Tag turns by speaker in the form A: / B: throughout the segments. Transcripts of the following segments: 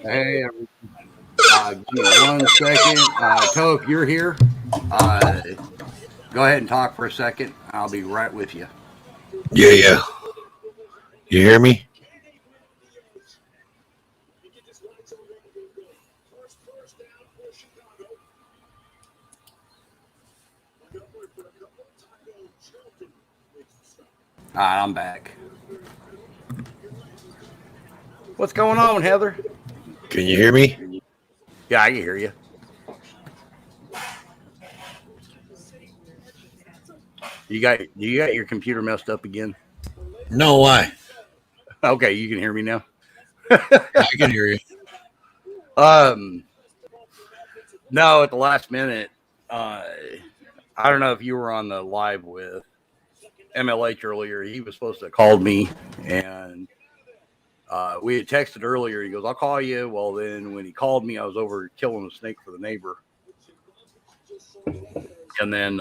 A: Hey, give me 1 second. Toph, you're here. Go ahead and talk for a second. I'll be right with you.
B: Yeah, yeah. You hear me?
A: All right, I'm back. What's going on, Heather?
B: Can you hear me?
A: Yeah, I can hear you. You got your computer messed up again?
B: No, why?
A: Okay, you can hear me now.
B: I can hear you.
A: Um, no, at the last minute, I don't know if you were on the live with MLH earlier. He was supposed to have called me, and we had texted earlier. He goes, "I'll call you." Well, then when he called me, I was over killing a snake for the neighbor, and then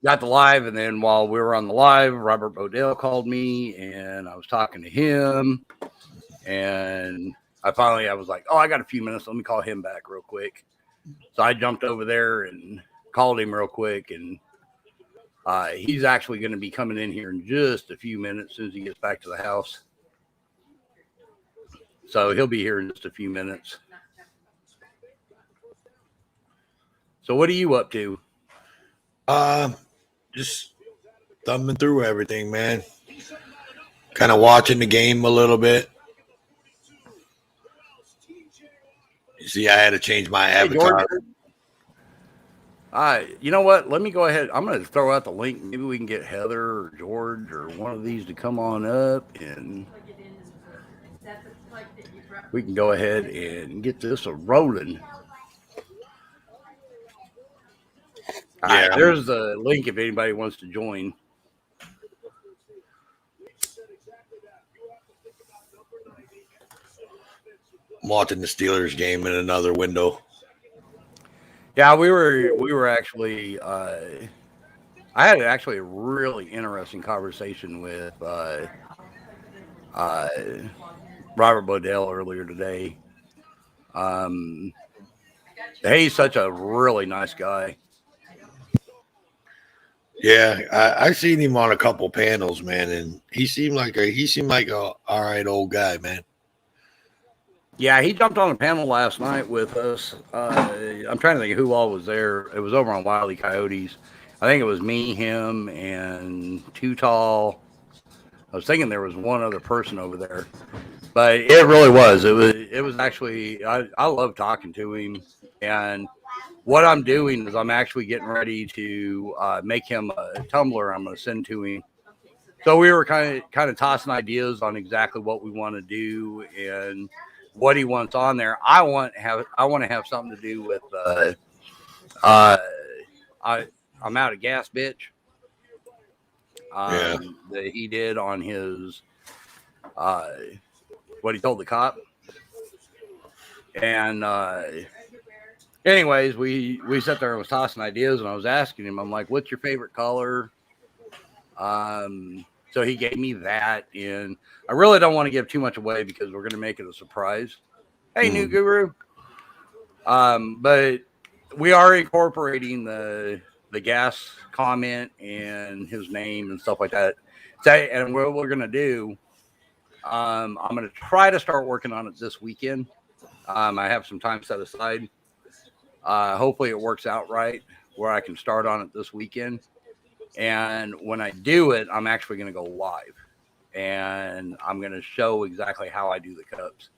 A: got the live. And then while we were on the live, Robert Bodell called me, and I was talking to him, and I was like, "Oh, I got a few minutes. Let me call him back real quick." So I jumped over there and called him real quick, and he's actually going to be coming in here in just a few minutes as soon as he gets back to the house. So he'll be here in just a few minutes. So what are you up to?
B: Just thumbing through everything, man. Kind of watching the game a little bit. You see, I had to change my
A: Hey, George.
B: avatar.
A: You know what? Let me go ahead. I'm going to throw out the link. Maybe we can get Heather or George or one of these to come on up, and we can go ahead and get this rolling. All right, there's the link if anybody wants to join.
B: I'm watching the Steelers game in another window.
A: Yeah, we were actually. I had actually a really interesting conversation with Robert Bodell earlier today. He's such a really nice guy.
B: Yeah, I seen him on a couple panels, man, and he seemed like a all right old guy, man.
A: Yeah, he jumped on a panel last night with us. I'm trying to think who all was there. It was over on Wiley Coyotes. I think it was me, him, and Too Tall. I was thinking there was one other person over there, but it really was. It was actually. I love talking to him, and what I'm doing is I'm actually getting ready to make him a tumbler. I'm going to send to him. So we were kind of tossing ideas on exactly what we want to do and what he wants on there. I want to have something to do with I'm out of gas, bitch. That he did on his what he told the cop. And anyways, we sat there and was tossing ideas, and I was asking him, I'm like, "What's your favorite color?" So he gave me that, and I really don't want to give too much away because we're going to make it a surprise. Hey, new guru. But we are incorporating the gas comment and his name and stuff like that. And what we're going to do, I'm going to try to start working on it this weekend. I have some time set aside. Hopefully it works out right where I can start on it this weekend. And when I do it, I'm actually going to go live, and I'm going to show exactly how I do the cups.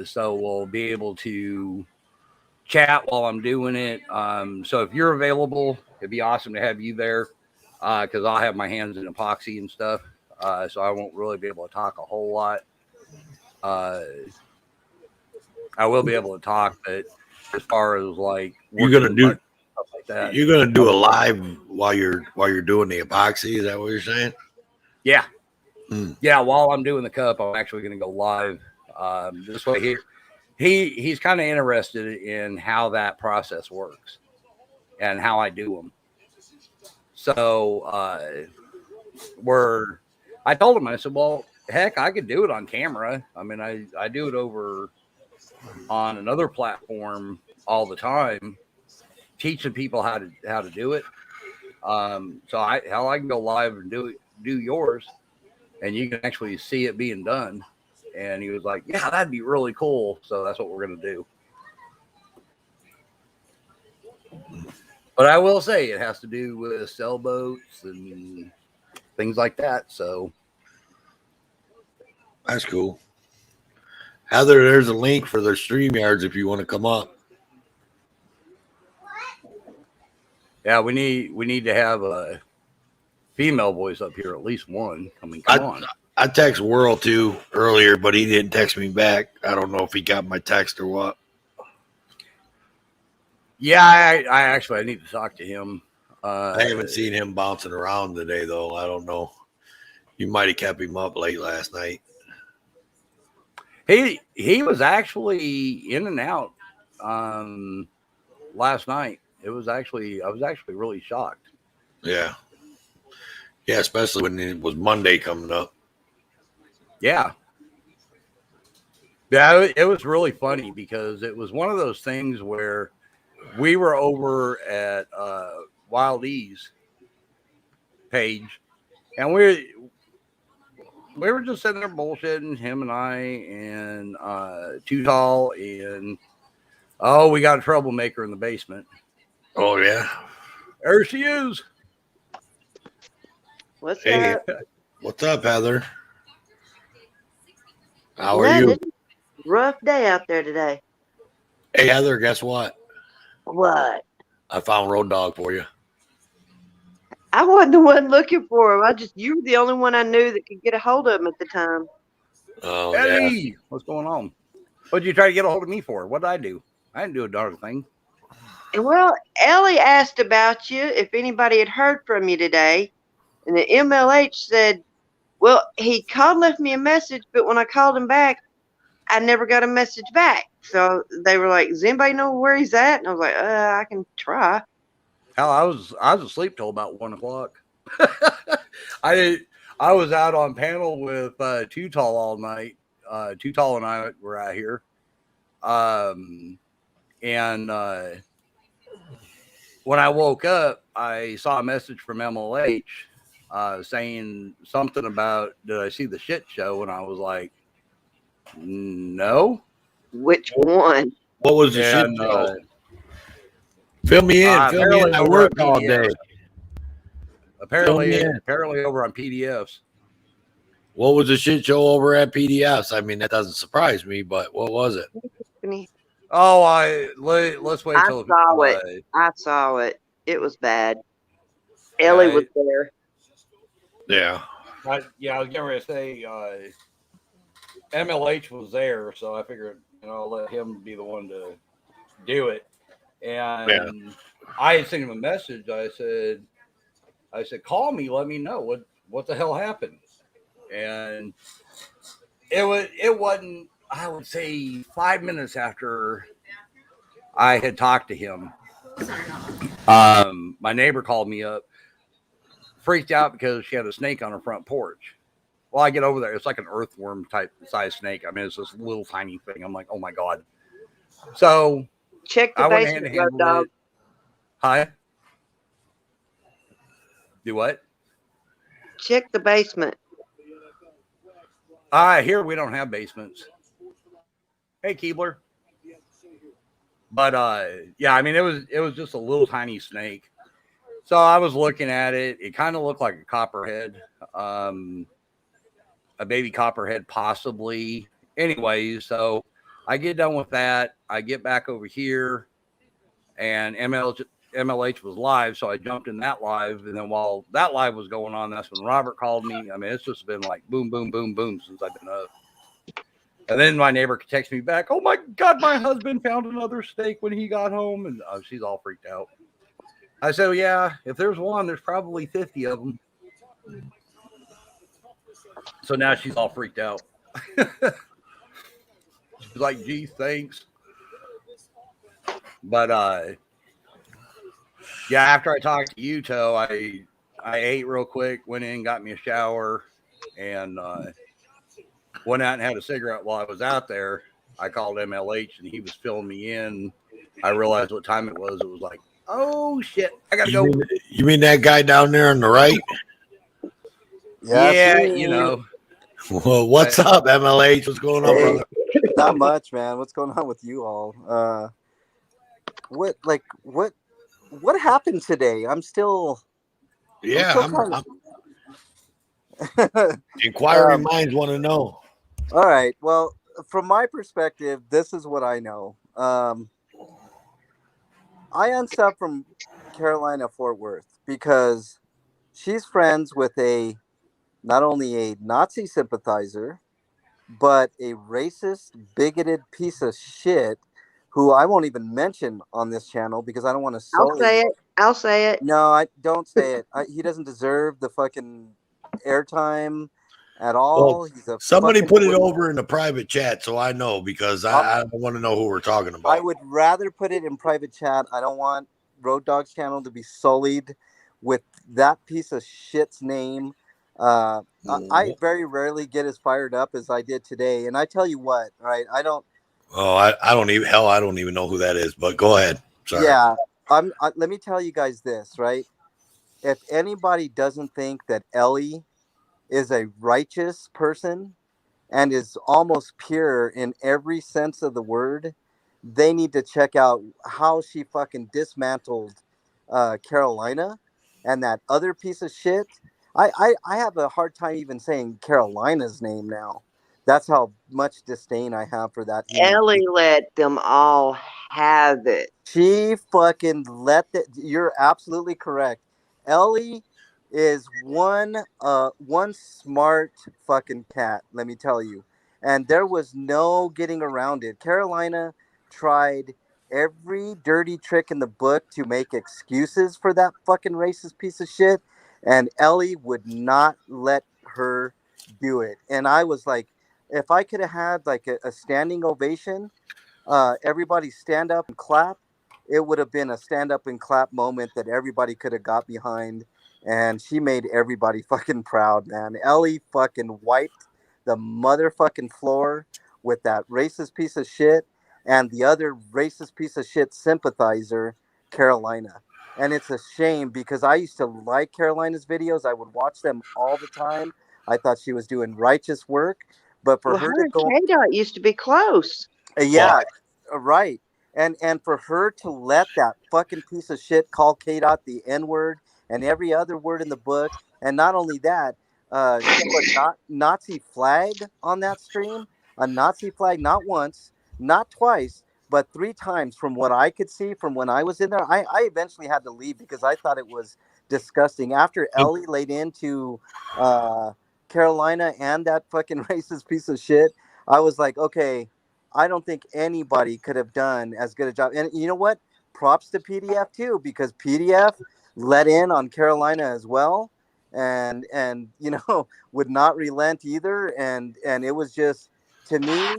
A: So we'll be able to chat while I'm doing it. So if you're available, it'd be awesome to have you there because I'll have my hands in epoxy and stuff. So I won't really be able to talk a whole lot. I will be able to talk, but as far as like
B: You're gonna do
A: stuff like that,
B: you're gonna do a live while you're doing the epoxy. Is that what you're saying?
A: Yeah. Yeah, while I'm doing the cup, I'm actually going to go live. This way here, he's kind of interested in how that process works and how I do them. So I told him, I said, well, heck, I could do it on camera. I mean, I do it over on another platform all the time, teaching people how to do it. So I can go live and do yours, and you can actually see it being done. And he was like, yeah, that'd be really cool. So that's what we're going to do. But I will say it has to do with sailboats and things like that. So
B: that's cool. Heather, there's a link for their StreamYards if you want to come up.
A: Yeah, we need to have a female voice up here, at least one. I mean, come on.
B: I text World too earlier, but he didn't text me back. I don't know if he got my text or what.
A: Yeah, I need to talk to him.
B: I haven't seen him bouncing around today, though. I don't know. You might have kept him up late last night.
A: He was actually in and out last night. I was actually really shocked.
B: Yeah, especially when it was Monday coming up.
A: Yeah, it was really funny because it was one of those things where we were over at Wild E's page, and we were just sitting there bullshitting, him and I and Too Tall, and we got a troublemaker in the basement.
B: Oh yeah,
A: there she is.
C: What's up?
B: What's up, Heather? How are you?
C: Rough day out there today.
B: Hey, Heather, guess what?
C: What?
B: I found Road Dog for you.
C: I wasn't the one looking for him. You were the only one I knew that could get a hold of him at the time.
B: Oh,
A: Eddie,
B: yeah.
A: What's going on? What'd you try to get a hold of me for? What did I do? I didn't do a darn thing.
C: Well, Ellie asked about you, if anybody had heard from you today. And the MLH said, well, he called and left me a message, but when I called him back, I never got a message back. So they were like, does anybody know where he's at? And I was like, I can try.
A: Hell, I was asleep till about 1 o'clock. I was out on panel with Too Tall all night. Too Tall and I were out here. And when I woke up, I saw a message from MLH saying something about, did I see the shit show? And I was like, no.
C: Which one?
B: What was the shit show? Fill me in. I worked all day.
A: Apparently over on PDFs.
B: What was the shit show over at PDFs? I mean, that doesn't surprise me, but what was it?
A: Oh, let's wait till
C: I saw it. It was bad. Ellie was there.
B: Yeah.
A: I was getting ready to say MLH was there, so I figured I'll let him be the one to do it. And I had sent him a message. I said, call me, let me know what the hell happened. And it wasn't, I would say, 5 minutes after I had talked to him. My neighbor called me up, freaked out because she had a snake on her front porch. Well, I get over there. It's like an earthworm type size snake. I mean, it's this little tiny thing. I'm like, oh my God. So
C: check the basement, Road Dog.
A: Hi. Do what?
C: Check the basement.
A: Here we don't have basements. Hey, Keebler. But yeah, I mean, it was just a little tiny snake. So I was looking at it. It kind of looked like a copperhead, a baby copperhead, possibly. Anyways, so I get done with that. I get back over here, and MLH was live, so I jumped in that live. And then while that live was going on, that's when Robert called me. I mean, it's just been like boom, boom, boom, boom since I've been up. And then my neighbor texted me back, oh my God, my husband found another snake when he got home. And she's all freaked out. I said, well, yeah, if there's one, there's probably 50 of them. So now she's all freaked out. She's like, gee, thanks. But yeah, after I talked to you, Toe, I ate real quick, went in, got me a shower, and went out and had a cigarette while I was out there. I called MLH and he was filling me in. I realized what time it was. It was like, oh shit, I gotta go.
B: You mean that guy down there on the right?
A: Yeah, you know.
B: Well, what's up, MLH? What's going on, brother?
D: Not much, man. What's going on with you all? What happened today? I'm still.
B: Yeah, inquiring minds want to know.
D: All right. Well, from my perspective, this is what I know. I unsubbed from Carolina Fort Worth because she's friends with not only a Nazi sympathizer, but a racist, bigoted piece of shit who I won't even mention on this channel because I don't want to sully.
C: I'll say it.
D: No, I don't say it. He doesn't deserve the fucking airtime at all.
B: Well, somebody put it over in the private chat so I know, because I want to know who we're talking about.
D: I would rather put it in private chat. I don't want Road Dogs channel to be sullied with that piece of shit's name. I very rarely get as fired up as I did today, and I tell you what, right? I don't even know who that is, but go ahead. Sorry. Yeah, let me tell you guys this, right? If anybody doesn't think that Ellie is a righteous person and is almost pure in every sense of the word, they need to check out how she fucking dismantled Carolina and that other piece of shit. I have a hard time even saying Carolina's name now. That's how much disdain I have for that.
C: Ellie let them all have it.
D: She fucking you're absolutely correct. Ellie is one smart fucking cat, let me tell you. And there was no getting around it. Carolina tried every dirty trick in the book to make excuses for that fucking racist piece of shit, and Ellie would not let her do it. And I was like, if I could have had like a standing ovation, everybody stand up and clap, it would have been a stand up and clap moment that everybody could have got behind. And she made everybody fucking proud, man. Ellie fucking wiped the motherfucking floor with that racist piece of shit and the other racist piece of shit sympathizer, Carolina. And it's a shame because I used to like Carolina's videos. I would watch them all the time. I thought she was doing righteous work, but for her to go,
C: KDOT used to be close.
D: Yeah, right. And for her to let that fucking piece of shit call KDOT the N-word and every other word in the book, and not only that, she put Nazi flag on that stream, a Nazi flag, not once, not twice, but 3 times from what I could see from when I was in there. I eventually had to leave because I thought it was disgusting. After Ellie laid into Carolina and that fucking racist piece of shit, I was like, okay, I don't think anybody could have done as good a job. And you know what? Props to PDF too, because PDF let in on Carolina as well, and you know, would not relent either. And it was just, to me,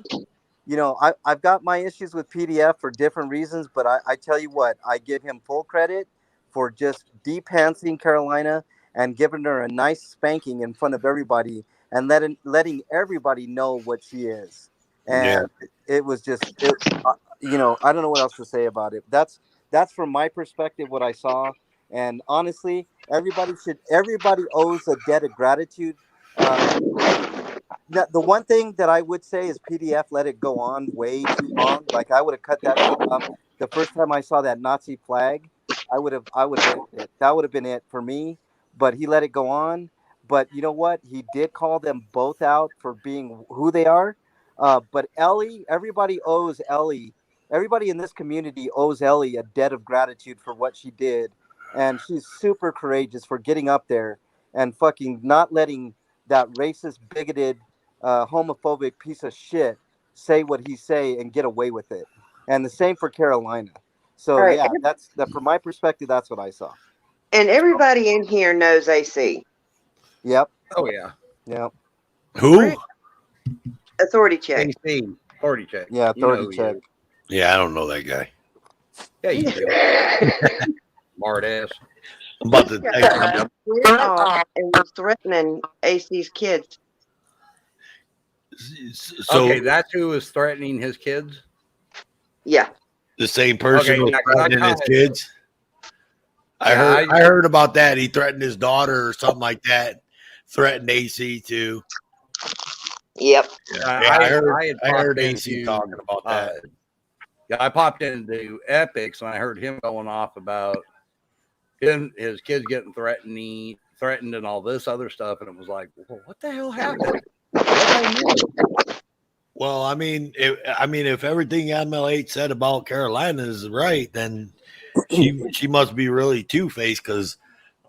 D: you know, I've got my issues with PDF for different reasons, but I tell you what, I give him full credit for just de-pantsing Carolina and giving her a nice spanking in front of everybody and letting everybody know what she is. And it was just, you know, I don't know what else to say about it. That's from my perspective what I saw. And honestly, everybody owes a debt of gratitude. The one thing that I would say is PDF let it go on way too long. Like, I would have cut that off the first time I saw that Nazi flag. I would have ended it. That would have been it for me. But he let it go on. But you know what? He did call them both out for being who they are. But Ellie, everybody in this community owes Ellie a debt of gratitude for what she did. And she's super courageous for getting up there and fucking not letting that racist, bigoted, homophobic piece of shit say what he say and get away with it. And the same for Carolina. So right. Yeah, that's from my perspective, that's what I saw.
C: And everybody in here knows AC.
D: Yep.
A: Oh yeah.
D: Yep.
B: Who?
C: Authority check.
A: AC. Authority check.
D: Yeah, authority check.
B: Yeah, I don't know that guy.
A: Yeah, you do. Smart ass.
B: I'm about to
C: This
B: text
C: guy
B: him.
C: went off and was threatening AC's kids.
B: So
A: Okay, that's who was threatening his kids.
C: Yeah.
B: the same person
A: Okay,
B: was
A: yeah, 'cause I
B: threatening his
A: kinda-
B: kids. I
A: Yeah,
B: heard about that. He threatened his daughter or something like that. Threatened AC too.
C: Yep.
B: I
A: had
B: heard
A: popped
B: AC
A: into,
B: talking about that.
A: Yeah, I popped into Epics and I heard him going off about his kids getting threatened and all this other stuff, and it was like, well, what the hell happened? What I miss?
B: Well, I mean, if everything ML8 said about Carolina is right, then she must be really two-faced, because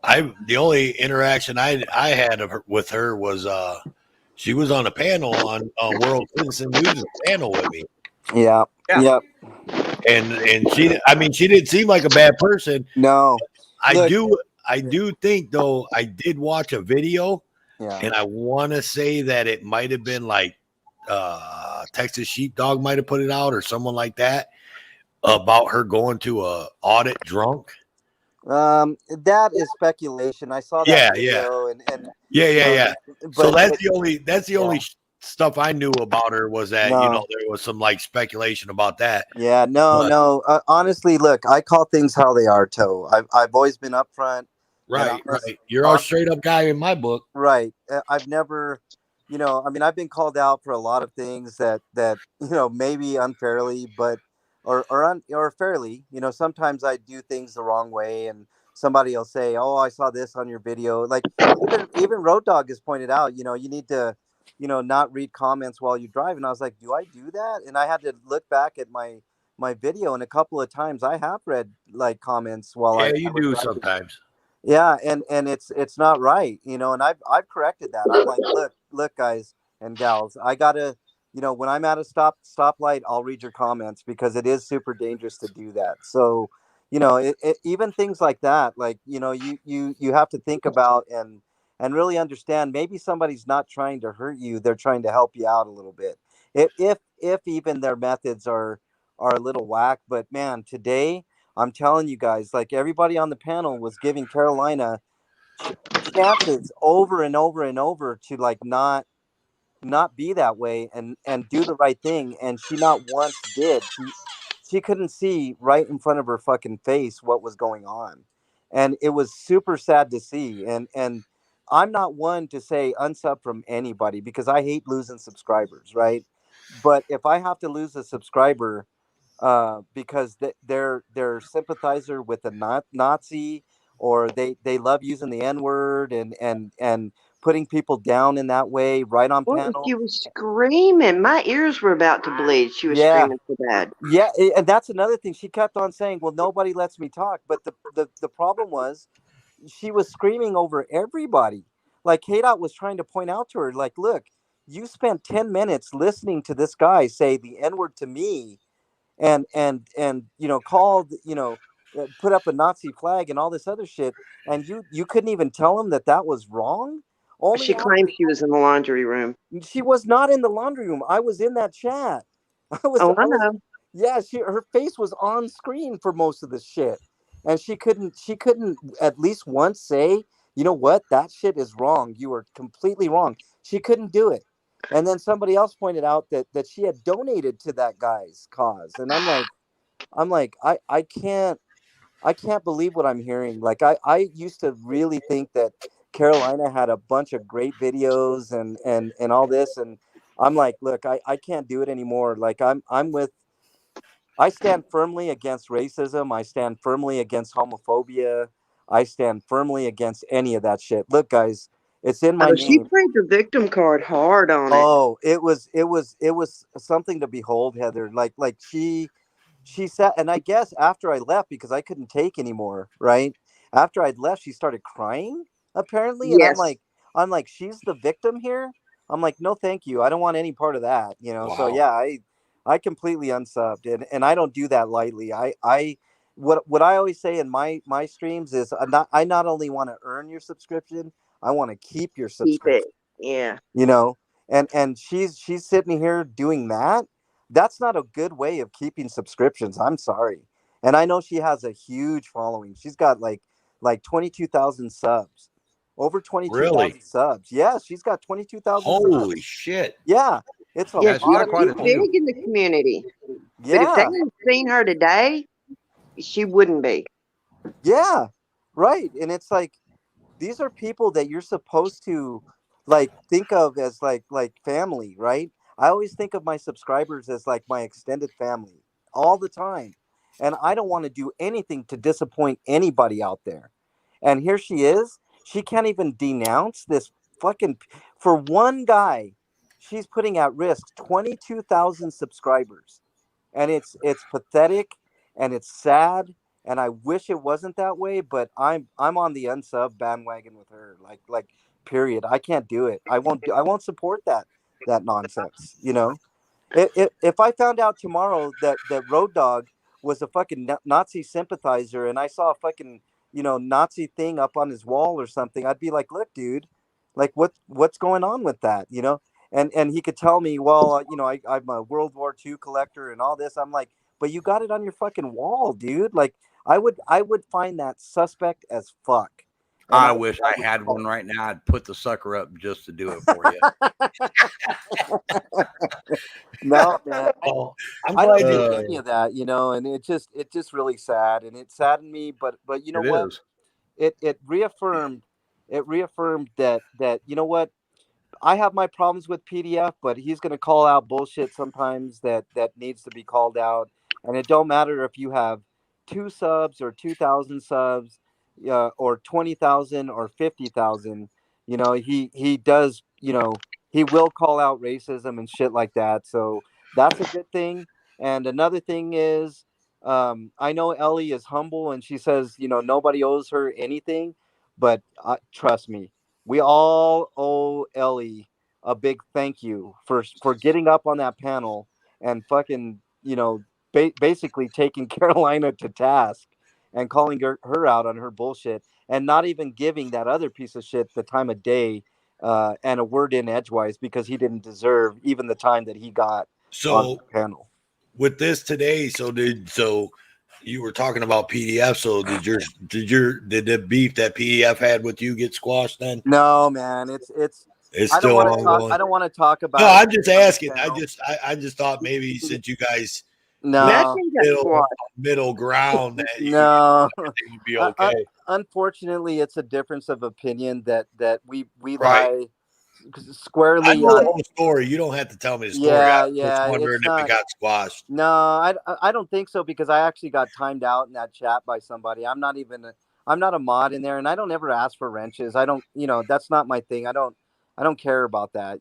B: the only interaction I had with her was she was on a panel on World Citizen News panel with me.
D: Yeah.
A: Yeah.
B: And she didn't seem like a bad person.
D: No.
B: I do think though, I did watch a video,
D: Yeah.
B: and I want to say that it might have been like Texas Sheepdog might have put it out, or someone like that, about her going to a audit drunk.
D: That is speculation. I saw that video and
B: Yeah. So
D: but
B: that's the only stuff I knew about her, was that there was some like speculation about that.
D: Yeah, no. Honestly, look, I call things how they are, Toe. I've always been upfront.
B: Right. You're a straight up guy in my book.
D: Right. I've never, I've been called out for a lot of things that maybe unfairly, but or fairly. Sometimes I do things the wrong way, and somebody will say, "Oh, I saw this on your video." Like even Road Dogg has pointed out, you need to, not read comments while you drive. And I was like, "Do I do that?" And I had to look back at my video, and a couple of times I have read like comments while I
B: you do sometimes.
D: Yeah, and it's not right, and I've corrected that. I'm like, look, guys and gals, I gotta, when I'm at a stoplight, I'll read your comments, because it is super dangerous to do that. So, even things like that, like, you have to think about and really understand, maybe somebody's not trying to hurt you, they're trying to help you out a little bit. If even their methods are a little whack, but man, today, I'm telling you guys, like, everybody on the panel was giving Carolina chances over and over and over to like not be that way and do the right thing, and she not once did. She couldn't see right in front of her fucking face what was going on, and it was super sad to see. And I'm not one to say unsub from anybody, because I hate losing subscribers, right? But if I have to lose a subscriber because they're sympathizer with a Nazi, or they love using the N-word and putting people down in that way, right on panel.
C: She was screaming. My ears were about to bleed. She was screaming so bad.
D: Yeah, and that's another thing. She kept on saying, "Well, nobody lets me talk." But the problem was, she was screaming over everybody. Like, KDOT was trying to point out to her, like, look, you spent 10 minutes listening to this guy say the N-word to me, and called, put up a Nazi flag and all this other shit, and you couldn't even tell him that was wrong. Only
C: she claimed she was in the laundry room.
D: She was not in the laundry room. I was in that chat. I know. Yeah, her face was on screen for most of the shit, and she couldn't at least once say, "You know what? That shit is wrong. You are completely wrong." She couldn't do it. And then somebody else pointed out that she had donated to that guy's cause, and I'm like, I can't believe what I'm hearing. Like, I used to really think that Carolina had a bunch of great videos and all this, and I'm like, look, I can't do it anymore. Like, I stand firmly against racism. I stand firmly against homophobia. I stand firmly against any of that shit. Look, guys, it's in my name.
C: She played the victim card hard on it.
D: Oh, it was something to behold, Heather. Like she sat, and I guess after I left, because I couldn't take anymore, right? After I'd left, she started crying, apparently. And
C: Yes.
D: I'm like, she's the victim here. I'm like, no, thank you. I don't want any part of that,
B: Wow.
D: So yeah, I completely unsubbed, and I don't do that lightly. What I always say in my streams is, I not only want to earn your subscription, I want to keep your subscription.
C: Keep it.
D: Yeah. And she's sitting here doing that. That's not a good way of keeping subscriptions. I'm sorry. And I know she has a huge following. She's got like like 22,000 subs, over 22,000
B: Really?
D: subs. Yeah, she's got 22,000
B: Holy
D: subs.
B: shit!
D: Yeah, it's a
C: Yeah,
A: Yeah, she's got
D: lot of
A: quite
C: she's
A: a
D: people.
A: few.
C: big in the community. But if they
D: Yeah,
C: hadn't seen her today, she wouldn't be.
D: yeah, right. And it's like these are people that you're supposed to like think of as like family, right? I always think of my subscribers as like my extended family all the time. And I don't want to do anything to disappoint anybody out there. And here she is. She can't even denounce this fucking for one guy. She's putting at risk 22,000 subscribers. And it's pathetic and it's sad and I wish it wasn't that way, but I'm on the unsub bandwagon with her. Like period. I can't do it. I won't support that nonsense, you know? If I found out tomorrow that Road Dogg was a fucking Nazi sympathizer and I saw a fucking, Nazi thing up on his wall or something, I'd be like, "Look, dude, like what's going on with that?" And he could tell me, well, I'm a World War II collector and all this. I'm like, but you got it on your fucking wall, dude. Like, I would find that suspect as fuck. And
A: I wish I had one right now. I'd put the sucker up just to do it for you.
D: No, man,
B: Oh, I'm
D: I don't
B: glad
D: do
B: you.
D: any of that, and it just really sad, and it saddened me. But you know
A: It
D: what?
A: is.
D: It reaffirmed that you know what, I have my problems with PDF, but he's going to call out bullshit sometimes that needs to be called out. And it don't matter if you have 2 subs or 2,000 subs, or 20,000 or 50,000. He does. He will call out racism and shit like that. So that's a good thing. And another thing is, I know Ellie is humble and she says, nobody owes her anything, but trust me, we all owe Ellie a big thank you for getting up on that panel and fucking basically taking Carolina to task and calling her out on her bullshit and not even giving that other piece of shit the time of day, and a word in edgewise because he didn't deserve even the time that he got on
B: So
D: the panel.
B: with this today, so you were talking about PDF. So did the beef that PDF had with you get squashed then?
D: No, man, it's
B: It's
D: I don't
B: still
D: want to talk.
B: ongoing.
D: I don't want to talk
B: No,
D: about it
B: I'm just
D: on the
B: asking.
D: panel.
B: I just thought maybe since you guys went
D: No,
C: Nothing got
B: middle
C: squashed.
B: middle ground that
D: no.
B: everything would be okay.
D: Unfortunately, it's a difference of opinion that we
B: Right.
D: lie
B: I
D: squarely
B: know the
D: on.
B: whole story. You don't have to tell me the story.
D: Yeah,
B: I was just
D: yeah.
B: wondering
D: It's
B: if it
D: not.
B: got squashed.
D: No, I don't think so because I actually got timed out in that chat by somebody. I'm not a mod in there, and I don't ever ask for wrenches. I don't. That's not my thing. I don't care about that.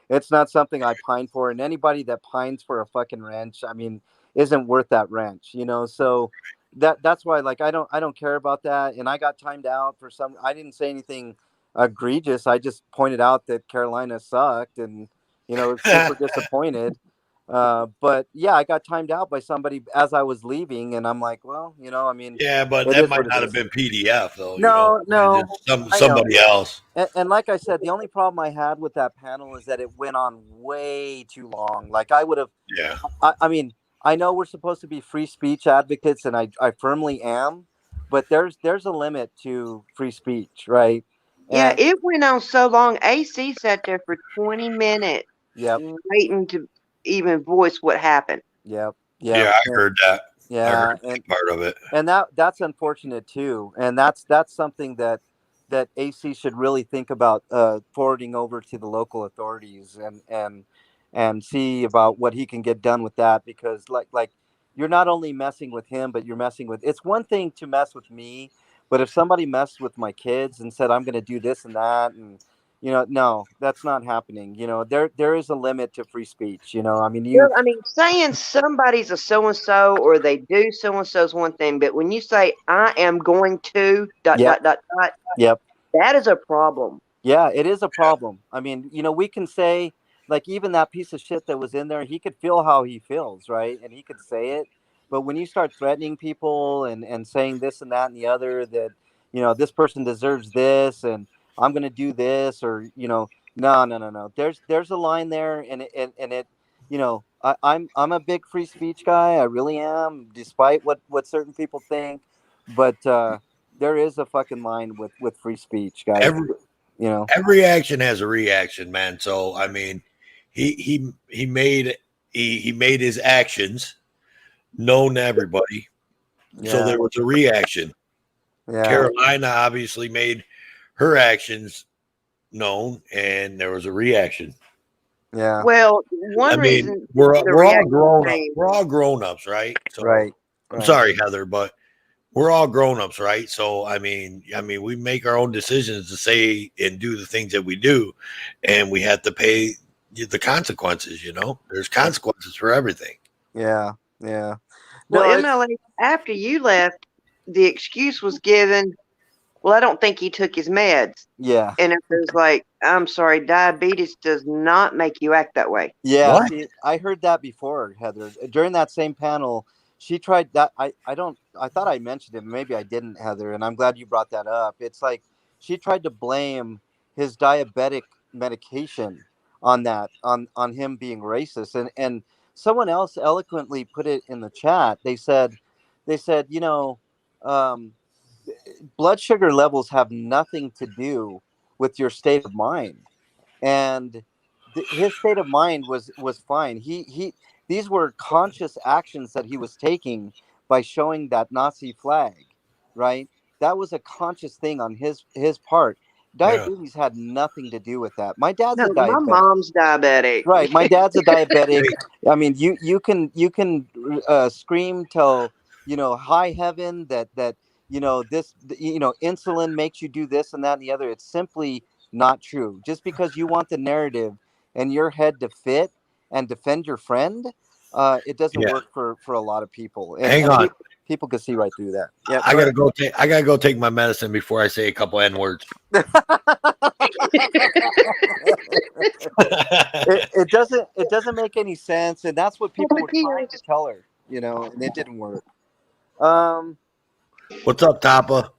D: It's not something I pine for. And anybody that pines for a fucking wrench, I mean, isn't worth that wrench. So that's why, like, I don't care about that. And I got timed out for some. I didn't say anything egregious. I just pointed out that Carolina sucked, and super disappointed. But yeah, I got timed out by somebody as I was leaving, and I'm like, well, I mean,
B: Yeah, but
D: it
B: that
D: is
B: might
D: what it
B: not have
D: is.
B: been PDF though.
D: No, no, I know.
B: Somebody else.
D: And like I said, the only problem I had with that panel is that it went on way too long. Like I would have,
B: Yeah.
D: I mean, I know we're supposed to be free speech advocates, and I firmly am, but there's a limit to free speech, right?
C: Yeah,
D: And
C: it went on so long. AC sat there for 20 minutes
D: yep,
C: waiting to even voice what happened.
D: yep,
B: Yeah,
D: yep,
B: I heard that. I
D: yeah,
B: heard that part of it.
D: and that's unfortunate too, and that's something that AC should really think about, forwarding over to the local authorities and see about what he can get done with that, because like you're not only messing with him, but you're messing with, it's one thing to mess with me, but if somebody messed with my kids and said I'm going to do this and that, and no, that's not happening. There is a limit to free speech. I mean,
C: Well, I mean, saying somebody's a so and so or they do so and so is one thing, but when you say I am going to dot
D: yep,
C: dot dot dot,
D: yep.
C: that is a problem.
D: Yeah, it is a problem. I mean, we can say, like, even that piece of shit that was in there, he could feel how he feels, right? And he could say it. But when you start threatening people and saying this and that and the other, that, this person deserves this and I'm going to do this, or, no, no, no, no. There's a line there, and it, I'm a big free speech guy. I really am, despite what certain people think. But, there is a fucking line with free speech, guys.
B: Every
D: You know.
B: every action has a reaction, man. So I mean, he made he made his actions known to everybody. So
D: Yeah.
B: there was a reaction.
D: Yeah.
B: Carolina obviously made her actions known, and there was a reaction.
D: Yeah.
C: Well,
B: I
C: one
B: mean,
C: reason
B: we're
C: the
B: all
C: reaction
B: grown up.
C: came-
B: We're all grown ups, right? So
D: Right.
B: I'm
D: Right.
B: sorry, Heather, but we're all grown ups, right? So I mean, we make our own decisions to say and do the things that we do, and we have to pay the consequences. You know, there's consequences for everything.
D: Yeah. Yeah.
C: Well,
D: No, it's,
C: MLA, after you left, the excuse was given, well, I don't think he took his meds.
D: yeah.
C: And it was like, I'm sorry, diabetes does not make you act that way.
D: Yeah.
B: What?
D: See, I heard that before, Heather. During that same panel, she tried that. I thought I mentioned it. Maybe I didn't, Heather. And I'm glad you brought that up. It's like she tried to blame his diabetic medication on that, on him being racist. And someone else eloquently put it in the chat. They said, you know, um, blood sugar levels have nothing to do with your state of mind. And his state of mind was fine. He these were conscious actions that he was taking by showing that Nazi flag, right? That was a conscious thing on his part.
B: Yeah.
D: Diabetes had nothing to do with that. My dad's
C: No,
D: a
C: my
D: diabetic.
C: mom's diabetic.
D: Right, my dad's a diabetic. I mean, you can scream till high heaven that this insulin makes you do this and that and the other. It's simply not true. Just because you want the narrative and your head to fit and defend your friend, it doesn't
B: Yeah.
D: work for a lot of people. And,
B: Hang on.
D: people can see right through that. Yeah,
B: I gotta go take my medicine before I say a couple N words.
D: it doesn't make any sense, and that's what people were trying to tell her, and it didn't work.
B: What's up, Tapa?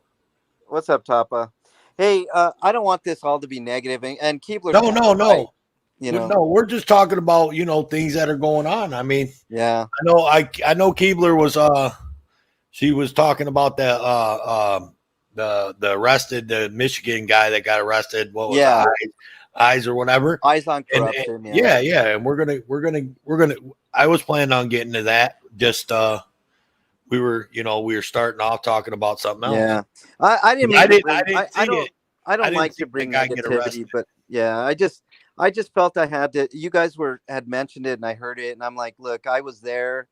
D: What's up, Tapa? Hey, I don't want this all to be negative, and Keebler.
B: No.
D: Right,
B: No, we're just talking about things that are going on. I mean,
D: yeah,
B: I know Keebler was she was talking about the arrested the Michigan guy that got arrested. What was it, eyes or whatever,
D: eyes on corruption.
B: And and we're gonna I was planning on getting to that. Just we were starting off talking about something else.
D: Yeah, I didn't mean I don't like to bring negativity, but yeah, I just felt I had to. You guys had mentioned it, and I heard it, and I'm like, look, I was there.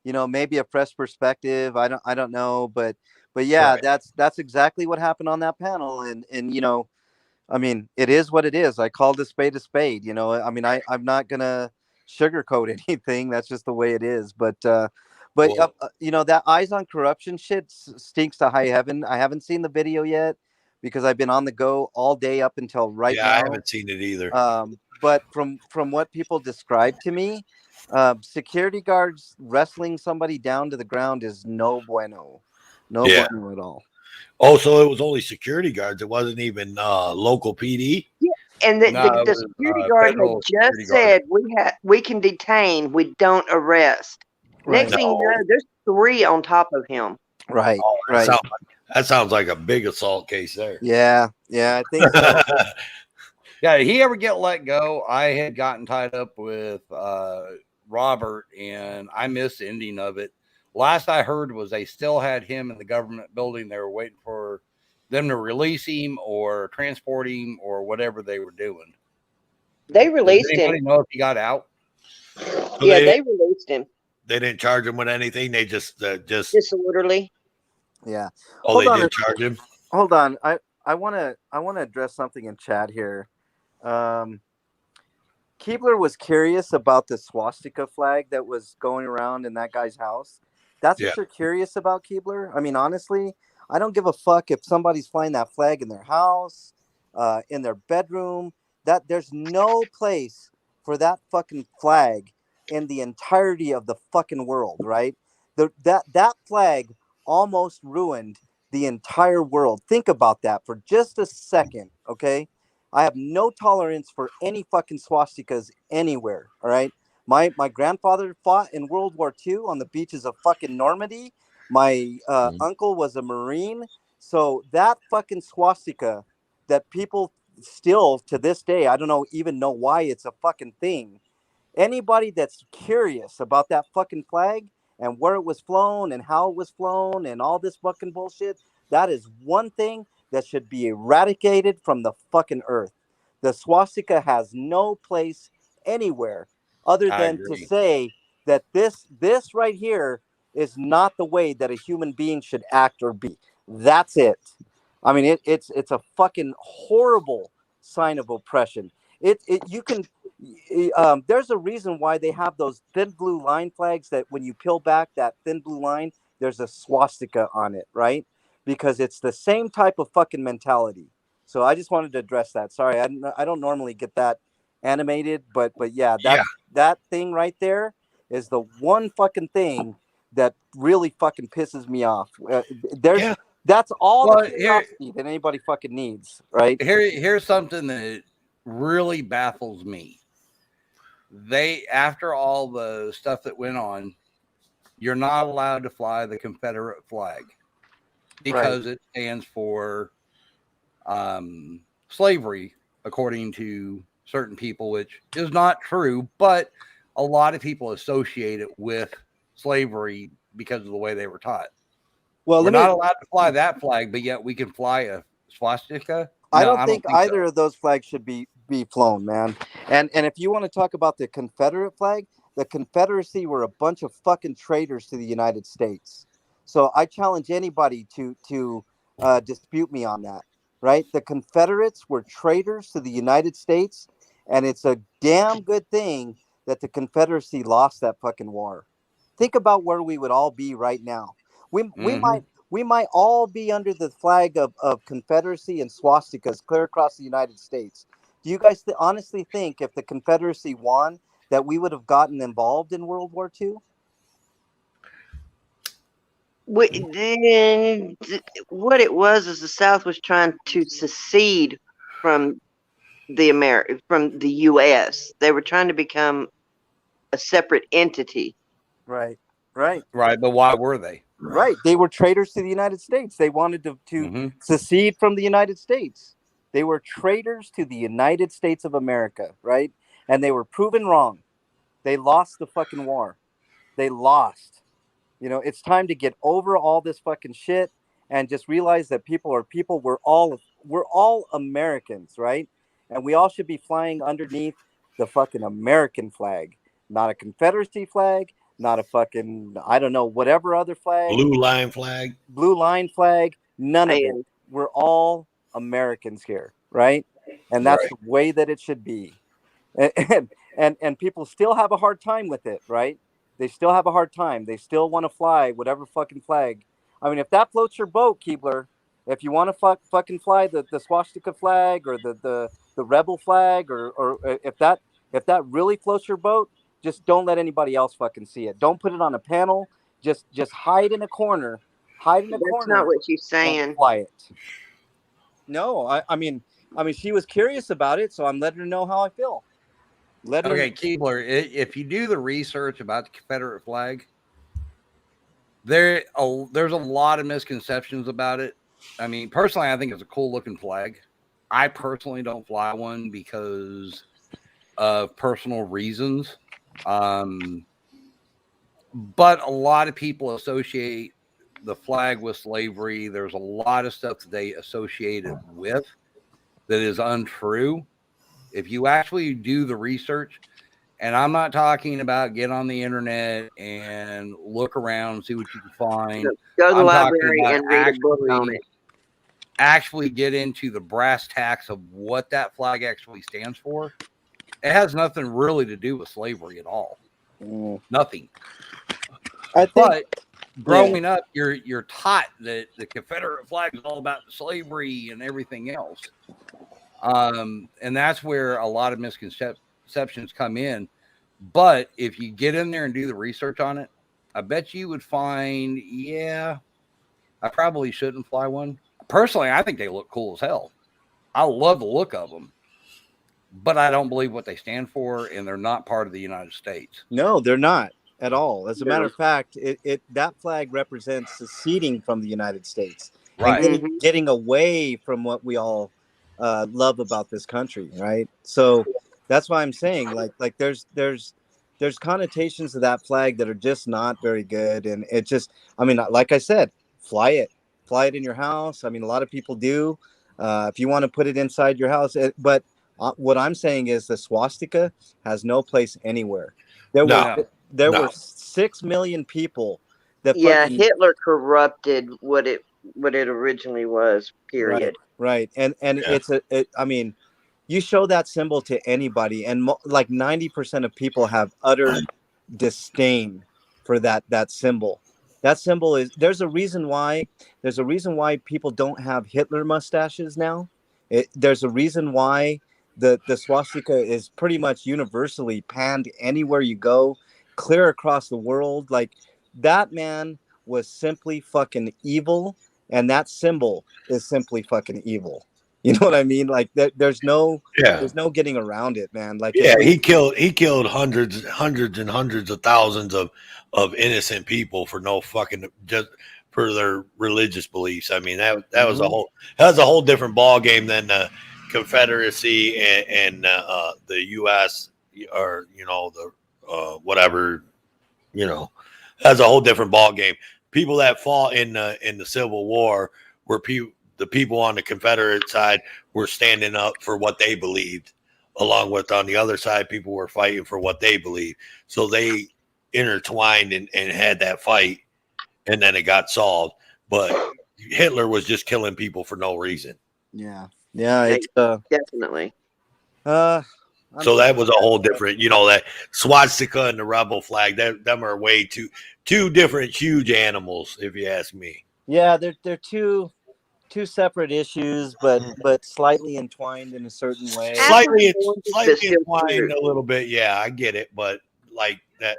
D: Maybe a fresh perspective. I don't know, but yeah, right. That's exactly what happened on that panel, and I mean, it is what it is. I called a spade a spade. I mean, I'm not gonna sugarcoat anything. That's just the way it is. But that eyes on corruption shit stinks to high heaven. I haven't seen the video yet because I've been on the go all day up until right now.
B: I haven't seen it either.
D: But from what people described to me, security guards wrestling somebody down to the ground is no bueno. No bueno at all.
B: Oh, so it was only security guards. It wasn't even local PD.
C: Yeah, and the security guard had just said we can detain, we don't arrest. Right. Next thing you know, there's 3 on top of him.
D: Right, right.
B: That sounds like a big assault case there.
D: Yeah, I think so.
A: Yeah, did he ever get let go? I had gotten tied up with Robert, and I missed the ending of it. Last I heard was they still had him in the government building. They were waiting for them to release him or transport him or whatever they were doing.
C: They released him.
A: Does anybody know if he got out?
C: So they released him.
B: They didn't charge him with anything. They just
C: disorderly.
D: Yeah.
B: Oh, they did charge him.
D: Hold on. I want to address something in chat here. Keebler was curious about the swastika flag that was going around in that guy's house. That's what you're curious about, Keebler? I mean, honestly, I don't give a fuck if somebody's flying that flag in their house, in their bedroom. That there's no place for that fucking flag in the entirety of the fucking world, right? That flag almost ruined the entire world. Think about that for just a second, okay? I have no tolerance for any fucking swastikas anywhere, all right? My grandfather fought in World War II on the beaches of fucking Normandy. My uncle was a Marine, So that fucking swastika that people still to this day, I don't know even know why it's a fucking thing. Anybody that's curious about that fucking flag and where it was flown and how it was flown and all this fucking bullshit, that is one thing that should be eradicated from the fucking earth. The swastika has no place anywhere other
A: I
D: than to
A: agree.
D: say that this right here is not the way that a human being should act or be. That's it. I mean, it's a fucking horrible sign of oppression. It you can there's a reason why they have those thin blue line flags that when you peel back that thin blue line, there's a swastika on it, right? Because it's the same type of fucking mentality. So I just wanted to address that. Sorry, I don't normally get that animated, but yeah,
B: Yeah.
D: that thing right there is the one fucking thing that really fucking pisses me off. There's
B: Yeah.
D: That's all
A: Well,
D: the curiosity that anybody fucking needs, right?
A: Here's something that really baffles me. They, after all the stuff that went on, you're not allowed to fly the Confederate flag because it stands for slavery, according to certain people, which is not true, but a lot of people associate it with slavery because of the way they were taught.
D: Well,
A: We're not allowed to fly that flag, but yet we can fly a swastika.
D: I
A: No,
D: don't think either
A: so.
D: of those flags should be flown, man. And if you want to talk about the Confederate flag, the Confederacy were a bunch of fucking traitors to the United States. So I challenge anybody to dispute me on that. Right? The Confederates were traitors to the United States, and it's a damn good thing that the Confederacy lost that fucking war. Think about where we would all be right now. We might all be under the flag of Confederacy and swastikas clear across the United States. Do you guys honestly think if the Confederacy won that we would have gotten involved in World War II?
C: What it was is the South was trying to secede from from the U.S. They were trying to become a separate entity.
D: Right.
A: Right, but why were they?
D: Right. They were traitors to the United States. They wanted to secede from the United States. They were traitors to the United States of America, right? And they were proven wrong. They lost the fucking war. They lost. You know, it's time to get over all this fucking shit and just realize that people are people. We're all Americans, right? And we all should be flying underneath the fucking American flag, not a Confederacy flag, not a fucking, I don't know, whatever other flag.
B: Blue line flag.
D: Blue line flag. None of it. We're all Americans here, right? And that's the way that it should be. And people still have a hard time with it, right? They still have a hard time. They still want to fly whatever fucking flag. I mean, if that floats your boat, Keebler, if you want to fucking fly the swastika flag or the rebel flag, or if that really floats your boat, just don't let anybody else fucking see it. Don't put it on a panel. Just hide in a corner. Hide in a corner.
C: That's not what she's saying.
D: Fly it. No, I mean, she was curious about it, so I'm letting her know how I feel.
A: Okay, Keebler, if you do the research about the Confederate flag, there's a lot of misconceptions about it. I mean, personally, I think it's a cool looking flag. I personally don't fly one because of personal reasons. But a lot of people associate the flag with slavery. There's a lot of stuff that they associate it with that is untrue. If you actually do the research, and I'm not talking about get on the internet and look around, see what you can find.
C: Go to the library and read a book on it.
A: Actually get into the brass tacks of what that flag actually stands for. It has nothing really to do with slavery at all. Nothing. But growing up, you're taught that the Confederate flag is all about slavery and everything else. And that's where a lot of misconceptions come in. But if you get in there and do the research on it, I bet you would find, I probably shouldn't fly one. Personally, I think they look cool as hell. I love the look of them, but I don't believe what they stand for, and they're not part of the United States.
D: No, they're not at all. As a matter of fact, that flag represents seceding from the United States. and
A: Right.
D: getting away from what we all love about this country, right? So that's why I'm saying, like there's connotations to that flag that are just not very good, and it just, I mean, like I said, fly it in your house. I mean, a lot of people do. If you want to put it inside your house, but what I'm saying is the swastika has no place anywhere. There
B: No,
D: were
A: No.
D: there
B: no.
D: were 6 million people that
C: Yeah,
D: fucking
C: Hitler corrupted what it originally was.
D: right,
C: Period.
D: right, and
B: Yeah.
D: I mean, you show that symbol to anybody, and like 90% of people have utter disdain for that symbol. That symbol is, there's a reason why people don't have Hitler mustaches now. There's a reason why the swastika is pretty much universally panned anywhere you go, clear across the world. Like, that man was simply fucking evil, and that symbol is simply fucking evil. You know what I mean? Like, there's no
B: Yeah.
D: getting around it, man. Like,
B: Yeah, he killed hundreds and hundreds of thousands of innocent people for no fucking, just for their religious beliefs. I mean, that was a whole different ball game than the Confederacy and the U.S. or the whatever, that's a whole different ball game. People that fought in the Civil War were the people on the Confederate side were standing up for what they believed, along with on the other side, people were fighting for what they believe. So they intertwined and had that fight, and then it got solved. But Hitler was just killing people for no reason.
D: yeah, it's
C: Definitely.
B: So that was a whole different, that swastika and the rebel flag, them are way two different huge animals, if you ask me.
D: Yeah, they're two separate issues, but slightly entwined in a certain way.
B: Slightly
C: But still
B: entwined
C: true.
B: a little bit. Yeah, I get it. But like that,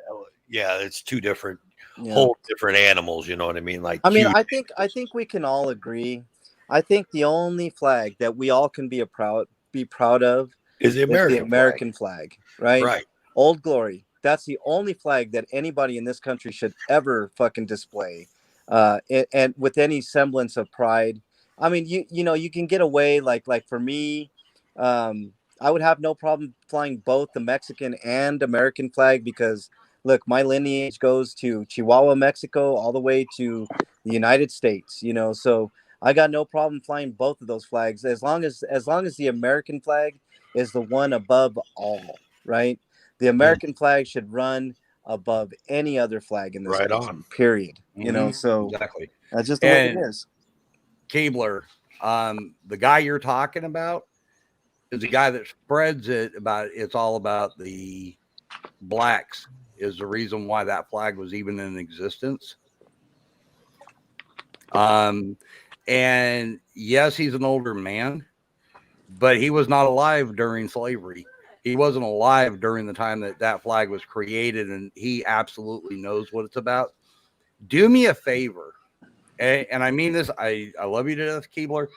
B: yeah, it's two different,
D: Yeah.
B: whole different animals. You know what I mean? Like,
D: I mean,
B: huge.
D: I think we can all agree. I think the only flag that we all can be proud of
B: is the American,
D: is the American flag, right?
B: Right.
D: Old Glory. That's the only flag that anybody in this country should ever fucking display, and with any semblance of pride. I mean, you can get away, like for me, I would have no problem flying both the Mexican and American flag, because look, my lineage goes to Chihuahua, Mexico, all the way to the United States. So I got no problem flying both of those flags, as long as the American flag is the one above all, right? The American flag should run above any other flag in this
B: Right
D: country,
B: on.
D: period.
A: Mhm.
D: So
A: Exactly.
D: that's just the way it
A: And-
D: is.
A: Keebler, the guy you're talking about is the guy that spreads it about, it's all about the blacks is the reason why that flag was even in existence. And yes, he's an older man, but he was not alive during slavery. He wasn't alive during the time that flag was created, and he absolutely knows what it's about. Do me a favor, and I mean this, I love you to death, Keebler,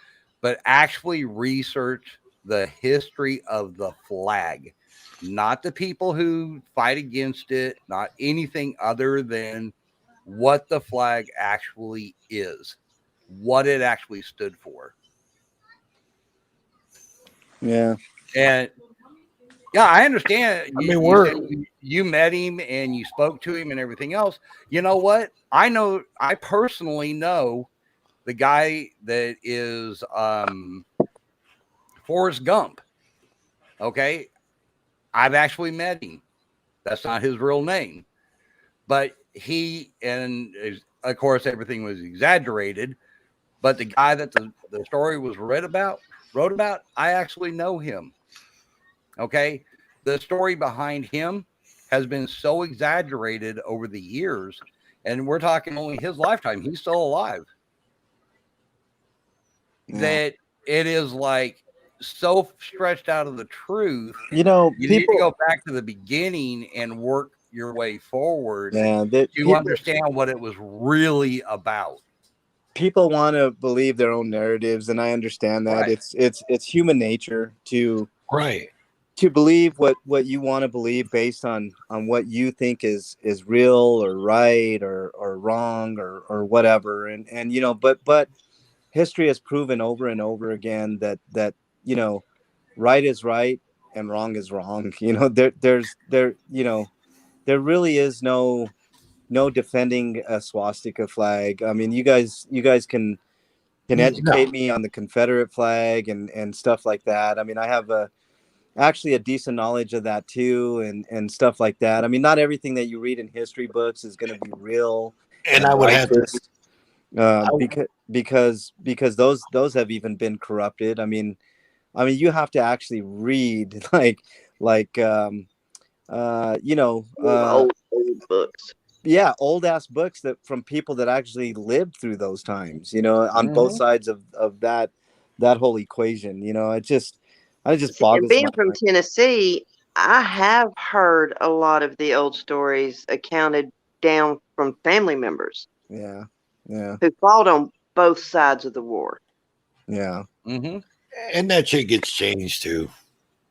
A: but actually research the history of the flag, not the people who fight against it, not anything other than what the flag actually is, what it actually stood for.
D: Yeah.
A: And yeah, I understand.
B: I mean,
A: You met him and you spoke to him and everything else. You know what? I personally know the guy that is Forrest Gump. Okay. I've actually met him. That's not his real name. But and of course, everything was exaggerated. But the guy that the story was wrote about, I actually know him. Okay. The story behind him has been so exaggerated over the years, and we're talking only his lifetime. He's still alive.
D: Yeah.
A: That it is like so stretched out of the truth.
D: You know,
A: You need to go back to the beginning and work your way forward to understand what it was really about.
D: People want to believe their own narratives, and I understand that.
A: Right.
D: It's human nature to believe what you want to believe based on what you think is real or right or wrong or whatever. And but history has proven over and over again that you know, right is right and wrong is wrong. You know, there really is no defending a swastika flag. I mean, you guys can
B: No.
D: educate me on the Confederate flag and stuff like that. I mean, I have actually a decent knowledge of that too, and stuff like that. I mean, not everything that you read in history books is going to be real
B: And I would have to.
D: righteous, because those have even been corrupted. I mean, you have to actually read
C: Old books.
D: yeah, old ass books that from people that actually lived through those times, on both
A: Mhm.
D: sides of that whole equation. It just
C: See, and
D: boggles
C: being
D: my
C: from
D: mind.
C: Tennessee, I have heard a lot of the old stories accounted down from family members
D: Yeah, yeah,
C: who fought on both sides of the war.
D: yeah,
A: Mhm.
B: And that shit gets changed too.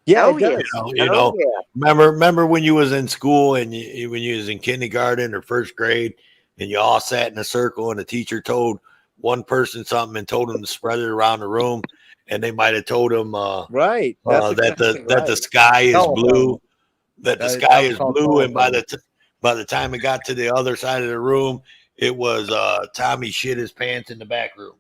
D: yeah.
C: Oh
D: It
C: yeah.
D: does.
B: You
C: Oh
B: know.
C: yeah.
B: Remember when you was in school and when you was in kindergarten or first grade and you all sat in a circle and the teacher told one person something and told them to spread it around the room, and they might have told them
D: Right. That's
B: that
D: exactly
B: the
D: right.
B: sky is blue,
A: Telephone.
B: that the
A: That
B: sky
A: was
B: is
A: called
B: blue, and
A: telephone.
B: by the time it got to the other side of the room, it was Tommy shit his pants in the back room.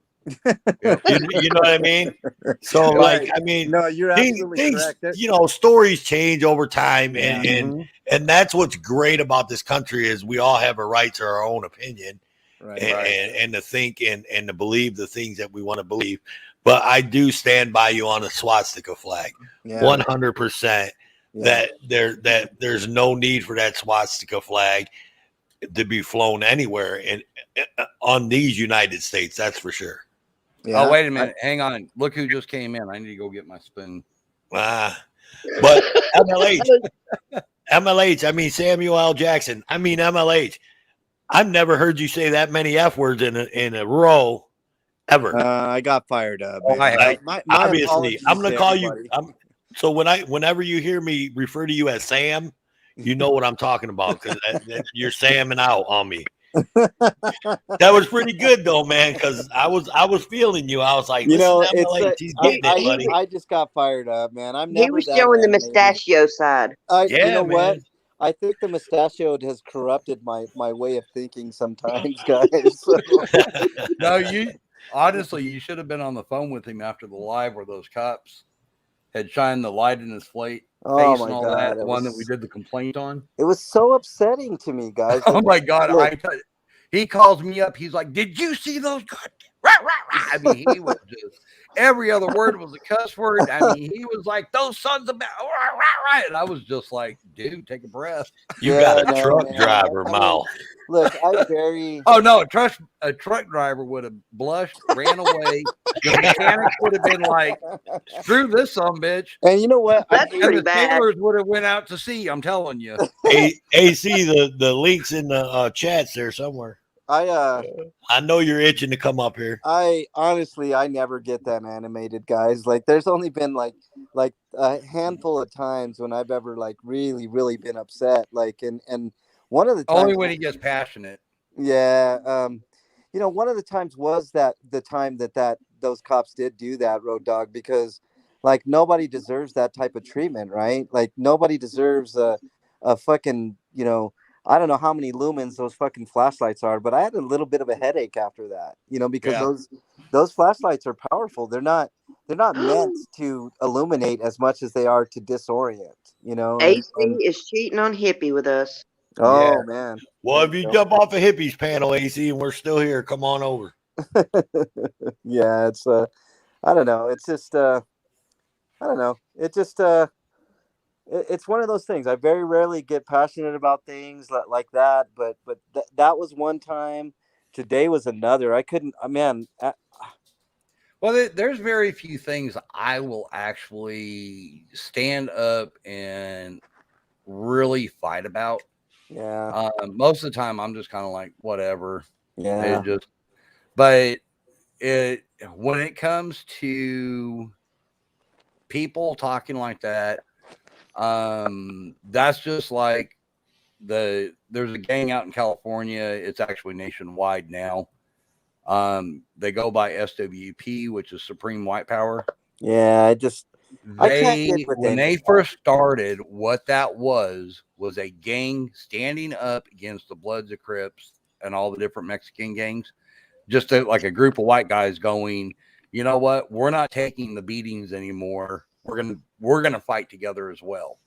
A: Yep.
B: You know what I mean? So
D: Right.
B: like, I mean,
D: No, you're absolutely
B: things
D: correct. There-
B: stories change over time,
D: Yeah.
A: Mhm.
B: and that's what's great about this country is we all have a right to our own opinion
D: Right.
B: and to think and to believe the things that we want to believe. But I do stand by you on the swastika flag,
D: Yeah.
B: 100%.
D: Yeah.
B: That there's no need for that swastika flag to be flown anywhere in on these United States. That's for sure.
D: Yeah.
A: Oh, wait a minute. Hang on. Look who just came in. I need to go get my spoon.
B: But MLH, I mean Samuel L. Jackson, I mean MLH. I've never heard you say that many F words in a row ever.
D: I got fired up.
A: Oh, I have.
D: My
B: Obviously,
D: apologies
B: I'm going
D: to
B: to call
D: everybody.
B: you. So whenever you hear me refer to you as Sam, you know what I'm talking about because you're Samming out on me. That was pretty good though, man. Because I was feeling you. I was like,
D: You know,
B: listen,
D: it's
B: MLH, he's getting it, buddy.
D: I just got fired up, man. I'm
C: He
D: never
C: was
D: that
C: showing the
D: animated.
C: mustachio side.
B: Yeah,
D: You know
B: man.
D: what? I think the mustachio has corrupted my way of thinking sometimes, guys. So,
A: No, you honestly, you should have been on the phone with him after the live where those cops had shined the light in his face
D: oh my
A: and all
D: god,
A: that. One that we did the complaint on.
D: it was so upsetting to me, guys.
A: Oh my God!
D: Look.
A: He calls me up. He's like, "Did you see those?" Rah, rah, rah. I mean, he was just every other word was a cuss word. I mean, he was like, "Those sons of," and I was just like, "Dude, take a breath."
B: You
D: Yeah,
B: got a
D: no,
B: truck
D: man.
B: driver
D: I mean,
B: mouth.
D: Look, I very
A: Oh no, a truck driver would have blushed, ran away. The mechanic would have been like, "Screw this son of a bitch."
D: and you know what?
C: That's
A: And
C: pretty
A: the
C: bad.
A: sailors would have went out to sea. I'm telling you.
B: AC, the links in the chats there somewhere. I know you're itching to come up here.
D: I honestly, I never get that animated, guys. Like, there's only been like a handful of times when I've ever like really, really been upset. Like, and one of the times,
A: Only when he gets passionate.
D: yeah, one of the times was that the time that those cops did do that, Road Dog, because like nobody deserves that type of treatment, right? Like nobody deserves a fucking, I don't know how many lumens those fucking flashlights are, but I had a little bit of a headache after that, because
A: Yeah.
D: those flashlights are powerful. They're not meant to illuminate as much as they are to disorient,
C: AC is cheating on Hippie with us.
D: oh
A: Yeah.
D: man.
B: Well, if
D: There
B: you
D: you
B: jump off a hippies panel, AC, and we're still here, come on over.
D: Yeah, it's I don't know. It's just I don't know. It just it's one of those things. I very rarely get passionate about things like that, but that was one time. Today was another. I couldn't. Man,
A: Well, there's very few things I will actually stand up and really fight about.
D: yeah,
A: Most of the time, I'm just kind of like, whatever.
D: yeah,
A: But when it comes to people talking like that, that's just like there's a gang out in California. It's actually nationwide now. They go by SWP, which is Supreme White Power.
D: Yeah, I can't get with
A: When
D: any
A: they
D: of that.
A: first started, what that was a gang standing up against the Bloods, the Crips, and all the different Mexican gangs. Just like a group of white guys going, you know what? We're not taking the beatings anymore. We're gonna fight together as well.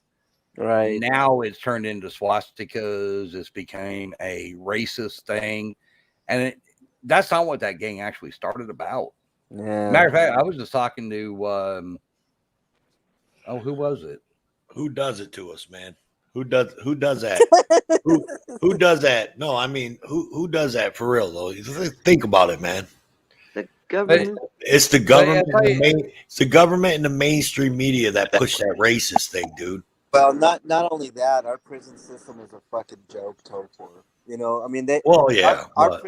D: Right.
A: Now it's turned into swastikas. It's became a racist thing, and that's not what that gang actually started about.
D: Yeah.
A: Matter of fact, I was just talking to who was it?
B: Who does it to us, man? Who does that? who does that? No, I mean, who does that for real though? Think about it, man.
C: The government.
B: It's the government.
A: But if
B: It's the government and the mainstream media that push that racist thing, dude.
D: Well, not only that, our prison system is a fucking joke, Topor. You know, I mean,
B: Well, yeah,
D: our
B: but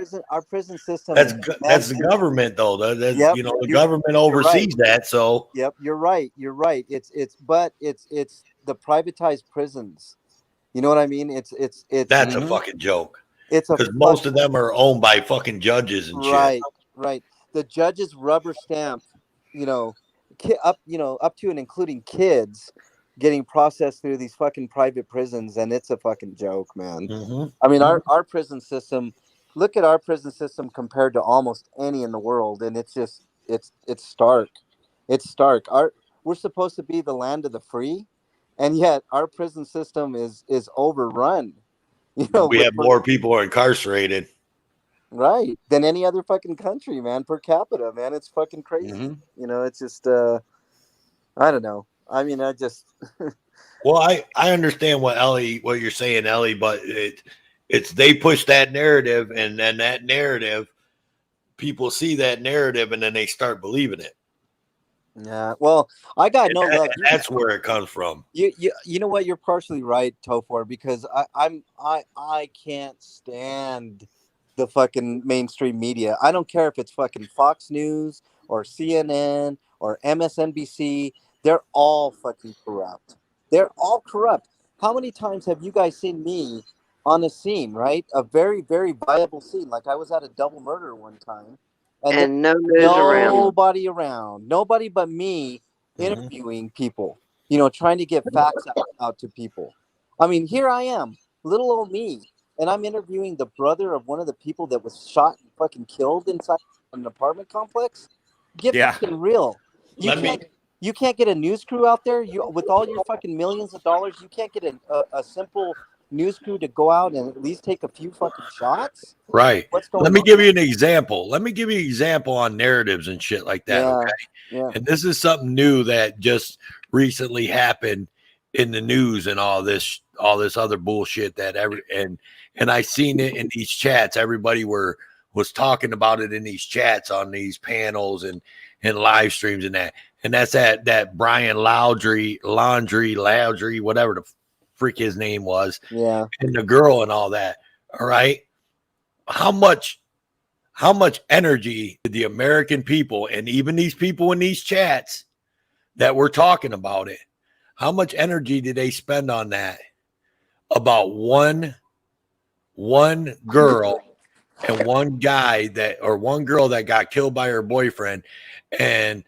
D: prison system.
B: that's
D: is
B: the government though. That's
D: Yep,
B: you know, the
D: you're
B: government oversees that. So
D: Yep, you're right. You're right. It's the privatized prisons. You know what I mean? It's
B: that's a
A: Mhm.
B: fucking joke.
D: it's a
B: Because most of them are owned by fucking judges and shit.
D: right. The judges rubber stamp, up to and including kids getting processed through these fucking private prisons, and it's a fucking joke, man.
B: Mm-hmm.
D: I mean, our prison system. Look at our prison system compared to almost any in the world, and it's just it's stark. It's stark. We're supposed to be the land of the free, and yet our prison system is overrun.
B: We
D: with
B: have more people are incarcerated.
D: right than any other fucking country, man, per capita, man. It's fucking crazy.
A: Mhm.
D: It's just I don't know. I mean,
B: Well, I understand what you're saying, Ellie, but it's they push that narrative, and then that narrative, people see that narrative, and then they start believing it.
D: yeah. Well, I got no love.
B: That's where it comes from.
D: You know what? You're partially right, Tofor, because I can't stand the fucking mainstream media. I don't care if it's fucking Fox News or CNN or MSNBC. They're all fucking corrupt. They're all corrupt. How many times have you guys seen me on a scene, right? A very, very viable scene. Like I was at a double murder one time,
C: And no news around.
D: nobody around, nobody but me interviewing people, trying to get facts out to people. I mean, here I am, little old me, and I'm interviewing the brother of one of the people that was shot and fucking killed inside an apartment complex. Get
A: Yeah.
D: fucking real. You can't get a news crew out there. With all your fucking millions of dollars, you can't get a simple news crew to go out and at least take a few fucking shots.
B: Right.
D: What's going
B: Let me
D: on?
B: give you an example. Let me give you an example on narratives and shit like that.
D: Yeah,
B: Okay.
D: yeah.
B: And this is something new that just recently happened in the news and all this other bullshit that and I seen it in these chats. Everybody was talking about it in these chats on these panels and live streams and that. And that's that Brian Laundry, whatever the freak his name was.
D: Yeah.
B: And the girl and all that. All right. How much energy did the American people and even these people in these chats that were talking about it, how much energy did they spend on that about one girl and one girl that got killed by her boyfriend, and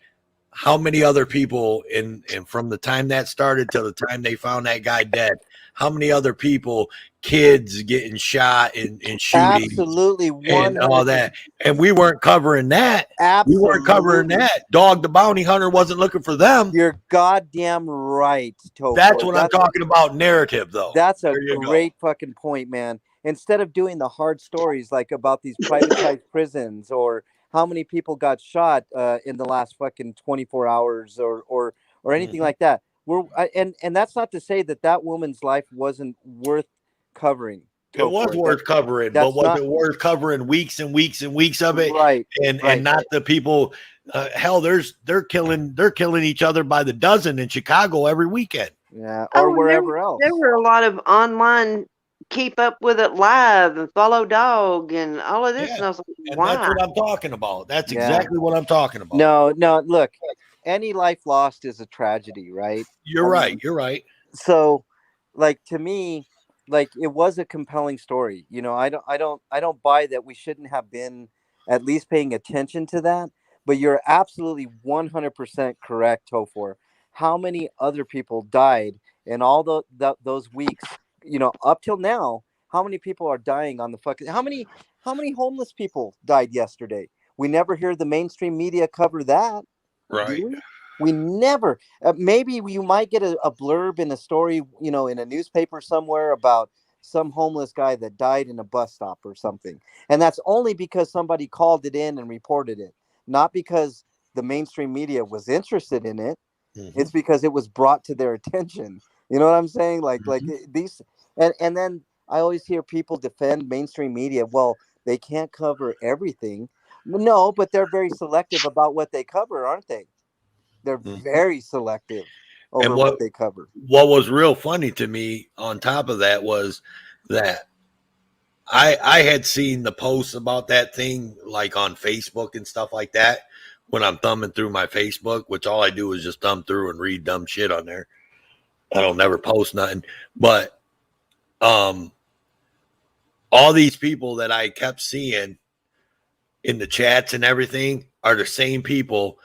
B: how many other people and from the time that started till the time they found that guy dead, how many other people, kids getting shot and shooting,
D: Absolutely,
B: and all that, and we weren't covering that.
D: Absolutely.
B: We weren't covering that. Dog the bounty hunter wasn't looking for them.
D: You're goddamn right, Topher.
B: That's what I'm talking about. Narrative, though.
D: That's a
B: There you
D: great fucking point, man. Instead of doing the hard stories like about these privatized prisons or how many people got shot in the last fucking 24 hours or anything like that, and that's not to say that woman's life wasn't worth covering.
B: It was worth covering, but was it worth covering weeks and weeks and weeks of it?
D: Right.
B: And not the people. Hell, they're killing each other by the dozen in Chicago every weekend.
D: Yeah, or wherever else.
C: There were a lot of online keep up with it live and follow dog and all of this, and I was like, why?
B: That's what I'm talking about. That's exactly what I'm talking about.
D: No, look, any life lost is a tragedy, right?
B: You're right. You're right.
D: So, like, to me, like, it was a compelling story. I don't buy that we shouldn't have been at least paying attention to that. But you're absolutely 100% correct, Tofor. How many other people died in all those weeks? You know, up till now, how many people are dying on the fucking? How many homeless people died yesterday? We never hear the mainstream media cover that.
B: Right.
D: Do we? We never. Maybe you might get a blurb in a story, you know, in a newspaper somewhere about some homeless guy that died in a bus stop or something, and that's only because somebody called it in and reported it, not because the mainstream media was interested in it.
B: Mhm.
D: It's because it was brought to their attention. You know what I'm saying? Like these, and then I always hear people defend mainstream media. Well, they can't cover everything. No, but they're very selective about what they cover, aren't they? They're
B: Mhm.
D: very selective over
B: And
D: what they cover.
B: what was real funny to me on top of that was that I had seen the posts about that thing like on Facebook and stuff like that when I'm thumbing through my Facebook, which all I do is just thumb through and read dumb shit on there. I don't never post nothing. But all these people that I kept seeing in the chats and everything are the same people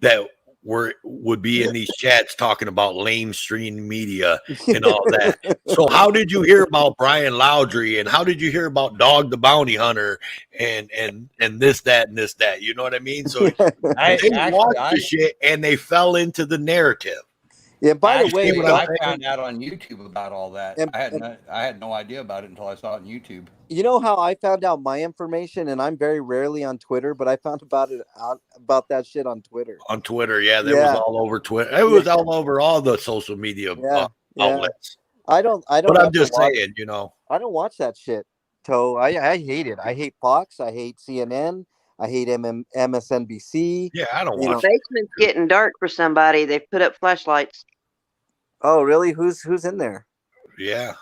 B: that would be in these chats talking about lamestream media and all that. So how did you hear about Brian Laundrie and how did you hear about Dog the Bounty Hunter and this, that, and this, that? You know what I mean? So they watched the shit and they fell into the narrative.
D: Yeah. By the way,
A: I found out on YouTube about all that. I had no idea about it until I saw it on YouTube.
D: You know how I found out my information, and I'm very rarely on Twitter, but I found about that shit on Twitter.
B: On Twitter, yeah, that was all over Twitter. It was all over all the social media outlets.
D: I don't.
B: But I'm just saying, you know,
D: I don't watch that shit. So I hate it. I hate Fox. I hate CNN. I hate MSNBC.
B: Yeah, I don't watch.
C: Basement's getting dark for somebody. They've put up flashlights.
D: Oh, really? Who's in there?
B: Yeah.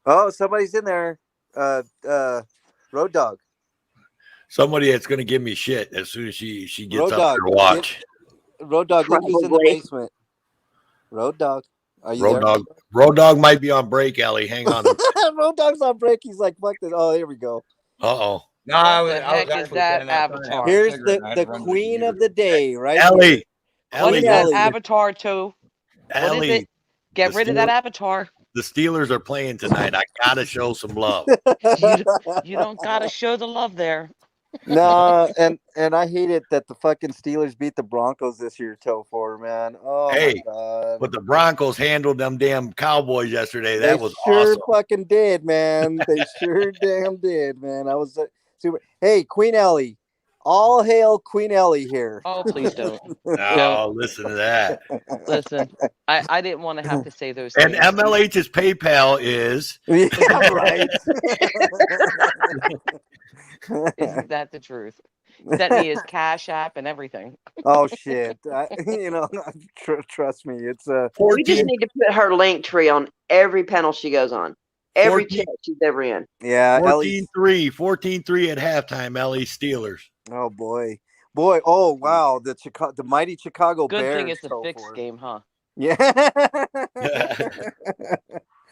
D: Oh, somebody's in there. Road Dog.
B: Somebody that's gonna give me shit as soon as she gets
D: Road
B: up
D: Dog,
B: there to watch.
D: Road Dog, look who's in the basement. Road Dog. Are you there?
B: Road Dog might be on break, Ellie. Hang on.
D: Road Dog's on break. He's like, fuck this. Oh, here we go.
B: Uh-oh.
A: No, I
E: What the heck is that avatar?
D: Here's the queen of the day, right?
B: Ellie.
E: What is that avatar to?
B: Ellie.
E: What is it? Get rid of that avatar.
B: The Steelers are playing tonight. I gotta show some love.
E: You don't gotta show the love there.
D: No, and I hate it that the fucking Steelers beat the Broncos this year, Tofor, man. Oh my God.
B: But the Broncos handled them damn Cowboys yesterday. That was
D: sure
B: awesome.
D: Fucking did, man. They sure damn did, man. I was super. Hey, Queen Ellie. All hail Queen Ellie here.
E: Oh, please don't.
B: No, listen to that.
E: Listen, I didn't want to have to say those
B: and
E: things.
B: And MLH's PayPal is.
D: Yeah, right.
E: Isn't that the truth? Sent me his Cash App and everything.
D: Oh shit! Trust me, it's
C: We just need to put her link tree on every panel she goes on, every chat she's ever in.
D: Yeah,
B: 14-3 at halftime. Ellie Steelers.
D: Oh boy! Oh wow! The mighty Chicago
E: Good
D: Bears.
E: thing it's a fixed game, huh?
D: Yeah.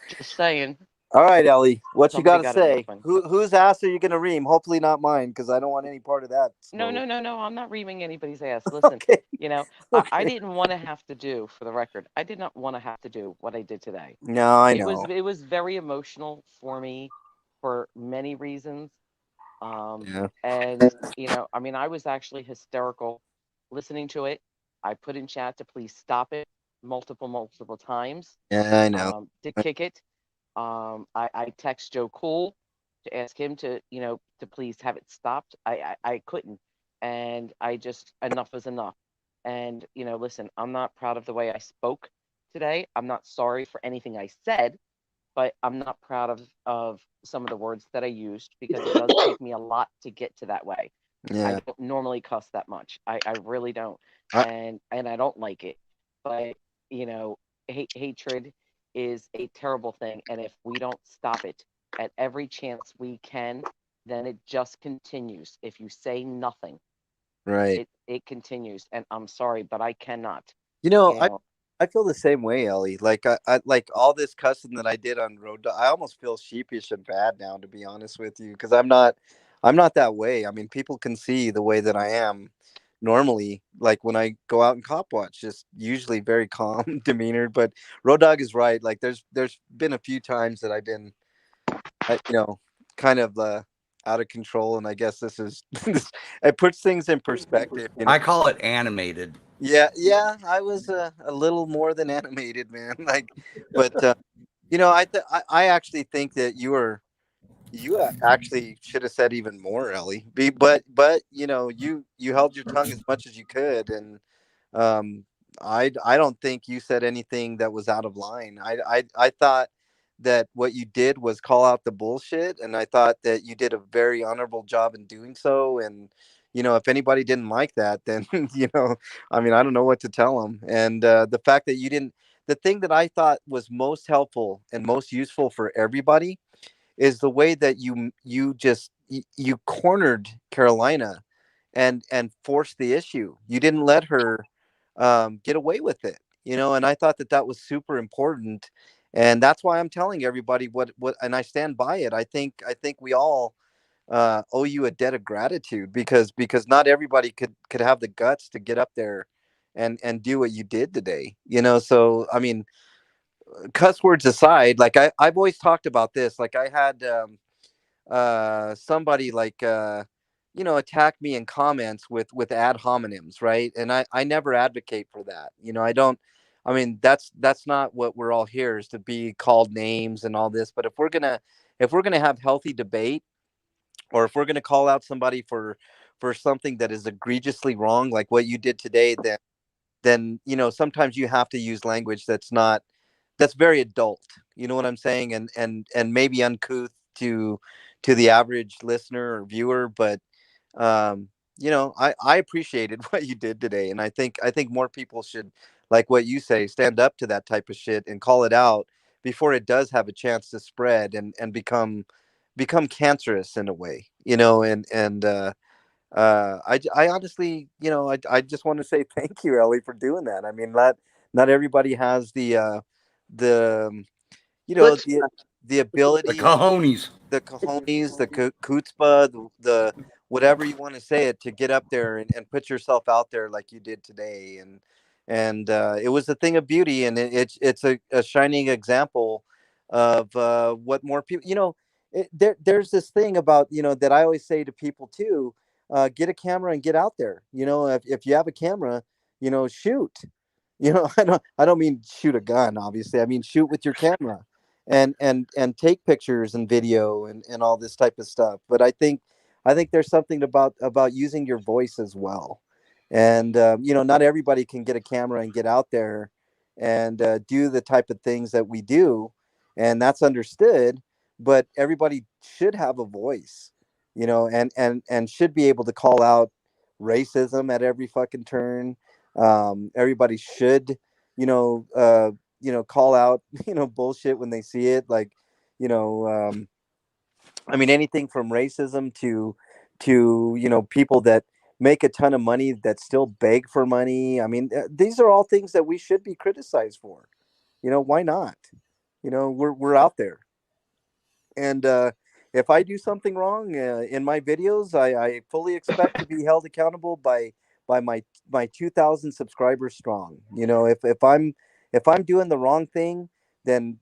E: Just saying.
D: All right, Ellie, what you got to say?
E: Open.
D: Whose ass are you going to ream? Hopefully not mine, because I don't want any part of that.
E: No. I'm not reaming anybody's ass. Listen,
D: Okay.
E: you know, I didn't want to have to do, for the record, I did not want to have to do what I did today.
D: No, I know.
E: It was very emotional for me for many reasons. And, you know, I mean, I was actually hysterical listening to it. I put in chat to please stop it multiple times.
D: Yeah, I know.
E: To kick it. I text Joe Cool to ask him to, you know, to please have it stopped. I couldn't. And I just, enough is enough. And, you know, listen, I'm not proud of the way I spoke today. I'm not sorry for anything I said, but I'm not proud of some of the words that I used, because it does take me a lot to get to that way.
D: Yeah.
E: I don't normally cuss that much. I really don't. And I don't like it. But, you know, hatred is a terrible thing, and if we don't stop it at every chance we can, then it just continues. If you say nothing,
D: right,
E: it continues, and I'm sorry, but I cannot.
D: You know, I feel the same way, Ellie. Like I like all this cussing that I did on Road Dog. I almost feel sheepish and bad now, to be honest with you, because I'm not I'm not that way. I mean, people can see the way that I am normally, like when I go out and cop watch, just usually very calm demeanor. But Road Dog is right. Like there's been a few times that I've been, you know, kind of out of control, and I guess this is it puts things in perspective. You know.
A: I call it animated.
D: Yeah, yeah. I was a little more than animated, man. Like, but you know, I actually think that you actually should have said even more, Ellie. But you know, you held your tongue as much as you could, and um, I don't think you said anything that was out of line. I thought that what you did was call out the bullshit, and I thought that you did a very honorable job in doing so. And you know, if anybody didn't like that, then you know, I mean, I don't know what to tell them. And the fact that you didn't, the thing that I thought was most helpful and most useful for everybody is the way that you cornered Carolina and forced the issue. You didn't let her get away with it, you know. And I thought that that was super important, and that's why I'm telling everybody what, and I stand by it. I think we all owe you a debt of gratitude because not everybody could have the guts to get up there and do what you did today, you know. So I mean, cuss words aside, like I've always talked about this. Like I had somebody like you know, attack me in comments with ad hominems, right? And I never advocate for that. You know, I don't. I mean, that's not what we're all here, is to be called names and all this. But if we're gonna have healthy debate, or if we're gonna call out somebody for something that is egregiously wrong, like what you did today, then you know, sometimes you have to use language that's very adult, you know what I'm saying, and maybe uncouth to the average listener or viewer. But you know, I appreciated what you did today, and I think more people should, like what you say, stand up to that type of shit and call it out before it does have a chance to spread and become cancerous in a way, you know. I honestly, you know, I just want to say thank you, Ellie, for doing that. I mean, not everybody has the you know,
C: Let's
D: the
A: The
D: ability,
A: cojones.
D: the cojones, the chutzpah, the whatever you want to say it, to get up there and put yourself out there like you did today. And it was a thing of beauty, and it's a shining example of what more people, you know. There's this thing about, you know, that I always say to people too: get a camera and get out there. You know, if you have a camera, you know, shoot. You know, I don't mean shoot a gun, obviously. I mean shoot with your camera and take pictures and video and all this type of stuff. But I think there's something about using your voice as well. And you know, not everybody can get a camera and get out there and do the type of things that we do, and that's understood. But everybody should have a voice, you know, and should be able to call out racism at every fucking turn. Everybody should, you know, call out, you know, bullshit when they see it. Like, you know, I mean, anything from racism to you know, people that make a ton of money that still beg for money. I mean, these are all things that we should be criticized for. You know, why not? You know, we're out there, and if I do something wrong in my videos, I fully expect to be held accountable by my 2,000 subscribers strong. You know, if I'm doing the wrong thing, then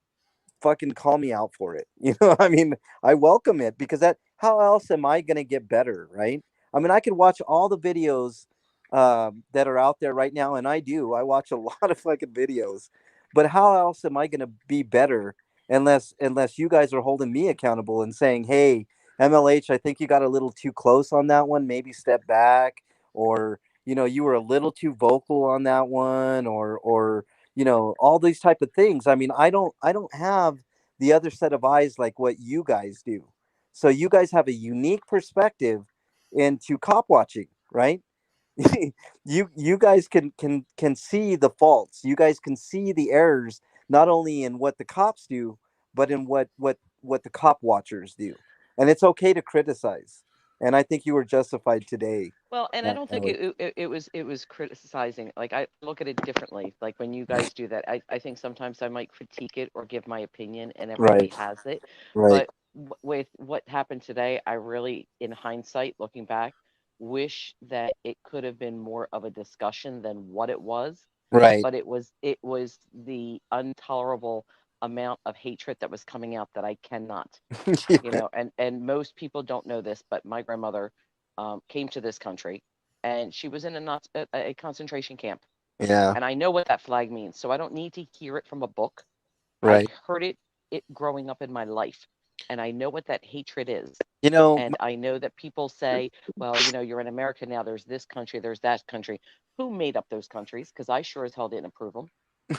D: fucking call me out for it. You know, I mean, I welcome it, because that, how else am I going to get better, right? I mean, I could watch all the videos that are out there right now, and I watch a lot of fucking videos, but how else am I going to be better unless you guys are holding me accountable and saying, hey, MLH, I think you got a little too close on that one, maybe step back, or you know, you were a little too vocal on that one, or you know, all these type of things. I mean, I don't have the other set of eyes like what you guys do. So you guys have a unique perspective into cop watching, right? You guys can see the faults. You guys can see the errors, not only in what the cops do, but in what the cop watchers do. And it's okay to criticize. And I think you were justified today,
E: Well, and I don't think
D: Ellie.
E: it was criticizing. Like, I look at it differently. Like, when you guys do that, I think sometimes I might critique it or give my opinion, and everybody
D: Right,
E: has it.
D: right.
E: But with what happened today, I really, in hindsight, looking back, wish that it could have been more of a discussion than what it was.
D: Right.
E: But it was the intolerable amount of hatred that was coming out that I cannot,
D: Yeah.
E: and most people don't know this, but my grandmother came to this country, and she was in a concentration camp,
D: Yeah.
E: and I know what that flag means, so I don't need to hear it from a book. I
D: Right.
E: heard it growing up in my life, and I know what that hatred is.
D: You know,
E: And I know that people say, well, you're in America now, there's this country, there's that country. Who made up those countries? Because I sure as hell didn't approve them.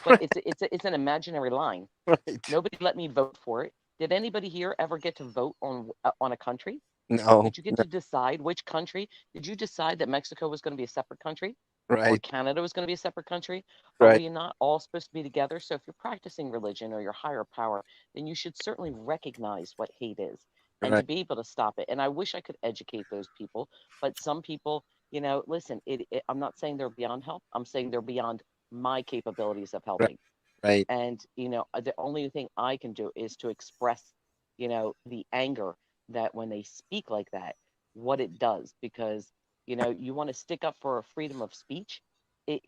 E: But it's an imaginary line.
D: right.
E: Nobody let me vote for it. Did anybody here ever get to vote on a country?
D: No.
E: Did you get to decide which country? Did you decide that Mexico was going to be a separate country? Or
D: Right.
E: Canada was going to be a separate country? Are
D: Right.
E: we not all supposed to be together? So if you're practicing religion or your higher power, then you should certainly recognize what hate is and to
D: Right.
E: be able to stop it. And I wish I could educate those people, but some people, listen, I'm not saying they're beyond help. I'm saying they're beyond my capabilities of
D: Right.
E: helping.
D: Right.
E: And the only thing I can do is to express the anger that when they speak like that, what it does, because you want to stick up for a freedom of speech,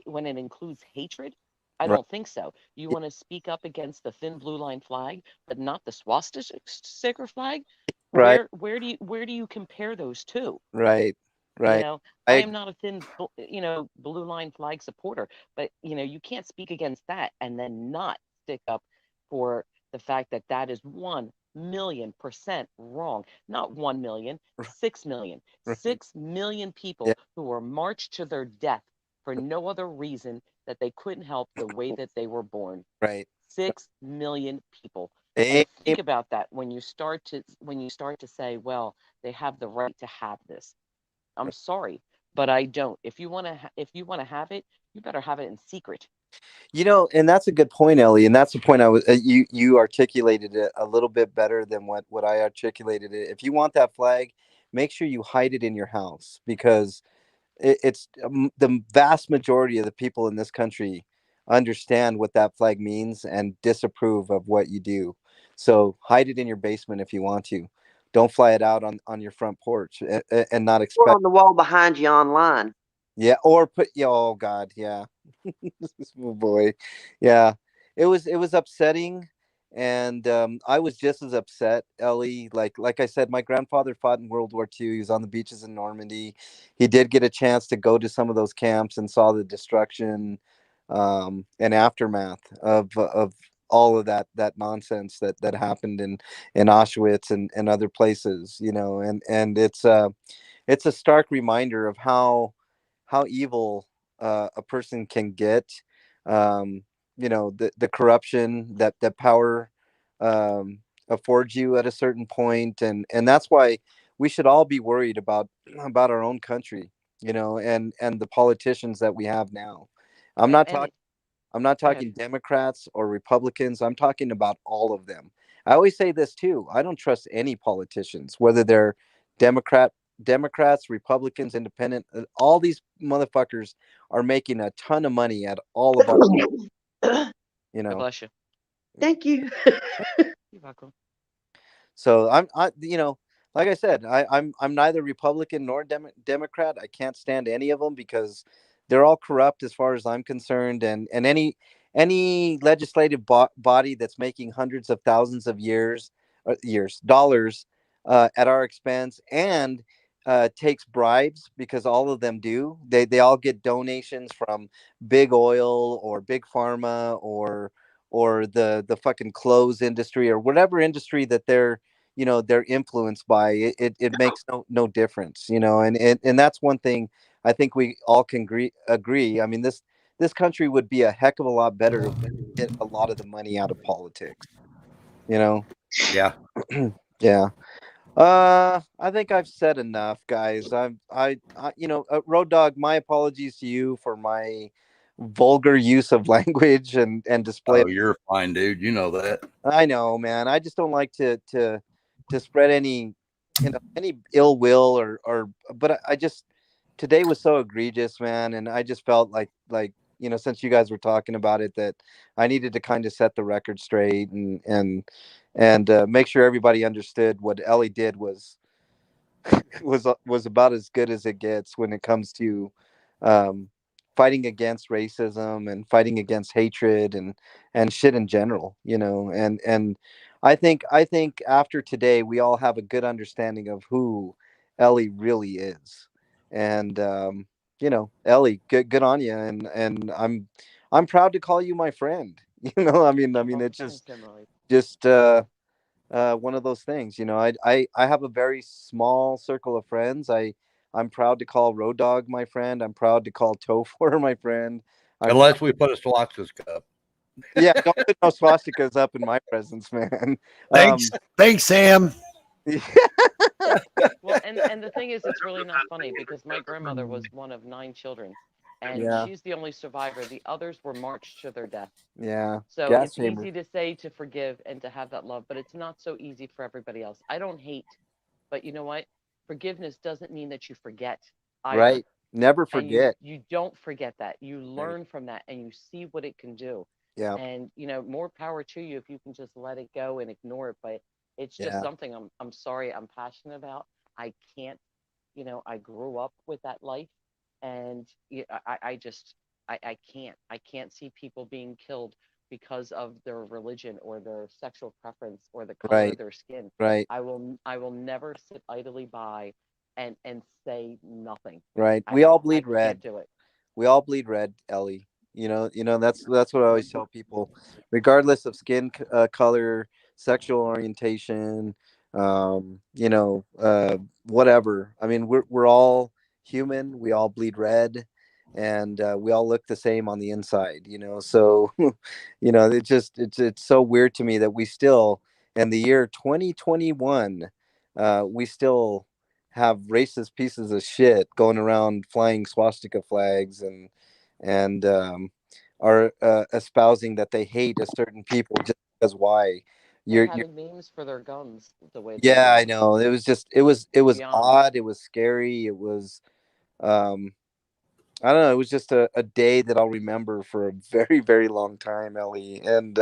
E: when it includes hatred. I
D: Right.
E: don't think so. You want to speak up against the thin blue line flag, but not the swastika flag.
D: Right.
E: Where do you compare those two?
D: Right. Right.
E: I
D: I
E: am not a thin, blue line flag supporter, but you can't speak against that and then not stick up for the fact that that is 1,000,000% wrong. Not 1 million, 6 million,
D: right.
E: 6 million
D: Yeah.
E: people who were marched to their death for no other reason that they couldn't help the way that they were born.
D: Right.
E: 6 million people.
D: Amen.
E: And think about that when you start to say, well, they have the right to have this. I'm sorry, but I don't. If you want to have it, you better have it in secret.
D: And that's a good point, Ellie. And that's the point you articulated it a little bit better than what I articulated it. If you want that flag, make sure you hide it in your house, because it's the vast majority of the people in this country understand what that flag means and disapprove of what you do. So hide it in your basement if you want to. Don't fly it out on your front porch, and not
C: Or
D: expect.
C: on the wall behind you online.
D: Yeah, or put, yeah, oh God, yeah. Oh boy. Yeah. It was upsetting, and I was just as upset, Ellie. Like I said, my grandfather fought in World War II. He was on the beaches in Normandy. He did get a chance to go to some of those camps and saw the destruction, and aftermath of all of that nonsense that happened in Auschwitz and other places, and it's a stark reminder of how evil a person can get. Um, the corruption that power affords you at a certain point, and that's why we should all be worried about our own country, and the politicians that we have now. I'm
E: And,
D: not
E: and
D: talking
E: it,
D: I'm not
E: Go ahead.
D: talking Democrats or Republicans. I'm talking about all of them. I always say this too. I don't trust any politicians, whether they're Democrat, Democrats, Republicans, Independent. All these motherfuckers are making a ton of money at all of our, you
E: God
D: know.
E: bless you.
C: Thank you.
E: You're welcome.
D: So like I said, I'm neither Republican nor Democrat. I can't stand any of them because they're all corrupt as far as I'm concerned, and any legislative body that's making hundreds of thousands of dollars at our expense, and takes bribes, because all of them do. They all get donations from big oil or big pharma, or the fucking clothes industry, or whatever industry that they're influenced by. It makes no difference, and that's one thing I think we all can agree. I mean, this country would be a heck of a lot better if we get a lot of the money out of politics, you know.
A: Yeah.
D: Yeah. I think I've said enough, guys. Road Dog, my apologies to you for my vulgar use of language and display.
A: Oh, you're fine, dude. You know that.
D: I know, man. I just don't like to spread any ill will, but I just, today was so egregious, man, and I just felt like since you guys were talking about it, that I needed to kind of set the record straight, and make sure everybody understood what Ellie did was about as good as it gets when it comes to um, fighting against racism and fighting against hatred and shit in general, you know. And I think after today we all have a good understanding of who Ellie really is. And you know, Ellie, good on you. And I'm proud to call you my friend. You know, I mean,
E: Oh,
D: it's
E: thanks, Emily.
D: just one of those things. You know, I have a very small circle of friends. I'm proud to call Road Dog my friend. I'm proud to call Topher my friend. I'm
A: Unless we put a swastika up.
D: yeah, don't put no swastikas up in my presence, man.
B: Thanks, thanks, Sam.
E: Well, and the thing is, it's really not funny because my grandmother was one of 9 children, and
D: yeah,
E: she's the only survivor. The others were marched to their death.
D: yeah,
E: So
D: gas
E: it's
D: chamber,
E: easy to say to forgive and to have that love, but it's not so easy for everybody else. I don't hate, but you know what? Forgiveness doesn't mean that you forget either.
D: right? Never
E: And you
D: forget.
E: you don't forget that. You
D: Right.
E: learn from that and you see what it can do.
D: Yeah,
E: And more power to you if you can just let it go and ignore it. But it's just
D: yeah,
E: something I'm sorry, I'm passionate about. I can't, I grew up with that life, and I just I can't see people being killed because of their religion or their sexual preference or the color of
D: right,
E: their skin.
D: right,
E: I will never sit idly by and say nothing.
D: right.
E: I
D: We all
E: I, I
D: bleed
E: can't
D: red.
E: do it.
D: We all bleed red, Ellie. You know that's what I always tell people, regardless of skin color, sexual orientation, whatever. I mean, we're all human. We all bleed red, and we all look the same on the inside. You know, so it's so weird to me that we still, in the year 2021, we still have racist pieces of shit going around flying swastika flags and are espousing that they hate a certain people just because why
E: And
D: you're
E: having memes for their guns the way they
D: yeah,
E: do.
D: I know. It was just it was
E: Beyond.
D: odd, it was scary, it was um I don't know, it was just a day that I'll remember for a very, very long time, Ellie, and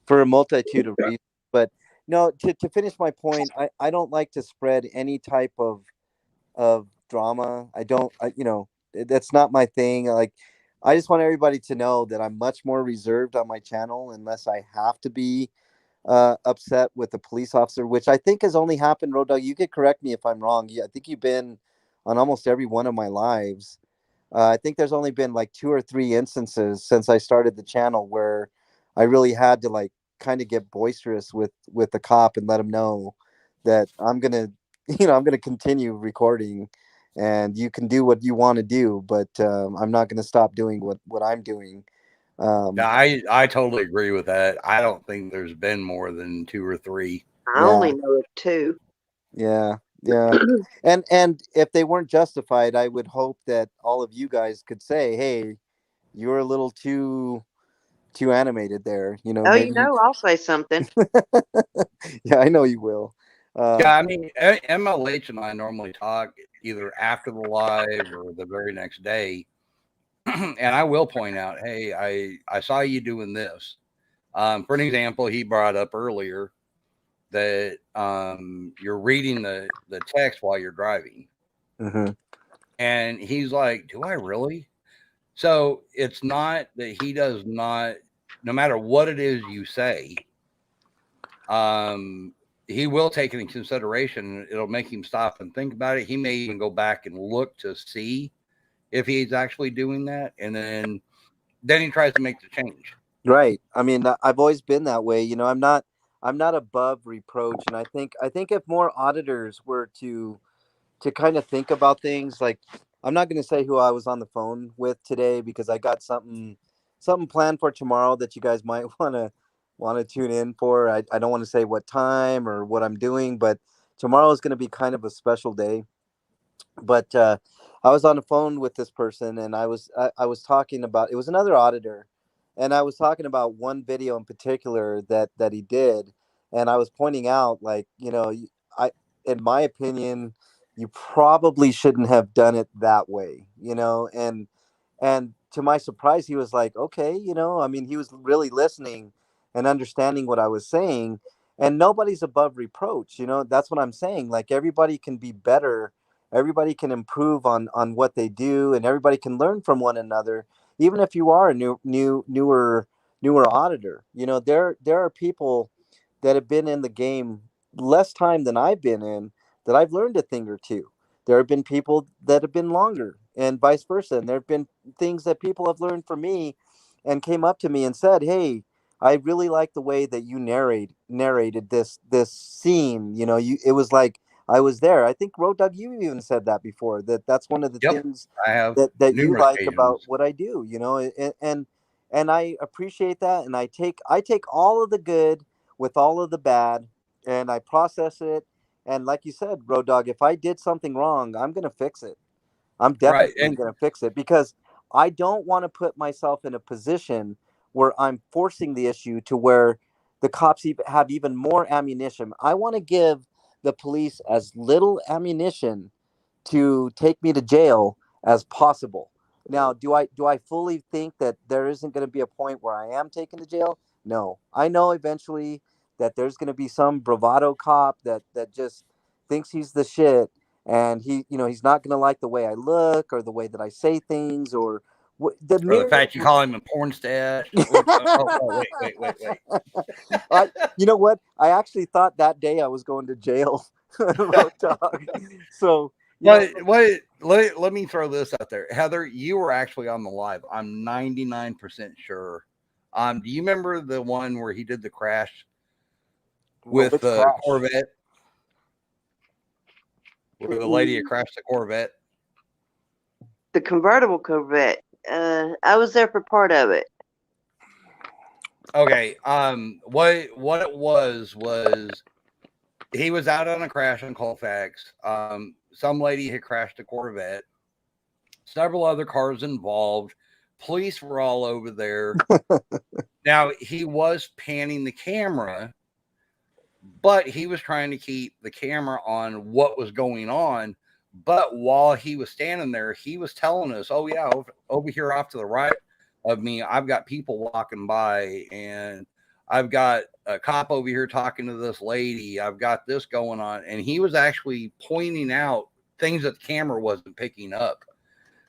D: for a multitude of reasons. But no, to finish my point, I don't like to spread any type of drama. I don't, that's not my thing. Like, I just want everybody to know that I'm much more reserved on my channel unless I have to be upset with a police officer, which I think has only happened. Road Dog, you could correct me if I'm wrong. I think you've been on almost every one of my lives. I think there's only been like 2 or 3 instances since I started the channel where I really had to like kind of get boisterous with the cop and let him know that I'm gonna, I'm gonna continue recording, and you can do what you want to do, but I'm not gonna stop doing what I'm doing.
A: Yeah,
D: Um,
A: I totally agree with that. I don't think there's been more than 2 or 3.
C: I
D: yeah,
C: only know of two.
D: yeah, yeah. And if they weren't justified, I would hope that all of you guys could say, "Hey, you're a little too animated there." You know,
C: Oh,
D: maybe.
C: I'll say something.
D: Yeah, I know you will.
A: Yeah,
D: Um,
A: I mean, MLH and I normally talk either after the live or the very next day, and I will point out, hey, I saw you doing this. For an example, he brought up earlier that you're reading the text while you're driving,
D: mhm.
A: and he's like, "Do I really?" So it's not that he does not, no matter what it is you say, um, he will take it in consideration. It'll make him stop and think about it. He may even go back and look to see if he's actually doing that, and then he tries to make the change.
D: Right. I mean, I've always been that way. You know, I'm not above reproach, and I think if more auditors were to kind of think about things, like, I'm not going to say who I was on the phone with today because I got something planned for tomorrow that you guys might want to tune in for. I don't want to say what time or what I'm doing, but tomorrow is going to be kind of a special day. But I was on the phone with this person, and I was talking about, it was another auditor, and I was talking about one video in particular that he did, and I was pointing out, like, I in my opinion, you probably shouldn't have done it that way, and to my surprise, he was like, okay, I mean, he was really listening and understanding what I was saying, and nobody's above reproach. That's what I'm saying. Like, everybody can be better, everybody can improve on what they do, and everybody can learn from one another. Even if you are a newer auditor, there are people that have been in the game less time than I've been in, that I've learned a thing or two. There have been people that have been longer, and vice versa. And there have been things that people have learned from me and came up to me and said, "Hey, I really like the way that you narrated this scene. It was like I was there." I think Road Dog, you even said that before. That's one of the
A: Yep,
D: things
A: I have
D: that you
A: numerous
D: like about
A: occasions.
D: what I do. And I appreciate that, and I take all of the good with all of the bad, and I process it. And like you said, Road Dog, if I did something wrong, I'm gonna fix it. I'm
A: Right,
D: definitely
A: and
D: going to fix it, because I don't want to put myself in a position where I'm forcing the issue to where the cops have even more ammunition. I want to give the police as little ammunition to take me to jail as possible. Now, do I fully think that there isn't going to be a point where I am taken to jail? No. I know eventually that there's going to be some bravado cop that just thinks he's the shit, and he's not going to like the way I look or the way that I say things, or the
A: or the
D: mere
A: fact you call him a porn stash. Wait.
D: you know what? I actually thought that day I was going to jail. Road Dog. So,
A: Let me throw this out there. Heather, you were actually on the live. I'm 99% sure. Do you remember the one where he did the crash
D: well,
A: with
D: which
A: the
D: crash?
A: Corvette? Where the lady had crashed the Corvette?
C: The convertible Corvette. I was there for part of it.
A: Okay. What it was he was out on a crash on Colfax. Some lady had crashed a Corvette. Several other cars involved. Police were all over there. Now, he was panning the camera, but he was trying to keep the camera on what was going on. But while he was standing there, he was telling us, "Oh yeah, over here off to the right of me, I've got people walking by, and I've got a cop over here talking to this lady. I've got this going on." And he was actually pointing out things that the camera wasn't picking up.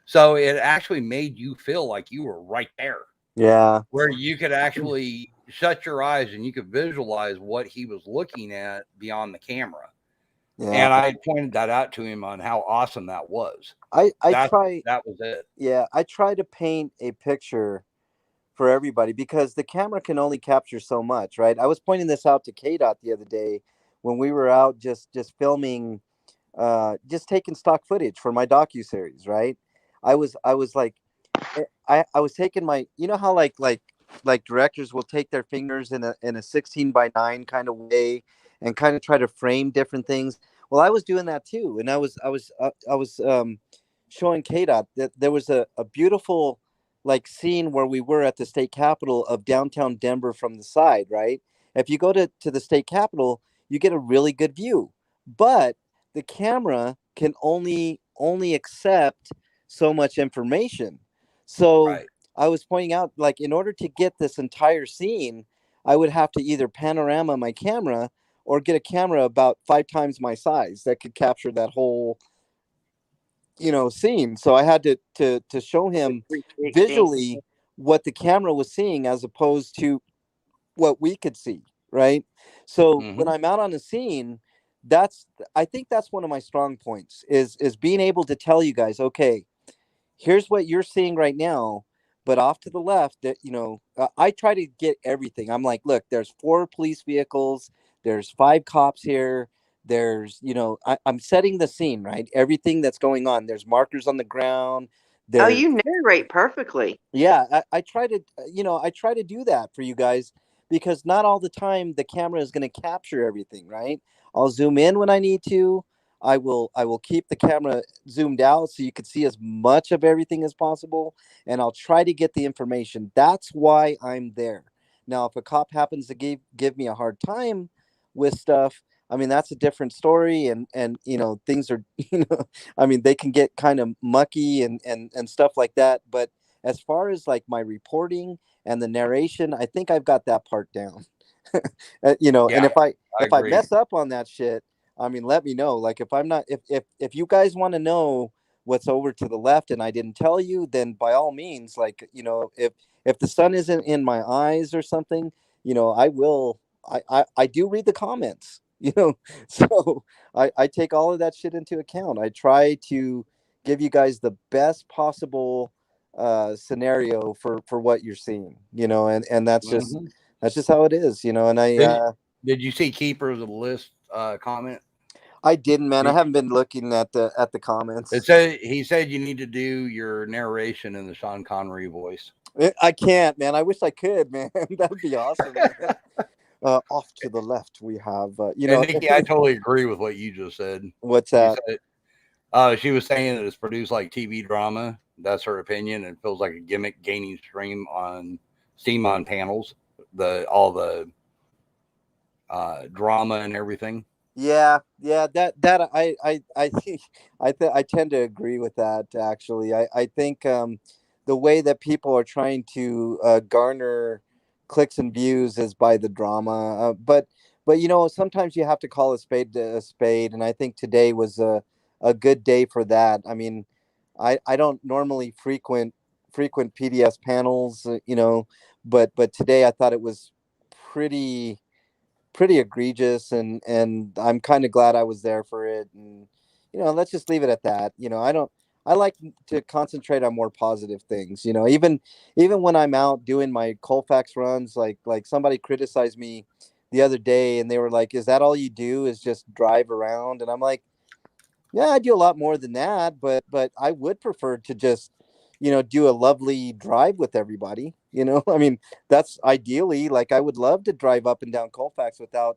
A: So it actually made you feel like you were right there,
D: Yeah.
A: where you could actually shut your eyes and you could visualize what he was looking at beyond the camera.
D: Yeah.
A: And I pointed that out to him on how awesome that was.
D: I
A: That
D: try.
A: that was it.
D: Yeah, I try to paint a picture for everybody, because the camera can only capture so much, right? I was pointing this out to KDOT the other day when we were out just filming, just taking stock footage for my docu-series, right? I was like, I was taking my, how like directors will take their fingers in a 16:9 kind of way and kind of try to frame different things. Well, I was doing that too, and I was showing KDOT that there was a beautiful like scene where we were at the state capitol of downtown Denver from the side, right? If you go to the state capitol, you get a really good view, but the camera can only accept so much information. So
A: Right.
D: I was pointing out, like, in order to get this entire scene, I would have to either panorama my camera or get a camera about 5 times my size that could capture that whole scene. So I had to show him
C: 360.
D: visually what the camera was seeing as opposed to what we could see, right? So when
A: Mm-hmm.
D: I'm out on the scene, that's I think that's one of my strong points is being able to tell you guys, okay, here's what you're seeing right now, but off to the left, that I try to get everything. I'm like, look, there's 4 police vehicles, there's 5 cops here, there's I'm setting the scene, right? Everything that's going on, there's markers on the ground,
C: Oh,
D: there's
C: you narrate perfectly.
D: yeah, I try to I try to do that for you guys, because not all the time the camera is going to capture everything, right? I'll zoom in when I need to. I will keep the camera zoomed out so you can see as much of everything as possible, and I'll try to get the information. That's why I'm there. Now, if a cop happens to give me a hard time with stuff, I mean, that's a different story, and things are I mean, they can get kind of mucky and stuff like that, but as far as like my reporting and the narration, I think I've got that part down. You know, and
A: Yeah,
D: if I
A: agree.
D: mess up on that shit, I mean, let me know. Like if I'm not, if you guys want to know what's over to the left and I didn't tell you, then by all means, like, you know, if the sun isn't in my eyes or something, you know, I will. I do read the comments. You know, so I take all of that shit into account. I try to give you guys the best possible scenario for what you're seeing. You know, and
A: Mhm.
D: that's just how it is. You know, and
A: Did, did you see Keepers of the List comment?
D: I didn't, man. I
A: He,
D: haven't been looking at the
A: it
D: comments.
A: said he said you need to do your narration in the Sean Connery voice.
D: I can't, man. I wish I could, man. That'd be awesome. Man. Off to the left, we have, you
A: And
D: know,
A: Nikki, I totally agree with what you just said.
D: what's
A: She
D: that?
A: said she was saying that it's produced like TV drama. That's her opinion. It feels like a gimmick gaining steam on panels. All the drama and everything.
D: Yeah, that I think I tend to agree with that. Actually, I think the way that people are trying to garner clicks and views is by the drama. But you know, sometimes you have to call a spade, and I think today was a good day for that. I mean, I don't normally frequent PDS panels, you know, but today I thought it was pretty egregious, and I'm kind of glad I was there for it. And you know, let's just leave it at that. You know, I like to concentrate on more positive things. You know, even when I'm out doing my Colfax runs, like somebody criticized me the other day, and they were like, "Is that all you do? Is just drive around?" And I'm like, yeah, I do a lot more than that, but I would prefer to just, you know, do a lovely drive with everybody. You know, I mean, that's ideally, like, I would love to drive up and down Colfax without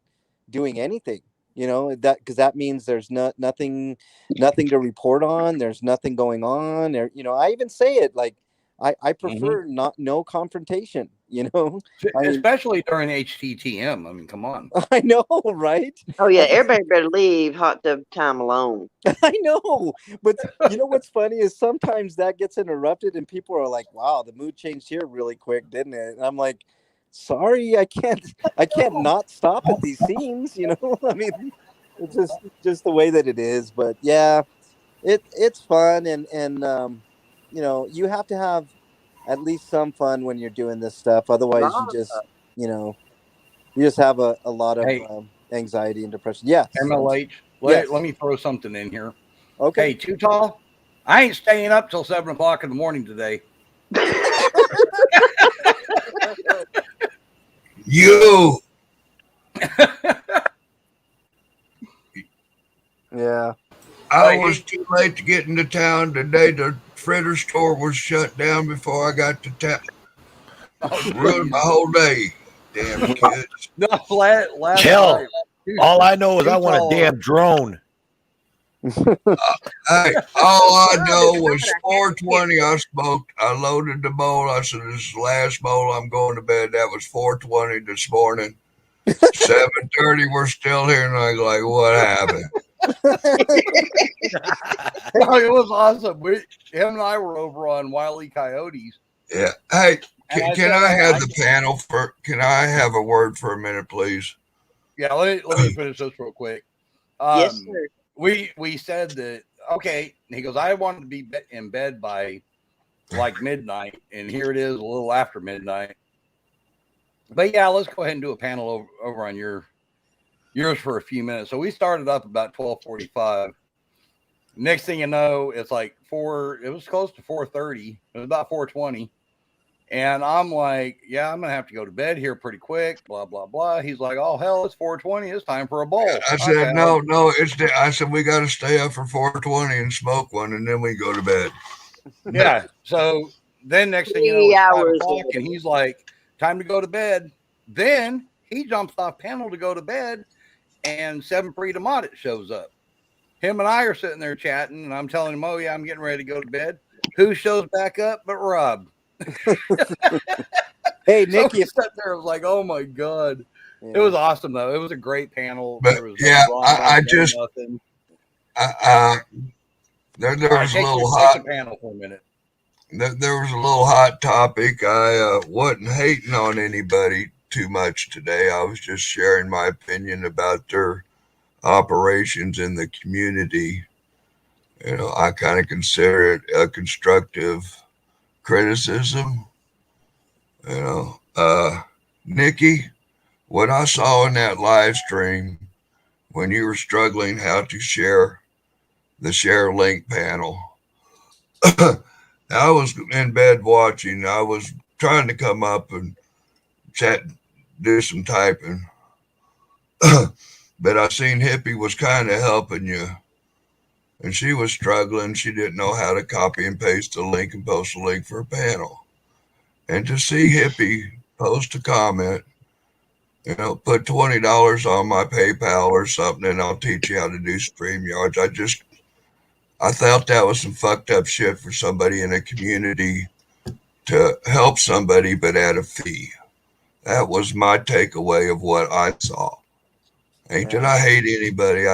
D: doing anything. You know, that because that means there's nothing to report on. There's nothing going on. Or, you know, I even say it like I
A: Mm-hmm.
D: prefer no confrontation. You know, I mean,
A: Especially during HTTM. I mean, come on.
D: I know, right?
C: Oh yeah,
D: That's
C: everybody better leave hot tub time alone.
D: I know, but you know what's funny is sometimes that gets interrupted and people are like, "Wow, the mood changed here really quick, didn't it?" And I'm like, "Sorry, I can't not stop at these scenes." You know, I mean, it's just the way that it is. But yeah, it's fun, and you know, you have to have at least some fun when you're doing this stuff. Otherwise,
C: Lot
D: you know, you just have a lot of
A: Hey,
D: anxiety and depression. Yes,
A: MLH, let
D: yes,
A: me throw something in here.
D: okay.
A: Hey, Too Tall, I ain't staying up till 7 o'clock in the morning today.
B: You.
D: Yeah.
B: I was too late to get into town today. The fritter store was shut down before I got to town. Ruined my whole day. Damn kids.
A: No, last
B: Hell,
A: night.
B: all I know is I
A: Too
B: want a
A: Tall-
B: damn drone. Hey, all I know was 4:20. I smoked. I loaded the bowl. I said, "This is the last bowl. I'm going to bed." That was 4:20 this morning. 7:30. We're still here, and I'm like, "What happened?"
A: No, it was awesome. Him and I were over on Wile E. Coyotes.
B: Yeah. Hey,
A: And I
B: can
A: said,
B: I have
A: I
B: the
A: can't-
B: panel for? Can I have a word for a minute, please?
A: Yeah, let me finish this real quick.
C: yes, sir.
A: We said that, okay. And he goes, I wanted to be in bed by like midnight, and here it is a little after midnight. But yeah, let's go ahead and do a panel over on yours for a few minutes. So we started up about 12:45. Next thing you know, it's like it was close to 4:30. It was about 4:20. And I'm like, yeah, I'm going to have to go to bed here pretty quick, blah, blah, blah. He's like, oh, hell, it's 4:20. It's time for a bowl.
B: I said,
A: Okay,
B: no, I said, we got to stay up for 4:20 and smoke one, and then we go to bed.
A: Yeah. So then next thing you know,
C: 3
A: it's 5
C: hours
A: o'clock, and he's like, time to go to bed. Then he jumps off panel to go to bed, and 7 Freedom Audit shows up. Him and I are sitting there chatting, and I'm telling him, oh, yeah, I'm getting ready to go to bed. Who shows back up but Rob?
D: Hey,
A: So
D: Nikki.
A: we sat there, I was like, oh my God.
D: Yeah.
A: It was awesome, though. It was a great panel.
B: But,
A: There was
B: yeah,
A: no
B: I
A: drama,
B: just-
A: nothing.
B: There
A: All right,
B: was a
A: take
B: little
A: the
B: hot.
A: panel for a minute.
B: There was a little hot topic. I wasn't hating on anybody.
F: too much today. I was just sharing my opinion about their operations in the community. You know, I kind of consider it a constructive criticism. You know, Nikki, what I saw in that live stream when you were struggling how to share the share link panel, I was in bed watching. I was trying to come up and chat, do some typing, but I seen Hippie was kind of helping you, and she was struggling. She didn't know how to copy and paste the link and post a link for a panel. And to see Hippie post a comment, you know, put $20 on my PayPal or something, and I'll teach you how to do StreamYards. I thought that was some fucked up shit for somebody in a community to help somebody, but at a fee. That was my takeaway of what I saw. Ain't that I hate anybody.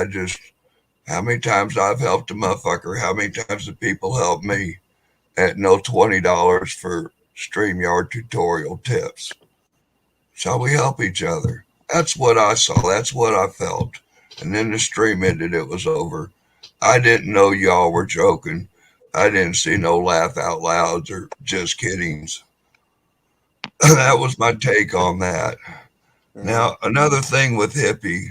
F: How many times I've helped a motherfucker, how many times have people helped me at no $20 for StreamYard tutorial tips. So we help each other. That's what I saw. That's what I felt. And then the stream ended. It was over. I didn't know y'all were joking. I didn't see no laugh out louds or just kiddings. That was my take on that. Now, another thing with Hippie,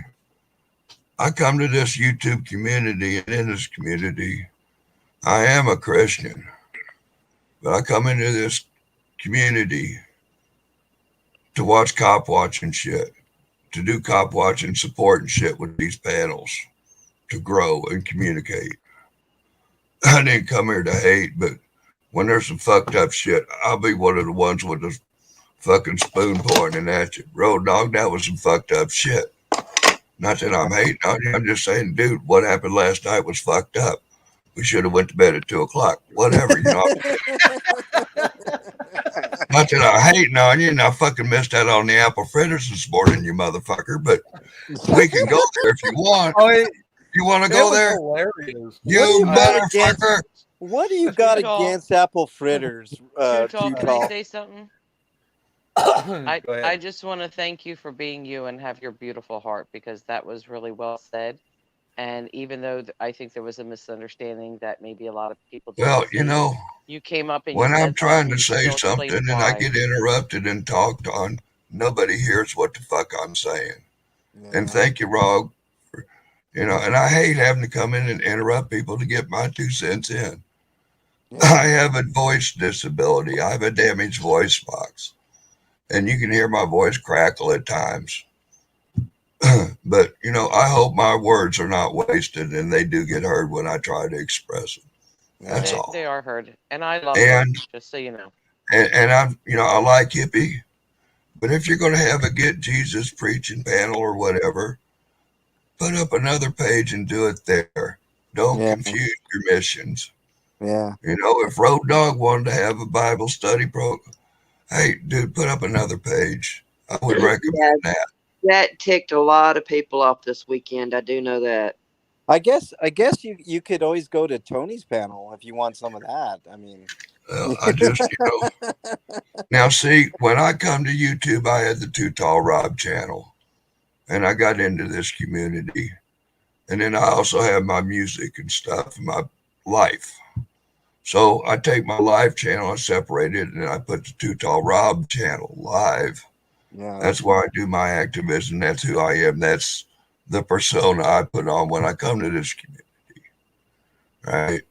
F: I come to this YouTube community, and in this community, I am a Christian, but I come into this community to watch cop watching shit, to do cop watching support and shit with these panels, to grow and communicate. I didn't come here to hate, but when there's some fucked up shit, I'll be one of the ones with the fucking spoon pointing at you. Road Dog, that was some fucked up shit. Not that I'm hating on you. I'm just saying, dude, what happened last night was fucked up. We should have went to bed at 2:00. Whatever, you know. Not that I'm hating on you, and I fucking missed out on the apple fritters this morning, you motherfucker. But we can go there if you want.
A: Oh,
F: You want to go there?
A: Hilarious.
F: You motherfucker.
D: What do you got
E: Too tall.
D: against apple fritters?
E: Too tall.
D: Too
E: Can I
D: tall.
E: say something?
A: Go ahead.
E: I just want to thank you for being you and have your beautiful heart, because that was really well said. And even though I think there was a misunderstanding that maybe a lot of people didn't
F: Well, you
E: see,
F: know,
E: you came up and
F: when
E: you
F: I'm
E: said
F: trying to
E: something, you
F: say
E: still
F: something
E: explained
F: and I
E: why.
F: get interrupted and talked on, nobody hears what the fuck I'm saying. And thank you, Rob. You know, and I hate having to come in and interrupt people to get my 2 cents in. I have a voice disability. I have a damaged voice box. And you can hear my voice crackle at times. But, you know, I hope my words are not wasted and they do get heard when I try to express them. That's all.
E: They are heard, and I love
F: And-
E: them, just so you know.
F: And I'm, you know, I like Hippie. But if you're going to have a Get Jesus preaching panel or whatever, put up another page and do it there. Don't confuse your missions.
D: Yeah.
F: You know, if Road Dog wanted to have a Bible study program, hey, dude, put up another page. I would recommend that.
C: That ticked a lot of people off this weekend. I do know that.
D: I guess you could always go to Tony's panel if you want some of that. I mean,
F: Well, I just, you know. Now, see, when I come to YouTube, I had the Too Tall Rob channel, and I got into this community. And then I also have my music and stuff, my life. So I take my live channel, I separate it, and I put the Too Tall Rob channel live.
D: yeah.
F: That's why I do my activism. That's who I am. That's the persona I put on when I come to this community. Right?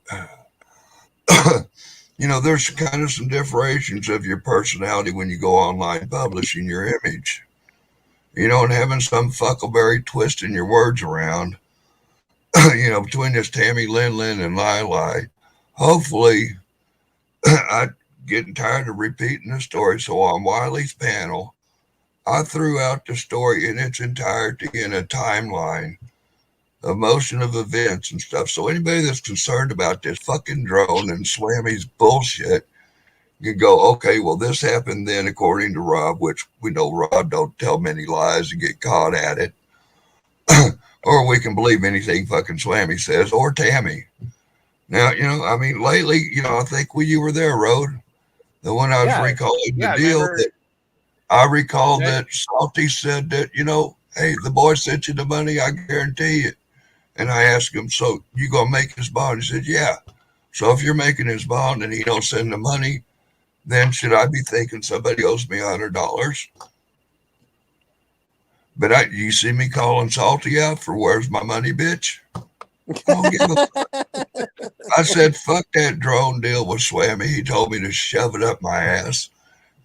F: You know, there's kind of some differentiations of your personality when you go online publishing your image. You know, and having some fuckleberry twisting your words around, you know, between this Tammy Lin and Lai. Hopefully, I'm getting tired of repeating the story. So on Wiley's panel, I threw out the story in its entirety in a timeline of motion of events and stuff. So anybody that's concerned about this fucking drone and Swammy's bullshit can go, okay, well, this happened then according to Rob, which we know Rob don't tell many lies and get caught at it. Or we can believe anything fucking Swammy says, or Tammy. Now, you know, I mean, lately, you know, I think you were there, Rode. The one I was recalling the
A: I
F: deal
A: remember.
F: that I recall that Salty said that, hey, the boy sent you the money, I guarantee it. And I asked him, so you gonna make his bond? He said, yeah. So if you're making his bond and he don't send the money, then should I be thinking somebody owes me $100? But you see me calling Salty out for where's my money, bitch? I don't give a fuck. I said, fuck that drone deal with Swammy. He told me to shove it up my ass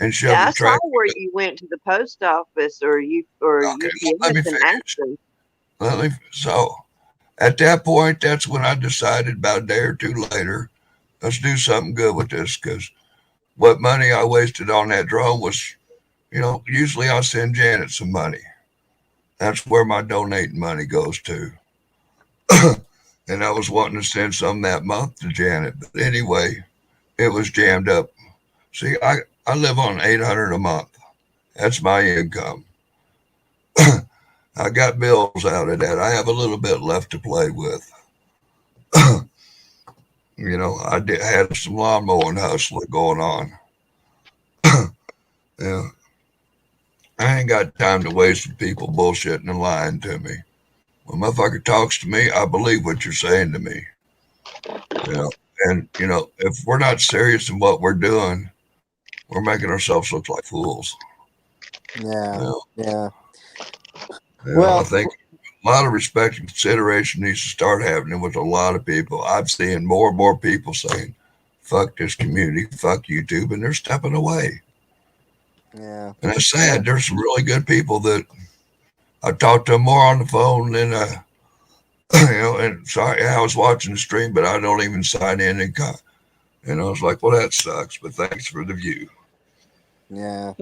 F: and shove
C: Yeah, I
F: the
C: saw
F: track.
C: where you went to the post office or
F: Okay, let me
C: UPS and asked them.
F: So at that point, that's when I decided about a day or two later, let's do something good with this, because what money I wasted on that drone was, usually I'll send Janet some money. That's where my donating money goes to. And I was wanting to send some that month to Janet. But anyway, it was jammed up. See, I live on $800 a month. That's my income. I got bills out of that. I have a little bit left to play with. I had some lawn mowing hustling going on. Yeah. I ain't got time to waste with people bullshitting and lying to me. When a motherfucker talks to me, I believe what you're saying to me. And if we're not serious in what we're doing, we're making ourselves look like fools.
D: Yeah.
F: I think a lot of respect and consideration needs to start happening with a lot of people. I've seen more and more people saying, fuck this community, fuck YouTube, and they're stepping away.
D: Yeah.
F: And it's sad. There's some really good people that I talked to more on the phone than, and sorry, I was watching the stream, but I don't even sign in and I was like, well, that sucks, but thanks for the view.
D: Yeah.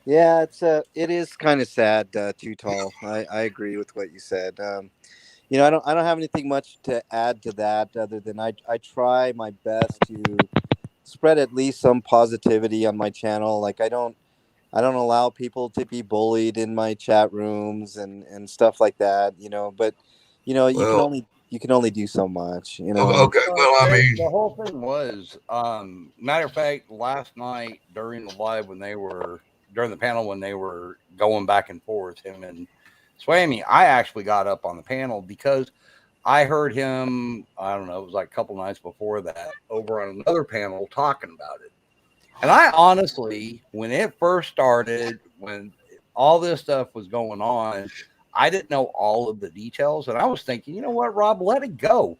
D: Yeah, it is kind of sad, Too Tall. I agree with what you said. I don't have anything much to add to that other than I try my best to spread at least some positivity on my channel. Like I don't allow people to be bullied in my chat rooms and stuff like that, but you can only do so much,
F: Okay, well, I mean,
A: the whole thing was, matter of fact, last night during the live during the panel when they were going back and forth, him and Swammy, I actually got up on the panel because I heard him, I don't know, it was like a couple nights before that, over on another panel talking about it. And I honestly, when it first started, when all this stuff was going on, I didn't know all of the details. And I was thinking, you know what, Rob, let it go.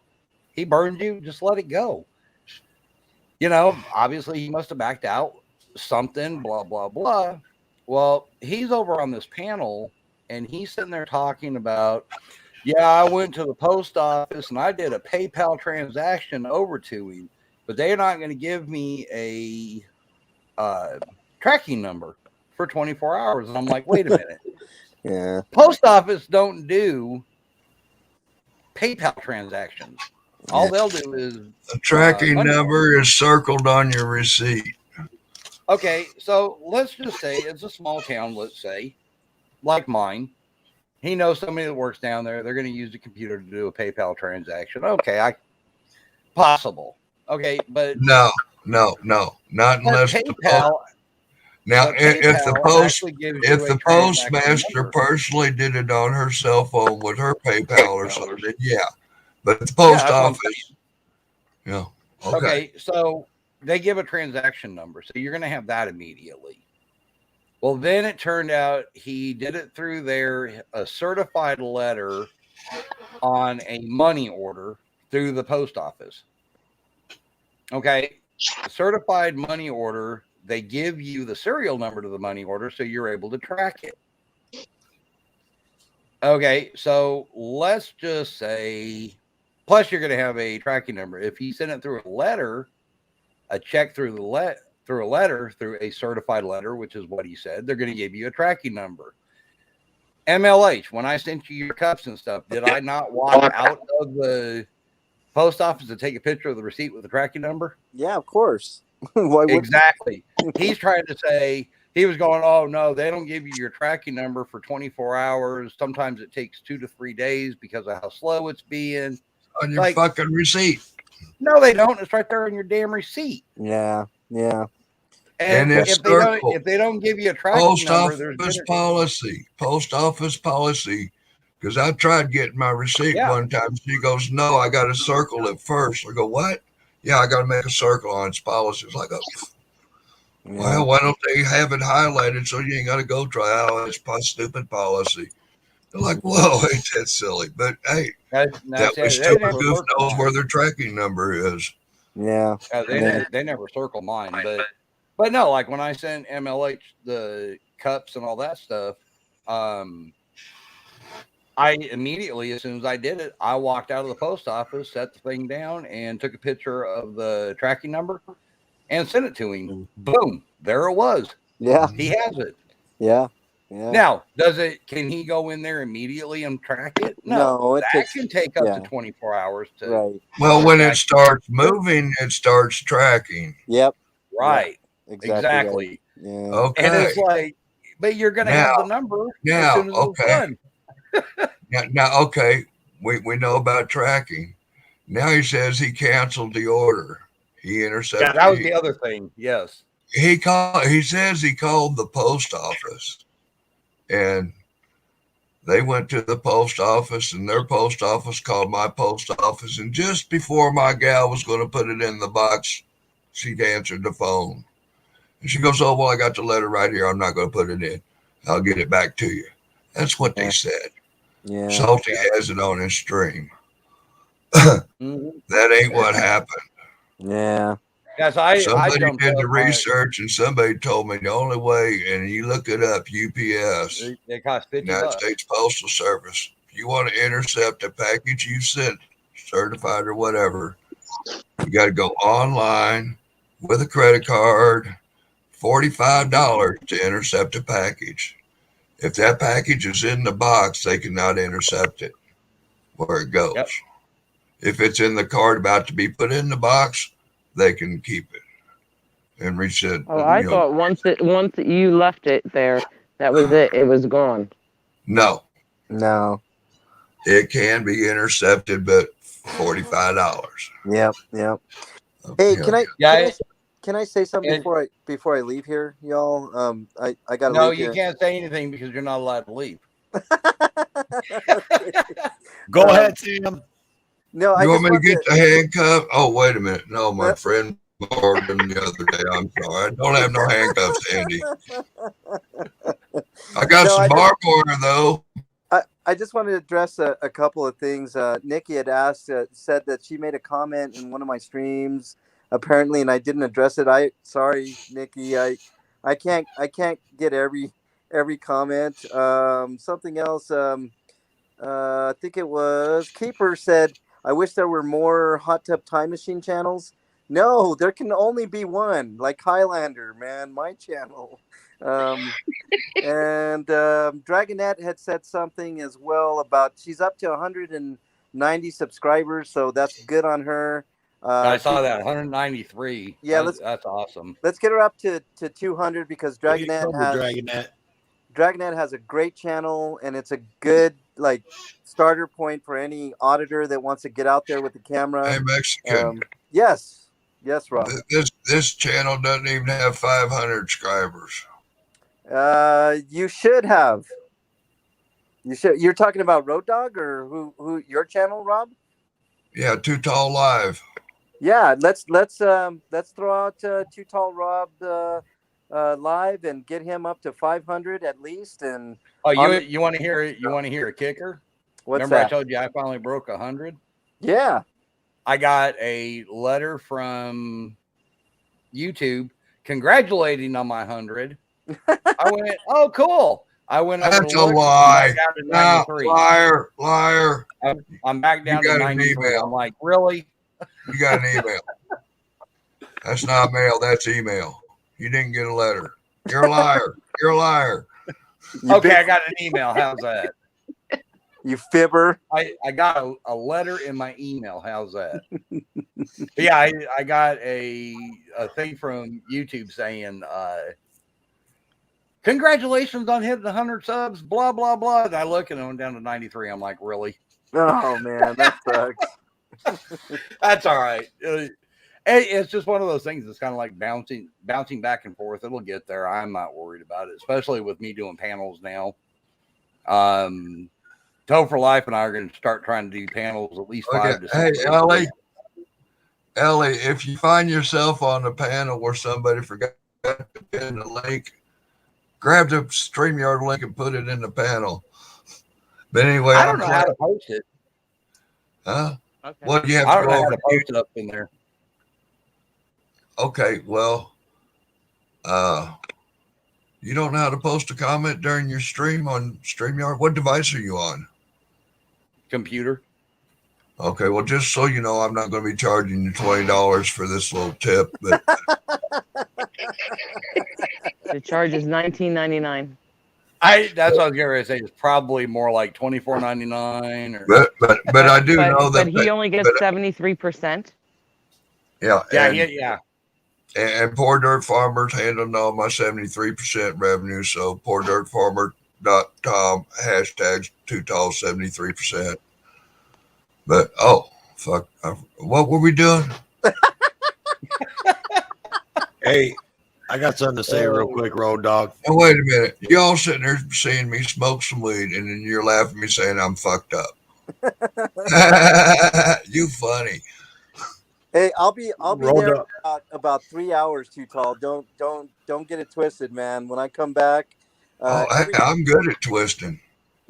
A: He burned you, just let it go. Obviously he must have backed out something, blah, blah, blah. Well, he's over on this panel and he's sitting there talking about, yeah, I went to the post office and I did a PayPal transaction over to him, but they're not going to give me a tracking number for 24 hours. And I'm like, wait a minute.
D: Yeah.
A: Post office don't do PayPal transactions. All they'll do is
F: the tracking number is circled on your receipt.
A: Okay, so let's just say it's a small town, let's say, like mine. He knows somebody that works down there. They're going to use the computer to do a PayPal transaction. Okay, possible. Okay, but
F: no, not unless
A: PayPal.
F: Now, if the postmaster
A: number.
F: personally did it on her cell phone with her PayPal or something, then yeah. But the post office, yeah.
A: Okay, so they give a transaction number, so you're going to have that immediately. Well, then it turned out he did it through a certified letter on a money order through the post office. Okay, a certified money order, they give you the serial number to the money order so you're able to track it. Okay, so let's just say, plus you're going to have a tracking number. If he sent it through a letter, a check through a certified letter, which is what he said, they're going to give you a tracking number. MLH, when I sent you your cups and stuff, did I not walk out of the post office to take a picture of the receipt with the tracking number?
D: Yeah, of course. Why
A: Exactly. He's trying to say, he was going, oh, no, they don't give you your tracking number for 24 hours. Sometimes it takes 2 to 3 days because of how slow it's being.
F: On your fucking receipt.
A: No, they don't. It's right there on your damn receipt.
D: Yeah.
A: And
F: And it's
A: if they don't give you a tracking
F: post
A: number, there's
F: office policy, post office policy. Because I tried getting my receipt
A: Yeah.
F: one time. She goes, "No, I got to circle it first." I go, "What?" "Yeah, I got to make a circle on its policy." It's like, well, why don't they have it highlighted so you ain't got to go try out it's stupid policy? They're like, "Whoa, ain't that silly?" But hey, that way Super Goof knows where their tracking number is.
D: Yeah.
A: They never circle mine, but no, like when I sent MLH the cups and all that stuff, I immediately, as soon as I did it, I walked out of the post office, set the thing down, and took a picture of the tracking number and sent it to him. Boom, there it was.
D: Yeah.
A: He has it.
D: Yeah. Yeah.
A: Now, can he go in there immediately and track it?
D: No, it
A: that can take up
D: yeah.
A: to 24 hours to.
D: Right.
F: Well, when it starts moving, it starts tracking.
D: Yep.
A: Right.
D: Exactly. Right. Yeah.
F: Okay.
A: And it's like, but you're going to have the number as soon as it's done.
F: Now, okay, we know about tracking. Now he says he canceled the order. He intercepted.
A: Yeah, that was the other thing. Yes.
F: He says he called the post office, and they went to the post office, and their post office called my post office, and just before my gal was going to put it in the box, she answered the phone, and she goes, "Oh, well, I got the letter right here. I'm not going to put it in. I'll get it back to you." That's what they said.
D: Yeah.
F: Salty has it on his stream. That ain't what happened.
D: Yeah.
A: Yes,
F: somebody did the research, and somebody told me the only way, and you look it up, UPS,
A: it costs $50.
F: United States Postal Service. If you want to intercept a package you sent, certified or whatever, you got to go online with a credit card, $45 to intercept a package. If that package is in the box, they cannot intercept it where it goes.
A: Yep.
F: If it's in the card about to be put in the box, they can keep it and reset.
E: Oh, I thought once you left it there, that was it. It was gone.
F: No.
D: It
F: can be intercepted, but $45.
D: Yep. Hey, can I say something before I leave here, y'all? I gotta.
A: No,
D: leave
A: you
D: here.
A: can't say anything because you're not allowed to leave.
B: Go ahead, Sam.
D: No,
F: you want me to get the handcuff? Oh, wait a minute. No, my friend borrowed them the other day. I'm sorry. I don't have no handcuffs handy. I got some barbed wire, though.
D: I just wanted to address a couple of things. Nikki had said that she made a comment in one of my streams, apparently, and I didn't address it. Sorry, Nikki. I can't get every comment. Something else. I think it was Keeper said, "I wish there were more Hot Tub Time Machine channels." No, there can only be one. Like Highlander, man, my channel. And Dragonette had said something as well about she's up to 190 subscribers, so that's good on her.
A: I saw that 193.
D: Yeah,
A: that's awesome.
D: Let's get her up to 200 because Dragonette has a great channel, and it's a good starter point for any auditor that wants to get out there with the camera.
F: Hey, Mexican.
D: Yes, Rob.
F: This channel doesn't even have 500 subscribers.
D: You should have. You're talking about Road Dog or who? Your channel, Rob?
F: Yeah, Too Tall Live.
D: Yeah, let's throw out Too Tall Rob live and get him up to 500 at least. And
A: you want to hear it? You want to hear a kicker? Remember
D: that?
A: I told you I finally broke 100.
D: Yeah.
A: I got a letter from YouTube congratulating on my 100. I went, oh, cool. I went.
F: That's a lie.
A: No,
F: liar.
A: I'm back down to 93. I'm like, really?
F: You got an email. That's not mail. That's email. You didn't get a letter. You're a liar. You're a liar.
A: Okay, I got an email. How's that?
D: You fibber.
A: I got a letter in my email. How's that? Yeah, I got a thing from YouTube saying, congratulations on hitting 100 subs, blah, blah, blah. And I look and I'm down to 93. I'm like, really?
D: Oh, man, that sucks.
A: That's all right. It's just one of those things that's kind of like bouncing back and forth. It'll get there. I'm not worried about it, especially with me doing panels now. Toe for Life and I are going to start trying to do panels at least 5 to 6
F: Hey,
A: days.
F: Ellie, if you find yourself on a panel where somebody forgot to pin the link, grab the StreamYard link and put it in the panel. But anyway,
A: I don't know how to post it.
F: Huh?
E: Okay.
F: What you have
A: I
F: to
A: don't
F: go
A: know how
F: over
A: to post it up in there.
F: Okay, well, you don't know how to post a comment during your stream on StreamYard? What device are you on?
A: Computer.
F: Okay, well, just so you know, I'm not going to be charging you $20 for this little tip, but
E: The charge is $19.99.
A: That's what I was going to say. It's probably more like $24.99 or
F: but I do know that.
E: But he only gets 73%.
F: Yeah,
A: yeah.
F: And Poor Dirt Farmers handling all my 73% revenue. So poordirtfarmer.com hashtags Too Tall 73%. But fuck, what were we doing?
B: Hey, I got something to say real quick, Road Dog.
F: And wait a minute, y'all sitting there seeing me smoke some weed, and then you're laughing at me saying I'm fucked up. You funny.
D: Hey, I'll be
B: Roll
D: there
B: up.
D: about 3 hours. Too Tall. Don't get it twisted, man. When I come back,
F: I'm good at twisting.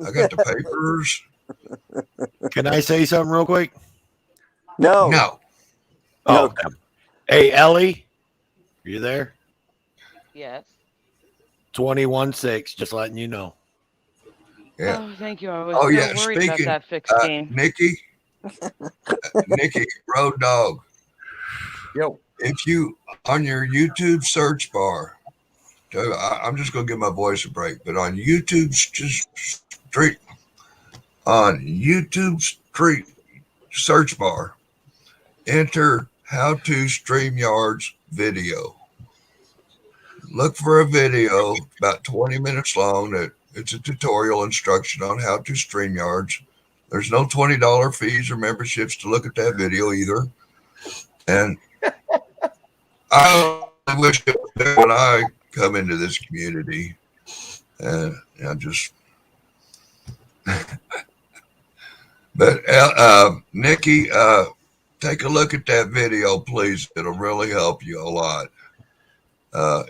F: I got the papers.
B: Can I say something real quick?
F: No.
B: Oh, hey, Ellie, you there?
E: Yes.
B: 21-6, just letting you know.
F: Yeah.
E: Oh, thank you. I was
F: Oh,
E: so
F: yeah,
E: worried about
F: speaking,
E: that fixed game.
F: Nikki, Road Dog.
A: Yo.
F: If you on your YouTube search bar, I'm just gonna give my voice a break, but on YouTube street search bar, enter how to StreamYard's video. Look for a video about 20 minutes long that it's a tutorial instruction on how to StreamYards. There's no $20 fees or memberships to look at that video either. And I wish it was there when I come into this community. And I just, but Nikki, take a look at that video, please. It'll really help you a lot.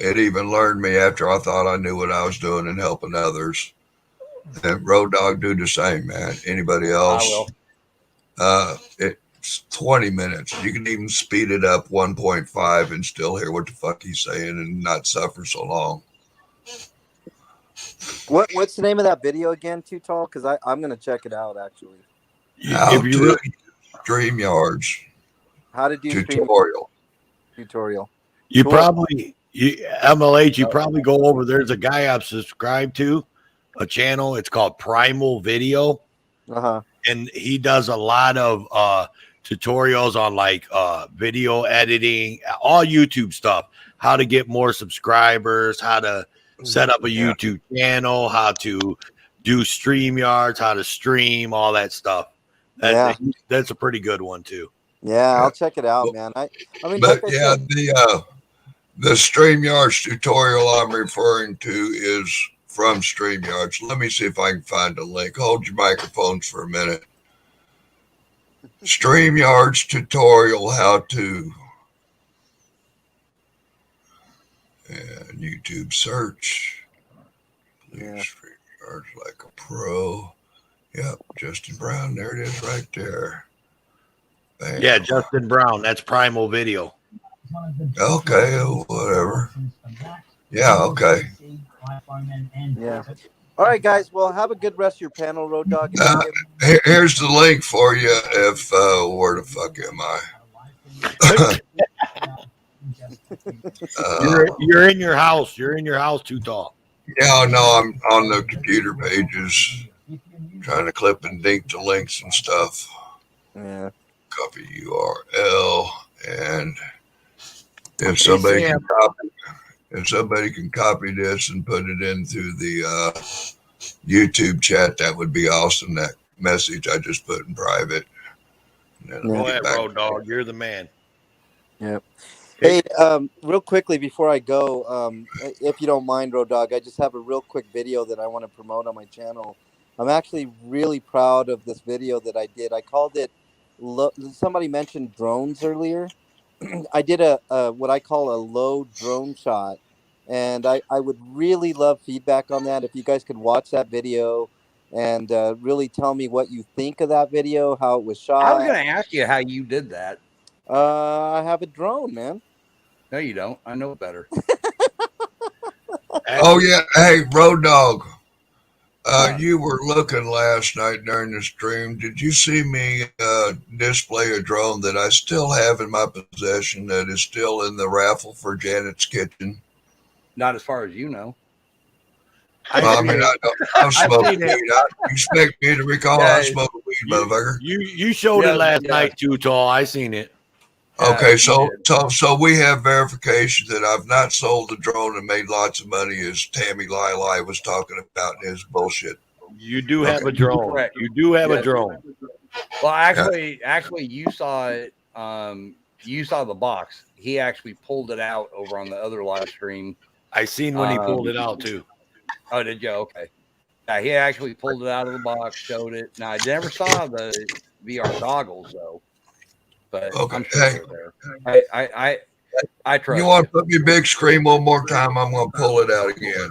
F: It even learned me after I thought I knew what I was doing and helping others. And Road Dog, do the same, man. Anybody else?
A: I will.
F: It's 20 minutes. You can even speed it up 1.5 and still hear what the fuck he's saying and not suffer so long.
D: What's the name of that video again, Too Tall? Because I'm gonna check it out actually.
F: How to StreamYards.
D: How to do
F: tutorial.
B: You
D: Cool.
B: probably, MLH, you probably go over. There's a guy I've subscribed to, a channel. It's called Primal Video. And he does a lot of tutorials on like video editing, all YouTube stuff, how to get more subscribers, how to set up a YouTube channel, how to do StreamYards, how to stream, all that stuff. That's a pretty good one too.
D: Yeah, I'll check it out, man. I mean,
F: but
D: like
F: yeah, the StreamYards tutorial I'm referring to is from StreamYards. Let me see if I can find a link. Hold your microphones for a minute. StreamYards tutorial how to, and YouTube search. Please StreamYards like a pro. Yep, Justin Brown. There it is right there. Bam.
B: Yeah, Justin Brown. That's Primal Video.
F: Okay, whatever. Yeah, okay.
D: Yeah. All right, guys. Well, have a good rest of your panel, Road Dog.
F: Here's the link for you. If where the fuck am I?
B: You're in your house. You're in your house, Too Tall.
F: Yeah, no, I'm on the computer pages, trying to clip and dink the links and stuff.
D: Yeah.
F: Copy URL, and if somebody can copy this and put it into the YouTube chat, that would be awesome. That message I just put in private.
B: Go ahead, Road Dog. You're the man.
D: Hey, real quickly before I go, if you don't mind, Road Dog, I just have a real quick video that I want to promote on my channel. I'm actually really proud of this video that I did. I called it. Somebody mentioned drones earlier. I did a what I call a low drone shot, and I would really love feedback on that. If you guys could watch that video and really tell me what you think of that video, how it was
A: I was
D: shot.
A: going to ask you how you did that.
D: I have a drone, man.
A: No, you don't. I know better.
F: Oh yeah, hey Road Dog.
A: Yeah.
F: You were looking last night during the stream. Did you see me display a drone that I still have in my possession that is still in the raffle for Janet's kitchen?
A: Not as far as you know.
F: Well, I mean, I'm smoking
A: seen it.
F: weed. You expect me to recall
A: Yeah,
F: I smoke weed, motherfucker?
B: You showed it last night too, Tall. I seen it.
F: Okay,
A: you
F: so
A: did.
F: so we have verification that I've not sold the drone and made lots of money, as Tammy Lai was talking about in his bullshit.
B: You do have
F: Okay.
B: a drone.
A: Correct.
B: You do have a
A: Yes.
B: drone.
A: Well, actually, you saw it. You saw the box. He actually pulled it out over on the other live stream.
B: I seen when he pulled it out too.
A: Oh, did you? Okay. Yeah, he actually pulled it out of the box, showed it. Now, I never saw the VR goggles though, but
F: Okay.
A: I'm sure
F: Hey.
A: they're there. I trust
F: You want to put me big screen one more time? I'm going to pull it out again.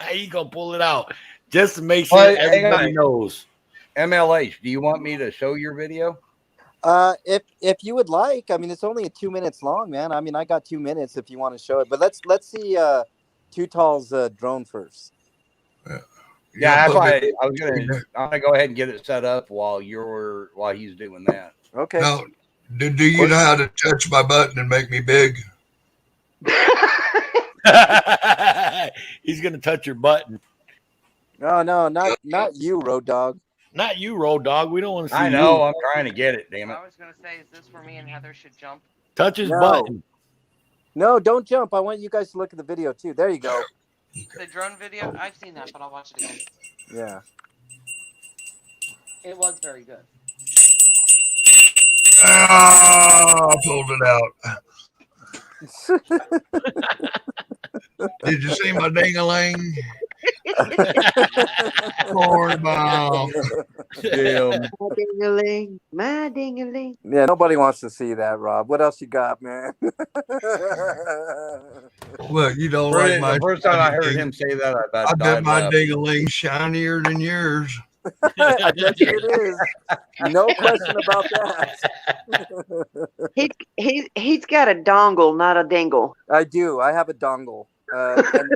B: He gonna pull it out just to make sure
A: Well, hang
B: everybody
A: on.
B: knows.
A: MLH, do you want me to show your video?
D: If you would like, I mean, it's only 2 minutes long, man. I mean, I got 2 minutes if you want to show it, but let's see Too Tall's drone first.
A: Yeah, that's
F: put
A: why
F: me-
A: I'm gonna go ahead and get it set up while he's doing that.
D: Okay.
F: No, do you know how to touch my button and make me big?
B: He's gonna touch your button.
D: No, not you, Road Dog.
B: Not you, Road Dog. We don't want to see
A: I know.
B: you.
A: I'm trying to get it. Damn it.
E: I was gonna say, is this for me and Heather should jump?
B: Touch his
D: No.
B: button.
D: No, don't jump. I want you guys to look at the video too. There you go.
E: The drone video, I've seen that, but I'll watch it again.
D: Yeah.
E: It was very good.
F: Ah, I pulled it out. Did you see my ding-a-ling? Cornball.
A: Damn.
C: My ding-a-ling, my ding-a-ling.
D: Yeah, nobody wants to see that, Rob. What else you got, man?
F: What, you don't like my...
A: The first time I heard him say that, I
F: I
A: about
F: bet
A: died
F: my
A: laughing.
F: ding-a-ling shinier than yours.
D: I bet you it is. No question about that.
C: He's got a dongle, not a dingle.
D: I do. I have a dongle. And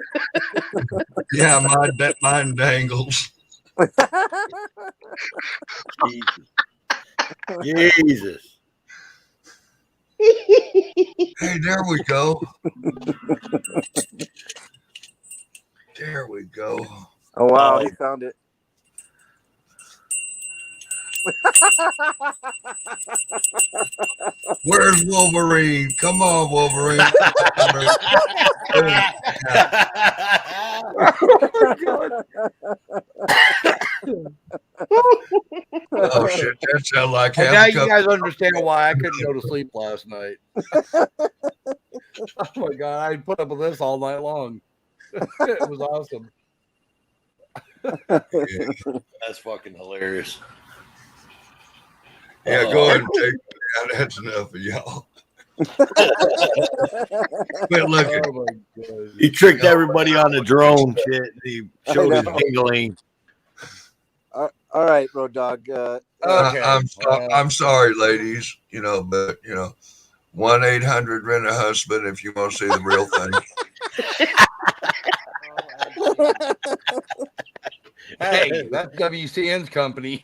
F: Yeah, mine dangles.
B: Jesus.
F: Hey, there we go. There we go.
D: oh wow, he found it.
F: Where's Wolverine? Come on, Wolverine. Oh shit, that sounds like
A: And
F: half
A: now
F: a
A: you
F: cup.
A: guys understand why I couldn't go to sleep last night. Oh my god, I put up with this all night long. It was awesome.
B: That's fucking hilarious.
F: Yeah, go ahead and take it down. That's enough of y'all. Quit looking.
A: Oh my god.
B: He tricked everybody on the drone shit. He showed his dingling.
D: All right, Road Dog.
A: Okay.
F: I'm sorry, ladies. But 1-800-RENT-A-HUSBAND if you want to see the real thing.
A: Hey, that's WCN's company.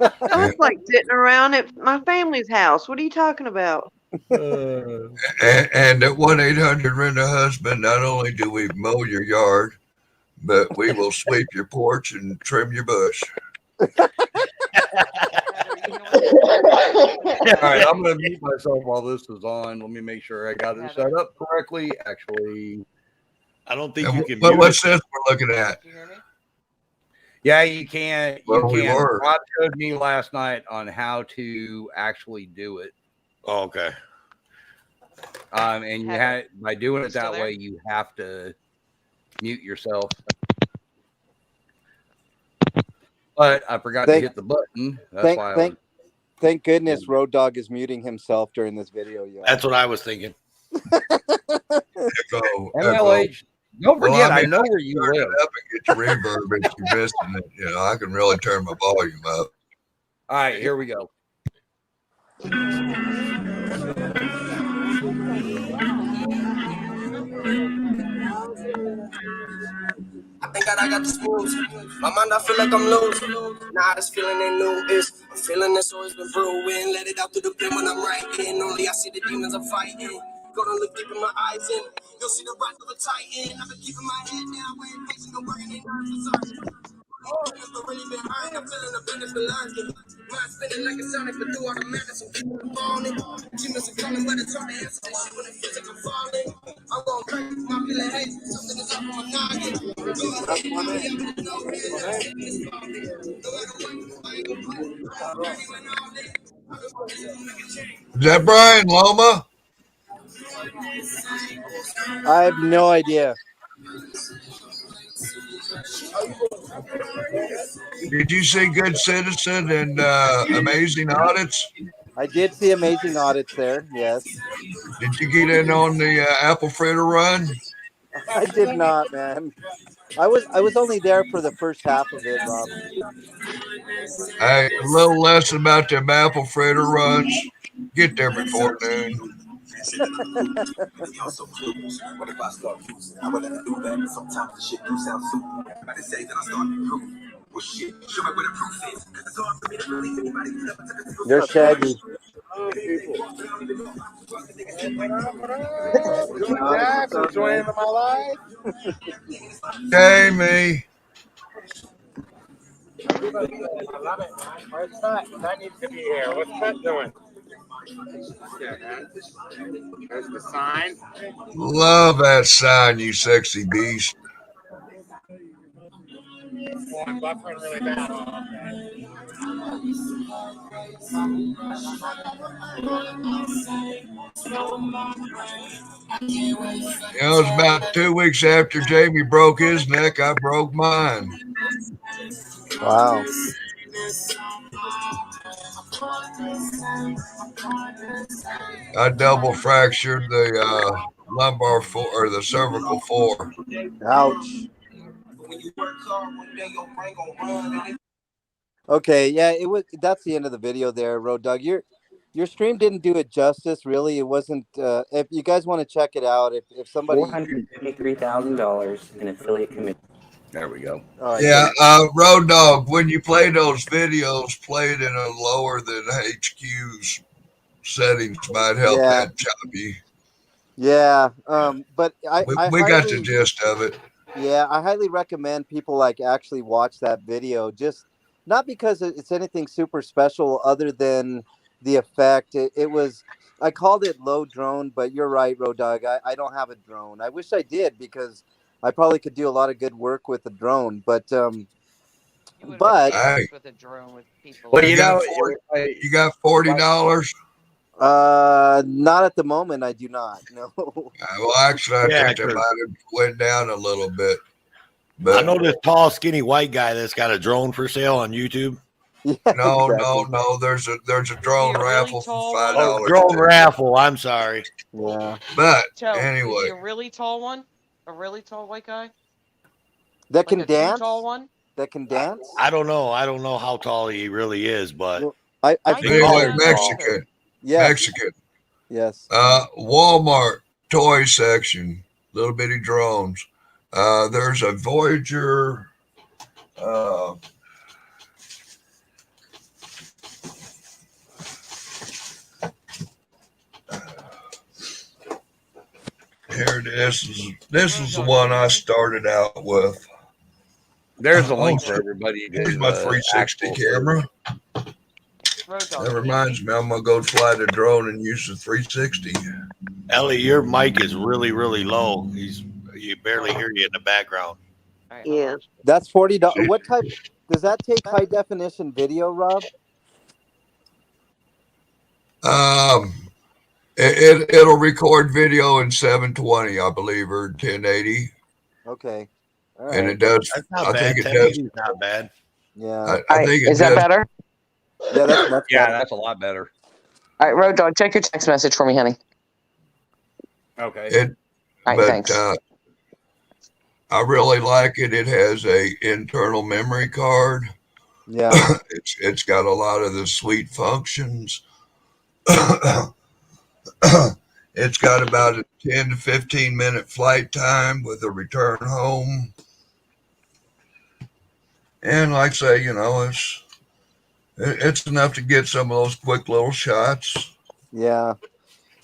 C: I was like sitting around at my family's house. What are you talking about?
F: And at 1-800-RENT-A-HUSBAND, not only do we mow your yard, but we will sweep your porch and trim your bush.
A: All right, I'm going to mute myself while this is on. Let me make sure I got it set up correctly. Actually,
B: I don't think you can.
F: But
B: mute
F: what's
B: it.
F: this we're looking at?
E: Can you hear me?
A: yeah, you can.
F: Well, we were.
A: Rob showed me last night on how to actually do it.
B: Oh, okay.
A: And you
E: Heather,
A: by doing
E: you
A: it
E: still
A: that
E: there?
A: way, you have to mute yourself. But I forgot to
D: Thank-
A: hit the button. That's
D: Thank
A: why I
D: thank
A: was.
D: thank goodness Road Dog is muting himself during this video, y'all.
B: That's what I was thinking.
F: Echo.
A: MLH. Don't
F: Well,
A: forget,
F: I
A: I
F: mean,
A: know where you
F: Turn
A: live.
F: it up and get your reverb if you're missing it. You know, I can really turn my volume up.
A: All right, here we go.
G: I thank God I got the smooth. My mind, I feel like I'm loose. Nah, this feeling ain't new. I'm feeling that's always been brewing. Let it out through the pen when I'm writing. Only I see the demons I'm fighting. Gonna look deep in my eyes and you'll see the rise of a titan. I've been keeping my head down when facing the working and really been high. I'm feeling the business for learning. Mind spinning like a sonic, but through all the madness, I'm keeping falling. Demons are calling, but it's hard to answer this shit when it feels like I'm falling. I won't break my feeling hate. Something is up on my noggin.
F: Is that Brian Loma?
D: I have no idea.
F: Did you see Good Citizen and Amazing Audits?
D: I did see Amazing Audits there. Yes,
F: Did you get in on the apple fritter run?
D: I did not, man. I was only there for the first half of it, Rob.
F: Hey, a little less about them apple fritter runs. Get there before noon.
G: Y'all so close. What if I start losing? I would never do that. Sometimes the shit do sound super. Everybody say that I start to prove. Well, shit, show me where the proof is. Cause it's hard for me to believe anybody who never took a few
D: There's Shaggy.
F: Jamie.
H: I love it, man. Where's Pet? Pet needs to be here. What's Pet doing? There's the sign.
F: Love that sign, you sexy beast.
H: Oh, I'm buffering really bad.
F: You know, it's about 2 weeks after Jamie broke his neck, I broke mine.
D: Wow.
F: I double fractured the lumbar or the cervical four.
D: Ouch. Okay, yeah, it was. That's the end of the video there, Road Dog. Your stream didn't do it justice, really. It wasn't. If you guys want to check it out, if somebody
I: $453,000 in affiliate commission.
A: There we go.
F: Yeah, Road Dog, when you play those videos, play it in a lower than HQ's settings might help that choppy.
D: Yeah, but
F: we got the gist of it.
D: Yeah, I highly recommend people like actually watch that video. Just not because it's anything super special, other than the effect. It was. I called it low drone, but you're right, Road Dog. I don't have a drone. I wish I did, because I probably could do a lot of good work with a drone. But
E: Hey,
D: with
E: a drone with people.
A: Well,
F: you got $40.
D: Not at the moment. I do not. No.
F: Well, actually, I think that might have went down a little bit.
B: But I know this tall, skinny white guy that's got a drone for sale on YouTube.
D: Yeah,
F: no. There's a drone raffle for $5.
B: Oh, drone raffle. I'm sorry.
D: Yeah.
F: But
E: Joe,
F: anyway,
E: is he a really tall one? A really tall white guy?
D: That can dance?
E: Tall one?
D: That can dance?
B: I don't know. I don't know how tall he really is, but
F: anyway, Mexican.
D: Yeah.
F: Mexican.
D: Yes.
F: Walmart toy section, little bitty drones. There's a Voyager. Here it is. This is the one I started out with.
A: There's a link for everybody.
F: Here's my 360 camera. That reminds me, I'm gonna go fly the drone and use the 360.
B: Ellie, your mic is really, really low. You barely hear you in the background.
C: Yeah.
D: That's $40. What type? Does that take high definition video, Rob?
F: It'll record video in 720, I believe, or 1080,
D: Okay. All
F: and
D: right.
F: it does.
B: That's not
F: I
B: bad.
F: think it does.
B: 1080 is not bad.
D: Yeah.
E: All
F: I
E: right,
F: think it
E: is that
F: does.
E: better?
D: Yeah, that's much
A: Yeah,
D: better.
A: that's a lot better.
E: All right, Road Dog, check your text message for me, honey.
A: Okay.
F: It,
E: All right,
F: but
E: thanks.
F: I really like it. It has a internal memory card.
D: Yeah.
F: It's got a lot of the sweet functions. It's got about a 10 to 15 minute flight time with a return home. And like I say, it's enough to get some of those quick little shots.
D: Yeah.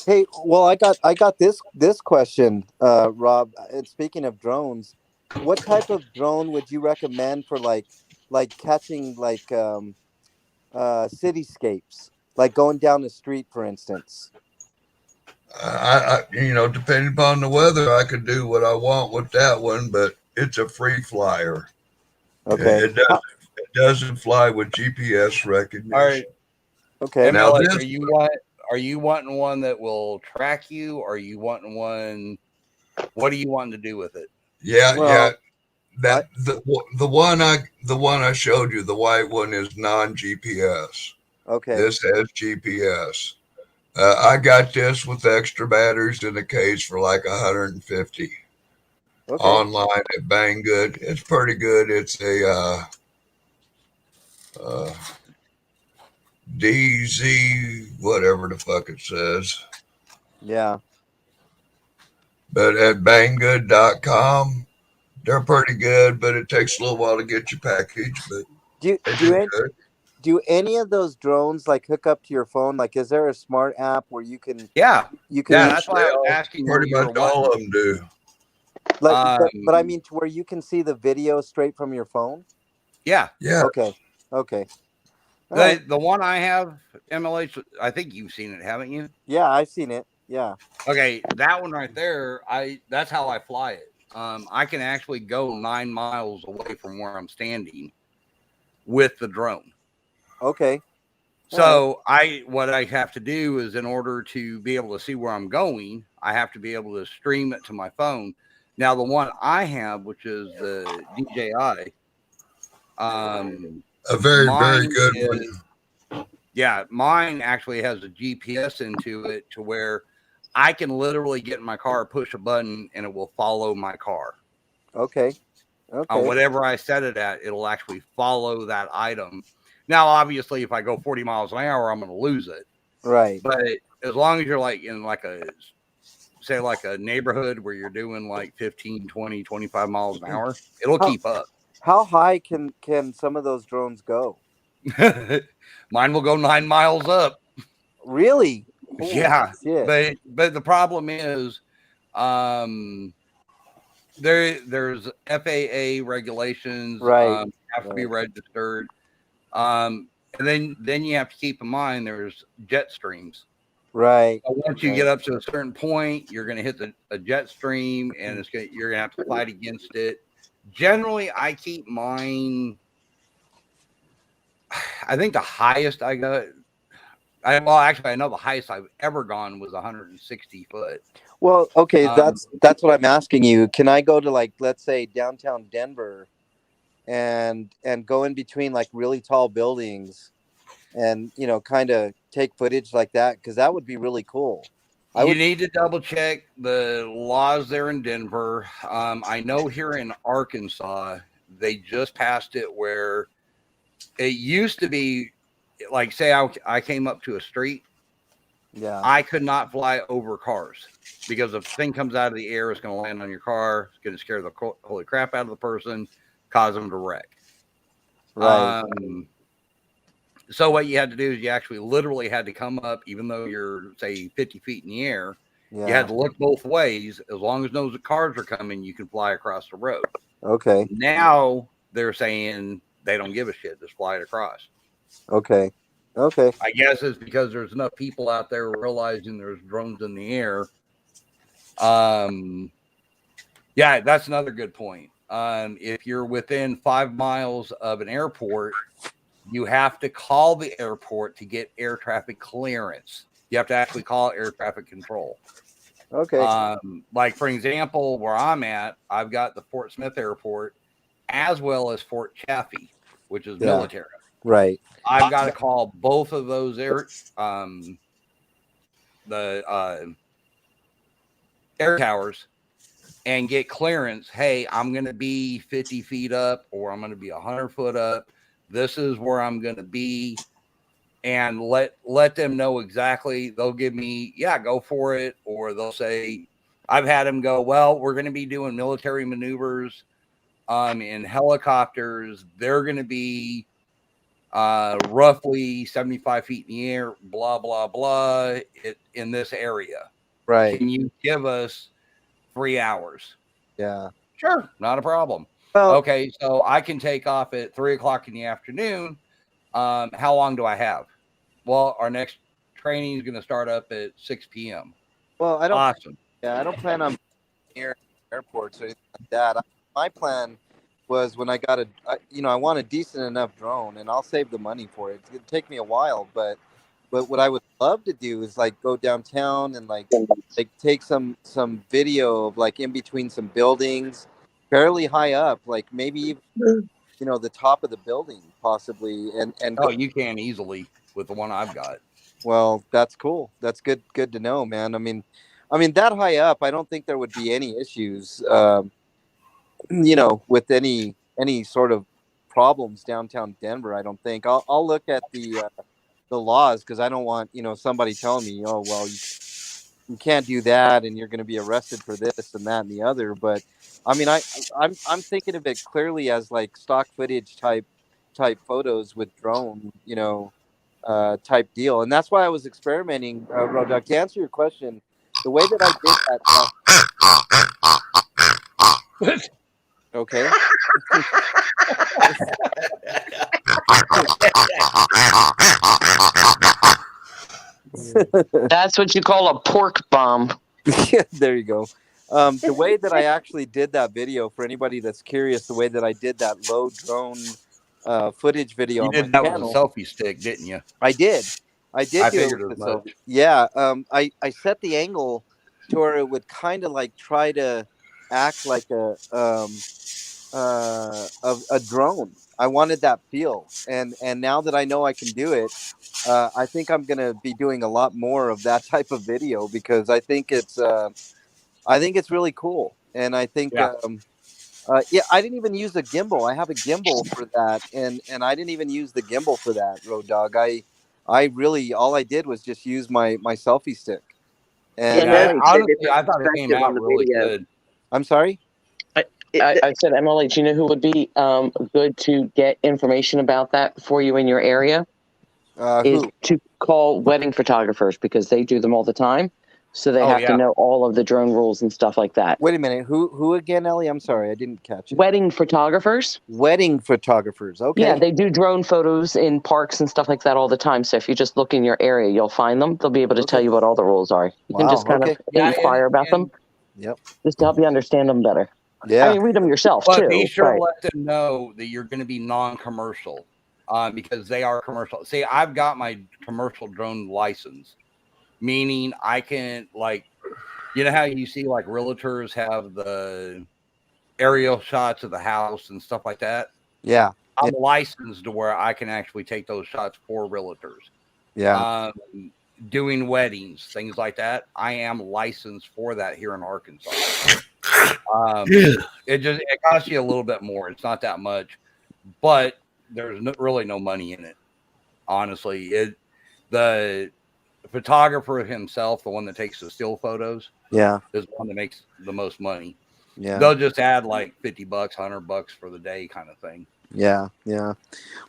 D: Hey, well, I got this question, Rob. And speaking of drones, what type of drone would you recommend for like catching cityscapes, like going down the street, for instance?
F: Depending upon the weather, I could do what I want with that one, but it's a free flyer.
D: Okay.
F: It doesn't fly with GPS recognition.
A: All right.
D: Okay.
F: Now
A: MLH,
F: this-
A: are you wanting one that will track you? Or are you wanting one? What are you wanting to do with it?
F: Yeah,
D: Well,
F: yeah. That the one I showed you, the white one, is non-GPS.
D: Okay.
F: This has GPS. I got this with extra batteries in the case for like 150
D: Okay.
F: online at Banggood. It's pretty good. It's a DZ whatever the fuck it says.
D: Yeah.
F: But at Banggood.com, they're pretty good, but it takes a little while to get your package. But
D: Do do any of those drones like hook up to your phone? Like, is there a smart app where you can
A: Yeah.
D: you can
A: Yeah, that's why I was asking.
F: pretty
A: what you
F: much
A: were
F: all
A: wanting.
F: of them do.
D: like, but I mean to where you can see the video straight from your phone?
A: Yeah.
F: Yeah.
D: Okay. Okay. All right.
A: The one I have, MLH, I think you've seen it, haven't you?
D: Yeah, I've seen it. Yeah.
A: Okay, that one right there, that's how I fly it. I can actually go 9 miles away from where I'm standing with the drone.
D: Okay.
A: So what I have to do is, in order to be able to see where I'm going, I have to be able to stream it to my phone. Now, the one I have, which is the DJI,
F: A very, very
A: mine
F: good
A: is-
F: one.
A: yeah, mine actually has a GPS into it to where I can literally get in my car, push a button, and it will follow my car.
D: Okay. Okay.
A: Whatever I set it at, it'll actually follow that item. Now, obviously, if I go 40 miles an hour, I'm going to lose it.
D: Right.
A: But as long as you're like in like a neighborhood where you're doing like 15, 20, 25 miles an hour, it'll keep up.
D: How high can some of those drones go?
A: Mine will go 9 miles up.
D: Really? Holy
A: Yeah.
D: shit.
A: But the problem is, there's FAA regulations.
D: Right.
A: Have to be registered. And then you have to keep in mind there's jet streams.
D: Right.
A: So once you get up to a certain point, you're going to hit a jet stream, and you're going to have to fight against it. Generally, I keep mine. I think the highest I got. I know the highest I've ever gone was 160 foot.
D: Well, okay, that's what I'm asking you. Can I go to, like, let's say downtown Denver and go in between like really tall buildings and, you know, kind of take footage like that? Because that would be really cool.
A: You need to double check the laws there in Denver. I know here in Arkansas, they just passed it where it used to be like, say I came up to a street.
D: Yeah.
A: I could not fly over cars because if the thing comes out of the air, it's going to land on your car. It's going to scare the holy crap out of the person, cause them to wreck.
D: Right.
A: So what you had to do is you actually literally had to come up, even though you're, say, 50 feet in the air.
D: Yeah.
A: You had to look both ways. As long as those cars are coming, you can fly across the road.
D: Okay.
A: Now they're saying they don't give a shit. Just fly it across.
D: Okay. Okay.
A: I guess it's because there's enough people out there realizing there's drones in the air. Yeah, that's another good point. If you're within 5 miles of an airport, you have to call the airport to get air traffic clearance. You have to actually call air traffic control.
D: Okay.
A: Like for example, where I'm at, I've got the Fort Smith Airport as well as Fort Chaffee, which is
D: Yeah.
A: military.
D: Right.
A: I've got to call both of those air towers and get clearance. Hey, I'm going to be 50 feet up, or I'm going to be 100 foot up. This is where I'm going to be, and let them know exactly. They'll give me, yeah, go for it, or they'll say, I've had them go, well, we're going to be doing military maneuvers in helicopters. They're going to be roughly 75 feet in the air, blah, blah, blah, in this area.
D: Right.
A: Can you give us 3 hours?
D: Yeah.
A: Sure. Not a problem.
D: Well,
A: Okay. So I can take off at 3 o'clock in the afternoon. How long do I have? Well, our next training is going to start up at 6 p.m.
D: well, I don't.
A: Awesome.
D: Yeah, I don't plan on near airports or anything like that. My plan was when I got I want a decent enough drone, and I'll save the money for it. It'll take me a while, but what I would love to do is like go downtown and like take some video of like in between some buildings, fairly high up, like maybe even, the top of the building possibly, and
A: Oh, you can easily with the one I've got.
D: Well, that's cool. That's good to know, man. I mean that high up, I don't think there would be any issues, with any sort of problems downtown Denver. I don't think. I'll look at the laws, because I don't want somebody telling me, oh well, you can't do that, and you're going to be arrested for this and that and the other. But I mean, I'm thinking of it clearly as like stock footage type photos with drone, type deal, and that's why I was experimenting. Road Dog, to answer your question, the way that I did that. Okay.
E: That's what you call a pork bomb.
D: There you go. The way that I actually did that video, for anybody that's curious, the way that I did that low drone footage video
A: You
D: on
A: did
D: my
A: that
D: channel,
A: with a selfie stick, didn't you?
D: I did. I
A: I
D: do
A: figured
D: it
A: as
D: with myself.
A: much.
D: Yeah. I set the angle to where it would kind of like try to act like a drone. I wanted that feel, and now that I know I can do it, I think I'm gonna be doing a lot more of that type of video, because I think it's really cool, and I think
A: Yeah.
D: I didn't even use a gimbal. I have a gimbal for that, and I didn't even use the gimbal for that, Road Dog. I really, all I did was just use my selfie stick. And
A: Yeah, honestly, I thought it came out really good.
D: I'm sorry.
E: I said, MLH, you know who would be good to get information about that for you in your area? Is
D: Who?
E: to call wedding photographers, because they do them all the time. So they have to know all of the drone rules and stuff like that.
D: Wait a minute. Who again, Ellie? I'm sorry, I didn't catch it.
E: Wedding photographers.
D: Wedding photographers. Okay.
E: Yeah, they do drone photos in parks and stuff like that all the time. So if you just look in your area, you'll find them. They'll be able to tell you what all the rules are. You can just kind of inquire about them.
D: Yep.
E: Just to help you understand them better.
D: Yeah.
E: I mean, read them yourself
A: But
E: too.
A: be sure
E: right.
A: to let them know that you're going to be non-commercial, because they are commercial. See, I've got my commercial drone license, meaning I can, like, you know how you see like realtors have the aerial shots of the house and stuff like that?
D: Yeah.
A: I'm licensed to where I can actually take those shots for realtors.
D: Yeah.
A: Doing weddings, things like that. I am licensed for that here in Arkansas. It costs you a little bit more. It's not that much, but there's really no money in it. Honestly, the photographer himself, the one that takes the still photos,
D: Yeah.
A: is the one that makes the most money.
D: Yeah.
A: They'll just add like $50, $100 for the day kind of thing.
D: Yeah. Yeah.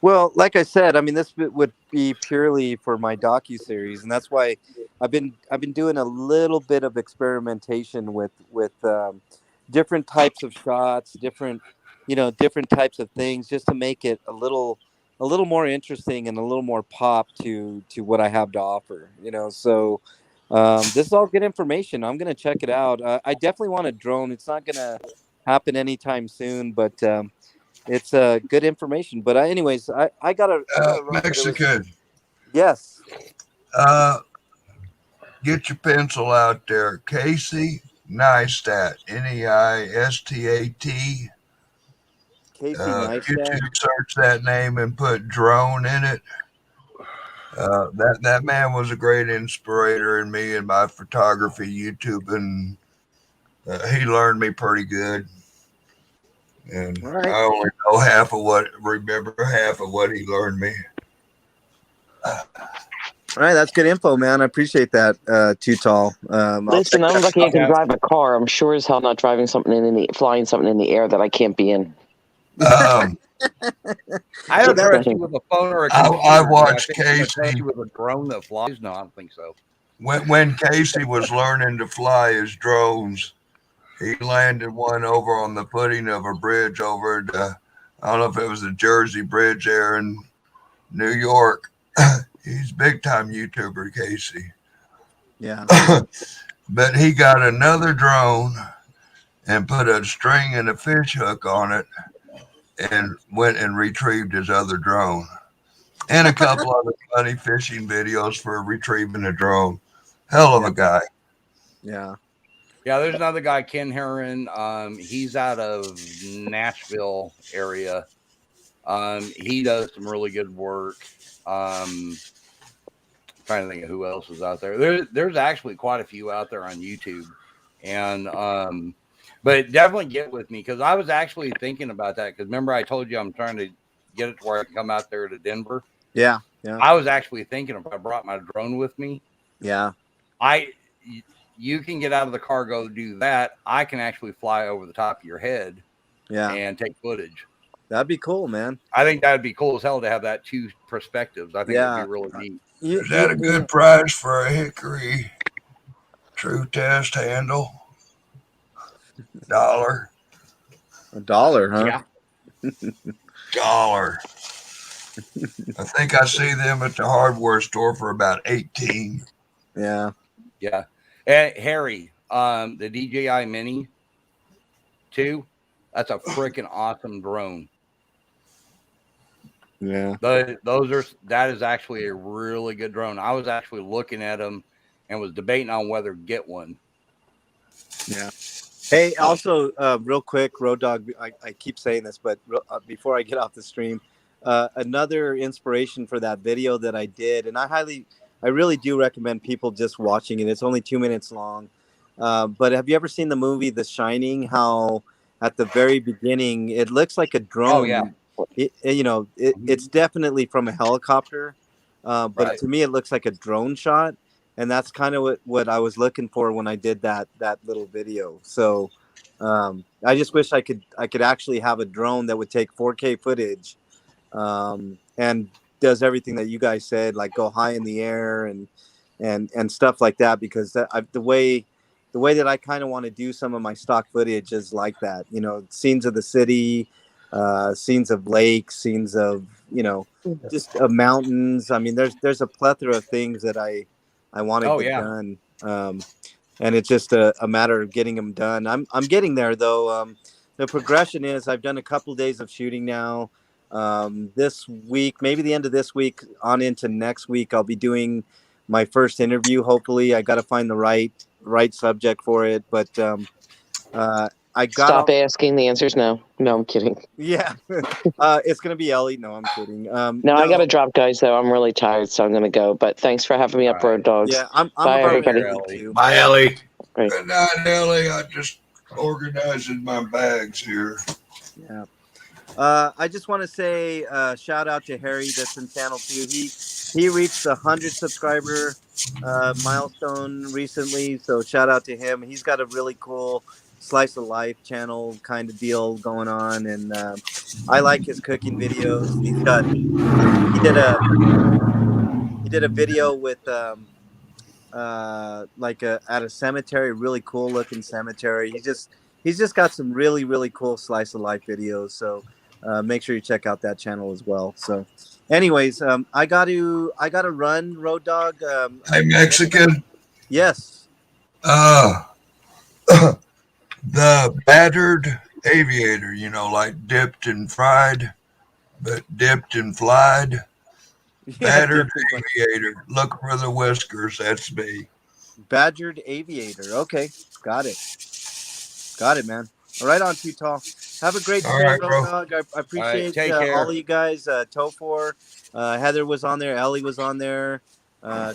D: Well, like I said, I mean, this would be purely for my docuseries, and that's why I've been doing a little bit of experimentation with different types of shots, different types of things, just to make it a little more interesting and a little more pop to what I have to offer. So this is all good information. I'm gonna check it out. I definitely want a drone. It's not gonna happen anytime soon, but it's good information. But anyways, I got a
F: Mexican.
D: Yes.
F: get your pencil out there. Casey Neistat, Neistat.
D: Casey
F: YouTube
D: Neistat.
F: search that name and put drone in it. That man was a great inspirator in me and my photography YouTube, and he learned me pretty good. And
D: All right.
F: I only know remember half of what he learned me.
D: All right, that's good info, man. I appreciate that, Too Tall.
E: Listen, I'm lucky I can drive a car. I'm sure as hell not driving flying something in the air that I can't be in.
F: Um,
A: I don't trust you with a phone or a computer.
F: I watched
A: think I'm gonna
F: Casey.
A: trust you with a drone that flies. No, I don't think so.
F: When Casey was learning to fly his drones, he landed one over on the footing of a bridge over the, I don't know if it was the Jersey Bridge there in New York. He's a big time YouTuber, Casey.
D: Yeah.
F: But he got another drone and put a string and a fish hook on it and went and retrieved his other drone. And a couple other funny fishing videos for retrieving a drone. Hell of a guy.
D: Yeah.
A: Yeah, there's another guy, Ken Heron. He's out of Nashville area. He does some really good work. Trying to think of who else is out there. There's actually quite a few out there on YouTube, and but definitely get with me because I was actually thinking about that because remember I told you I'm trying to get it to where I can come out there to Denver.
D: Yeah. Yeah.
A: I was actually thinking if I brought my drone with me.
D: Yeah.
A: You can get out of the car, go do that. I can actually fly over the top of your head, and take footage.
D: That'd be cool, man.
A: I think that'd be cool as hell to have that two perspectives. I think it'd be really neat.
F: Is that a good price for a Hickory True Test handle? $1.
D: $1, huh?
A: Yeah.
F: $1. I think I see them at the hardware store for about 18.
D: Yeah.
A: Yeah. And Harry, the DJI Mini 2, that's a freaking awesome drone.
D: Yeah.
A: That is actually a really good drone. I was actually looking at them and was debating on whether to get one.
D: Yeah. Hey, also, real quick, Road Dog, I keep saying this, but before I get off the stream, another inspiration for that video that I did, and I really do recommend people just watching it. It's only 2 minutes long. But have you ever seen the movie The Shining? How at the very beginning, it looks like a drone.
A: Oh, yeah.
D: It's definitely from a helicopter. But
A: Right.
D: to me, it looks like a drone shot. And that's kind of what I was looking for when I did that little video. So I just wish I could actually have a drone that would take 4K footage and does everything that you guys said, like go high in the air and stuff like that. Because the way that I kind of want to do some of my stock footage is like that. Scenes of the city, scenes of lakes, scenes of just mountains. I mean, there's a plethora of things that I want to get done, and it's just a matter of getting them done. I'm getting there though. The progression is I've done a couple of days of shooting now. This week, maybe the end of this week on into next week, I'll be doing my first interview. Hopefully, I got to find the right subject for it, but I got
E: Stop asking. The answer's no. No, I'm kidding.
D: Yeah, it's gonna be Ellie. No, I'm kidding.
E: No, I gotta drop, guys. Though I'm really tired, so I'm gonna go. But thanks for having me up, Road Dogs.
D: Yeah, I'm
E: Bye,
D: about
E: everybody.
D: ready to.
B: Bye, Ellie.
E: Great.
F: Good night, Ellie. I just organizing my bags here.
D: Yeah. I just want to say shout out to Harry that's in channel 2. He reached the 100 subscriber milestone recently, so shout out to him. He's got a really cool slice of life channel kind of deal going on, and I like his cooking videos. He did a video with at a cemetery, really cool looking cemetery. He's just got some really, really cool slice of life videos. So make sure you check out that channel as well. So anyways, I got to run, Road Dog.
F: Hey, Mexican.
D: Yes.
F: The battered aviator, like dipped and fried, but dipped and flied. Battered aviator. Look for the whiskers. That's me.
J: Badgered Aviator. Okay, got it. Got it, man. All right, on Too Tall. Have a great
F: All
J: day,
F: right,
J: Road
F: bro.
J: Dog. I appreciate
A: take
J: all
A: care.
J: of you guys. Tofor, Heather was on there. Ellie was on there.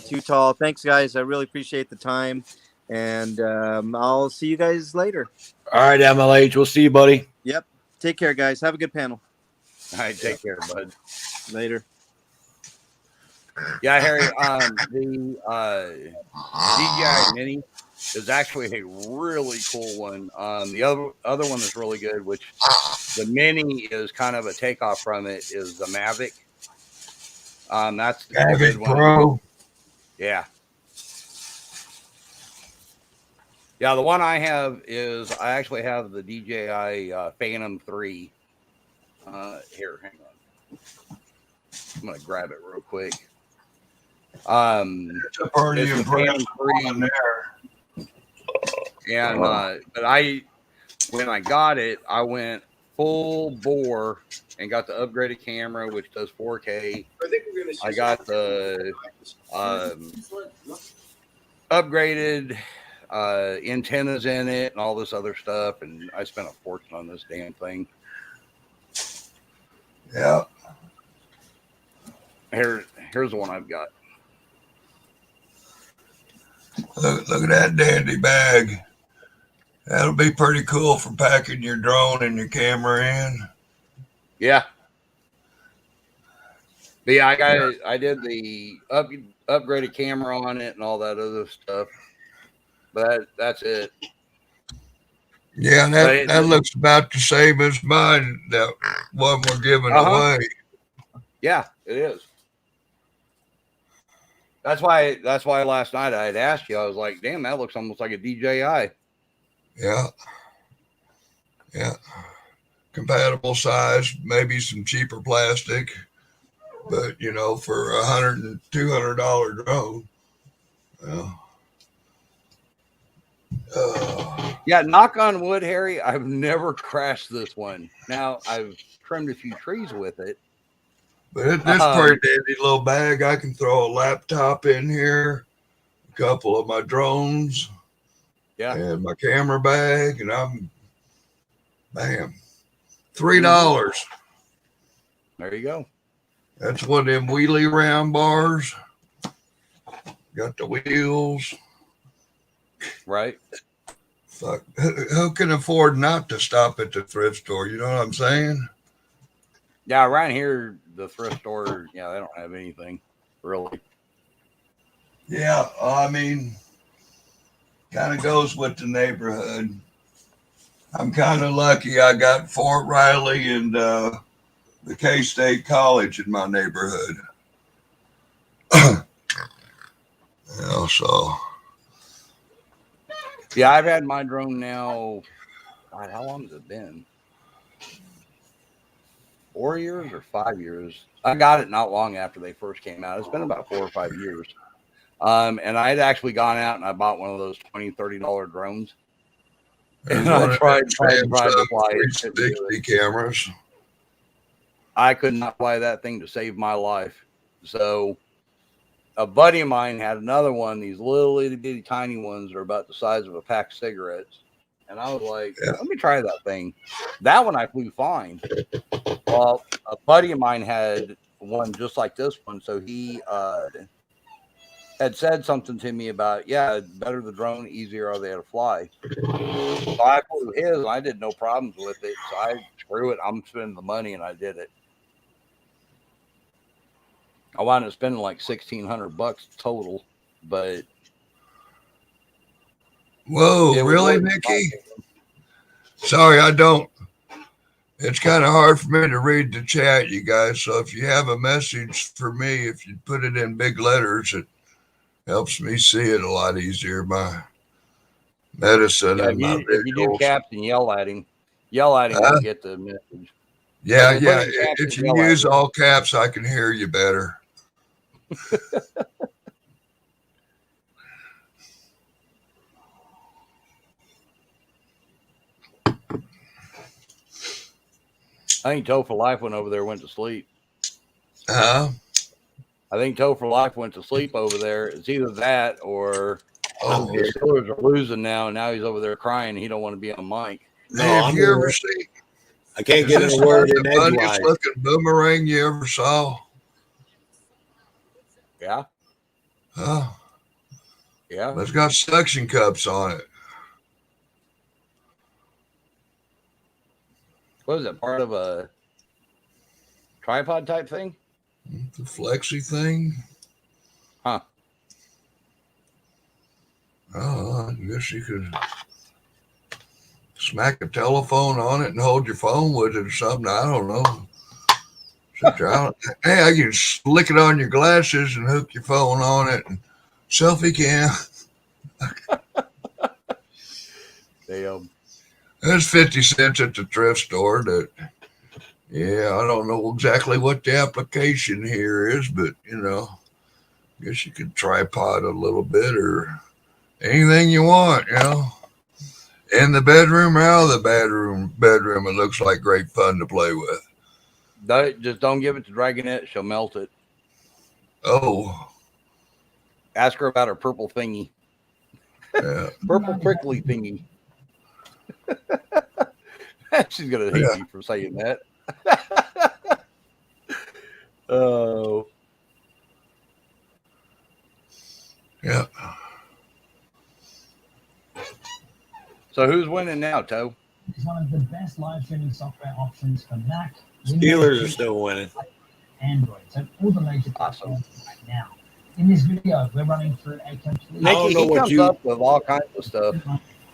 J: Too Tall. Thanks, guys. I really appreciate the time. And I'll see you guys later.
B: All right, MLH. We'll see you, buddy.
J: Yep. Take care, guys. Have a good panel.
A: All right, take care, bud.
J: Later.
A: Yeah, Harry. The DJI Mini is actually a really cool one. The other one is really good, which the Mini is kind of a takeoff from it, is the Mavic. That's a
F: Mavic
A: good one.
F: Pro.
A: Yeah. Yeah, the one I have is I actually have the DJI Phantom 3. Here, hang on. I'm gonna grab it real quick.
F: It's a pretty
A: it's the
F: impressive
A: Phantom 3.
F: one there.
A: And but when I got it, I went full bore and got the upgraded camera, which does 4K. I got the upgraded antennas in it and all this other stuff, and I spent a fortune on this damn thing.
F: Yeah.
A: Here's the one I've got.
F: Look at that dandy bag. That'll be pretty cool for packing your drone and your camera in.
A: Yeah. But yeah, I did the upgraded camera on it and all that other stuff. But that's it.
F: Yeah, that looks about the same as mine, that one we're giving away.
A: Yeah, it is. That's why last night I had asked you. I was like, damn, that looks almost like a DJI.
F: Yeah. Yeah. Compatible size, maybe some cheaper plastic, but you know, for $100 and $200 drone. Well,
A: yeah, knock on wood, Harry, I've never crashed this one. Now I've trimmed a few trees with it.
F: but it's pretty dandy little bag. I can throw a laptop in here, a couple of my drones,
A: yeah,
F: and my camera bag, and I'm bam. $3.
A: There you go.
F: That's one of them wheelie round bars. Got the wheels.
A: Right.
F: Fuck. Who can afford not to stop at the thrift store? You know what I'm saying?
A: Yeah, around here, the thrift store, they don't have anything really.
F: Yeah, I mean, kind of goes with the neighborhood. I'm kind of lucky I got Fort Riley and the K-State College in my neighborhood. So.
A: Yeah, I've had my drone now. God, how long has it been? 4 years or 5 years? I got it not long after they first came out. It's been about 4 or 5 years. And I had actually gone out and I bought one of those $20, $30 drones. And I tried to fly it.
F: 360 cameras.
A: I could not fly that thing to save my life. So a buddy of mine had another one, these little itty bitty tiny ones that are about the size of a pack of cigarettes. And I was like, let me try that thing. That one I flew fine. Well, a buddy of mine had one just like this one. So he had said something to me about, better the drone, easier are they to fly. So I flew his, and I did no problems with it. So I screw it. I'm spending the money, and I did it. I wound up spending like $1,600 total, but
F: whoa, really, Mickey? Sorry, I don't. It's kind of hard for me to read the chat, you guys. So if you have a message for me, if you put it in big letters, it helps me see it a lot easier. My medicine and my visuals.
A: If you do caps and yell at him, you'll get the message.
F: Yeah. If you use all caps, I can hear you better.
A: I think Toe for Life went over there, went to sleep.
F: Huh?
A: I think Toe for Life went to sleep over there. It's either that or
F: Oh,
A: The Steelers are losing now, and now he's over there crying. He don't want to be on mic.
B: No,
F: hey, have
B: I'm
F: you
B: here.
F: ever seen?
B: I can't
F: Is
B: get
F: this
B: in a word
F: the
B: in
F: funniest
B: edgewise.
F: looking boomerang you ever saw?
A: Yeah,
F: Oh,
A: yeah.
F: it's got suction cups on it.
A: What is it? Part of a tripod type thing?
F: The flexi thing.
A: Huh.
F: Oh, I guess you could smack a telephone on it and hold your phone with it or something. I don't know. Hey, I can slick it on your glasses and hook your phone on it and selfie cam.
A: Damn.
F: There's 50 cents at the thrift store. Yeah, I don't know exactly what the application here is, but I guess you could tripod a little bit or anything you want, In the bedroom or out of the bedroom, it looks like great fun to play with.
A: Just don't give it to Dragonette. She'll melt it.
F: Oh.
A: Ask her about her purple thingy.
F: Yeah.
A: Purple prickly thingy. She's going to hate me for saying that. Oh.
F: Yeah.
A: So who's winning now, Toe?
K: It's one of the best live streaming software options for Mac.
B: Steelers are still winning.
K: Android. So all the major platforms right now. In this video, we're running through a complete.
A: Nikki, he comes up with all kinds of stuff.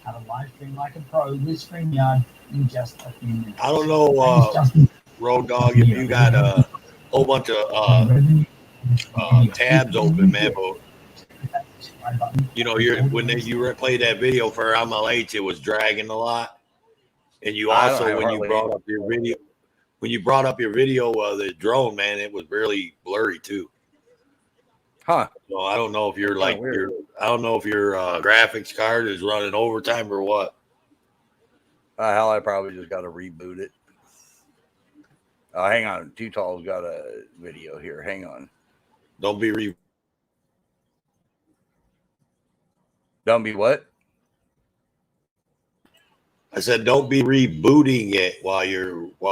K: How to live stream like a pro with StreamYard in just a few minutes.
B: I don't know, Road Dogg, if you got a whole bunch of tabs open, man, but when you played that video for MLH, it was dragging a lot. And you also, when you brought up your video of the drone, man, it was really blurry too.
A: Huh.
B: So I don't know if you're like I don't know if your graphics card is running overtime or what.
A: Hell, I probably just got to reboot it. Hang on. Too Tall's got a video here. Hang on.
B: Don't be
A: Don't be what?
B: I said don't be rebooting it while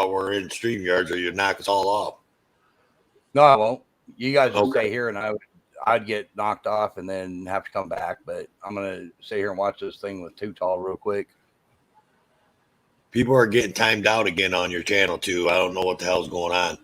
B: we're in StreamYards or you knock us all off.
A: No, I won't. You guys will stay here, and I'd get knocked off and then have to come back. But I'm gonna stay here and watch this thing with Too Tall real quick.
B: People are getting timed out again on your channel too. I don't know what the hell's going on.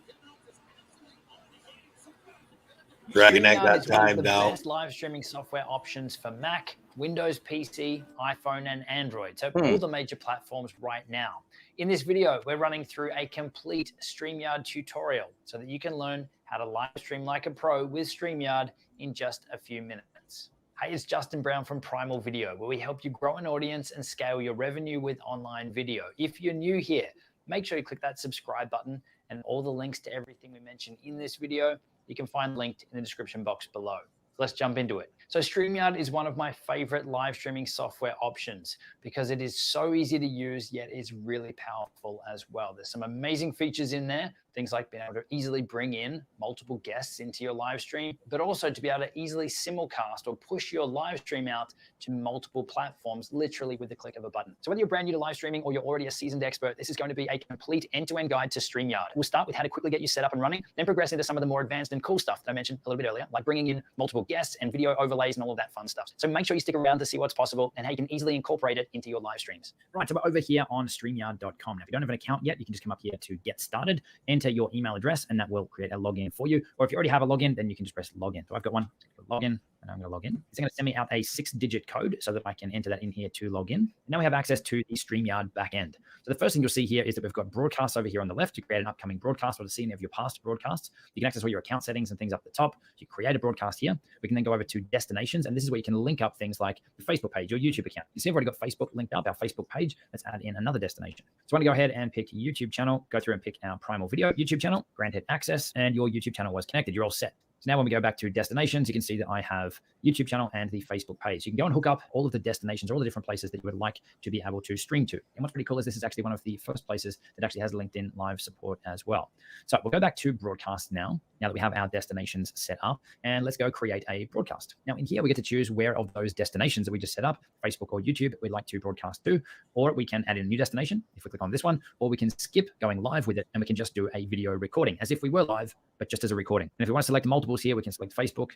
B: Dragonette got timed out.
L: Best live streaming software options for Mac, Windows PC, iPhone, and Android. So all the major platforms right now. In this video, we're running through a complete StreamYard tutorial so that you can learn how to live stream like a pro with StreamYard in just a few minutes. Hey, it's Justin Brown from Primal Video, where we help you grow an audience and scale your revenue with online video. If you're new here, make sure you click that subscribe button, and all the links to everything we mentioned in this video, you can find linked in the description box below. Let's jump into it. So StreamYard is one of my favorite live streaming software options because it is so easy to use, yet is really powerful as well. There's some amazing features in there, things like being able to easily bring in multiple guests into your live stream, but also to be able to easily simulcast or push your live stream out to multiple platforms, literally with the click of a button. So whether you're brand new to live streaming or you're already a seasoned expert, this is going to be a complete end-to-end guide to StreamYard. We'll start with how to quickly get you set up and running, then progress into some of the more advanced and cool stuff that I mentioned a little bit earlier, like bringing in multiple guests and video overlays and all of that fun stuff. So make sure you stick around to see what's possible and how you can easily incorporate it into your live streams. Right, so we're over here on StreamYard.com. Now, if you don't have an account yet, you can just come up here to get started, enter your email address, and that will create a login for you. Or if you already have a login, then you can just press login. So I've got one, login, and I'm going to log in. It's going to send me out a 6-digit code so that I can enter that in here to log in. And now we have access to the StreamYard backend. So the first thing you'll see here is that we've got broadcasts over here on the left to create an upcoming broadcast or to see any of your past broadcasts. You can access all your account settings and things up the top. You create a broadcast here. We can then go over to destinations, and this is where you can link up things like your Facebook page, your YouTube account. You see, I've already got Facebook linked up, our Facebook page. Let's add in another destination. So I'm going to go ahead and pick YouTube channel, go through and pick our Primal Video YouTube channel, grant it access, and your YouTube channel was connected. You're all set. So now when we go back to destinations, you can see that I have YouTube channel and the Facebook page. You can go and hook up all of the destinations, all the different places that you would like to be able to stream to. And what's pretty cool is this is actually one of the first places that actually has LinkedIn Live support as well. So we'll go back to broadcast now that we have our destinations set up, and let's go create a broadcast. Now in here, we get to choose where of those destinations that we just set up, Facebook or YouTube, we'd like to broadcast to, or we can add in a new destination if we click on this one, or we can skip going live with it and we can just do a video recording as if we were live, but just as a recording. And if we want to select multiples here, we can select Facebook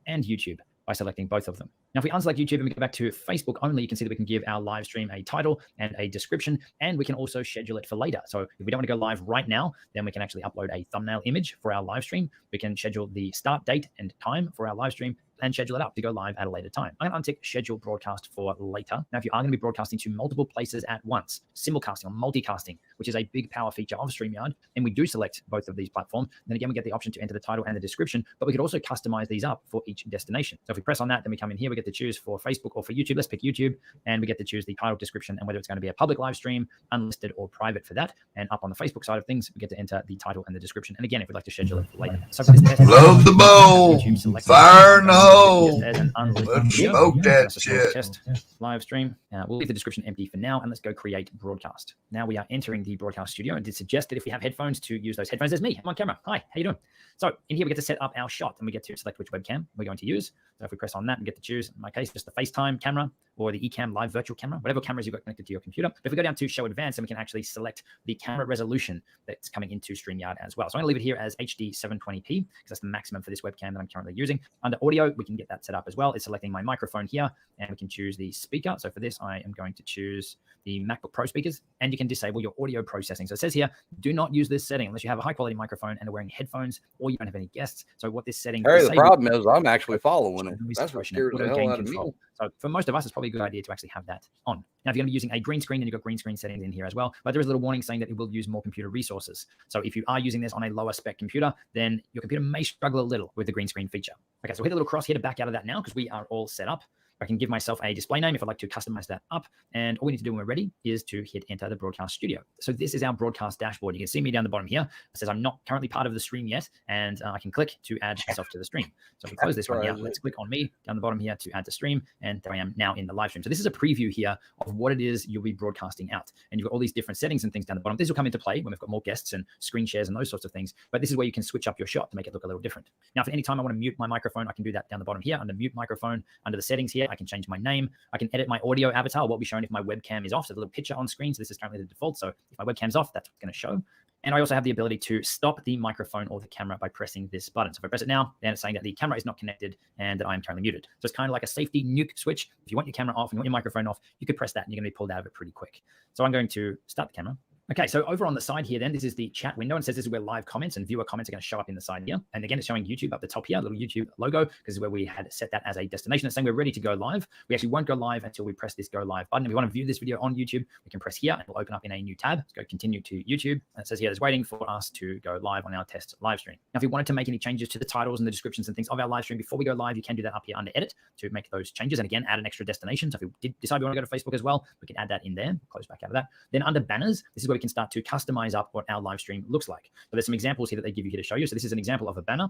L: and YouTube by selecting both of them. Now, if we unselect YouTube and we go back to Facebook only, you can see that we can give our live stream a title and a description, and we can also schedule it for later. So if we don't want to go live right now, then we can actually upload a thumbnail image for our live stream. We can schedule the start date and time for our live stream and schedule it up to go live at a later time. I'm going to untick schedule broadcast for later. Now, if you are going to be broadcasting to multiple places at once, simulcasting or multicasting, which is a big power feature of StreamYard, and we do select both of these platforms, then again, we get the option to enter the title and the description, but we could also customize these up for each destination. So if we press on that, then we come in here, we get to choose for Facebook or for YouTube. Let's pick YouTube, and we get to choose the title, description, and whether it's going to be a public live stream, unlisted, or private for that. And up on the Facebook side of things, we get to enter the title and the description. And again, if we'd like to schedule it for later. So for this test,
F: Load the bowl, fire in the hole. Let's
L: video.
F: smoke that
L: That's a
F: shit.
L: test live stream. We'll leave the description empty for now, and let's go create broadcast. Now we are entering the broadcast studio, and did suggest that if we have headphones, to use those headphones. There's me. I'm on camera. Hi, how you doing? So in here, we get to set up our shot, and we get to select which webcam we're going to use. So if we press on that, we get to choose, in my case, just the FaceTime camera or the Ecamm live virtual camera, whatever cameras you've got connected to your computer. But if we go down to show advanced, then we can actually select the camera resolution that's coming into StreamYard as well. So I'm going to leave it here as HD 720p because that's the maximum for this webcam that I'm currently using. Under audio, we can get that set up as well. It's selecting my microphone here, and we can choose the speaker. So for this, I am going to choose the MacBook Pro speakers, and you can disable your audio processing. So it says here, do not use this setting unless you have a high quality microphone and are wearing headphones or you don't have any guests. So what this setting
A: Hey, the problem is I'm actually following it. That's what scares the
L: auto
A: hell
L: gain
A: out of me.
L: control. So for most of us, it's probably a good idea to actually have that on. Now, if you're going to be using a green screen, then you've got green screen settings in here as well. But there is a little warning saying that it will use more computer resources. So if you are using this on a lower spec computer, then your computer may struggle a little with the green screen feature. Okay, so hit a little cross here to back out of that now because we are all set up. I can give myself a display name if I'd like to customize that up. And all we need to do when we're ready is to hit enter the broadcast studio. So this is our broadcast dashboard. You can see me down the bottom here. It says I'm not currently part of the stream yet. And I can click to add myself to the stream. So if we close this one here, let's click on me down the bottom here to add to stream. And there I am now in the live stream. So this is a preview here of what it is you'll be broadcasting out. And you've got all these different settings and things down the bottom. This will come into play when we've got more guests and screen shares and those sorts of things. But this is where you can switch up your shot to make it look a little different. Now, if at any time I want to mute my microphone, I can do that down the bottom here under mute microphone. Under the settings here, I can change my name. I can edit my audio avatar. What will be shown if my webcam is off. So the little picture on screen. So this is currently the default. So if my webcam's off, that's going to show. And I also have the ability to stop the microphone or the camera by pressing this button. So if I press it now, then it's saying that the camera is not connected and that I'm currently muted. So it's kind of like a safety nuke switch. If you want your camera off and you want your microphone off, you could press that and you're going to be pulled out of it pretty quick. So I'm going to start the camera. Okay, so over on the side here, then this is the chat window, and it says this is where live comments and viewer comments are going to show up in the side here. And again, it's showing YouTube up the top here, a little YouTube logo, because this is where we had set that as a destination. It's saying we're ready to go live. We actually won't go live until we press this go live button. If we want to view this video on YouTube, we can press here and it'll open up in a new tab. Let's go continue to YouTube. And it says here, it's waiting for us to go live on our test live stream. Now, if you wanted to make any changes to the titles and the descriptions and things of our live stream before we go live, you can do that up here under edit to make those changes. And again, add an extra destination. So if we did decide we want to go to Facebook as well, we can add that in there. Close back out of that. Then under banners, this is where we can start to customize up what our live stream looks like. So there's some examples here that they give you here to show you. So this is an example of a banner.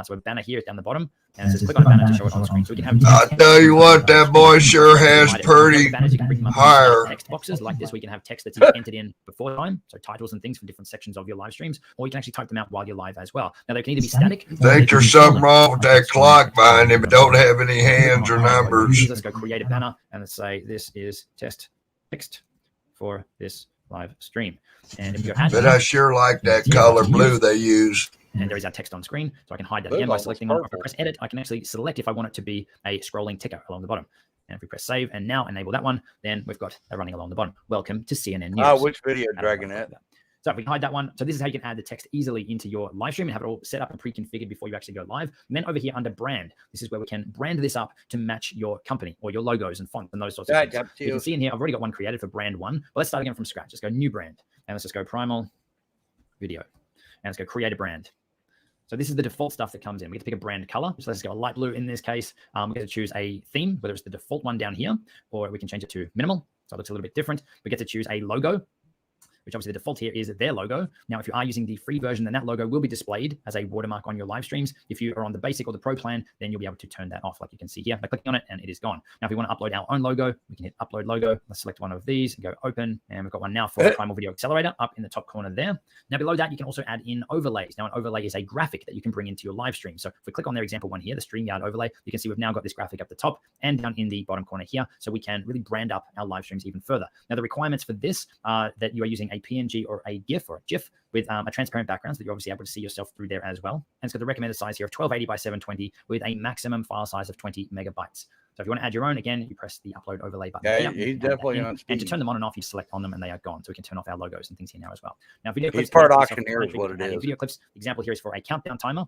L: So a banner here is down the bottom, and it says click on a banner to show it on the screen. So we can have.
F: I tell you what, that boy sure has pretty higher.
L: Text boxes like this. We can have text that's entered in before time, so titles and things from different sections of your live streams, or you can actually type them out while you're live as well. Now they can either be static.
F: Think there's something wrong with that clock behind him, but don't have any hands or numbers.
L: Let's go create a banner and let's say this is test text for this live stream. And if you go add,
F: but I sure like that color blue they use.
L: And there is our text on screen. So I can hide that again by selecting on. If I press edit, I can actually select if I want it to be a scrolling ticker along the bottom. And if we press save and now enable that one, then we've got that running along the bottom. Welcome to CNN News.
A: Which video Dragonette?
L: So if we can hide that one. So this is how you can add the text easily into your live stream and have it all set up and pre-configured before you actually go live. And then over here under brand, this is where we can brand this up to match your company or your logos and fonts and those sorts of things. You can see in here, I've already got one created for brand one. But let's start again from scratch. Let's go new brand. And let's just go Primal Video. And let's go create a brand. So this is the default stuff that comes in. We get to pick a brand color. So let's go a light blue in this case. We get to choose a theme, whether it's the default one down here, or we can change it to minimal. So it looks a little bit different. We get to choose a logo.
M: which obviously the default here is their logo. Now, if you are using the free version, then that logo will be displayed as a watermark on your live streams. If you are on the basic or the pro plan, then you'll be able to turn that off, like you can see here by clicking on it, and it is gone. Now, if we want to upload our own logo, we can hit upload logo. Let's select one of these and go open, and we've got one now for Primal Video Accelerator up in the top corner there. Now, below that, you can also add in overlays. Now, an overlay is a graphic that you can bring into your live stream. So if we click on their example one here, the StreamYard overlay, you can see we've now got this graphic up the top and down in the bottom corner here, so we can really brand up our live streams even further. Now, the requirements for this are that you are using a PNG or a GIF or a GIF with a transparent background so that you're obviously able to see yourself through there as well. And it's got the recommended size here of 1280 by 720 with a maximum file size of 20 megabytes. So if you want to add your own, again, you press the upload overlay button.
A: Yeah, he's definitely on speed.
M: And to turn them on and off, you select on them and they are gone. So we can turn off our logos and things here now as well. Now, video clips.
A: He's part auctioneer is what it is.
M: Video clips. Example here is for a countdown timer.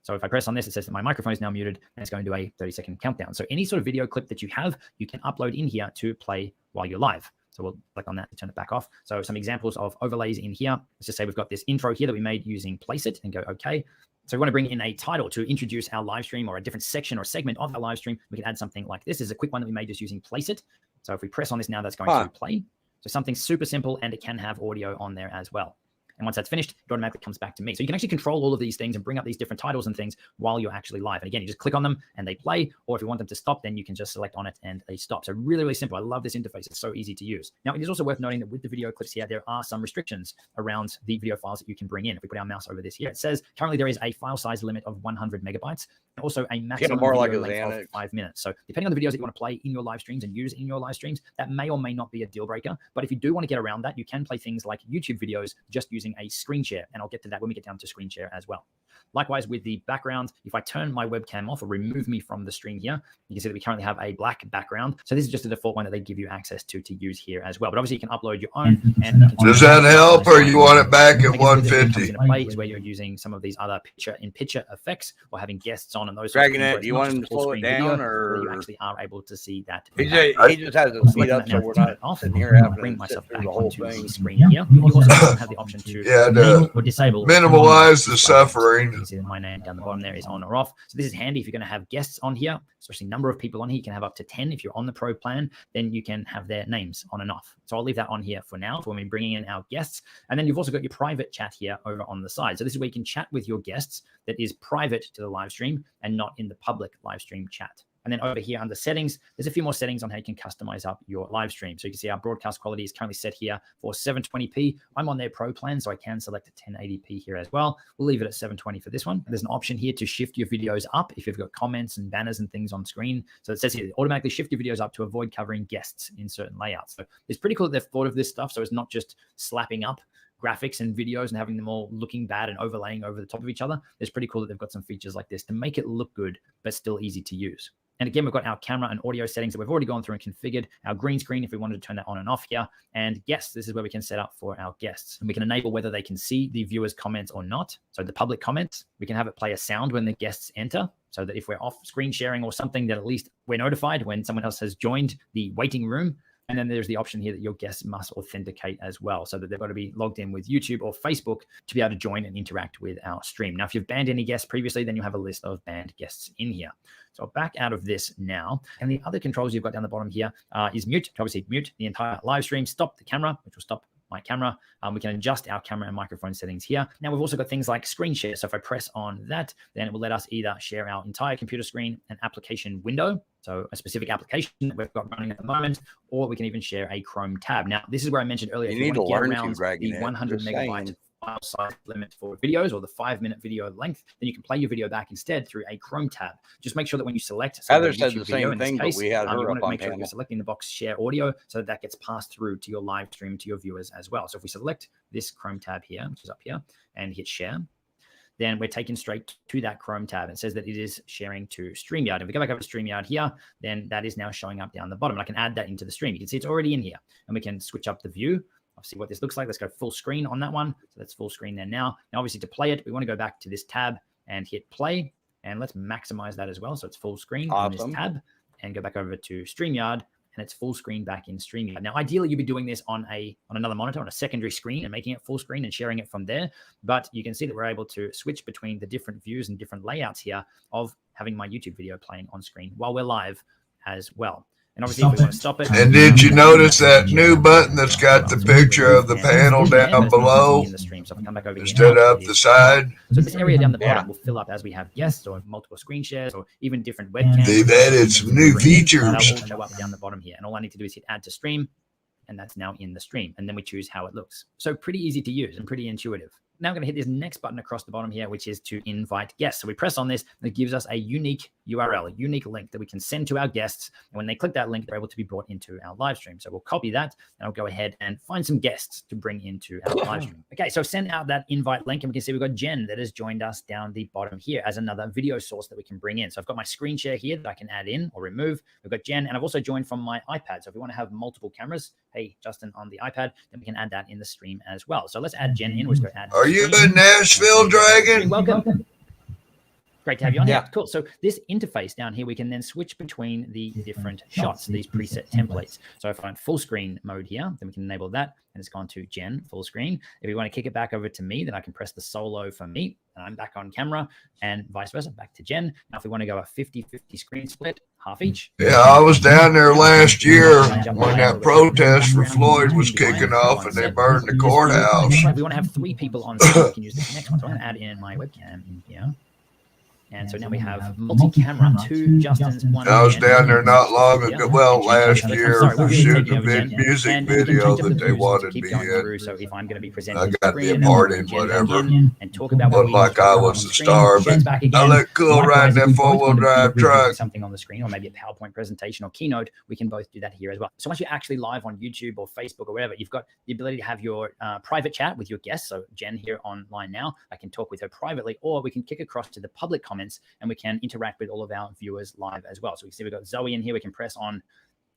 M: So if I press on this, it says that my microphone is now muted and it's going to do a 30-second countdown. So any sort of video clip that you have, you can upload in here to play while you're live. So we'll click on that to turn it back off. So some examples of overlays in here. Let's just say we've got this intro here that we made using Placeit and go OK. So we want to bring in a title to introduce our live stream or a different section or segment of our live stream. We can add something like this. This is a quick one that we made just using Placeit. So if we press on this now, that's going to play. So something super simple, and it can have audio on there as well. And once that's finished, it automatically comes back to me. So you can actually control all of these things and bring up these different titles and things while you're actually live. And again, you just click on them and they play. Or if you want them to stop, then you can just select on it and they stop. So really, really simple. I love this interface. It's so easy to use. Now, it is also worth noting that with the video clips here, there are some restrictions around the video files that you can bring in. If we put our mouse over this here, it says currently there is a file size limit of 100 megabytes. And also a maximum video length of 5 minutes. So depending on the videos that you want to play in your live streams and use in your live streams, that may or may not be a deal breaker. But if you do want to get around that, you can play things like YouTube videos just using a screen share. And I'll get to that when we get down to screen share as well. Likewise, with the background, if I turn my webcam off or remove me from the stream here, you can see that we currently have a black background. So this is just a default one that they give you access to use here as well. But obviously, you can upload your own. And
F: does that help, or you want it back at 150?
M: Play is where you're using some of these other picture effects or having guests on and those.
A: Dragonette, do you want him to slow it down, or
M: you actually are able to see that?
A: He just has it speed up, so we're not sitting here having to bring myself back onto
M: the screen here. You also have the option to enable or disable,
F: minimize the suffering.
M: You can see that my name down the bottom there is on or off. So this is handy if you're going to have guests on here, especially number of people on here. You can have up to 10. If you're on the pro plan, then you can have their names on and off. So I'll leave that on here for now for when we're bringing in our guests. And then you've also got your private chat here over on the side. So this is where you can chat with your guests that is private to the live stream and not in the public live stream chat. And then over here under settings, there's a few more settings on how you can customize up your live stream. So you can see our broadcast quality is currently set here for 720p. I'm on their pro plan, so I can select a 1080p here as well. We'll leave it at 720 for this one. There's an option here to shift your videos up if you've got comments and banners and things on screen. So it says here, automatically shift your videos up to avoid covering guests in certain layouts. So it's pretty cool that they've thought of this stuff. So it's not just slapping up graphics and videos and having them all looking bad and overlaying over the top of each other. It's pretty cool that they've got some features like this to make it look good, but still easy to use. And again, we've got our camera and audio settings that we've already gone through and configured. Our green screen, if we wanted to turn that on and off here. And guests, this is where we can set up for our guests. And we can enable whether they can see the viewers' comments or not. So the public comments, we can have it play a sound when the guests enter, so that if we're off screen sharing or something, that at least we're notified when someone else has joined the waiting room. And then there's the option here that your guests must authenticate as well, so that they've got to be logged in with YouTube or Facebook to be able to join and interact with our stream. Now, if you've banned any guests previously, then you have a list of banned guests in here. So I'll back out of this now. And the other controls you've got down the bottom here is mute. Obviously, mute the entire live stream, stop the camera, which will stop my camera. We can adjust our camera and microphone settings here. Now we've also got things like screen share. So if I press on that, then it will let us either share our entire computer screen, an application window, so a specific application that we've got running at the moment, or we can even share a Chrome tab. Now, this is where I mentioned earlier,
A: you need to learn to
M: the 100 megabyte file size limit for videos or the 5-minute video length, then you can play your video back instead through a Chrome tab. Just make sure that when you select
A: Heather said the same thing, but we had her
M: you want
A: up
M: to
A: on
M: make sure
A: panel.
M: you're selecting the box share audio so that gets passed through to your live stream to your viewers as well. So if we select this Chrome tab here, which is up here, and hit share, then we're taken straight to that Chrome tab. It says that it is sharing to StreamYard. If we go back over to StreamYard here, then that is now showing up down the bottom. And I can add that into the stream. You can see it's already in here. And we can switch up the view. I'll see what this looks like. Let's go full screen on that one. So that's full screen there now. Now, obviously, to play it, we want to go back to this tab and hit play. And let's maximize that as well. So it's full screen on this tab. And go back over to StreamYard. And it's full screen back in StreamYard. Now, ideally, you'd be doing this on another monitor, on a secondary screen, and making it full screen and sharing it from there. But you can see that we're able to switch between the different views and different layouts here of having my YouTube video playing on screen while we're live as well. And obviously, if we want to stop it.
F: And did you notice that new button that's got the picture of the panel down below instead of the side?
M: So this area down the bottom will fill up as we have guests or multiple screen shares or even different webcams.
F: They've added some new features.
M: That'll all show up down the bottom here. And all I need to do is hit add to stream. And that's now in the stream. And then we choose how it looks. So pretty easy to use and pretty intuitive. Now I'm going to hit this next button across the bottom here, which is to invite guests. So we press on this, and it gives us a unique URL, a unique link that we can send to our guests. And when they click that link, they're able to be brought into our live stream. So we'll copy that, and I'll go ahead and find some guests to bring into our live stream. Okay, so send out that invite link, and we can see we've got Jen that has joined us down the bottom here as another video source that we can bring in. So I've got my screen share here that I can add in or remove. We've got Jen, and I've also joined from my iPad. So if we want to have multiple cameras, hey, Justin on the iPad, then we can add that in the stream as well. So let's add Jen in. We'll just go add.
F: Are you a Nashville Dragon?
M: Welcome. Great to have you on. Yeah, cool. So this interface down here, we can then switch between the different shots, these preset templates. So if I'm full screen mode here, then we can enable that, and it's gone to Jen full screen. If we want to kick it back over to me, then I can press the solo for me, and I'm back on camera, and vice versa, back to Jen. Now, if we want to go a 50-50 screen split, half each.
F: Yeah, I was down there last year when that protest for Floyd was kicking off and they burned the courthouse.
M: If we want to have 3 people on screen, we can use this next one. So I'm going to add in my webcam in here. And so now we have multi-camera, 2 Justins, 1
F: I was down there not long ago, well, last year, shooting a big music video that they wanted me in.
M: So if I'm going to be presenting,
F: I got the party, whatever.
M: And talk about
F: Looked like I was the star, but I look cool riding that 4-wheel drive truck.
M: Something on the screen, or maybe a PowerPoint presentation or keynote, we can both do that here as well. So once you're actually live on YouTube or Facebook or whatever, you've got the ability to have your private chat with your guests. So Jen here online now, I can talk with her privately, or we can kick across to the public comments, and we can interact with all of our viewers live as well. So we can see we've got Zoe in here. We can press on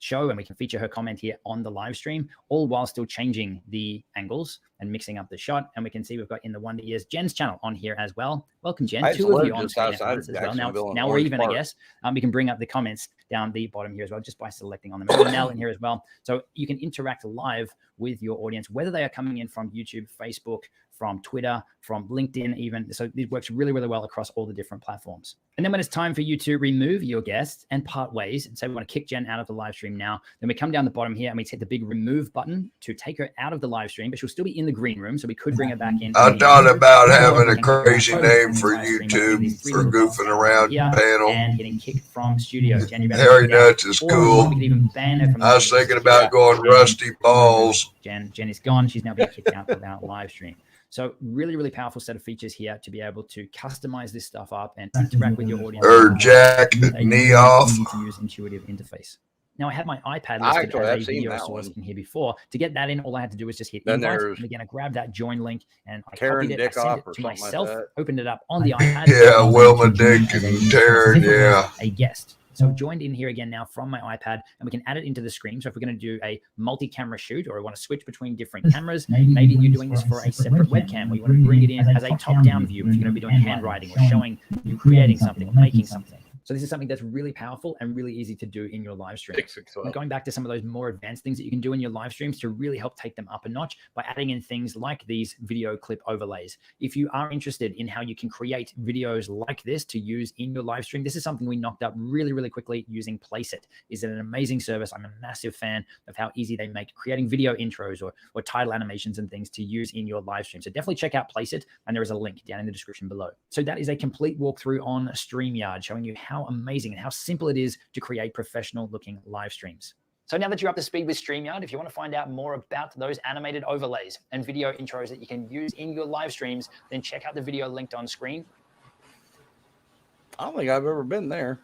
M: show, and we can feature her comment here on the live stream, all while still changing the angles and mixing up the shot. And we can see we've got in the Wonder Years Jen's channel on here as well. Welcome, Jen. 2 of you on screen as well. Now we're even, I guess. We can bring up the comments down the bottom here as well, just by selecting on them. And now in here as well. So you can interact live with your audience, whether they are coming in from YouTube, Facebook, from Twitter, from LinkedIn even. So it works really, really well across all the different platforms. And then when it's time for you to remove your guests and part ways, and say we want to kick Jen out of the live stream now, then we come down the bottom here and we hit the big remove button to take her out of the live stream, but she'll still be in the green room, so we could bring her back in.
F: I thought about having a crazy name for YouTube for goofing around panel.
M: And hitting kick from studio. Jen,
F: Harry Nuts is cool.
M: We could even ban her from
F: I was thinking about going Rusty Balls.
M: Jen is gone. She's now being kicked out of our live stream. So really, really powerful set of features here to be able to customize this stuff up and interact with your audience.
F: Or Jack knee off.
M: To use intuitive interface. Now I had my iPad listed as a video source in here before. To get that in, all I had to do was just hit invite. And again, I grabbed that join link and I copied it, I sent it to myself, opened it up on the iPad.
F: Yeah, Wilma Dick and Taryn, yeah.
M: A guest. So I've joined in here again now from my iPad, and we can add it into the screen. So if we're going to do a multi-camera shoot, or we want to switch between different cameras, maybe you're doing this for a separate webcam, or you want to bring it in as a top-down view if you're going to be doing handwriting or showing you creating something or making something. So this is something that's really powerful and really easy to do in your live stream. And going back to some of those more advanced things that you can do in your live streams to really help take them up a notch by adding in things like these video clip overlays. If you are interested in how you can create videos like this to use in your live stream, this is something we knocked up really, really quickly using Placeit. Is it an amazing service? I'm a massive fan of how easy they make creating video intros or title animations and things to use in your live stream. So definitely check out Placeit, and there is a link down in the description below. So that is a complete walkthrough on StreamYard, showing you how amazing and how simple it is to create professional looking live streams. So now that you're up to speed with StreamYard, if you want to find out more about those animated overlays and video intros that you can use in your live streams, then check out the video linked on screen.
A: I don't think I've ever been there.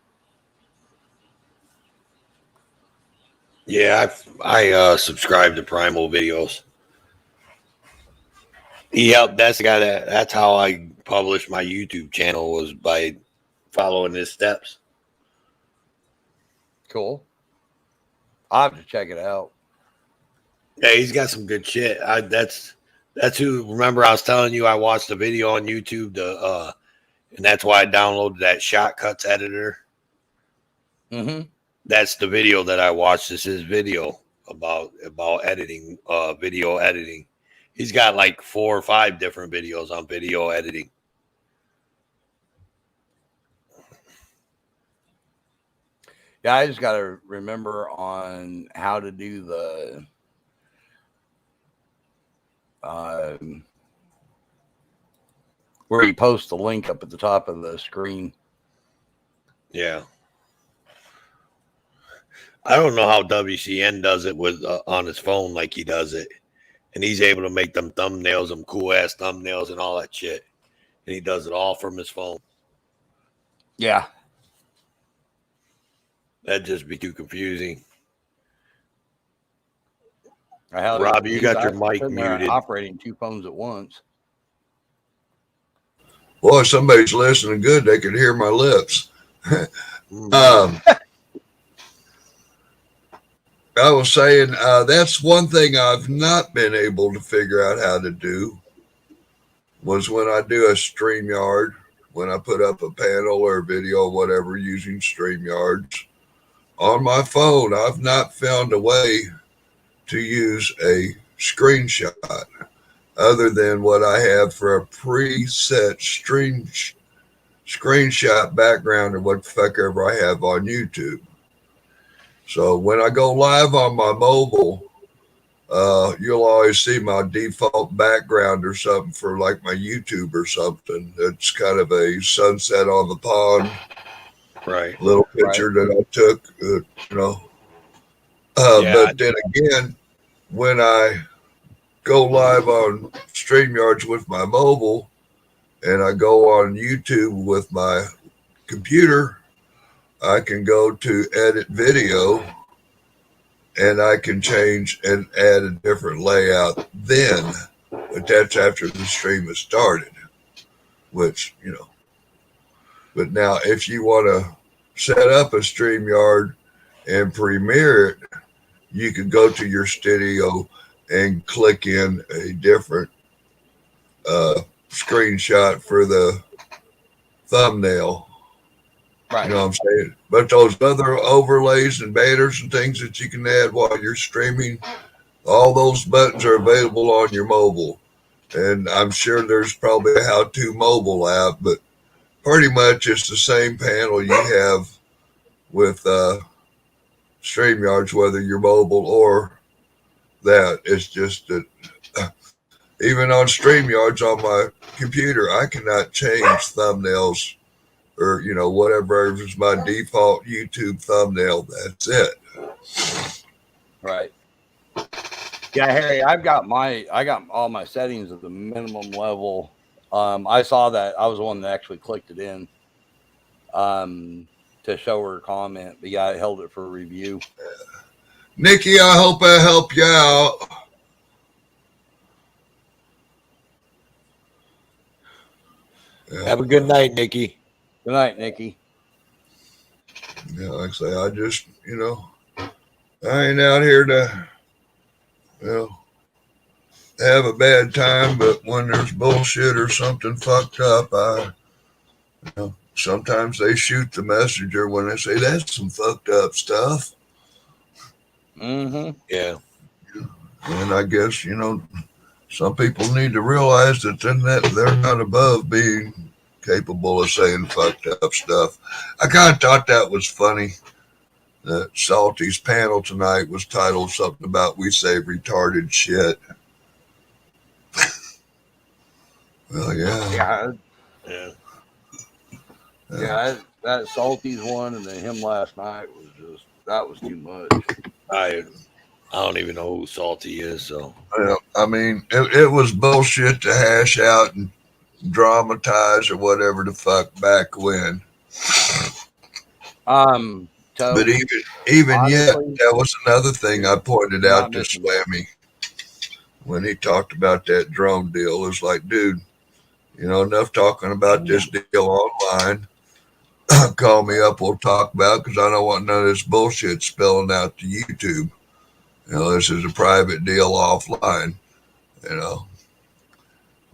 B: Yeah, I subscribe to Primal Videos. Yep, that's the guy that's how I published my YouTube channel, was by following his steps.
A: Cool. I'll have to check it out.
B: Yeah, he's got some good shit. That's who. Remember, I was telling you I watched a video on YouTube, and that's why I downloaded that Shotcuts editor.
A: Mm-hmm.
B: That's the video that I watched. This is video about editing, video editing. He's got like 4 or 5 different videos on video editing.
A: Yeah, I just got to remember on how to do the where you post the link up at the top of the screen.
B: Yeah. I don't know how WCN does it with on his phone like he does it. And he's able to make them thumbnails, them cool ass thumbnails and all that shit. And he does it all from his phone.
A: Yeah.
B: That'd just be too confusing.
A: Rob,
B: you got your mic muted.
A: Operating two phones at once.
F: Boy, if somebody's listening good, they can hear my lips. I was saying that's one thing I've not been able to figure out how to do was when I do a StreamYard, when I put up a panel or video or whatever using StreamYards on my phone, I've not found a way to use a screenshot other than what I have for a preset screenshot background or what the fuck ever I have on YouTube. So when I go live on my mobile, you'll always see my default background or something for like my YouTube or something. It's kind of a sunset on the pond,
B: right?
F: Little picture that I took, you know. But then again, when I go live on StreamYards with my mobile and I go on YouTube with my computer, I can go to edit video and I can change and add a different layout then, but that's after the stream has started, which, you know. But now if you want to set up a StreamYard and premiere it, you can go to your studio and click in a different screenshot for the thumbnail.
A: Right.
F: You know what I'm saying? But those other overlays and banners and things that you can add while you're streaming, all those buttons are available on your mobile. And I'm sure there's probably a how-to mobile app, but pretty much it's the same panel you have with StreamYards, whether you're mobile or that. It's just that even on StreamYards on my computer, I cannot change thumbnails or, you know, whatever is my default YouTube thumbnail. That's it.
A: Right. Yeah, Harry, I got all my settings at the minimum level. I saw that. I was the one that actually clicked it in to show her comment. The guy held it for review.
F: Nikki, I hope I help you out. Yeah.
B: Have a good night, Nikki.
A: Good night, Nikki.
F: Yeah, like I say, I just, you know, I ain't out here to, you know, have a bad time, but when there's bullshit or something fucked up, you know, sometimes they shoot the messenger when they say that's some fucked up stuff.
A: Mm-hmm.
B: Yeah.
F: And I guess, you know, some people need to realize that they're not above being capable of saying fucked up stuff. I kind of thought that was funny that Salty's panel tonight was titled something about "We Say Retarded Shit." Well, yeah.
A: That Salty's one and then him last night was that was too much.
B: I don't even know who Salty is, so.
F: Well, I mean, it was bullshit to hash out and dramatize or whatever the fuck back when. But even honestly, yet, that was another thing I pointed out to Slammy when he talked about that drone deal. It was like, dude, you know, enough talking about this deal online. Call me up, we'll talk about it, because I don't want none of this bullshit spilling out to YouTube. You know, this is a private deal offline, you know.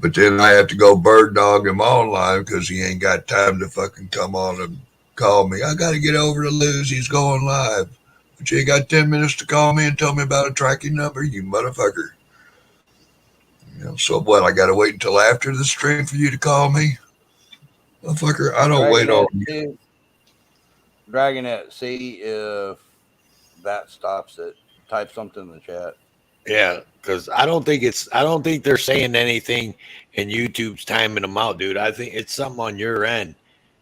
F: But then I have to go bird dog him online because he ain't got time to fucking come on and call me. I got to get over to Luz. He's going live. But you ain't got 10 minutes to call me and tell me about a tracking number, you motherfucker. You know, so what? I got to wait until after the stream for you to call me? Motherfucker, I don't wait on you.
A: Dragonette, see if that stops it. Type something in the chat.
B: Yeah, because I don't think they're saying anything and YouTube's timing them out, dude. I think it's something on your end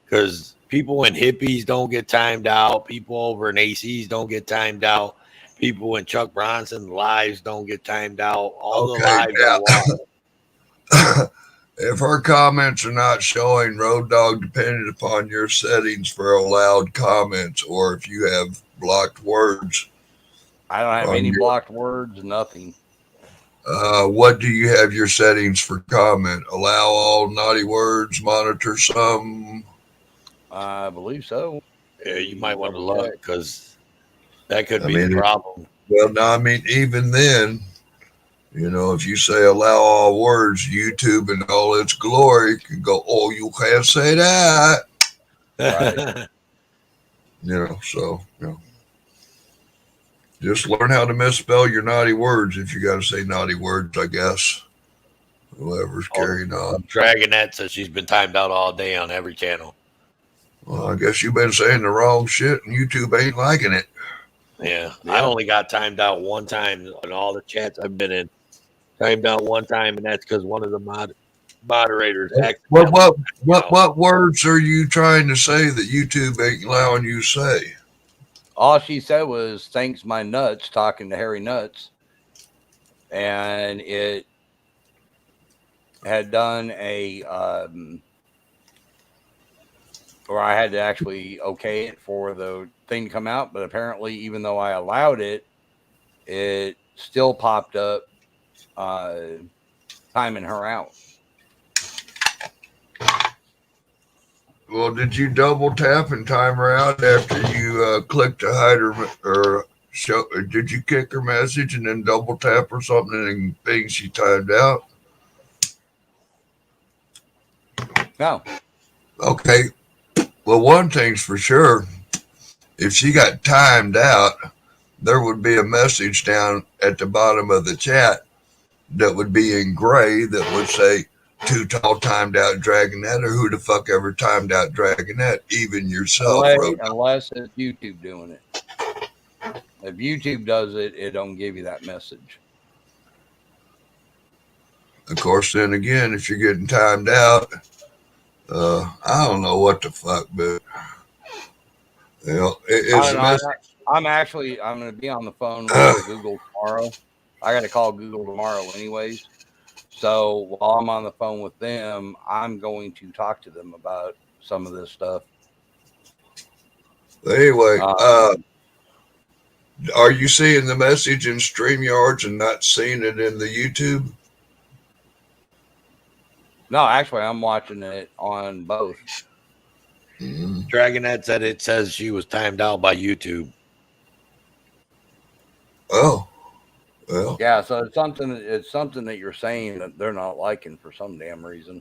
B: because people in hippies don't get timed out. People over in ACs don't get timed out. People in Chuck Bronson lives don't get timed out. All the lives are watched.
F: If her comments are not showing, Road Dog, depending upon your settings for allowed comments, or if you have blocked words.
A: I don't have any blocked words, nothing.
F: What do you have your settings for comment? Allow all naughty words, monitor some.
A: I believe so.
B: Yeah, you might want to look because that could be the problem.
F: Well, no, I mean, even then, you know, if you say allow all words, YouTube in all its glory can go, oh, you can't say that.
A: Right.
F: You know, so, you know. Just learn how to misspell your naughty words if you got to say naughty words, I guess. Whoever's carrying on.
B: Dragonette says she's been timed out all day on every channel.
F: Well, I guess you've been saying the wrong shit and YouTube ain't liking it.
B: Yeah. I only got timed out one time on all the chats I've been in. Timed out one time, and that's because one of the moderators.
F: What words are you trying to say that YouTube ain't allowing you to say?
A: All she said was, thanks my nuts, talking to Harry Nuts. And it had done a, or I had to actually okay it for the thing to come out. But apparently, even though I allowed it, it still popped up timing her out.
F: Well, did you double tap and time her out after you clicked to hide her or show? Did you kick her message and then double tap or something and think she timed out?
A: No.
F: Okay. Well, one thing's for sure. If she got timed out, there would be a message down at the bottom of the chat that would be in gray that would say, Too Tall timed out Dragonette, or who the fuck ever timed out Dragonette, even yourself.
A: Unless it's YouTube doing it. If YouTube does it, it don't give you that message.
F: Of course, then again, if you're getting timed out, I don't know what the fuck, but you know, it's a message.
A: I'm going to be on the phone with Google tomorrow. I got to call Google tomorrow anyways. So while I'm on the phone with them, I'm going to talk to them about some of this stuff.
F: Anyway, are you seeing the message in StreamYards and not seeing it in the YouTube?
A: No, actually, I'm watching it on both.
B: Mm-hmm. Dragonette said it says she was timed out by YouTube.
F: Oh. Well,
A: yeah, so it's something that you're saying that they're not liking for some damn reason.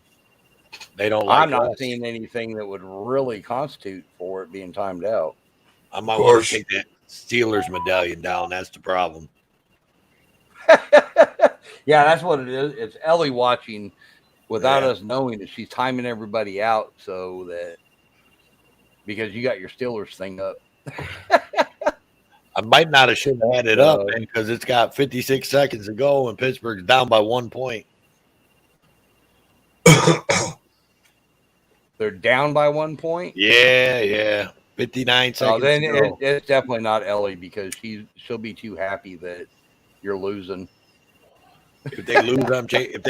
B: They don't like
A: I'm not
B: us.
A: seeing anything that would really constitute for it being timed out.
B: I might want to take that Steelers medallion down. That's the problem.
A: Yeah, that's what it is. It's Ellie watching without us knowing that she's timing everybody out so that because you got your Steelers thing up.
B: I might not have should have had it up because it's got 56 seconds to go and Pittsburgh's down by 1 point.
A: They're down by 1 point?
B: Yeah. 59 seconds.
A: Then it's definitely not Ellie because she'll be too happy that you're losing.
B: If they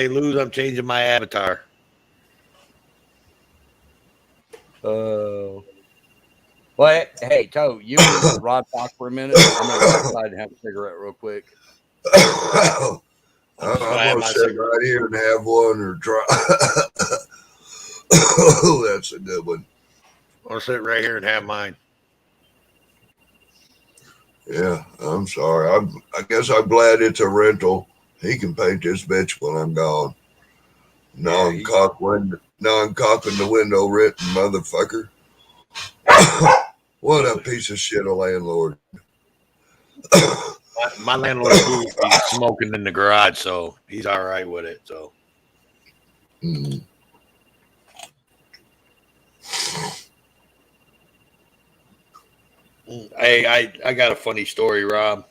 B: lose, I'm changing my avatar.
A: Oh. Well, hey, Toe, you and Rod talk for a minute. I'm going to go outside and have a cigarette real quick.
F: I'm going to sit right here and have one or try. Oh, that's a good one.
B: I'll sit right here and have mine.
F: Yeah, I'm sorry. I guess I'm glad it's a rental. He can paint this bitch when I'm gone. Non-cocking the window written motherfucker. What a piece of shit, a landlord.
B: My landlord he's smoking in the garage, so he's all right with it. So. Hey, I got a funny story, Rob.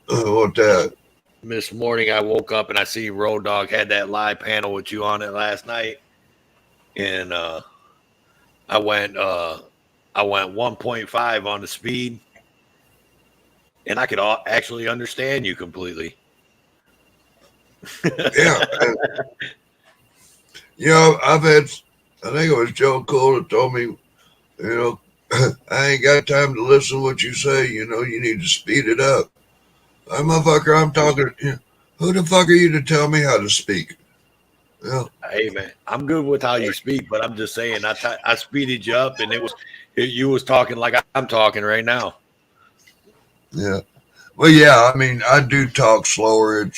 F: What that?
B: This morning I woke up and I see Road Dogg had that live panel with you on it last night, and I went 1.5 on the speed, and I could actually understand you completely.
F: Yeah. I've had, I think it was Joe Cole that told me, I ain't got time to listen to what you say. You need to speed it up. Motherfucker, I'm talking. Who the fuck are you to tell me how to speak? Yeah.
B: Hey man, I'm good with how you speak, but I'm just saying I speeded you up, and you was talking like I'm talking right now.
F: Yeah. Well, yeah. I mean, I do talk slower.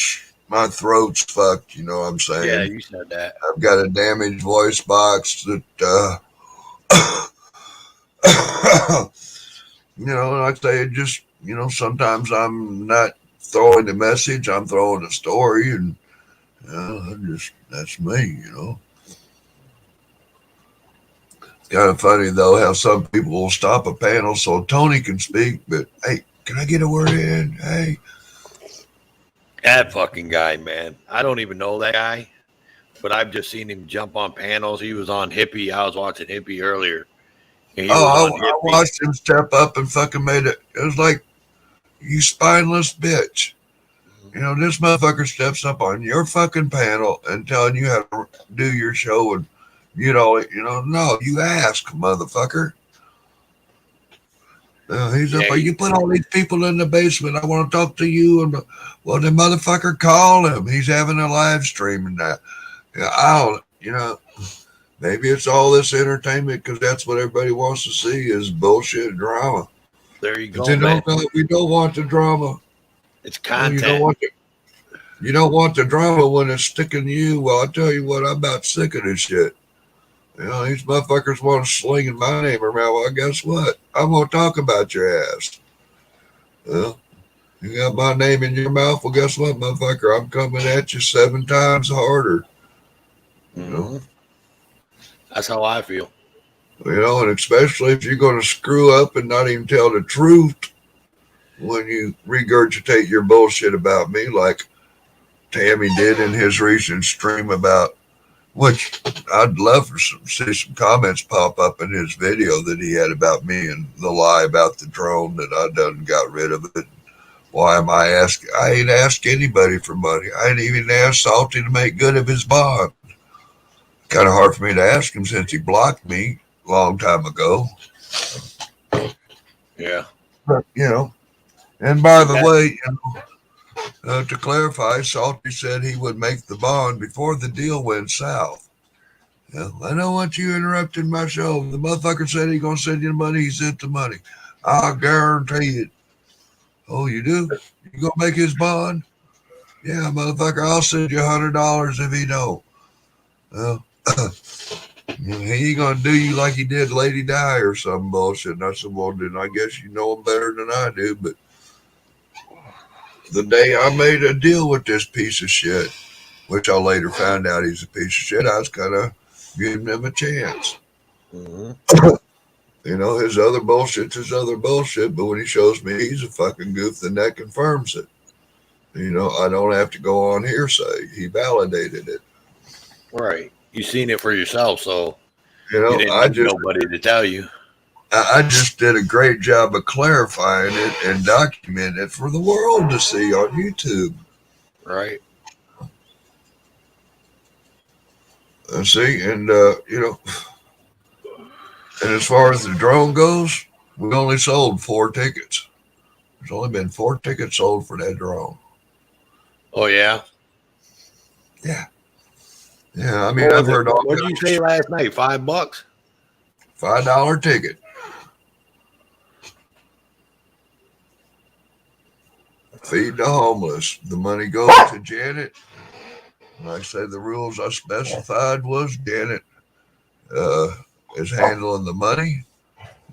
F: My throat's fucked. You know what I'm saying?
B: Yeah, you said that.
F: I've got a damaged voice box that, like I say, it just, sometimes I'm not throwing the message, I'm throwing a story, and that's me, Kind of funny though how some people will stop a panel so Tony can speak, but hey, can I get a word in? Hey,
B: that fucking guy, man. I don't even know that guy, but I've just seen him jump on panels. He was on Hippie. I was watching Hippie earlier.
F: I watched him step up and fucking made it. It was like, you spineless bitch. This motherfucker steps up on your fucking panel and telling you how to do your show, and no, you ask, motherfucker. He's up. You put all these people in the basement. I want to talk to you, and the motherfucker, call him. He's having a live stream and that. Maybe it's all this entertainment because that's what everybody wants to see is bullshit drama.
B: There you go,
F: man. We don't want the drama.
B: It's content.
F: You don't want the drama when it's sticking to you. Well, I tell you what, I'm about sick of this shit. These motherfuckers want to sling my name around. Well, guess what? I'm going to talk about your ass. Well, you got my name in your mouth. Well, guess what, motherfucker? I'm coming at you 7 times harder.
B: That's how I feel.
F: And especially if you're going to screw up and not even tell the truth when you regurgitate your bullshit about me, like Tammy did in his recent stream about, which I'd love to see some comments pop up in his video that he had about me and the lie about the drone that I done got rid of it. Why am I asking? I ain't asked anybody for money. I ain't even asked Salty to make good of his bond. Kind of hard for me to ask him since he blocked me a long time ago.
B: Yeah.
F: But, and by the way, to clarify, Salty said he would make the bond before the deal went south. I don't want you interrupting my show. The motherfucker said he's going to send you the money. He sent the money. I guarantee it. Oh, you do? You going to make his bond? Yeah, motherfucker, I'll send you $100 if he don't. Well, he ain't going to do you like he did Lady Di or some bullshit. And I said, well, then I guess you know him better than I do. But the day I made a deal with this piece of shit, which I later found out he's a piece of shit, I was kind of giving him a chance. His other bullshit's his other bullshit, but when he shows me he's a fucking goof, then that confirms it. I don't have to go on hearsay. He validated it.
B: Right. You seen it for yourself, so
F: you
B: didn't need nobody to tell you.
F: I just did a great job of clarifying it and documenting it for the world to see on YouTube.
B: Right.
F: See, and and as far as the drone goes, we only sold 4 tickets. There's only been 4 tickets sold for that drone.
B: Oh yeah.
F: Yeah. Yeah, I mean, I've heard all.
B: What did you say last night? $5?
F: $5 ticket. Feed the homeless. The money goes to Janet. Like I said, the rules I specified was Janet is handling the money.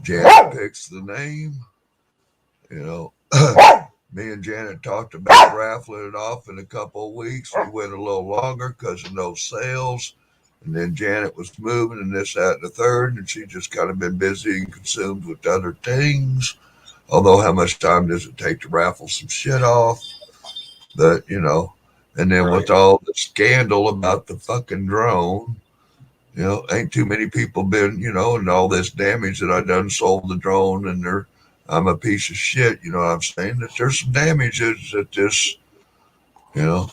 F: Janet picks the name. Me and Janet talked about raffling it off in a couple of weeks. We went a little longer because of no sales. And then Janet was moving and this, that, and the third. And she just kind of been busy and consumed with other things. Although, how much time does it take to raffle some shit off? But, you know, and then with all the scandal about the fucking drone, you know, ain't too many people been, you know, and all this damage that I done sold the drone and I'm a piece of shit. You know what I'm saying? That there's some damages that this, you know,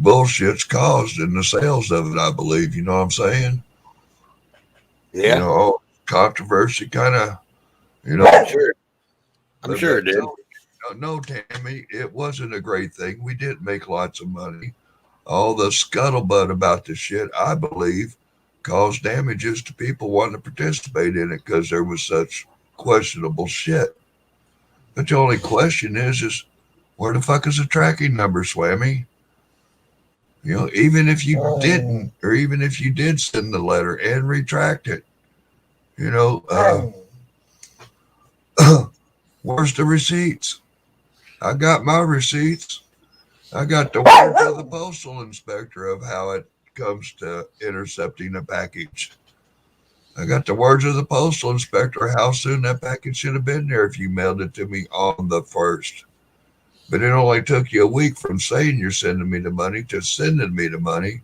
F: bullshit's caused in the sales of it, I believe. You know what I'm saying?
B: Yeah.
F: You know, controversy kind of, you know.
B: I'm sure it did.
F: No, Tammy, it wasn't a great thing. We didn't make lots of money. All the scuttlebutt about the shit, I believe, caused damages to people wanting to participate in it because there was such questionable shit. But the only question is where the fuck is the tracking number, Swammy? You know, even if you didn't, or even if you did send the letter and retract it, you know, where's the receipts? I got my receipts. I got the words of the postal inspector of how it comes to intercepting a package. I got the words of the postal inspector how soon that package should have been there if you mailed it to me on the 1st. But it only took you a week from saying you're sending me the money to sending me the money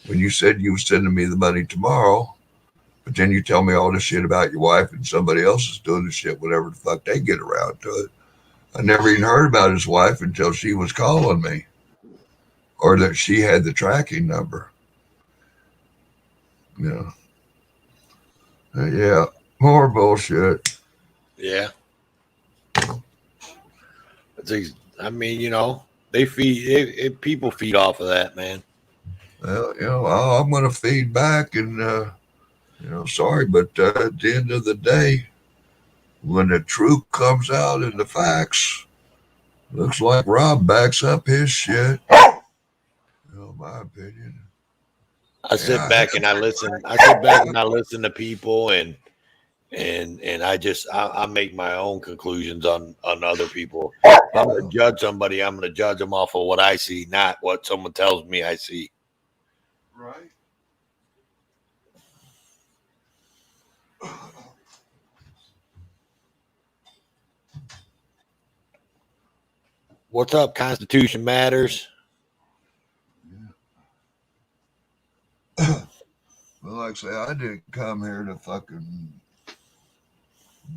F: when you said you were sending me the money tomorrow. But then you tell me all this shit about your wife and somebody else is doing the shit whenever the fuck they get around to it. I never even heard about his wife until she was calling me or that she had the tracking number. You know. Yeah, more bullshit.
B: Yeah. I mean, you know, they feed people feed off of that, man.
F: Well, you know, I'm going to feed back and, you know, sorry, but at the end of the day, when the truth comes out in the facts, looks like Rob backs up his shit. You know, my opinion.
B: I sit back and I listen. I sit back and I listen to people and I make my own conclusions on other people. If I'm going to judge somebody, I'm going to judge them off of what I see, not what someone tells me I see.
F: Right.
B: What's up, Constitution Matters?
F: Well, like I say, I didn't come here to fucking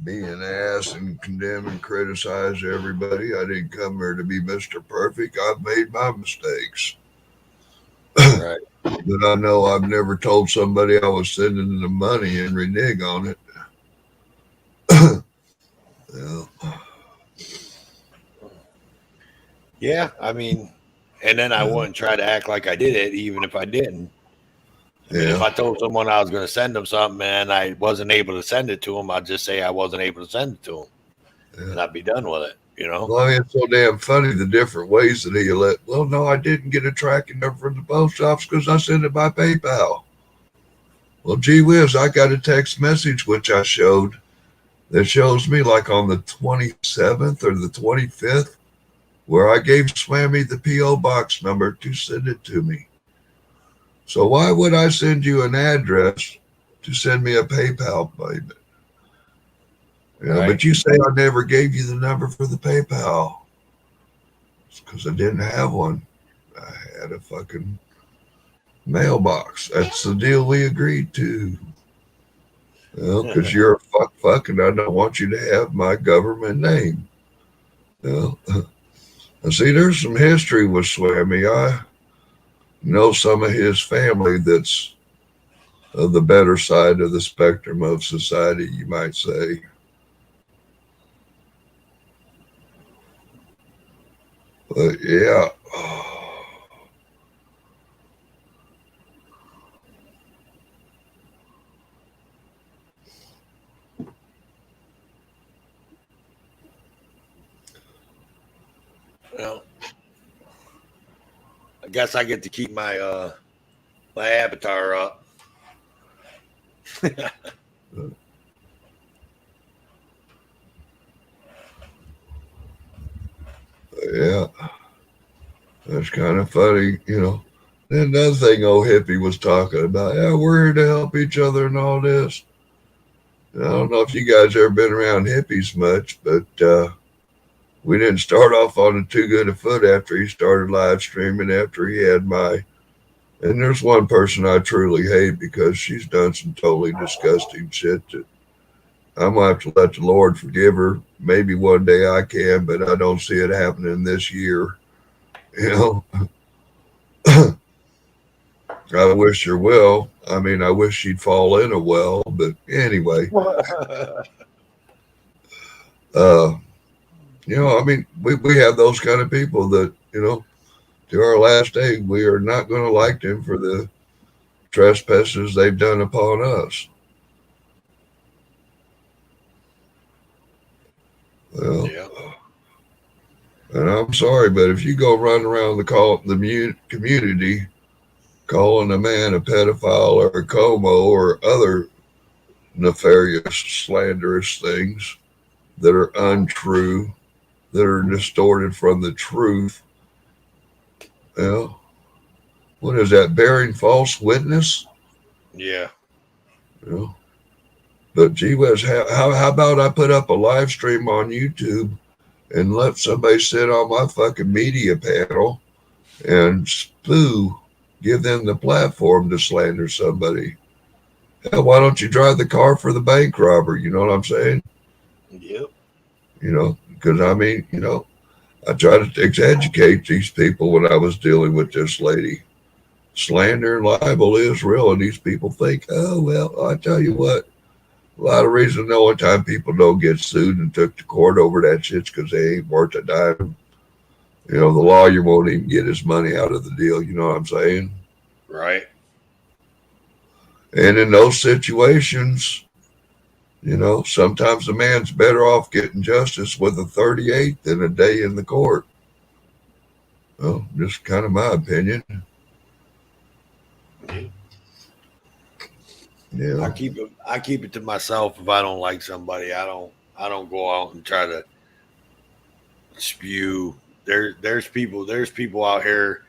F: be an ass and condemn and criticize everybody. I didn't come here to be Mr. Perfect. I've made my mistakes.
B: Right.
F: But I know I've never told somebody I was sending them money and renege on it. Well,
B: yeah, I mean, and then I wouldn't try to act like I did it, even if I didn't. I mean, if I told someone I was going to send them something and I wasn't able to send it to them, I'd just say I wasn't able to send it to them, and I'd be done with it. You know.
F: Well, I mean, it's so damn funny the different ways that he let. Well, no, I didn't get a tracking number from the post office because I sent it by PayPal. Well, gee whiz, I got a text message which I showed that shows me like on the 27th or the 25th where I gave Swammy the P.O. box number to send it to me. So why would I send you an address to send me a PayPal payment? You know, but you say I never gave you the number for the PayPal. It's because I didn't have one. I had a fucking mailbox. That's the deal we agreed to. Well, because you're a fuck and I don't want you to have my government name. Well, I see there's some history with Swammy. I know some of his family that's of the better side of the spectrum of society, you might say. But yeah.
B: Well, I guess I get to keep my my avatar up.
F: Yeah, that's kind of funny, you know. And another thing old hippie was talking about, yeah, we're here to help each other and all this. I don't know if you guys ever been around hippies much, but we didn't start off on too good a foot after he started live streaming, after he had and there's one person I truly hate because she's done some totally disgusting shit that I'm going to have to let the Lord forgive her. Maybe one day I can, but I don't see it happening this year. You know, I wish her well. I mean, I wish she'd fall in a well, but anyway. You know, I mean, we have those kind of people that, you know, to our last day, we are not going to like them for the trespasses they've done upon us. Well,
B: Yeah.
F: and I'm sorry, but if you go run around the community calling a man a pedophile or a como or other nefarious, slanderous things that are untrue, that are distorted from the truth, well, what is that, bearing false witness?
B: Yeah.
F: You know? But gee whiz, how about I put up a live stream on YouTube and let somebody sit on my fucking media panel and give them the platform to slander somebody? Hell, why don't you drive the car for the bank robber? You know what I'm saying?
B: Yep.
F: You know, because I mean, you know, I try to educate these people when I was dealing with this lady. Slander and libel is real, and these people think, oh, well, I tell you what, a lot of reason the only time people don't get sued and took to court over that shit's because they ain't worth a dime. You know, the lawyer won't even get his money out of the deal, you know what I'm saying?
B: Right.
F: And in those situations, you know, sometimes the man's better off getting justice with a 38 than a day in the court. Well, just kind of my opinion. Yeah.
B: I keep it to myself. If I don't like somebody, I don't go out and try to spew. There's people out here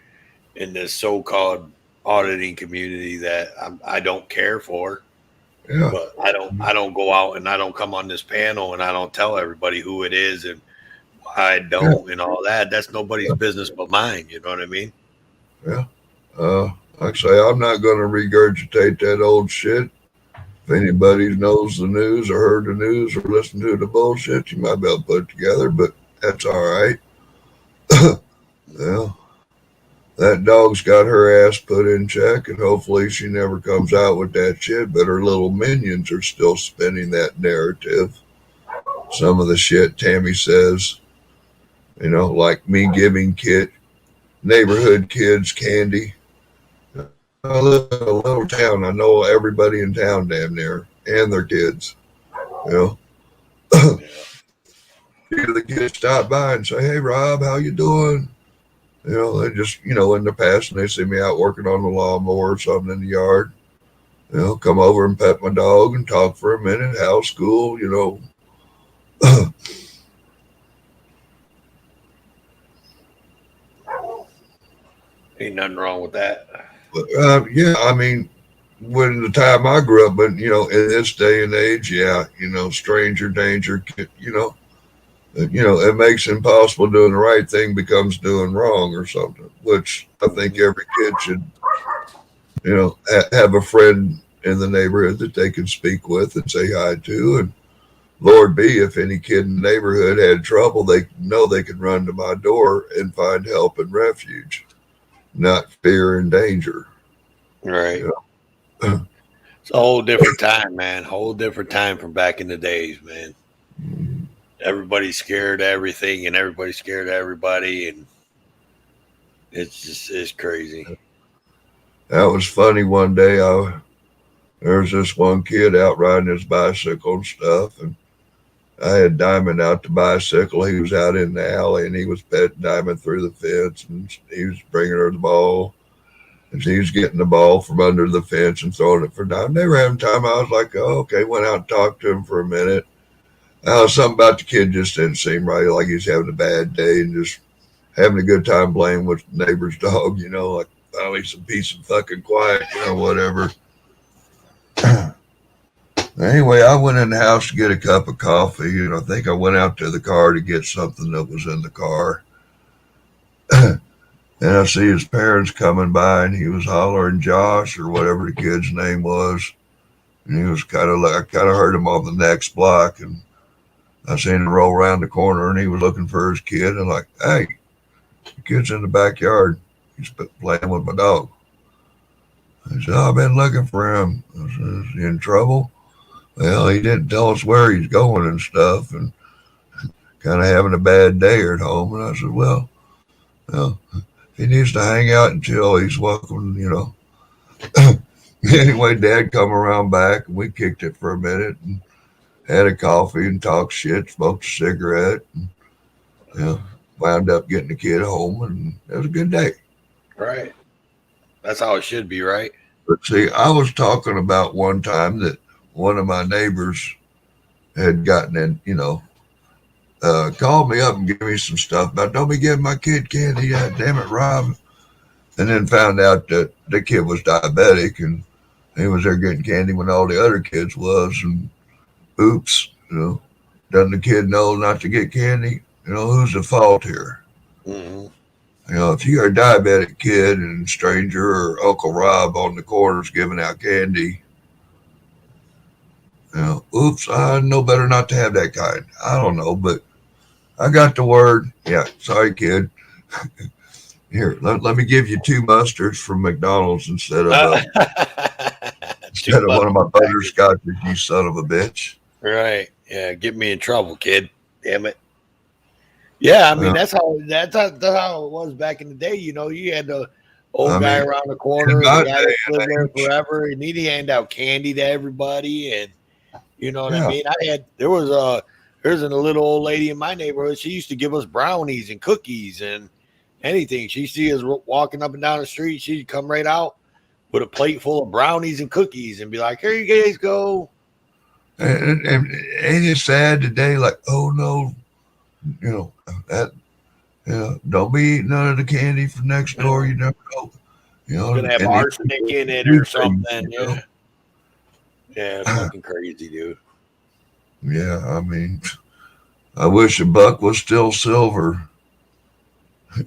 B: in this so-called auditing community that I don't care for.
F: Yeah.
B: But I don't go out and I don't come on this panel and I don't tell everybody who it is and why I don't and all that. That's nobody's business but mine. You know what I mean?
F: Yeah. Like I say, I'm not going to regurgitate that old shit. If anybody knows the news or heard the news or listened to the bullshit, you might be able to put it together, but that's all right. Well, that dog's got her ass put in check, and hopefully she never comes out with that shit, but her little minions are still spinning that narrative. Some of the shit Tammy says, you know, like me giving neighborhood kids candy. I live in a little town. I know everybody in town damn near, and their kids. You know, the kids stop by and say, "Hey, Rob, how you doing?" You know, they just, you know, in the past, and they see me out working on the lawnmower or something in the yard. You know, come over and pet my dog and talk for a minute. How's school? You know.
B: Ain't nothing wrong with that.
F: Yeah, I mean, when the time I grew up, but you know, in this day and age, yeah, you know, stranger danger, you know, it makes impossible doing the right thing becomes doing wrong or something. Which I think every kid should, you know, have a friend in the neighborhood that they can speak with and say hi to. And Lord be, if any kid in the neighborhood had trouble, they know they can run to my door and find help and refuge. Not fear and danger.
B: Right. You know? It's a whole different time, man. Whole different time from back in the days, man. Everybody's scared of everything and everybody's scared of everybody. And it's crazy.
F: That was funny. One day, there was this one kid out riding his bicycle and stuff. And I had Diamond out the bicycle. He was out in the alley and he was petting Diamond through the fence and he was bringing her the ball. And she was getting the ball from under the fence and throwing it for Diamond. They were having time. I was like, oh, okay. Went out and talked to him for a minute. Something about the kid just didn't seem right. Like he's having a bad day and just having a good time playing with the neighbor's dog, you know, like finally some peace and fucking quiet, you know, whatever. Anyway, I went in the house to get a cup of coffee, and I think I went out to the car to get something that was in the car. And I see his parents coming by, and he was hollering Josh or whatever the kid's name was. And he was kind of like, I kind of heard him on the next block, and I seen him roll around the corner, and he was looking for his kid. And like, hey, the kid's in the backyard. He's playing with my dog. I said, oh, I've been looking for him. I said, is he in trouble? Well, he didn't tell us where he's going and stuff, and kind of having a bad day at home. And I said, well, he needs to hang out until he's welcome, you know. Anyway, Dad come around back, and we kicked it for a minute and had a coffee and talked shit, smoked a cigarette, and, you know, wound up getting the kid home, and it was a good day.
B: Right. That's how it should be, right?
F: But see, I was talking about one time that one of my neighbors had gotten in, you know, called me up and gave me some stuff about, don't be giving my kid candy. Damn it, Rob. And then found out that the kid was diabetic, and he was there getting candy when all the other kids was. And oops, you know, doesn't the kid know not to get candy? You know, who's at fault here?
B: Mm-hmm.
F: You know, if you're a diabetic kid and stranger or Uncle Rob on the corners giving out candy, you know, oops, I know better not to have that kind. I don't know, but I got the word. Yeah, sorry, kid. Here, let me give you 2 mustards from McDonald's instead of one of my butterscotches, you son of a bitch.
B: Right. Yeah, get me in trouble, kid. Damn it. Yeah, I mean, that's how it was back in the day. You know, you had the old guy around the corner, the guy that lived there forever, and he'd hand out candy to everybody. And you know what I mean? There's a little old lady in my neighborhood. She used to give us brownies and cookies and anything. She'd see us walking up and down the street. She'd come right out with a plate full of brownies and cookies and be like, here you guys go.
F: And ain't it sad today? Like, oh no, you know, that, you know, don't be eating none of the candy from next door. You never know. You know,
B: it's gonna have arsenic in it or something. You know? Yeah, it's fucking crazy, dude.
F: Yeah, I mean, I wish a buck was still silver.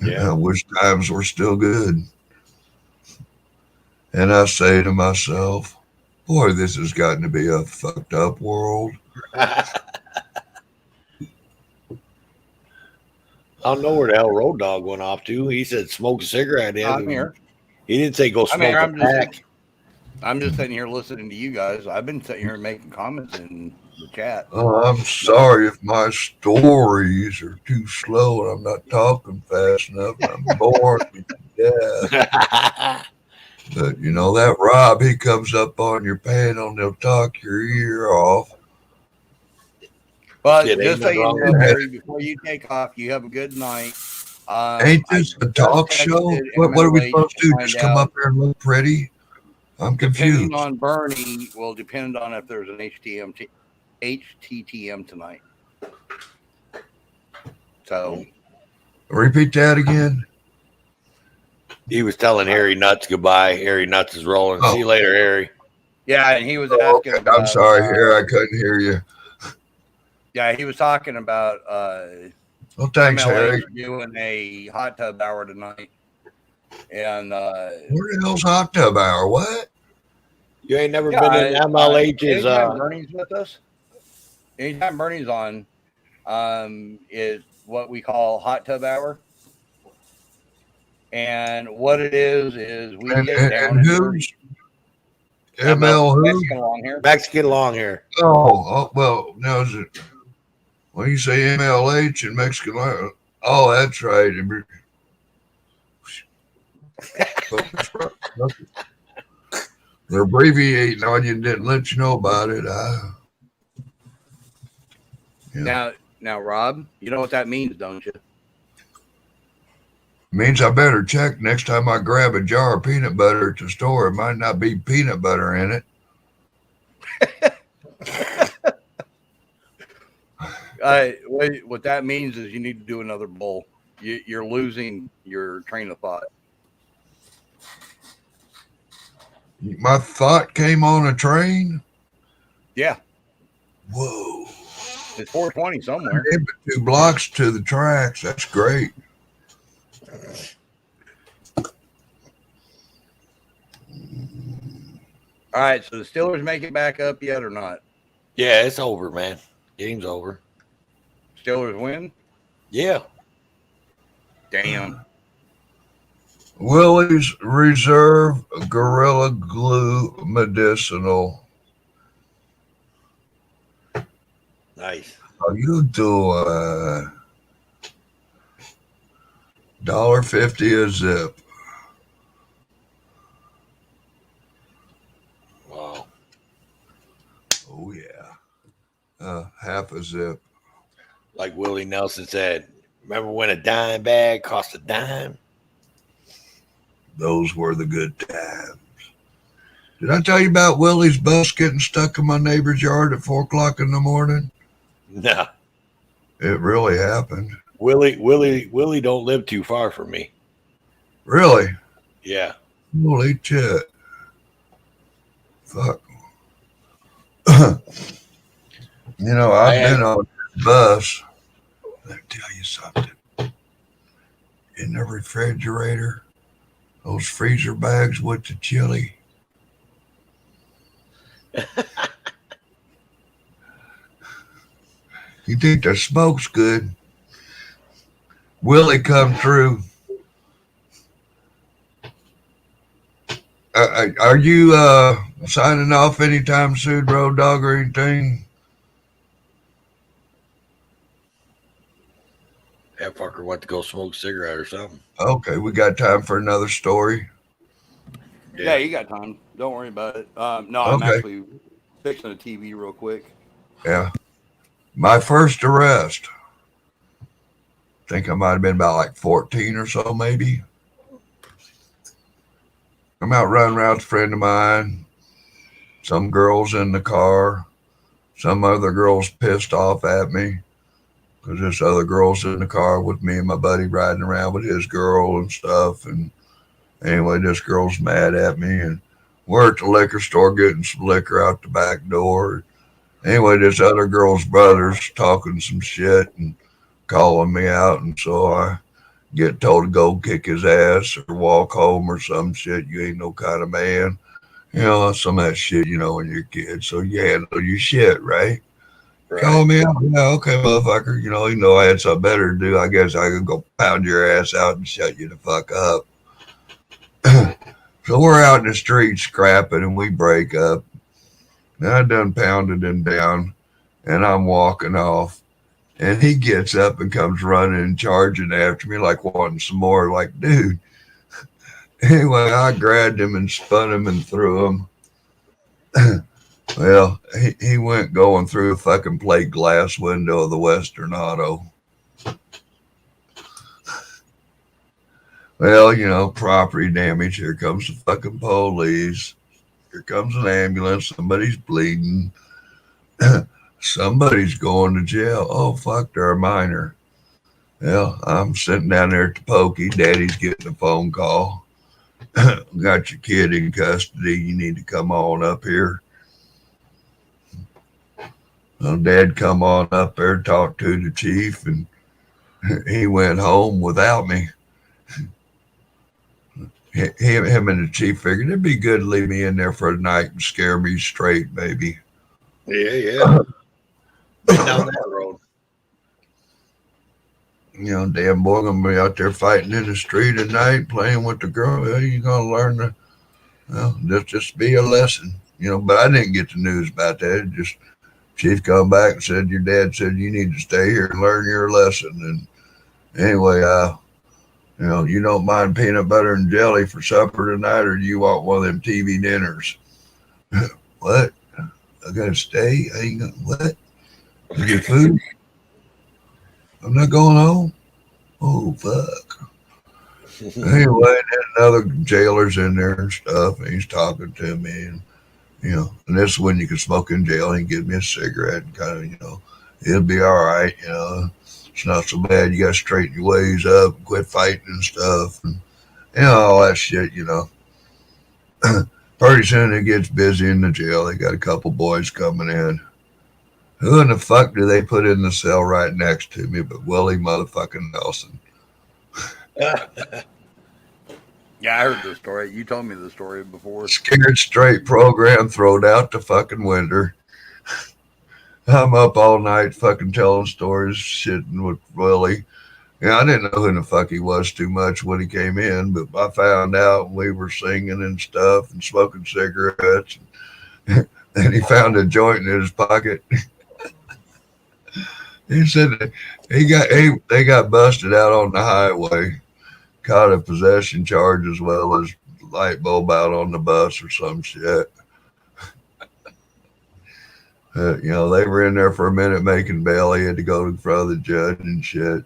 F: Yeah. I wish times were still good. And I say to myself, boy, this has gotten to be a fucked up world.
B: I don't know where the hell Road Dog went off to. He said smoke a cigarette.
A: I'm here.
B: He didn't say go smoke a pack.
A: I'm just sitting here listening to you guys. I've been sitting here making comments in the chat.
F: Oh, I'm sorry if my stories are too slow and I'm not talking fast enough. I'm bored to death. But you know, that Rob, he comes up on your panel and he'll talk your ear off.
A: But just so you know, Harry, before you take off, you have a good night.
F: Ain't this a talk show? What are we supposed to do? Just come up here and look pretty? I'm confused.
A: Depending on Bernie will depend on if there's an HTTM tonight. So
F: repeat that again.
B: He was telling Harry Nuts goodbye. Harry Nuts is rolling. See you later, Harry.
A: Yeah, and he was asking about,
F: I'm sorry, Harry, I couldn't hear you.
A: Yeah, he was talking about
F: well, thanks,
A: MLA
F: Harry.
A: doing a hot tub hour tonight. And
F: where the hell's hot tub hour? What?
B: You ain't never been in MLH's
A: Bernie's with us. Anytime Bernie's on, is what we call hot tub hour. And what it is we get down
F: and who's ML who?
A: Mexican long hair.
B: Mexican long hair.
F: Oh, well, now is it when you say MLH and Mexican long hair? Oh, that's right. They're abbreviating on you and didn't let you know about it.
A: Yeah. Now, Rob, you know what that means, don't you?
F: Means I better check next time I grab a jar of peanut butter at the store. It might not be peanut butter in it.
A: What that means is you need to do another bowl. You're losing your train of thought.
F: My thought came on a train.
A: Yeah.
F: Whoa.
A: It's 420 somewhere.
F: 2 blocks to the tracks. That's great.
A: All right, so the Steelers make it back up yet or not?
B: Yeah, it's over, man. Game's over.
A: Steelers win?
B: Yeah.
A: Damn.
F: Willie's Reserve Gorilla Glue Medicinal.
B: Nice.
F: How you doing? $1.50 a zip.
B: Wow.
F: Oh yeah. Half a zip.
B: Like Willie Nelson said, remember when a dime bag cost a dime?
F: Those were the good times. Did I tell you about Willie's bus getting stuck in my neighbor's yard at 4 o'clock in the morning?
B: No.
F: It really happened.
B: Willie don't live too far from me.
F: Really?
B: Yeah.
F: Holy shit. Fuck. You know, I've been on this bus. Let me tell you something. In the refrigerator, those freezer bags with the chili. You think the smoke's good? Will it come true? Are you signing off anytime soon, Road Dog, or anything?
B: That fucker went to go smoke a cigarette or something.
F: Okay, we got time for another story.
A: Yeah, you got time. Don't worry about it. No, I'm
F: Okay.
A: actually fixing a TV real quick.
F: Yeah. My first arrest. I think I might have been about like 14 or so, maybe. I'm out running around with a friend of mine. Some girls in the car. Some other girls pissed off at me because this other girl's in the car with me and my buddy riding around with his girl and stuff. And anyway, this girl's mad at me. And we're at the liquor store getting some liquor out the back door. Anyway, this other girl's brother's talking some shit and calling me out. And so I get told to go kick his ass or walk home or some shit. You ain't no kind of man. You know, some of that shit, you know, when you're a kid. So you handle your shit, right? Call me out. Yeah, okay, motherfucker. You know I had something better to do. I guess I could go pound your ass out and shut you the fuck up. So we're out in the street scrapping and we break up. And I done pounded him down and I'm walking off. And he gets up and comes running and charging after me like wanting some more. Like, dude. Anyway, I grabbed him and spun him and threw him. Well, he went going through a fucking plate glass window of the Western Auto. Well, you know, property damage. Here comes the fucking police. Here comes an ambulance. Somebody's bleeding. Somebody's going to jail. Oh, fuck, they're a minor. Well, I'm sitting down there at the pokey. Daddy's getting a phone call. Got your kid in custody. You need to come on up here. Well, Dad come on up there, talked to the chief, and he went home without me. Him and the chief figured it'd be good to leave me in there for the night and scare me straight, maybe.
B: Yeah. Been down that road.
F: You know, damn boy, gonna be out there fighting in the street at night, playing with the girl. Well, you're gonna learn to, well, just be a lesson, you know. But I didn't get the news about that. It just chief come back and said, your dad said you need to stay here and learn your lesson. And anyway, you know, you don't mind peanut butter and jelly for supper tonight, or do you want one of them TV dinners? What? I gotta stay? I ain't gonna, what? I get food? I'm not going home? Oh, fuck. Anyway, then another jailer's in there and stuff, and he's talking to me, and, you know, and this is when you can smoke in jail. He give me a cigarette and kind of, you know, it'll be all right, you know. It's not so bad. You got to straighten your ways up and quit fighting and stuff, and, you know, all that shit, you know. Pretty soon it gets busy in the jail. They got a couple boys coming in. Who in the fuck do they put in the cell right next to me but Willie motherfucking Nelson?
A: Yeah, I heard the story. You told me the story before.
F: Scared straight program thrown out the fucking window. I'm up all night fucking telling stories, shitting with Willie. Yeah, I didn't know who the fuck he was too much when he came in, but I found out we were singing and stuff and smoking cigarettes. And he found a joint in his pocket. He said they got busted out on the highway, caught a possession charge as well as light bulb out on the bus or some shit. You know, they were in there for a minute making bail. He had to go in front of the judge and shit.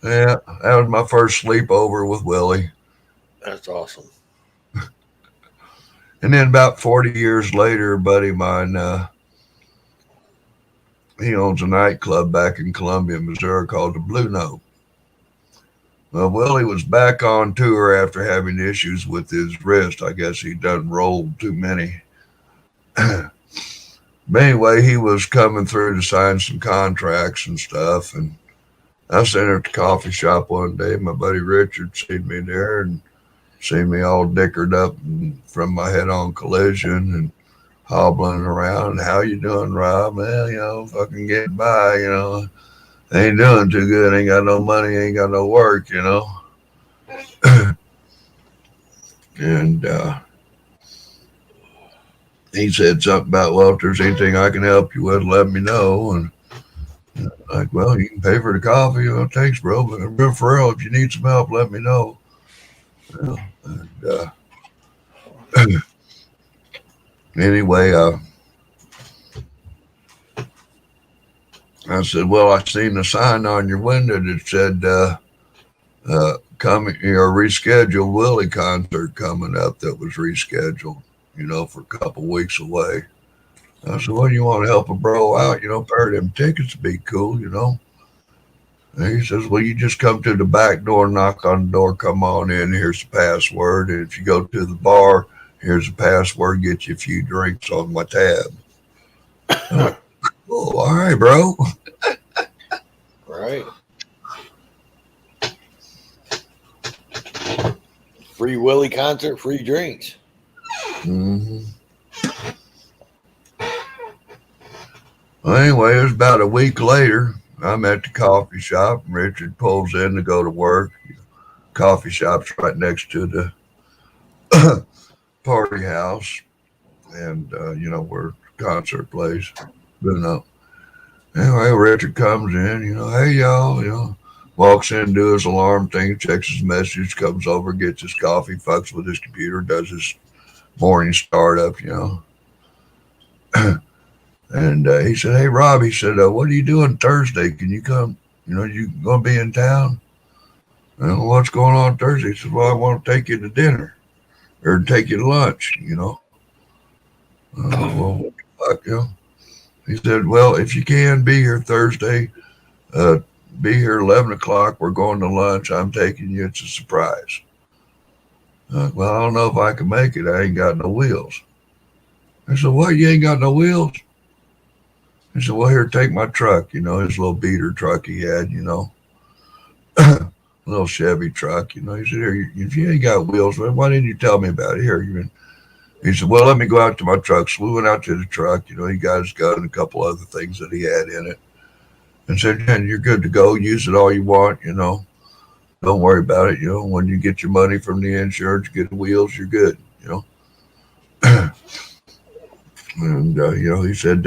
F: Yeah, that was my first sleepover with Willie.
B: That's awesome.
F: And then about 40 years later, a buddy of mine, he owns a nightclub back in Columbia, Missouri called the Blue Note. Well, Willie was back on tour after having issues with his wrist. I guess he done rolled too many. But anyway, he was coming through to sign some contracts and stuff. And I was sitting at the coffee shop one day. My buddy Richard seen me there and seen me all dickered up from my head-on collision and hobbling around. How you doing, Rob? Well, you know, fucking getting by, you know. Ain't doing too good. Ain't got no money. Ain't got no work, you know. And he said something about, well, if there's anything I can help you with, let me know. And like, well, you can pay for the coffee. Well, thanks, bro. But real for real, if you need some help, let me know. Well, and, anyway, I said, well, I seen a sign on your window that said, come, reschedule Willie concert coming up that was rescheduled, you know, for a couple weeks away. I said, well, you want to help a bro out, you know, pair of them tickets would be cool, you know. And he says, well, you just come to the back door, knock on the door, come on in, here's the password. And if you go to the bar, here's the password, get you a few drinks on my tab. I'm like, oh, all right, bro.
B: Right. Free Willie concert, free drinks.
F: Mm-hmm. Well, anyway, it was about a week later. I'm at the coffee shop, and Richard pulls in to go to work. Coffee shop's right next to the party house, and you know where the concert plays. You know. Anyway, Richard comes in. You know, hey y'all. You know, walks in, do his alarm thing, checks his message, comes over, gets his coffee, fucks with his computer, does his morning startup. You know. And he said, hey, Rob, he said, what are you doing Thursday? Can you come? You know, you going to be in town? And what's going on Thursday? He said, well, I want to take you to dinner or take you to lunch, you know. Well, what the fuck, you know? He said, well, if you can be here Thursday, be here 11 o'clock. We're going to lunch. I'm taking you. It's a surprise. Well, I don't know if I can make it. I ain't got no wheels. I said, what? You ain't got no wheels? He said, well, here, take my truck, you know, his little beater truck he had, you know, little Chevy truck, you know. He said, here, if you ain't got wheels, why didn't you tell me about it? Here, he said, well, let me go out to my truck. So we went out to the truck, you know, he got his gun and a couple other things that he had in it and said, Jen, you're good to go. Use it all you want, you know. Don't worry about it, you know. When you get your money from the insurance, get the wheels, you're good, you know. And, you know, he said,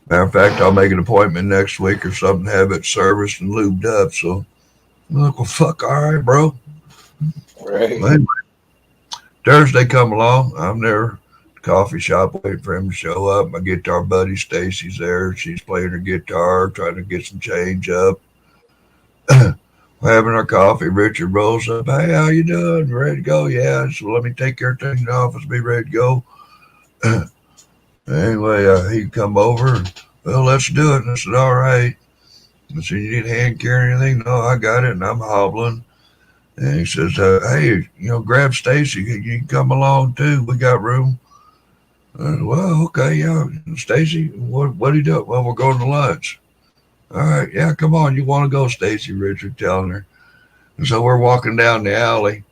F: matter of fact, I'll make an appointment next week or something, have it serviced and lubed up. So I'm like, well, fuck, all right, bro.
B: Right.
F: Well, anyway, Thursday come along. I'm there at the coffee shop waiting for him to show up. My guitar buddy Stacy's there. She's playing her guitar, trying to get some change up. We're having our coffee. Richard rolls up. Hey, how you doing? Ready to go? Yeah. So let me take care of things in the office. Be ready to go. Anyway, he come over and, well, let's do it. And I said, all right. I said, you need a hand carry anything? No, I got it. And I'm hobbling. And he says, hey, grab Stacy. You can come along too. We got room. Well, okay, yeah. Stacy, what are you doing? Well, we're going to lunch. All right, yeah, come on. You want to go, Stacy? Richard telling her. And so we're walking down the alley.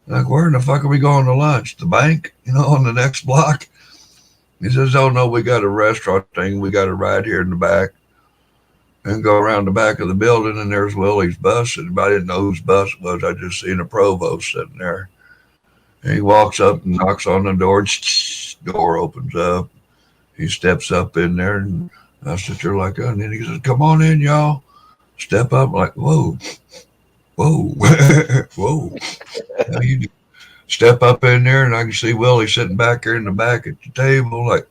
F: Like, where in the fuck are we going to lunch? The bank, on the next block? He says, oh, no, we got a restaurant thing. We got it right here in the back. And go around the back of the building, and there's Willie's bus. And I didn't know whose bus it was. I just seen a provost sitting there. And he walks up and knocks on the door. Door opens up. He steps up in there, and I sit there like, and then he says, come on in, y'all. Step up. I'm like, whoa. Whoa. How you do? Step up in there, and I can see Willie sitting back there in the back at the table like,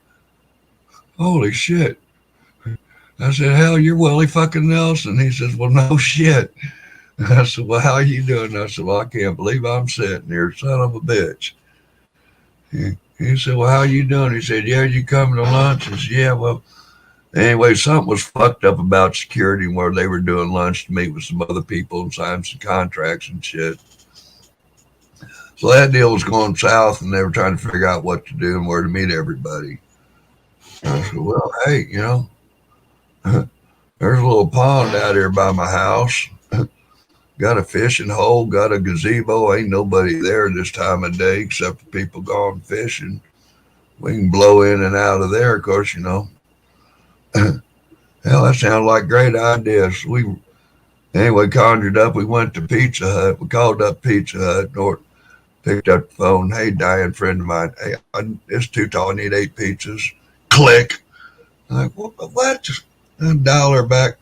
F: holy shit. I said, hell, you're Willie fucking Nelson. He says, well, no shit. I said, well, how you doing? I said, well, I can't believe I'm sitting here, son of a bitch. He said, well, how you doing? He said, yeah, you coming to lunch? I said, yeah, well, anyway, something was fucked up about security where they were doing lunch to meet with some other people and sign some contracts and shit. So that deal was going south, and they were trying to figure out what to do and where to meet everybody. I said, well, hey, there's a little pond out here by my house. Got a fishing hole, got a gazebo. Ain't nobody there this time of day except for people gone fishing. We can blow in and out of there, of course, Hell, that sounded like great ideas. We conjured up. We went to Pizza Hut. We called up Pizza Hut. Or picked up the phone. Hey, Diane, friend of mine. Hey, it's too tall. I need 8 pizzas. Click. I'm like, what? Just dial her back.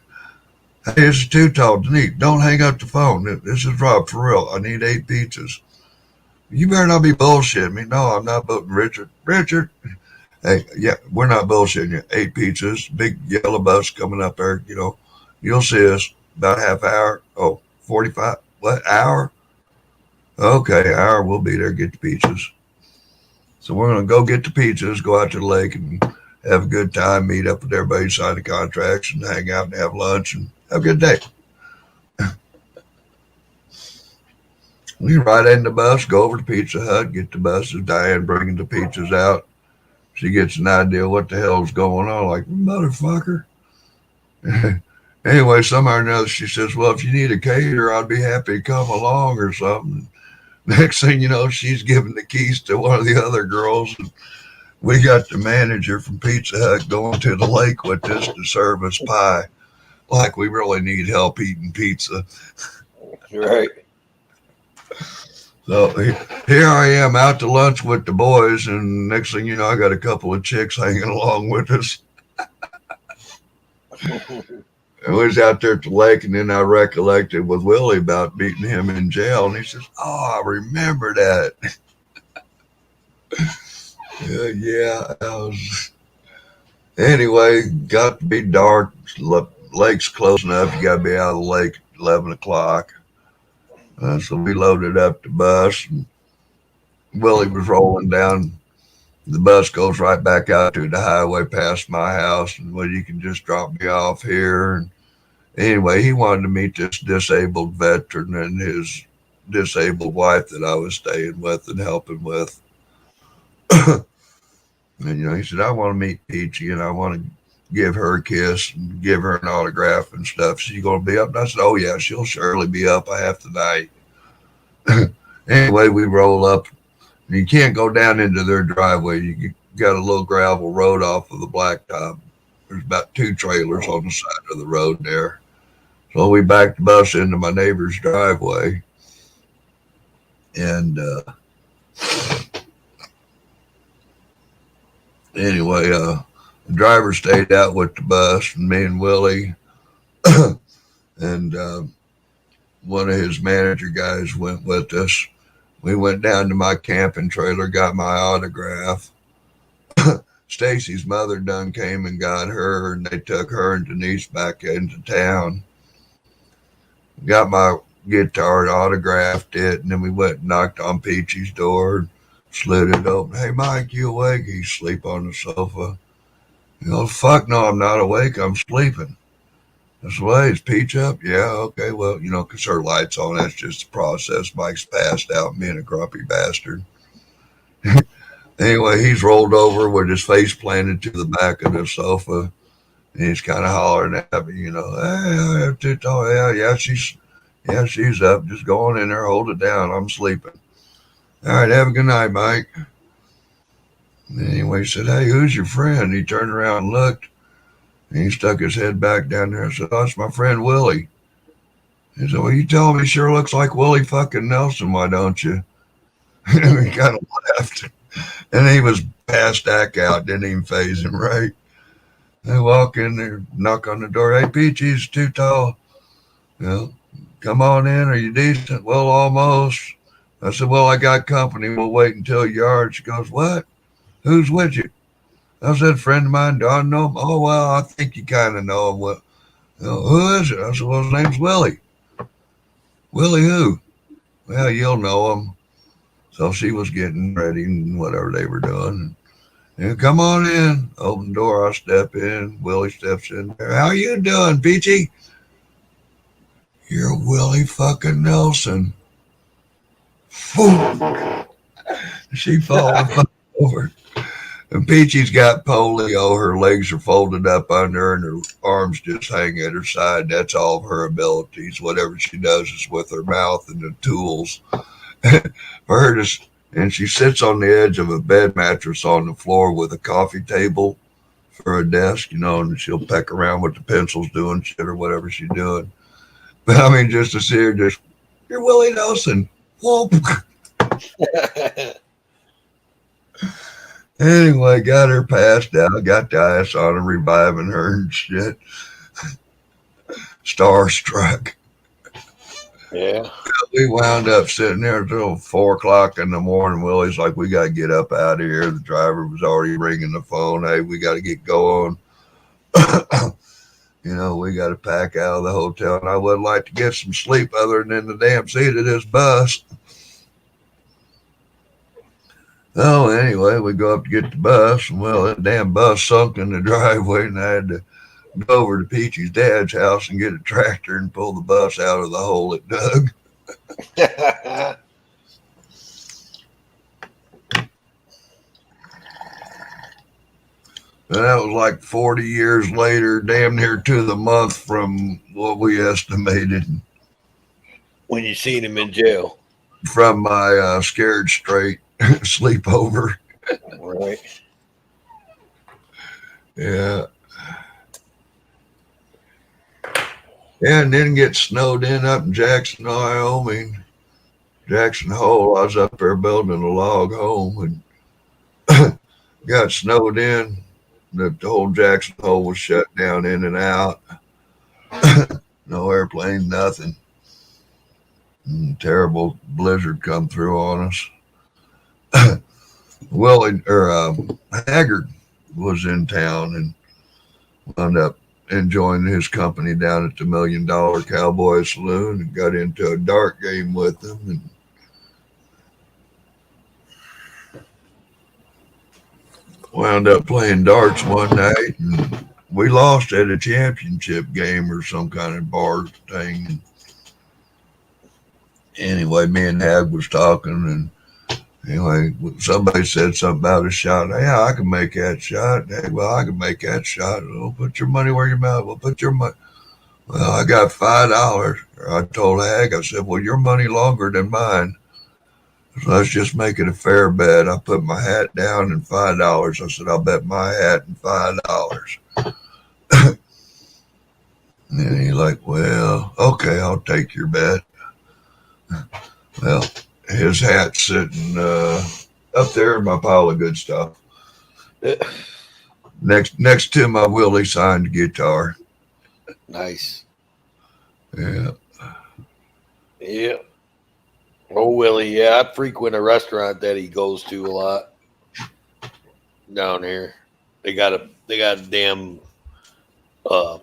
F: Hey, this is too tall. Denise, don't hang up the phone. This is Rob, for real. I need 8 pizzas. You better not be bullshitting me. No, I'm not voting Richard. Richard. Hey, yeah, we're not bullshitting you. 8 pizzas, big yellow bus coming up there. You'll see us about half hour. Oh, 45. What, hour? Okay, hour. We'll be there, get the pizzas. So we're going to go get the pizzas, go out to the lake and have a good time, meet up with everybody, sign the contracts, and hang out and have lunch and have a good day. We ride in the bus, go over to Pizza Hut, get the buses. Diane bringing the pizzas out. She gets an idea what the hell's going on. Like, motherfucker. Anyway, somehow or another, she says, well, if you need a caterer, I'd be happy to come along or something. Next thing you know, she's giving the keys to one of the other girls. And we got the manager from Pizza Hut going to the lake with us to serve us pie. Like we really need help eating pizza.
B: Right.
F: So here I am out to lunch with the boys, and next thing you know, I got a couple of chicks hanging along with us. I was out there at the lake, and then I recollected with Willie about beating him in jail, and he says, oh, I remember that. Yeah, I was... Anyway, got to be dark. Lake's close enough. You got to be out of the lake at 11 o'clock. So we loaded up the bus. And Willie was rolling down. The bus goes right back out to the highway past my house. And, well, you can just drop me off here. And anyway, he wanted to meet this disabled veteran and his disabled wife that I was staying with and helping with. And, he said, I want to meet Peachy and I want to give her a kiss and give her an autograph and stuff. She's going to be up. And I said, oh, yeah, she'll surely be up. I have tonight. Anyway, we roll up. You can't go down into their driveway. You got a little gravel road off of the blacktop. There's about 2 trailers on the side of the road there. So we backed the bus into my neighbor's driveway. And anyway, the driver stayed out with the bus, and me and Willie and one of his manager guys went with us. We went down to my camping trailer, got my autograph. Stacy's mother done came and got her, and they took her and Denise back into town. Got my guitar, autographed it, and then we went and knocked on Peachy's door, slid it open. Hey, Mike, you awake? He's asleep on the sofa. Fuck no, I'm not awake. I'm sleeping. I said, well, hey, is Peach up? Yeah, okay. Well, you know, because her light's on. That's just the process. Mike's passed out, being a grumpy bastard. Anyway, he's rolled over with his face planted to the back of the sofa. And he's kind of hollering at me, you know, yeah, she's up. Just go on in there, hold it down. I'm sleeping. All right, have a good night, Mike. And anyway, he said, hey, who's your friend? He turned around and looked, and he stuck his head back down there and said, oh, it's my friend Willie. He said, well, you tell me he sure looks like Willie fucking Nelson, why don't you? And he kind of laughed. And he was past act out, didn't even faze him, right? They walk in there, knock on the door. Hey, Peachy's too tall. You know, come on in. Are you decent? Well, almost. I said, well, I got company. We'll wait until you are. She goes, what? Who's with you? I said, friend of mine. Do I know him? Oh, well, I think you kind of know him. Well, you know, who is it? I said, well, his name's Willie. Willie who? Well, you'll know him. So she was getting ready and whatever they were doing. And come on in. Open the door. I step in. Willie steps in there. How you doing, Peachy? You're Willie fucking Nelson. She falling over. And Peachy's got polio. Her legs are folded up under her and her arms just hang at her side. That's all of her abilities. Whatever she does is with her mouth and the tools. For her to, and she sits on the edge of a bed mattress on the floor with a coffee table for a desk, you know, and she'll peck around with the pencils doing shit or whatever she's doing. But I mean, just to see her just, you're Willie Nelson. Whoop. Anyway, got her passed out, got the ice on her, reviving her and shit. Starstruck.
B: Yeah.
F: We wound up sitting there until 4 o'clock in the morning. Willie's like, we got to get up out of here. The driver was already ringing the phone. Hey, we got to get going. You know, we got to pack out of the hotel. And I would like to get some sleep other than in the damn seat of this bus. Oh, anyway, we go up to get the bus. And well, that damn bus sunk in the driveway. And I had to go over to Peachy's dad's house and get a tractor and pull the bus out of the hole it dug. And that was like 40 years later, damn near to the month from what we estimated.
B: When you seen him in jail.
F: From my Scared Straight sleepover.
B: Right.
F: Yeah. Yeah, and didn't get snowed in up in Jackson, Wyoming. Jackson Hole. I was up there building a log home and got snowed in. The whole Jackson Hole was shut down in and out. No airplane, nothing. And terrible blizzard come through on us. Willie Haggard was in town and wound up enjoying his company down at the $1 Million Cowboy Saloon and got into a dart game with him and wound up playing darts one night and we lost at a championship game or some kind of bar thing. Anyway, me and Hag was talking and anyway, somebody said something about a shot. Yeah, I can make that shot. Hey, well, I can make that shot. Well, put your money where your mouth. Well, put your money. Well, I got $5. I told Hag, I said, well, your money longer than mine. So let's just make it a fair bet. I put my hat down and $5. I said, I'll bet my hat and $5. And then he's like, well, okay, I'll take your bet. Well, his hat's sitting up there in my pile of good stuff. Next to my Willie signed guitar.
B: Nice.
F: Yeah.
B: Yeah. Oh, Willie, yeah, I frequent a restaurant that he goes to a lot down here. They got a damn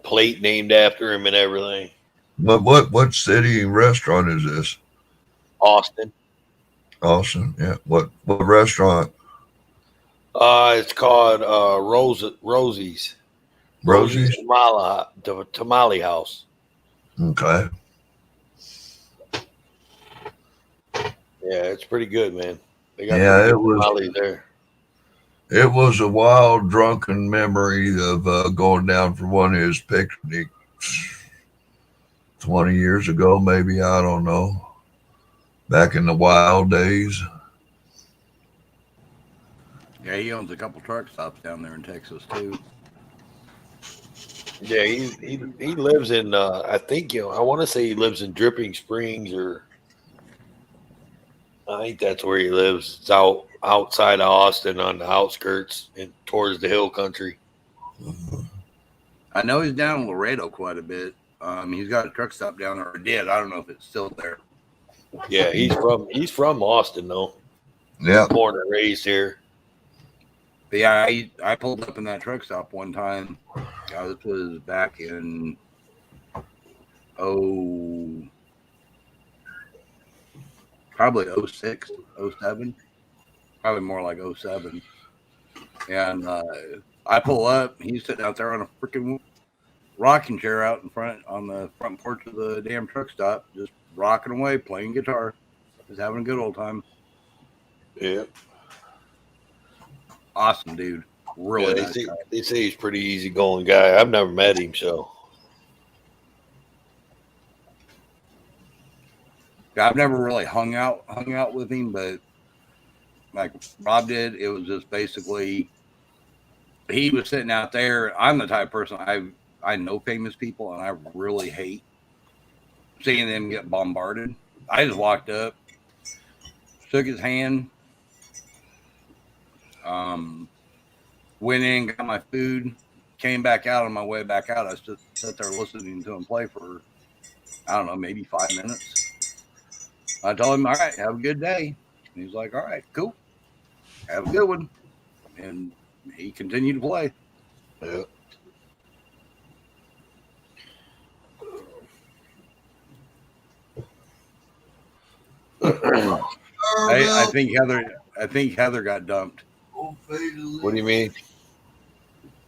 B: plate named after him and everything.
F: What city restaurant is this?
B: Austin.
F: Austin, yeah. What restaurant?
B: It's called Rosie's.
F: Rosie's?
B: Tamale House.
F: Okay.
B: Yeah, it's pretty good, man. They got
F: Yeah,
B: pretty
F: it
B: good
F: was.
B: tamales there.
F: It was a wild, drunken memory of going down for one of his picnics 20 years ago, maybe. I don't know. Back in the wild days.
A: Yeah, he owns a couple truck stops down there in Texas too.
B: Yeah, he lives in I think I want to say he lives in Dripping Springs, or I think that's where he lives. It's outside of Austin on the outskirts and towards the hill country.
A: I know he's down in Laredo quite a bit. He's got a truck stop down there, or did. I don't know if it's still there.
B: Yeah, he's from Austin though.
F: Yeah.
B: Born and raised here.
A: But yeah, I pulled up in that truck stop one time. This was back in probably 06, 07. Probably more like 07. And I pull up, he's sitting out there on a freaking rocking chair out in front on the front porch of the damn truck stop, just rocking away, playing guitar, just having a good old time.
B: Yeah.
A: Awesome dude. Really
B: Yeah,
A: nice guy.
B: they say he's a pretty easygoing guy. I've never met him, so
A: I've never really hung out with him, but like Rob did, it was just basically he was sitting out there. I'm the type of person I know famous people, and I really hate seeing them get bombarded. I just walked up, shook his hand, went in, got my food, came back out. On my way back out, I just sat there listening to him play for, I don't know, maybe 5 minutes. I told him, all right, have a good day. And he's like, all right, cool. Have a good one. And he continued to play.
B: yeah.
A: I think Heather got dumped.
B: What do you mean?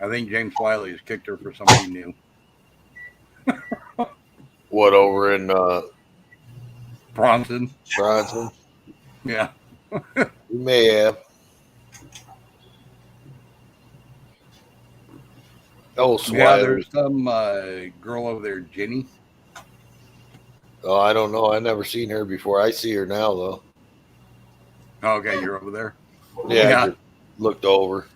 A: I think James Wiley has kicked her for somebody new.
B: What, over in
A: Bronson?
B: Yeah.
A: You
B: may have. Oh,
A: yeah, there's some girl over there, Jenny.
B: Oh, I don't know. I never seen her before. I see her now, though.
A: Okay, you're over there.
B: Yeah, I just looked over.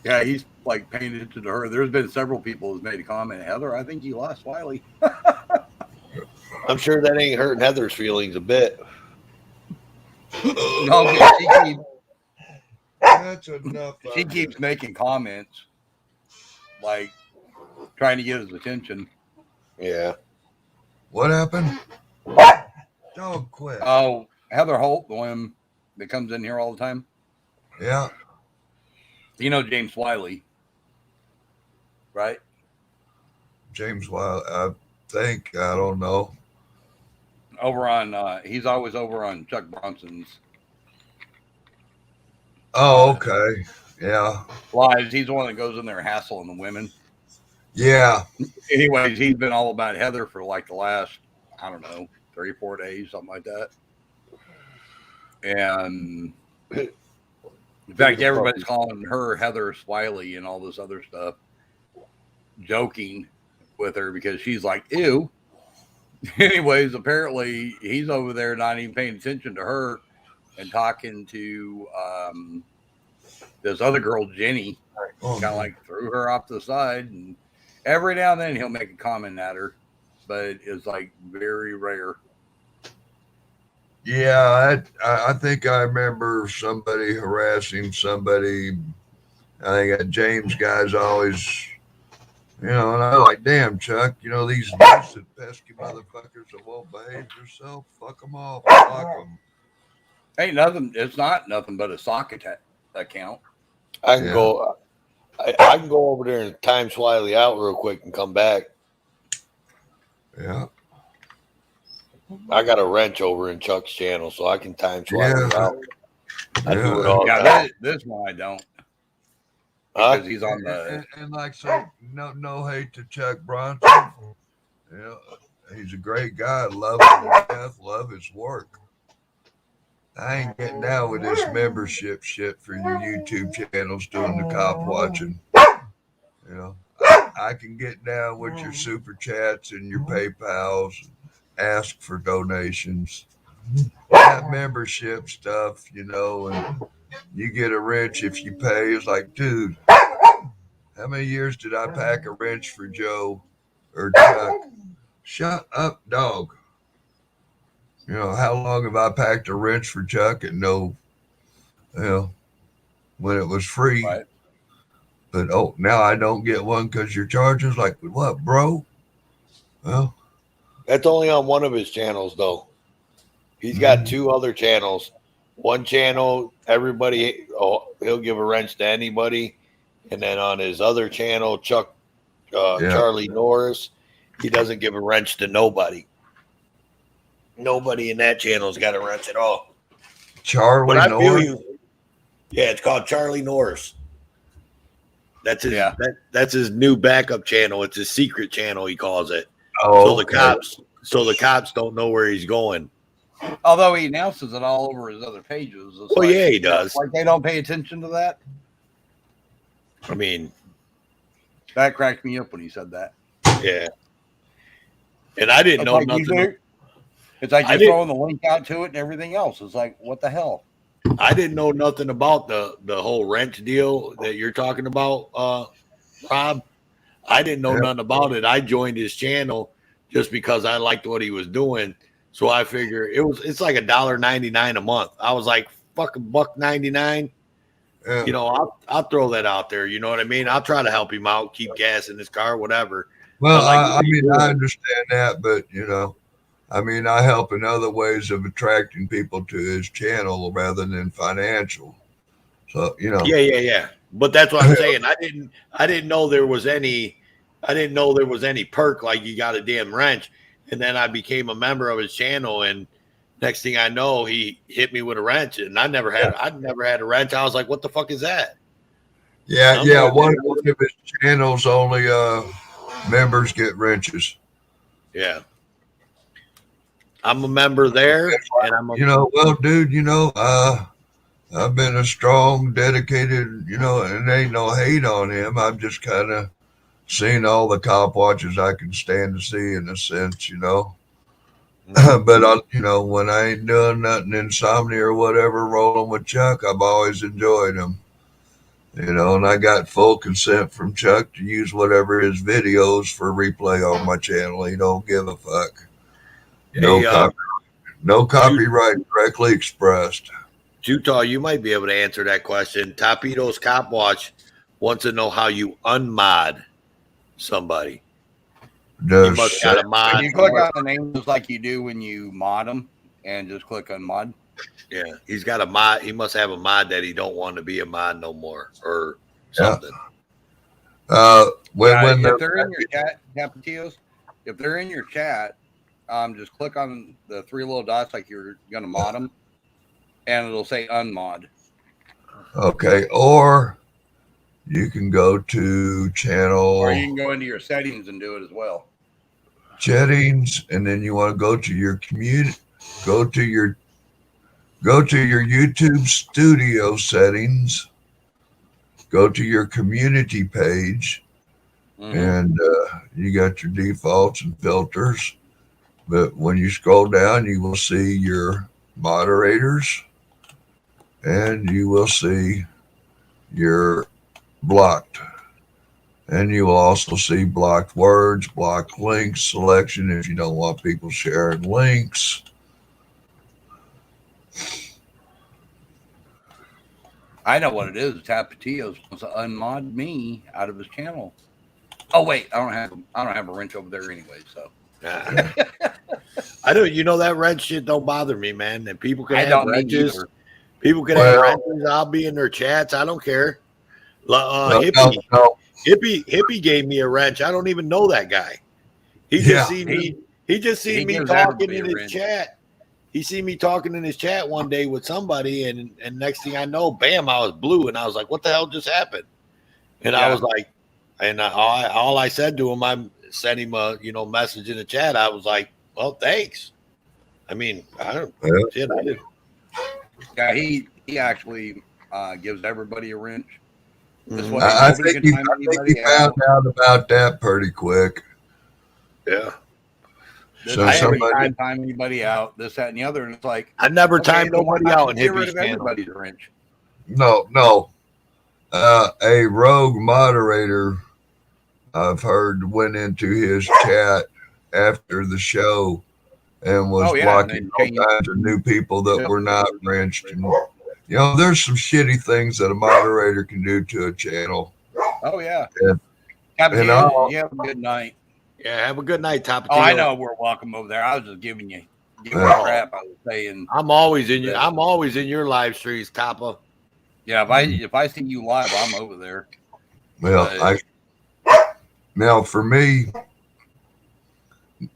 A: Yeah, he's like paying attention to her. There's been several people who's made a comment. Heather, I think you lost Wiley.
B: I'm sure that ain't hurting Heather's feelings a bit.
A: No, but
F: That's enough.
A: she keeps making comments, like trying to get his attention.
B: Yeah.
F: What happened? Don't quit.
A: Oh, Heather Holt, the one that comes in here all the time.
F: Yeah.
A: You know James Wiley, right?
F: James Wiley, I think. I don't know.
A: Over on, he's always over on Chuck Bronson's.
F: Oh, okay. Yeah.
A: Lives. He's the one that goes in there hassling the women.
F: Yeah.
A: Anyways, he's been all about Heather for like the last, I don't know, 3 or 4 days, something like that. And in fact, everybody's calling her Heather Wiley and all this other stuff, joking with her because she's like, ew. Anyways, apparently he's over there not even paying attention to her and talking to this other girl, Jenny, kind of like threw her off to the side. And every now and then he'll make a comment at her, but it's like very rare.
F: Yeah, I think I remember somebody harassing somebody. I think that James guy's always, and I'm like, damn, Chuck, these decent, pesky motherfuckers that won't behave themselves, fuck them off, fuck them.
A: Ain't nothing. It's not nothing but a sock account.
B: I can go. I can go over there and time Wiley out real quick and come back.
F: Yeah.
B: I got a wrench over in Chuck's channel, so I can time Wiley out. I do it all the time.
A: This one I don't. because he's on the.
F: And like say, no hate to Chuck Bronson. You know, he's a great guy. Love him to death. Love his work. I ain't getting down with this membership shit for your YouTube channels doing the cop watching. You know, I can get down with your super chats and your PayPals, ask for donations. That membership stuff, you know, and you get a wrench if you pay. It's like, dude, how many years did I pack a wrench for Joe or Chuck? Shut up, dog. You know, how long have I packed a wrench for Chuck and no, you know, when it was free?
A: Right.
F: But, oh, now I don't get one because your charges? Like, what, bro? Well,
B: That's only on one of his channels, though. He's got 2 other channels. One channel, everybody, he'll give a wrench to anybody. And then on his other channel, Charlie Norris, he doesn't give a wrench to nobody. Nobody in that channel's got a wrench at all.
F: Charlie
B: But I feel
F: Norris?
B: you. Yeah, it's called Charlie Norris. That's his. That's his new backup channel. It's his secret channel. He calls it.
F: Oh,
B: so the cops don't know where he's going.
A: Although he announces it all over his other pages. It's
B: Well, yeah, he does.
A: Like they don't pay attention to that.
B: I mean,
A: that cracked me up when he said that.
B: Yeah. And I didn't
A: It's
B: know
A: like
B: nothing.
A: It's like
B: I
A: you're
B: didn't-
A: throwing the link out to it and everything else. It's like, what the hell?
B: I didn't know nothing about the whole wrench deal that you're talking about, Rob. I didn't know nothing about it. I joined his channel just because I liked what he was doing. So I figure it's like $1.99 a month. I was like, fucking $1.99. You know, I'll throw that out there. You know what I mean? I'll try to help him out, keep gas in his car, whatever.
F: Well,
B: I
F: I mean, I understand that, but, you know, I mean, I help in other ways of attracting people to his channel rather than financial. So, you know.
B: Yeah. But that's what I'm saying. I didn't know there was any perk like you got a damn wrench. And then I became a member of his channel, and next thing I know, he hit me with a wrench, and I'd never had a wrench. I was like, what the fuck is that?
F: Yeah. One of his channels only members get wrenches.
B: Yeah. I'm a member there, and I'm a,
F: you know, well, dude, you know, I've been a strong, dedicated, you know, and ain't no hate on him. I've just kind of seen all the cop watches I can stand to see in a sense, you know. But, you know, when I ain't doing nothing, insomnia or whatever, rolling with Chuck, I've always enjoyed him. You know, and I got full consent from Chuck to use whatever his videos for replay on my channel. He don't give a fuck. No copyright directly expressed.
B: Utah, you might be able to answer that question. Torpedo's Cop Watch wants to know how you unmod somebody. You must got a mod.
A: Can you click on the name just like you do when you mod them and just click on mod?
B: Yeah, he's got a mod. He must have a mod that he don't want to be a mod no more or something.
F: When
A: if they're in your chat, Tapatios, if they're in your chat, just click on the 3 little dots like you're gonna mod them, and it'll say unmod.
F: Okay, or you can go to channel,
A: Or you can go into your settings and do it as well.
F: settings, and then you want to go to your community, go to your YouTube studio settings, go to your community page, and you got your defaults and filters. But when you scroll down, you will see your moderators, and you will see your blocked. And you will also see blocked words, blocked links selection if you don't want people sharing links.
A: I know what it is. Tapatios wants to unmod me out of his channel. Oh wait, I don't have a wrench over there anyway. So
B: I don't. You know that wrench shit don't bother me, man. And people can
A: I
B: have
A: don't
B: wrenches.
A: either.
B: People can have wrenches. I'll be in their chats. I don't care. Hippie gave me a wrench. I don't even know that guy. He just seen me. He just seen me talking in his chat. He seen me talking in his chat one day with somebody, and next thing I know, bam, I was blue, and I was like, "What the hell just happened?" And I was like, and all I said to him, I sent him a message in the chat. I was like, well, thanks. I mean, I don't. Shit, I did.
A: Yeah, he actually gives everybody a wrench. This way,
F: I
A: nobody
F: think
A: can
F: he,
A: time
F: I think
A: anybody
F: he found out about that pretty quick.
B: Yeah.
F: So
A: I
F: somebody,
A: time anybody out, this, that, and the other, and it's like
B: I never timed
A: then why
B: nobody
A: not
B: out in
A: just get rid
B: Hippie's
A: of
B: channel.
A: everybody's a wrench.
F: no. A rogue moderator I've heard went into his chat after the show and was blocking all kinds of new people that were not wrenched. And, there's some shitty things that a moderator can do to a channel.
A: Oh yeah.
F: And
A: you have a good night.
B: Yeah, have a good night, Tapatio.
A: Oh, I know we're welcome over there. I was just giving you crap. I was saying
B: I'm always in your live streams, Tapa.
A: Yeah, if I see you live, I'm over there.
F: Well, now for me,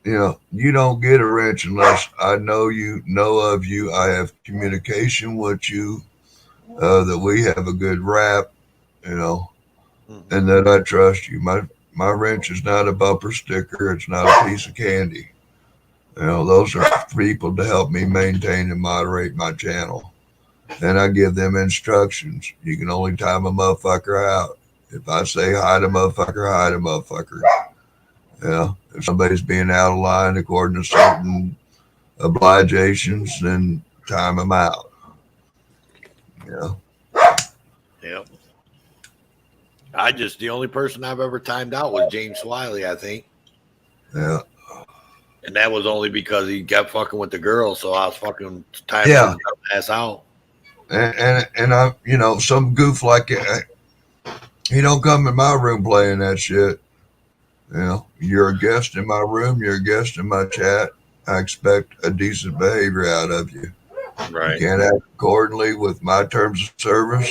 F: you don't get a wrench unless I know of you. I have communication with you, that we have a good rap, and that I trust you. My wrench is not a bumper sticker. It's not a piece of candy. Those are people to help me maintain and moderate my channel. And I give them instructions. You can only time a motherfucker out. If I say hide a motherfucker, hide a motherfucker. If somebody's being out of line according to certain obligations, then time them out.
B: Yep. The only person I've ever timed out was James Wiley, I think.
F: Yeah.
B: And that was only because he kept fucking with the girl, so I was fucking timing his ass out.
F: And I, some goof like it, he don't come in my room playing that shit. You're a guest in my room. You're a guest in my chat. I expect a decent behavior out of you.
B: Right.
F: You can't act accordingly with my terms of service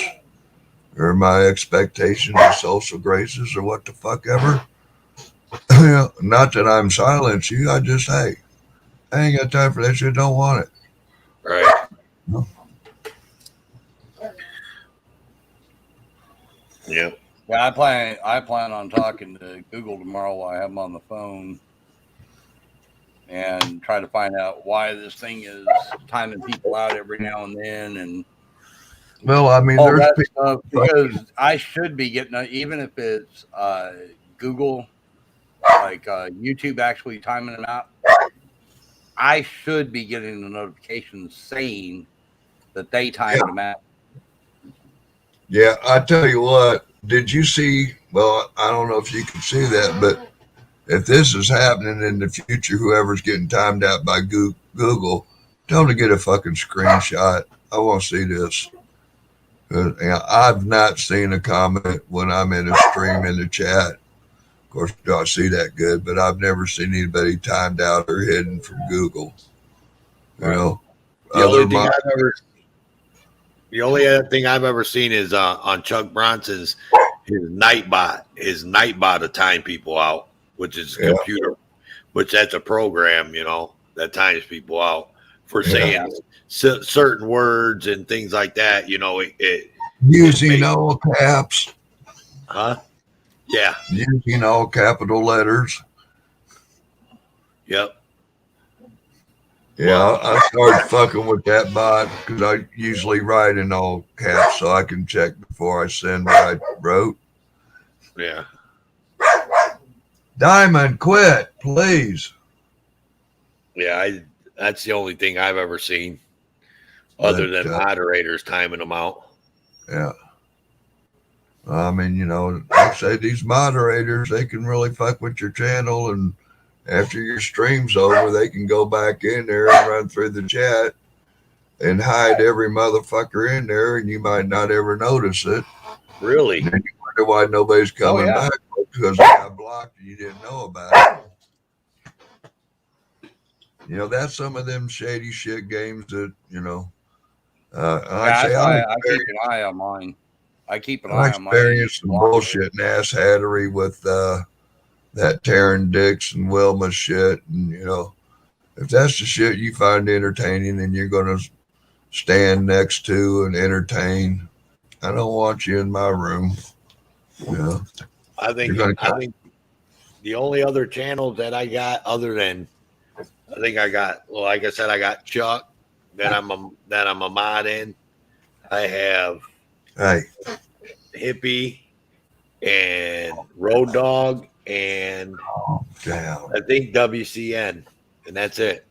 F: or my expectations of social graces or what the fuck ever. Not that I'm silencing you. I just, I ain't got time for that shit. Don't want it.
B: Right. Yeah.
A: Yeah, I plan on talking to Google tomorrow while I have them on the phone and try to find out why this thing is timing people out every now and then. And
F: well, I mean,
A: there's stuff, because I should be getting even if it's Google, like YouTube actually timing them out. I should be getting the notifications saying that they timed them out.
F: Yeah, I tell you what, did you see? Well, I don't know if you can see that, but if this is happening in the future, whoever's getting timed out by Google, tell them to get a fucking screenshot. I want to see this. I've not seen a comment when I'm in a stream in the chat. Of course, I don't see that good, but I've never seen anybody timed out or hidden from Google.
B: The only other thing I've ever seen is on Chuck Bronson's his Nightbot to time people out, which is a computer, which that's a program, that times people out for saying certain words and things like that.
F: Using all caps.
B: Huh? Yeah.
F: Using all capital letters.
B: Yep.
F: Yeah, I started fucking with that bot because I usually write in all caps so I can check before I send what I wrote.
B: Yeah.
F: Diamond, quit, please.
B: Yeah, that's the only thing I've ever seen other than moderators timing them out.
F: Yeah. I mean, like I say, these moderators, they can really fuck with your channel, and after your stream's over, they can go back in there and run through the chat and hide every motherfucker in there, and you might not ever notice it.
B: Really?
F: And you wonder why nobody's coming back because they got blocked and you didn't know about it. That's some of them shady shit games that,
A: I keep an eye on mine. I keep an eye on mine.
F: I experienced some bullshit and ass hattery with that Taryn Dix and Wilma shit. And, if that's the shit you find entertaining and you're going to stand next to and entertain, I don't want you in my room. Yeah.
B: I think the only other channels that I got other than I think I got, well, like I said, I got Chuck that I'm a mod in. I have Hippie and Road Dog and I think WCN, and that's it.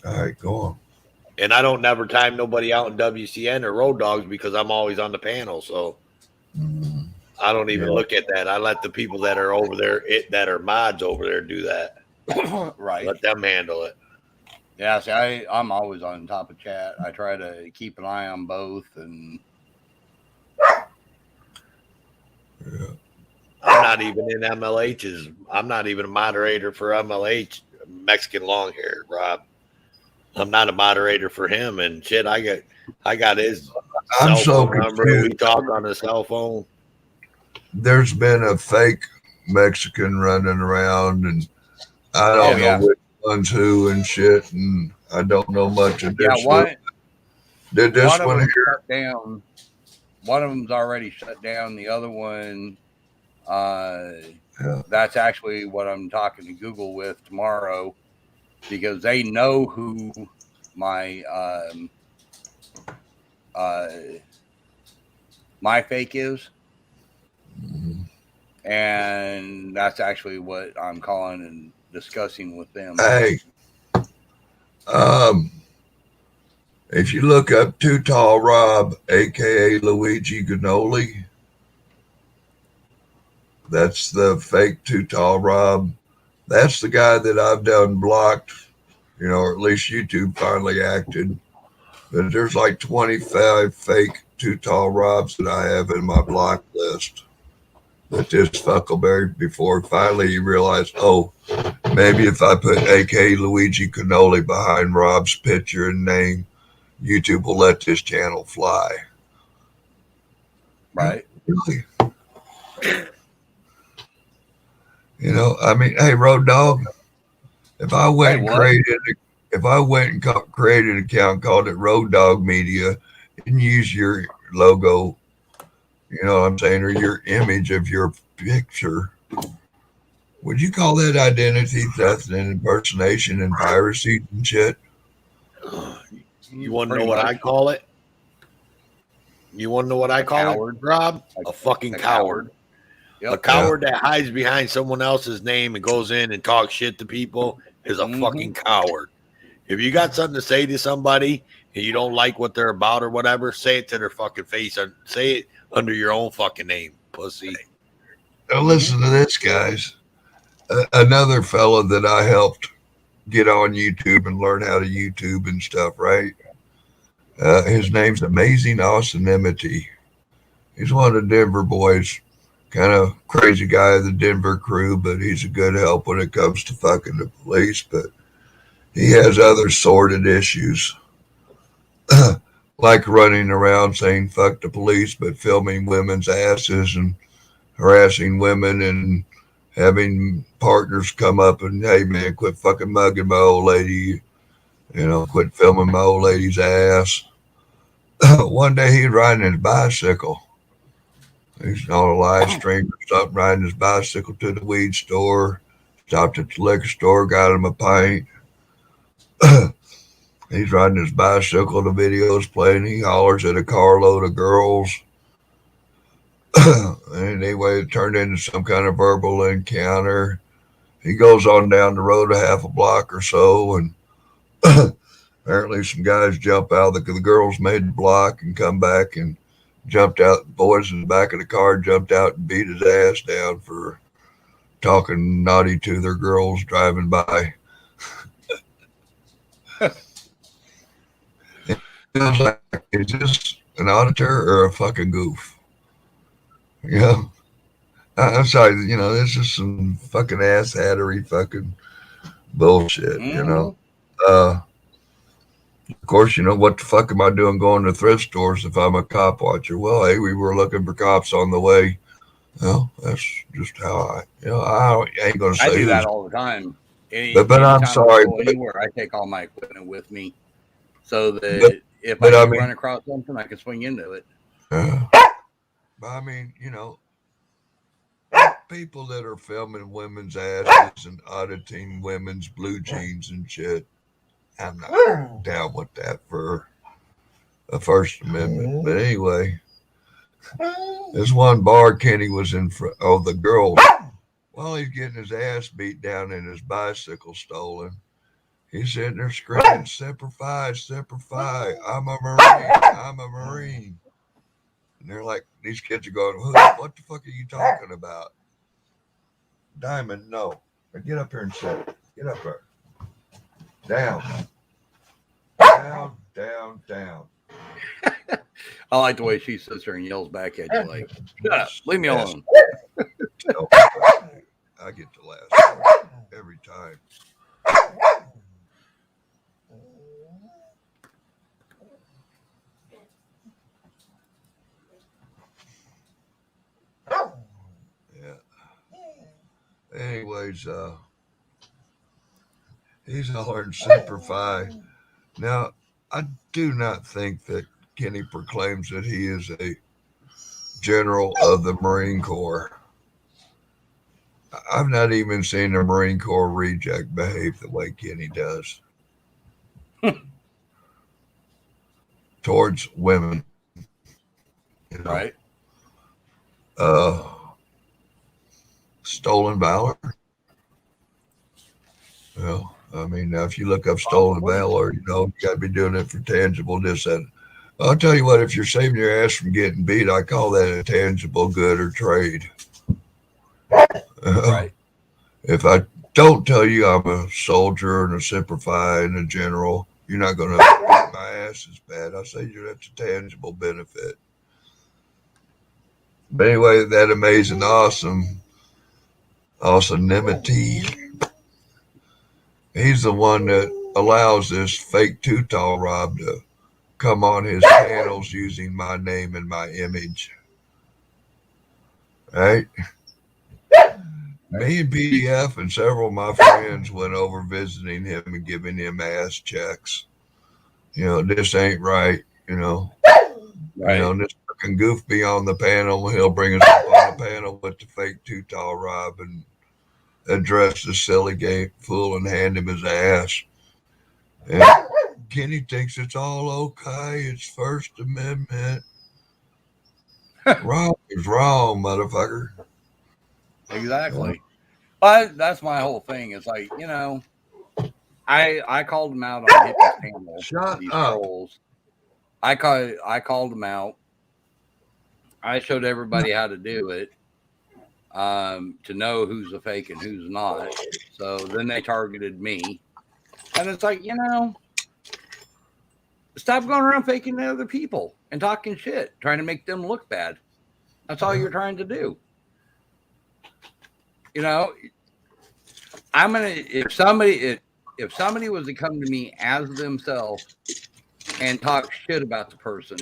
F: All right, go on.
B: And I don't never time nobody out in WCN or Road Dogs because I'm always on the panel, so I don't even look at that. I let the people that are over there, that are mods over there, do that.
A: Right.
B: Let them handle it.
A: Yeah, see, I'm always on top of chat. I try to keep an eye on both, and
B: I'm not even in MLH's. I'm not even a moderator for MLH, Mexican long hair, Rob. I'm not a moderator for him, and shit. I got his
F: I'm
B: cell
F: so
B: phone number.
F: confused.
B: We talk on his cell phone.
F: There's been a fake Mexican running around, and I don't know which one's who and shit, and I don't know much of this. Did this one here?
A: Shut down. One of them's already shut down. The other one, that's actually what I'm talking to Google with tomorrow, because they know who my my fake is. And that's actually what I'm calling and discussing with them.
F: Hey, if you look up Too Tall Rob, aka Luigi Gnoli, that's the fake Too Tall Rob. That's the guy that I've done blocked, or at least YouTube finally acted. But there's like 25 fake Too Tall Robs that I have in my block list. But this Fuckleberry, before finally he realized, maybe if I put AK Luigi Cannoli behind Rob's picture and name, YouTube will let this channel fly.
A: Right.
F: Really? I mean, hey, Road Dog, if I went and created an account, called it Road Dog Media, and use your logo, you know what I'm saying, or your image of your picture, would you call that identity theft and impersonation and piracy and shit?
B: You want to know what I call it? You want to know what I call it, Rob? A fucking coward.
A: Yep.
B: A coward that hides behind someone else's name and goes in and talks shit to people is a fucking coward. If you got something to say to somebody and you don't like what they're about or whatever, say it to their fucking face. Or say it under your own fucking name, pussy.
F: Now listen to this, guys. Another fella that I helped get on YouTube and learn how to YouTube and stuff, right? His name's Amazing Awesomenity. He's one of the Denver boys. Kind of crazy guy of the Denver crew, but he's a good help when it comes to fucking the police. But he has other sordid issues, like running around saying fuck the police, but filming women's asses and harassing women and having partners come up and, hey man, quit fucking mugging my old lady, quit filming my old lady's ass. One day he's riding his bicycle. He's on a live stream or something, riding his bicycle to the weed store, stopped at the liquor store, got him a pint. He's riding his bicycle, the video's playing, he hollers at a carload of girls. And anyway, it turned into some kind of verbal encounter. He goes on down the road a half a block or so, and apparently some guys jump out. The girls made the block and come back and jumped out. The boys in the back of the car jumped out and beat his ass down for talking naughty to their girls driving by. I was like, is this an auditor or a fucking goof? I'm sorry, this is some fucking ass hattery fucking bullshit, Of course, what the fuck am I doing going to thrift stores if I'm a cop watcher? Well, hey, we were looking for cops on the way. Well, that's just how I ain't going to say
A: I do that all the time.
F: But I'm sorry.
A: Anywhere, I take all my equipment with me so that if I run across something, I can swing into it.
F: But I mean, people that are filming women's asses and auditing women's blue jeans and shit, I'm not down with that for a First Amendment. But anyway, this one bar Kenny was in front of the girl while he's getting his ass beat down and his bicycle stolen. He's sitting there screaming, Semper Fi, Semper Fi, I'm a Marine, I'm a Marine. And they're like, these kids are going, what the fuck are you talking about? Diamond, no. Get up here and sit. Get up there. Down. Down, down, down.
A: I like the way she sits there and yells back at you like, shut up, leave me alone.
F: I get the last one every time. Yeah. Anyways, he's hollering Semper Fi. Now, I do not think that Kenny proclaims that he is a general of the Marine Corps. I've not even seen a Marine Corps reject behave the way Kenny does towards women.
A: Right.
F: Stolen valor. Well, I mean, now if you look up stolen valor, you got to be doing it for tangible dissent. I'll tell you what, if you're saving your ass from getting beat, I call that a tangible good or trade.
A: Right.
F: If I don't tell you I'm a soldier and a Semper Fi and a general, you're not going to beat my ass as bad. I say that's a tangible benefit. But anyway, that amazing, awesomeness. He's the one that allows this fake Too-Tall Rob to come on his panels using my name and my image. Right? Me and PDF and several of my friends went over visiting him and giving him ass checks. This ain't right,
A: Right.
F: This fucking goof be on the panel. He'll bring us up on the panel with the fake Too-Tall Rob and address the silly gay fool and hand him his ass. And Kenny thinks it's all okay. It's First Amendment. Wrong is wrong, motherfucker.
A: Exactly. But that's my whole thing. It's like, I called them out on Hippie's panel.
F: Shut
A: these
F: up.
A: trolls. I called them out. I showed everybody how to do it, to know who's a fake and who's not. So then they targeted me. And it's like, stop going around faking to other people and talking shit, trying to make them look bad. That's all you're trying to do. If somebody was to come to me as themselves and talk shit about the person,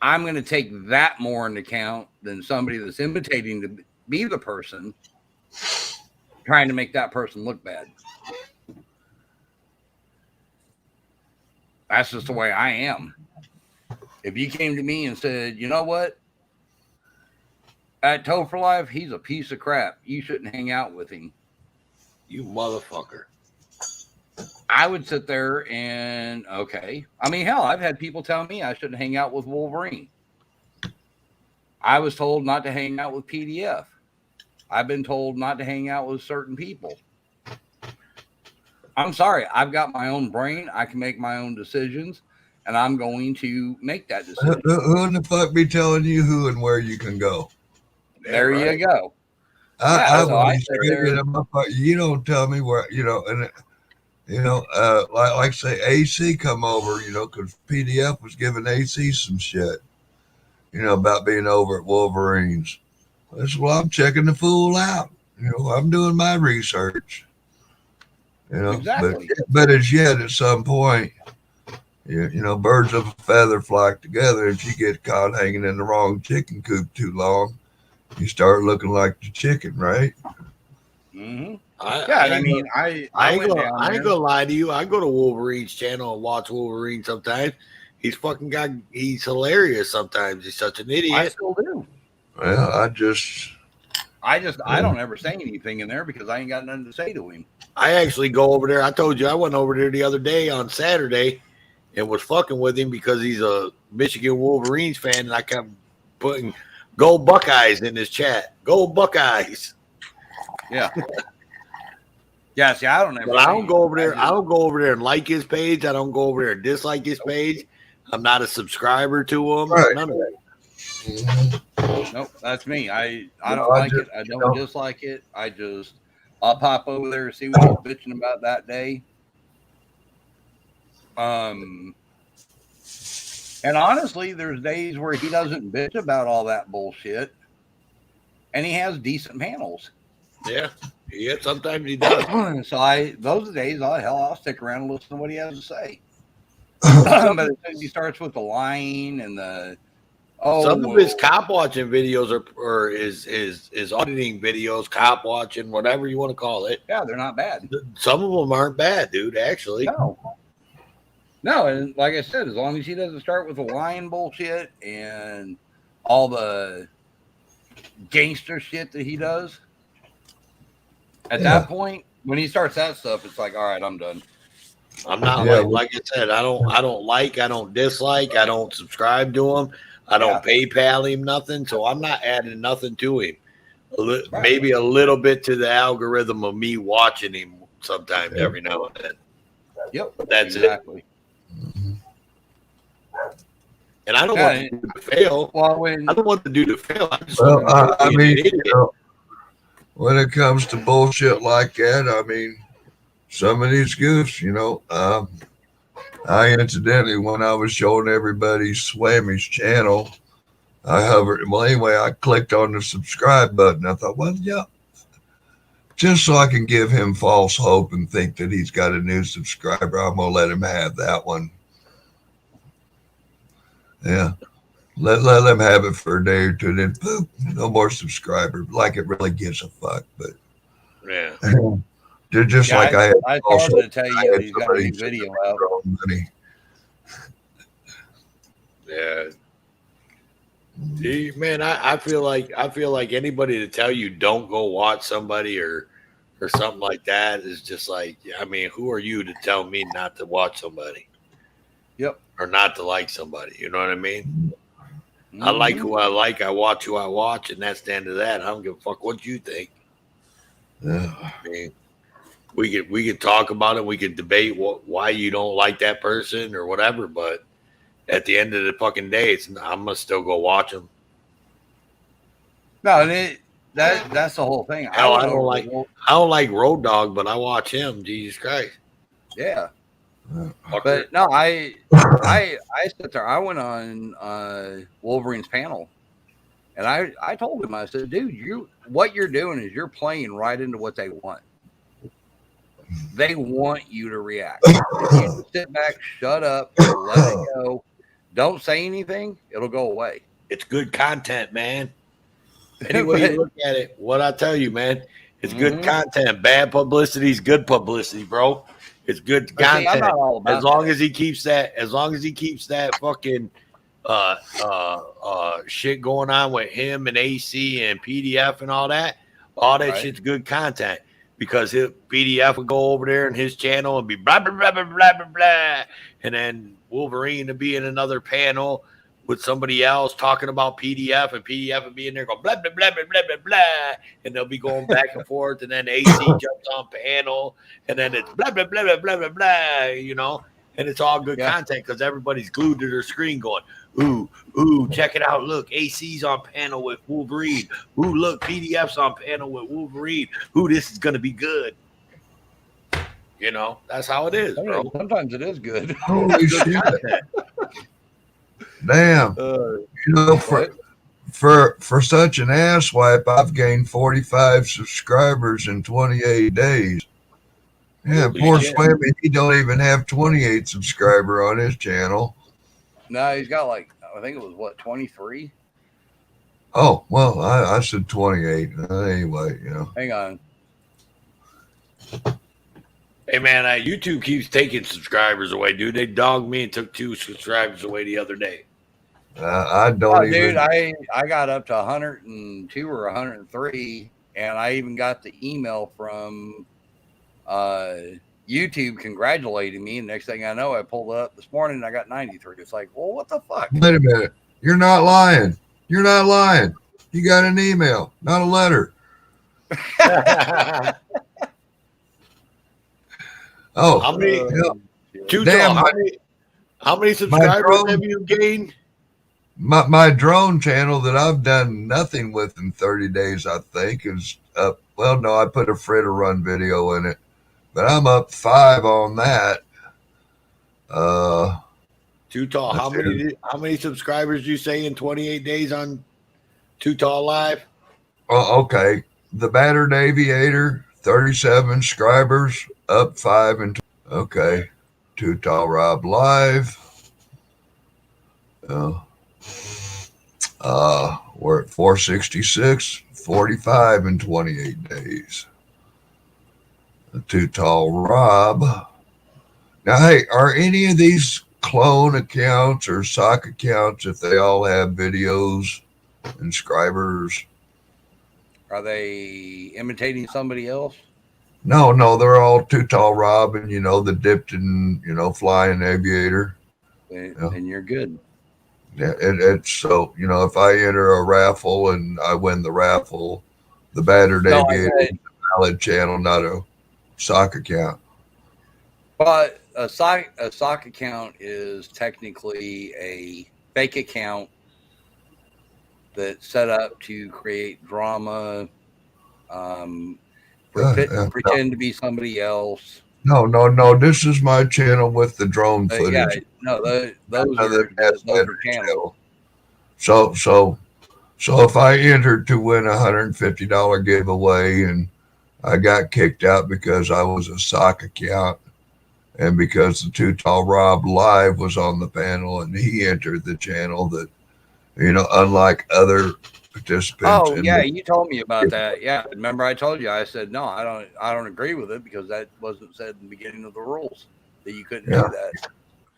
A: I'm going to take that more into account than somebody that's imitating to be the person, trying to make that person look bad. That's just the way I am. If you came to me and said, you know what? At Toe for Life, he's a piece of crap. You shouldn't hang out with him.
B: You motherfucker.
A: I would sit there and, okay. I mean, hell, I've had people tell me I shouldn't hang out with Wolverine. I was told not to hang out with PDF. I've been told not to hang out with certain people. I'm sorry. I've got my own brain. I can make my own decisions, and I'm going to make that decision.
F: Who in the fuck be telling you who and where you can go?
A: There
F: right.
A: You go.
F: You don't tell me where, like say AC come over, because PDF was giving AC some shit, about being over at Wolverines. I'm checking the fool out. I'm doing my research.
A: Exactly.
F: But as yet, at some point, birds of a feather flock together. If you get caught hanging in the wrong chicken coop too long, you start looking like the chicken, right?
A: Mm-hmm.
B: I ain't gonna lie to you. I go to Wolverine's channel and watch Wolverine sometimes. He's hilarious sometimes. He's such an idiot.
A: I still do.
F: Well,
A: I don't ever say anything in there because I ain't got nothing to say to him.
B: I actually go over there. I told you I went over there the other day on Saturday and was fucking with him because he's a Michigan Wolverines fan, and I kept putting "Go Buckeyes" in his chat. Go Buckeyes.
A: Yeah. Yeah, see, I don't ever.
B: But I don't go over there. I don't go over there and like his page. I don't go over there and dislike his page. I'm not a subscriber to him.
F: Right.
B: None of that.
A: Nope, that's me. I don't like it. I don't dislike it. I'll pop over there and see what he's bitching about that day. And honestly, there's days where he doesn't bitch about all that bullshit, and he has decent panels.
B: Yeah, sometimes he does.
A: So those days, I'll stick around and listen to what he has to say. But as soon as he starts with the lying and
B: some of his cop watching videos or his auditing videos, cop watching, whatever you want to call it.
A: Yeah, they're not bad.
B: Some of them aren't bad, dude. Actually,
A: no, and like I said, as long as he doesn't start with the lying bullshit and all the gangster shit that he does, at that point, when he starts that stuff, it's like, all right, I'm done.
B: I'm not like I said, I don't dislike, I don't subscribe to him, I don't PayPal him nothing, so I'm not adding nothing to him. Maybe a little bit to the algorithm of me watching him sometimes every now and then.
A: Yep,
B: that's
A: exactly.
B: it. And I don't want the dude to fail. I don't want the dude to fail.
F: I mean, when it comes to bullshit like that, I mean, some of these goofs, I incidentally, when I was showing everybody Swammy's channel, I clicked on the subscribe button. I thought, well, yeah, just so I can give him false hope and think that he's got a new subscriber, I'm going to let him have that one. Yeah. Let them have it for a day or two, then boop, no more subscriber. Like it really gives a fuck, but
B: yeah.
F: They're just like I
A: started to tell you that he's got a new video out.
B: Yeah. Dude, man, I feel like anybody to tell you don't go watch somebody or something like that is just like, I mean, who are you to tell me not to watch somebody?
A: Yep.
B: Or not to like somebody. You know what I mean? Mm-hmm. I like who I like. I watch who I watch, and that's the end of that. I don't give a fuck what you think.
F: Yeah.
B: I mean, we could talk about it. We could debate why you don't like that person or whatever. But at the end of the fucking day, I'm gonna still go watch them.
A: No, and that's the whole thing.
B: Hell, I don't like Road Dogg, but I watch him. Jesus Christ.
A: Yeah. But no, I sit there. I went on Wolverine's panel, and I told him, I said, dude, what you're doing is you're playing right into what they want. They want you to react. If you sit back, shut up, let it go, don't say anything, it'll go away.
B: It's good content, man. Any way you look at it, what I tell you, man, it's good content. Bad publicity is good publicity, bro. It's good content.
A: See, I'm not all about
B: as long as he keeps that fucking shit going on with him and AC and PDF and all that shit's good content. Because PDF would go over there in his channel and be blah blah blah blah blah blah blah, and then Wolverine would be in another panel with somebody else talking about PDF, and PDF would be in there going blah blah blah blah blah blah blah, and they'll be going back and forth, and then AC jumps on panel, and then it's blah blah blah blah blah blah blah, and it's all good content because everybody's glued to their screen going, ooh, check it out. Look, AC's on panel with Wolverine. Ooh, look, PDF's on panel with Wolverine. Ooh, this is going to be good. That's how it is, bro.
A: Sometimes it is good.
F: Holy shit. Damn. For such an asswipe, I've gained 45 subscribers in 28 days. Yeah, poor Swammy, he don't even have 28 subscriber on his channel.
A: No, he's got I think it was 23?
F: Oh, well, I said 28. Anyway,
A: Hang on.
B: Hey man, YouTube keeps taking subscribers away, dude. They dogged me and took 2 subscribers away the other day.
F: I don't even.
A: Dude, I got up to 102 or 103, and I even got the email from YouTube congratulating me. And next thing I know, I pulled up this morning and I got 93. It's like, well, what the fuck?
F: Wait a minute. You're not lying. You're not lying. You got an email, not a letter. Oh,
B: how many?
F: Damn,
B: how many subscribers have you gained?
F: My drone channel that I've done nothing with in 30 days, I think, is up. Well, no, I put a Fritter Run video in it, but I'm up 5 on that.
B: Too Tall. How many subscribers do you say in 28 days on Too Tall Live?
F: Oh, okay. The Battered Aviator, 37 subscribers, up 5 and okay. Too Tall Rob Live. We're at 466, 45 in 28 days. Too Tall Rob. Now, hey, are any of these clone accounts or sock accounts, if they all have videos and subscribers?
A: Are they imitating somebody else?
F: No, they're all Too Tall Rob and, the dipped in, flying aviator.
A: And you're good.
F: Yeah, it's so, if I enter a raffle and I win the raffle, the Battered Aviator is a valid channel, not a sock account.
A: But a sock account is technically a fake account that's set up to create drama, pretend to be somebody else.
F: No. This is my channel with the drone footage.
A: Yeah, no, those are channels.
F: So if I entered to win a $150 giveaway and I got kicked out because I was a sock account and because the Too Tall Rob Live was on the panel and he entered the channel, that, unlike other participants.
A: Oh yeah, you told me about that. Yeah, remember I told you, I said no, I don't agree with it because that wasn't said in the beginning of the rules that you couldn't do that.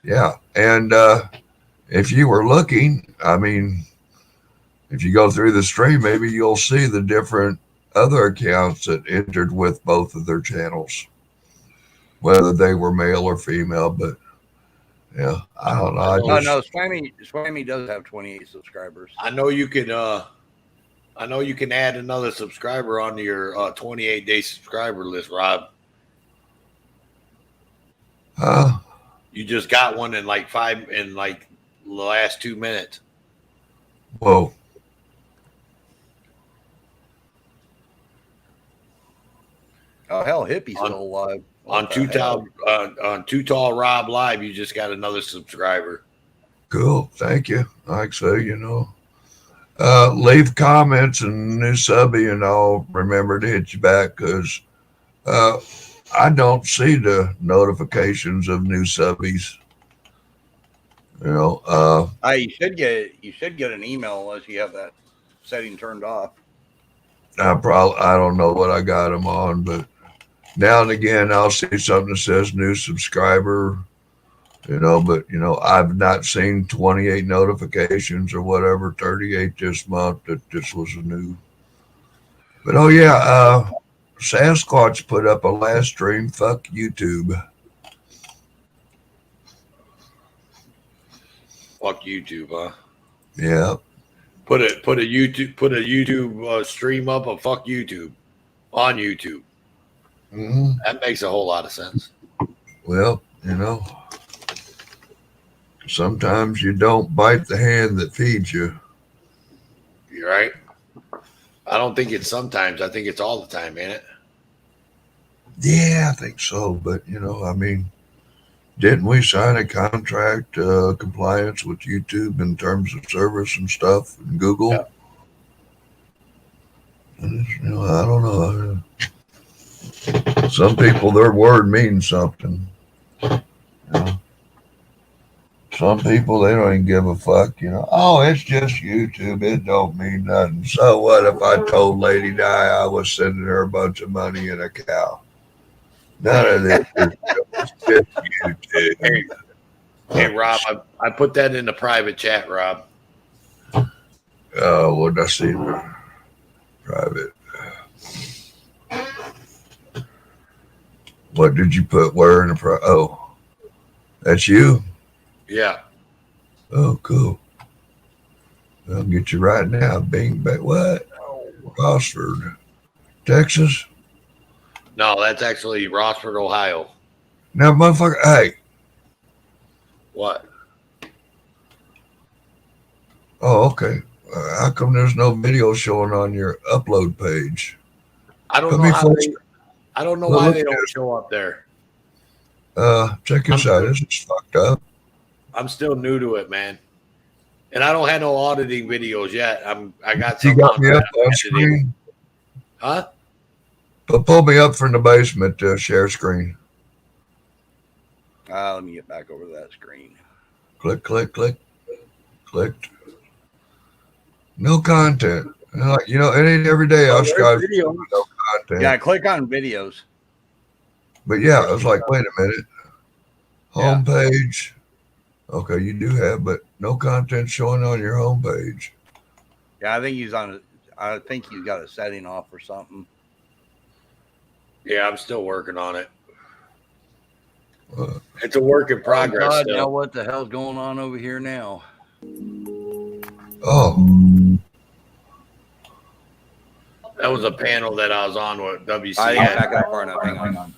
F: Yeah, and if you were looking, I mean, if you go through the stream, maybe you'll see the different other accounts that entered with both of their channels, whether they were male or female. But yeah, I don't know.
A: No, Swammy does have 28 subscribers.
B: I know you can add another subscriber onto your 28-day subscriber list, Rob. You just got one in the last 2 minutes.
F: Whoa.
A: Oh hell, Hippie's still alive.
B: On Too Tall Rob Live, you just got another subscriber.
F: Cool, thank you. Like so, leave comments and new subby, and I'll remember to hit you back because I don't see the notifications of new subbies.
A: You should get an email unless you have that setting turned off.
F: I don't know what I got them on, but now and again I'll see something that says new subscriber, but I've not seen 28 notifications or whatever, 38 this month that this was a new. But oh yeah, Sasquatch put up a last stream. Fuck YouTube.
B: Fuck YouTube, huh?
F: Yeah.
B: Put a YouTube stream up of fuck YouTube on YouTube.
F: Mm-hmm.
B: That makes a whole lot of sense.
F: Well, sometimes you don't bite the hand that feeds you.
B: You're right. I don't think it's sometimes. I think it's all the time, ain't it?
F: Yeah, I think so. But, didn't we sign a contract compliance with YouTube in terms of service and stuff and Google?
B: Yeah.
F: And I don't know. Some people, their word means something. Some people, they don't even give a fuck. Oh, it's just YouTube. It don't mean nothing. So what if I told Lady Di I was sending her a bunch of money and a cow? None of this is just YouTube.
N: Hey, Rob, I put that in the private chat, Rob.
F: Oh, what did I see? Private. What did you put where in the private? Oh, that's you?
N: Yeah.
F: Oh, cool. I'll get you right now. Bing, bang. What? Rossford, Texas?
N: No, that's actually Rossford, Ohio.
F: Now, motherfucker, hey.
N: What?
F: Oh, okay. How come there's no video showing on your upload page?
N: I don't know how they, I don't know why they don't show up there.
F: Check this out. This is fucked up.
N: I'm still new to it, man. And I don't have no auditing videos yet. I got
F: You
N: some
F: got
N: on
F: me
N: that
F: up
N: I'm
F: on
N: editing.
F: screen?
N: Huh?
F: But pull me up from the basement to share screen.
A: Let me get back over to that screen.
F: Click, click, click. Clicked. No content. Like, you know, it ain't every day I strive for
A: Video.
F: no content.
A: Yeah, click on videos.
F: But yeah, I was like, wait a minute. Homepage. Okay, you do have, but no content showing on your homepage.
A: Yeah, I think he's on. I think he's got a setting off or something.
N: Yeah, I'm still working on it. It's a work in progress.
A: Oh, God,
N: still.
A: now what the hell's going on over here now?
F: Oh.
N: That was a panel that I was on with WC.
A: I think back up far enough. Hang on.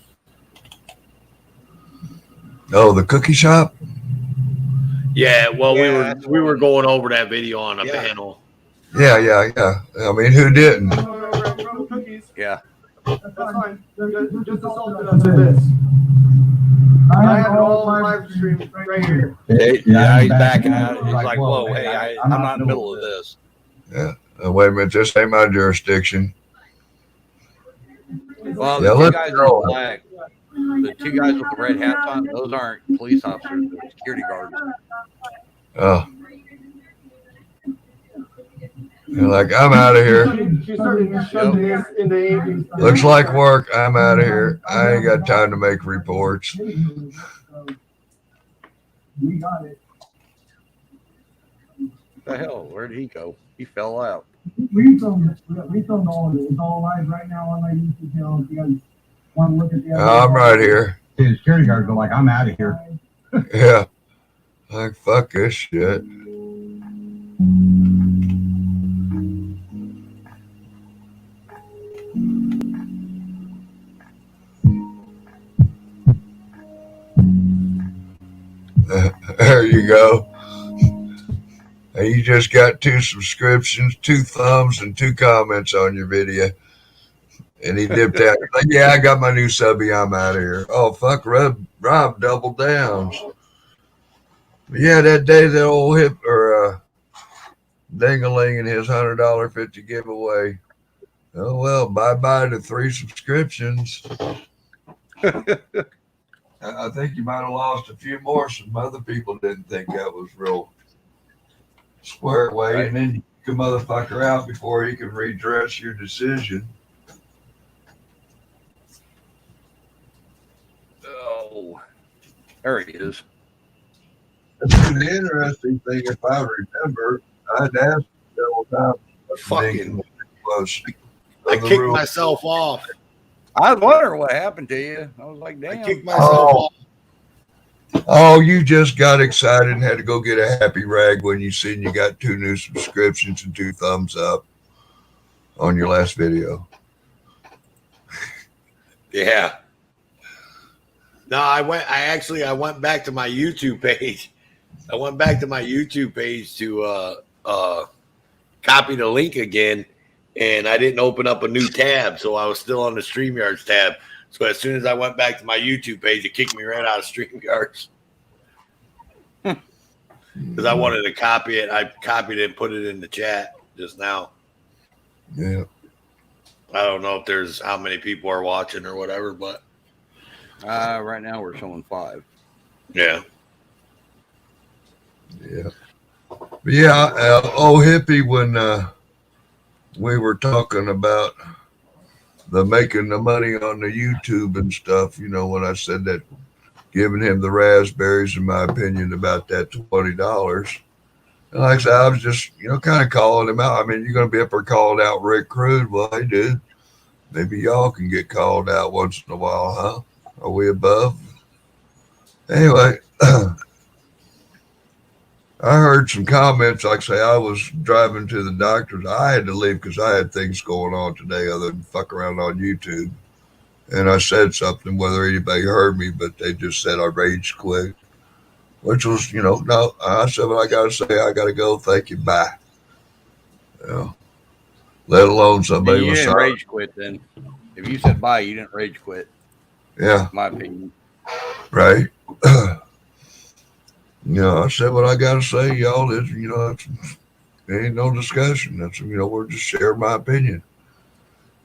F: Oh, the cookie shop?
N: Yeah, well,
A: Yeah,
N: we were going over that video on a panel.
F: Yeah. I mean, who didn't?
A: Yeah.
H: That's fine. Just assault it after this. I have all live stream right here.
A: Yeah, he's backing out. He's like, whoa, hey, I'm not in the middle of this.
F: Yeah. Wait a minute. This ain't my jurisdiction.
A: Well,
F: Yeah,
A: the two
F: let's
A: guys in
F: go.
A: the black, the two guys with the red hats on, those aren't police officers, they're security guards.
F: Oh. You're like, I'm out of here.
H: She started shoving this in the evening.
F: Looks like work. I'm out of here. I ain't got time to make reports.
K: We got it.
A: The hell, where did he go? He fell out.
K: We filmed all of it. It's all live right now on my YouTube channel. If you guys want to look at the
F: I'm right here.
K: The security guards are like, I'm out of here.
F: Yeah. Like, fuck this shit. There you go. And you just got 2 subscriptions, 2 thumbs, and 2 comments on your video. And he dipped out. Like, yeah, I got my new subby. I'm out of here. Oh, fuck, Rob doubled down. But yeah, that day that old hip or Dingaling and his $100 50 giveaway. Oh well, bye to 3 subscriptions. I think you might have lost a few more. Some other people didn't think that was real square away,
A: Right.
F: and then you kick a motherfucker out before he can redress your decision.
A: Oh, there he is.
F: The interesting thing, if I remember, I'd asked several times.
N: Fucking
F: close.
N: I kicked myself off.
A: I was wondering what happened to you. I was like, damn.
N: I kicked myself off.
F: Oh, you just got excited and had to go get a happy rag when you seen you got 2 new subscriptions and 2 thumbs up on your last video.
N: Yeah. No, I went back to my YouTube page. I went back to my YouTube page to copy the link again, and I didn't open up a new tab, so I was still on the StreamYards tab. So as soon as I went back to my YouTube page, it kicked me right out of StreamYards. Because I wanted to copy it. I copied it and put it in the chat just now.
F: Yeah.
N: I don't know if there's how many people are watching or whatever, but
A: Right now we're showing 5.
N: yeah.
F: Yeah. But yeah, hippie, when we were talking about the making the money on the YouTube and stuff. You know, when I said that, giving him the raspberries, in my opinion, about that $20. And like I said, I was just, you know, kind of calling him out. I mean, you're going to be up there calling out Rick Crude. Well, hey, dude, maybe y'all can get called out once in a while, huh? Are we above? Anyway, I heard some comments. Like I say, I was driving to the doctor's. I had to leave because I had things going on today other than fuck around on YouTube. And I said something, whether anybody heard me, but they just said I rage quit. Which was, you know, no, I said what I got to say. I got to go. Thank you. Bye. You know, let alone somebody
A: You
F: was
A: didn't
F: sorry.
A: rage quit then. If you said bye, you didn't rage quit.
F: Yeah.
A: My opinion.
F: Right. You know, I said what I got to say, y'all. It's, you know, it ain't no discussion. That's, you know, we're just sharing my opinion.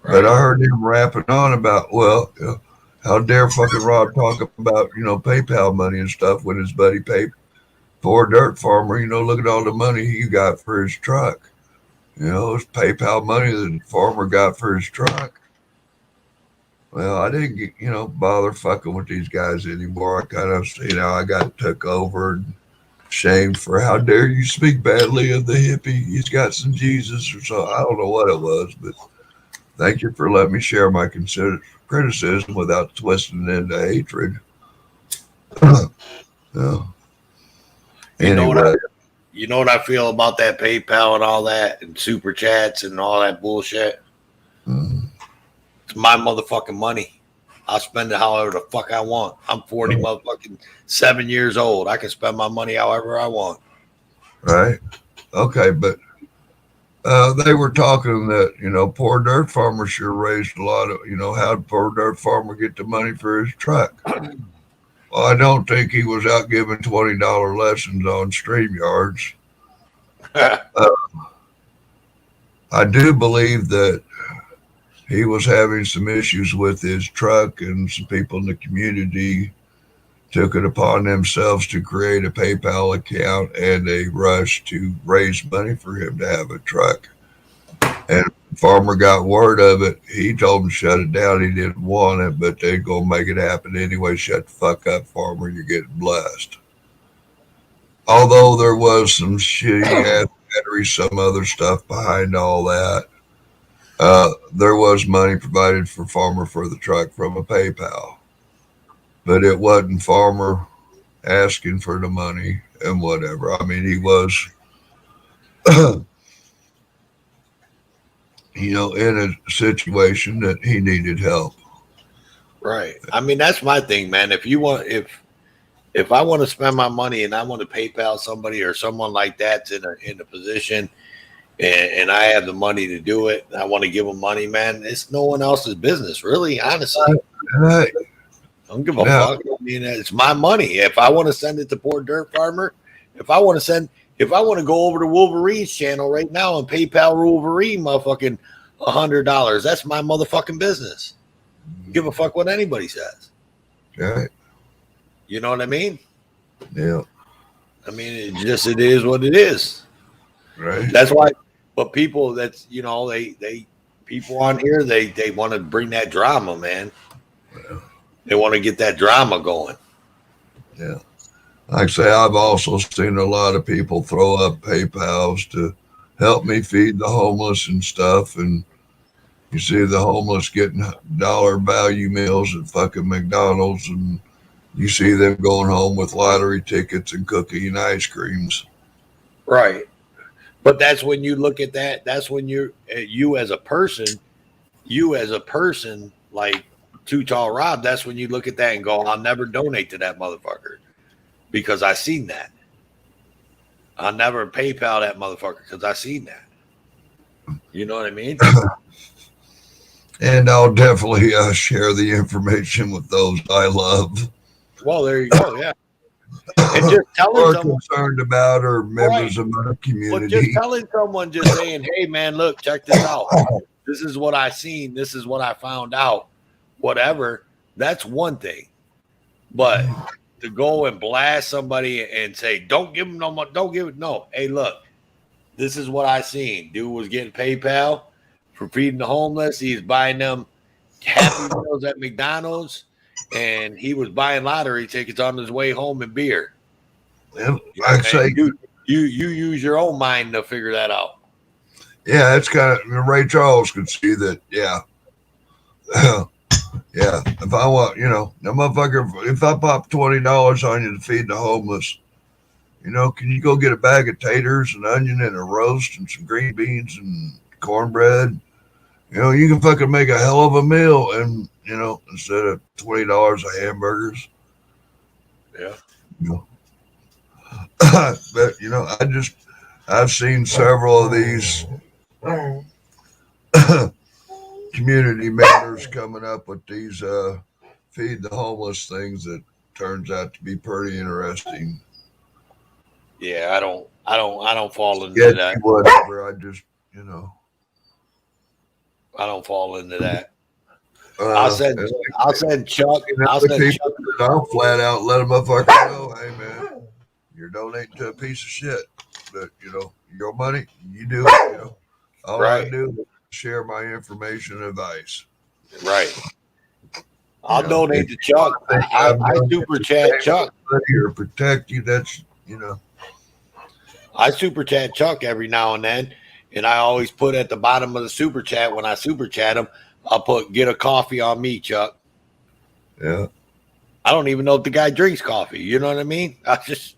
F: But I heard him rapping on about, well, you know, how dare fucking Rod talk about, you know, PayPal money and stuff when his buddy paid poor dirt farmer, you know, look at all the money he got for his truck. You know, it's PayPal money that the farmer got for his truck. Well, I didn't get, you know, bother fucking with these guys anymore. I kind of, you know, I got took over and shamed for how dare you speak badly of the hippie. He's got some Jesus or so. I don't know what it was, but thank you for letting me share my criticism without twisting it into hatred. Yeah. Anyway.
N: You know what I feel about that PayPal and all that and super chats and all that bullshit? It's my motherfucking money. I'll spend it however the fuck I want. I'm 40 motherfucking 7 years old. I can spend my money however I want.
F: Right. Okay, but they were talking that, you know, poor dirt farmer sure raised a lot of, you know, how did poor dirt farmer get the money for his truck? Well, I don't think he was out giving $20 lessons on StreamYards. I do believe that he was having some issues with his truck, and some people in the community took it upon themselves to create a PayPal account and a rush to raise money for him to have a truck. And the farmer got word of it. He told him to shut it down. He didn't want it, but they're going to make it happen anyway. Shut the fuck up, farmer. You're getting blessed. Although there was some shitty ass batteries, some other stuff behind all that, there was money provided for farmer for the truck from a PayPal. But it wasn't farmer asking for the money and whatever. I mean, he was, you know, in a situation that he needed help.
N: Right. I mean, that's my thing, man. If you want, if I want to spend my money and I want to PayPal somebody or someone like that's in a position and I have the money to do it, and I want to give them money, man, it's no one else's business, really, honestly.
F: Right.
N: I don't give a fuck. I mean, it's my money. If I want to send it to poor dirt farmer, if I want to go over to Wolverine's channel right now and PayPal Wolverine motherfucking $100, that's my motherfucking business. Give a fuck what anybody says.
F: Right.
N: You know what I mean?
F: Yeah.
N: I mean, it is what it is.
F: Right.
N: That's why. But people, that's, you know, they people on here, they want to bring that drama, man.
F: Yeah.
N: They want to get that drama going.
F: Yeah. Like I say, I've also seen a lot of people throw up PayPals to help me feed the homeless and stuff. And you see the homeless getting dollar value meals at fucking McDonald's, and you see them going home with lottery tickets and cookie and ice creams.
N: Right. But that's when you look at that. That's when you as a person, like Too Tall Rob, that's when you look at that and go, I'll never donate to that motherfucker because I seen that. I'll never PayPal that motherfucker because I seen that. You know what I mean?
F: And I'll definitely share the information with those I love.
N: Well, there you go. Yeah. And just telling
F: or
N: someone
F: concerned about, or members of my community.
N: But just telling someone, just saying, hey, man, look, check this out. This is what I seen. This is what I found out. Whatever. That's one thing. But to go and blast somebody and say, don't give them no money. Don't give it. No. Hey, look, this is what I seen. Dude was getting PayPal for feeding the homeless. He's buying them. Happy Meals at McDonald's, and he was buying lottery tickets on his way home and beer.
F: And like I say,
N: you use your own mind to figure that out.
F: yeah, it's kind of Ray Charles could see that. Yeah, yeah. If I want, the motherfucker, if I pop $20 on you to feed the homeless, can you go get a bag of taters, an onion, and a roast, and some green beans and cornbread? You can fucking make a hell of a meal, and instead of $20 of hamburgers.
N: Yeah.
F: But I've seen several of these community members coming up with these feed the homeless things that turns out to be pretty interesting.
N: Yeah, I don't fall into
F: Yeah,
N: that.
F: whatever. I just
N: I don't fall into that.
F: I'll
N: send Chuck.
F: I'll flat out let a motherfucker know, hey man, you're donating to a piece of shit. But your money, you do it. All
N: Right.
F: I do is share my information and advice.
N: Right. I'll donate to Chuck. I super chat Chuck.
F: Or protect you. That's
N: I super chat Chuck every now and then, and I always put at the bottom of the super chat when I super chat him, I'll put "get a coffee on me, Chuck."
F: Yeah.
N: I don't even know if the guy drinks coffee. You know what I mean? I just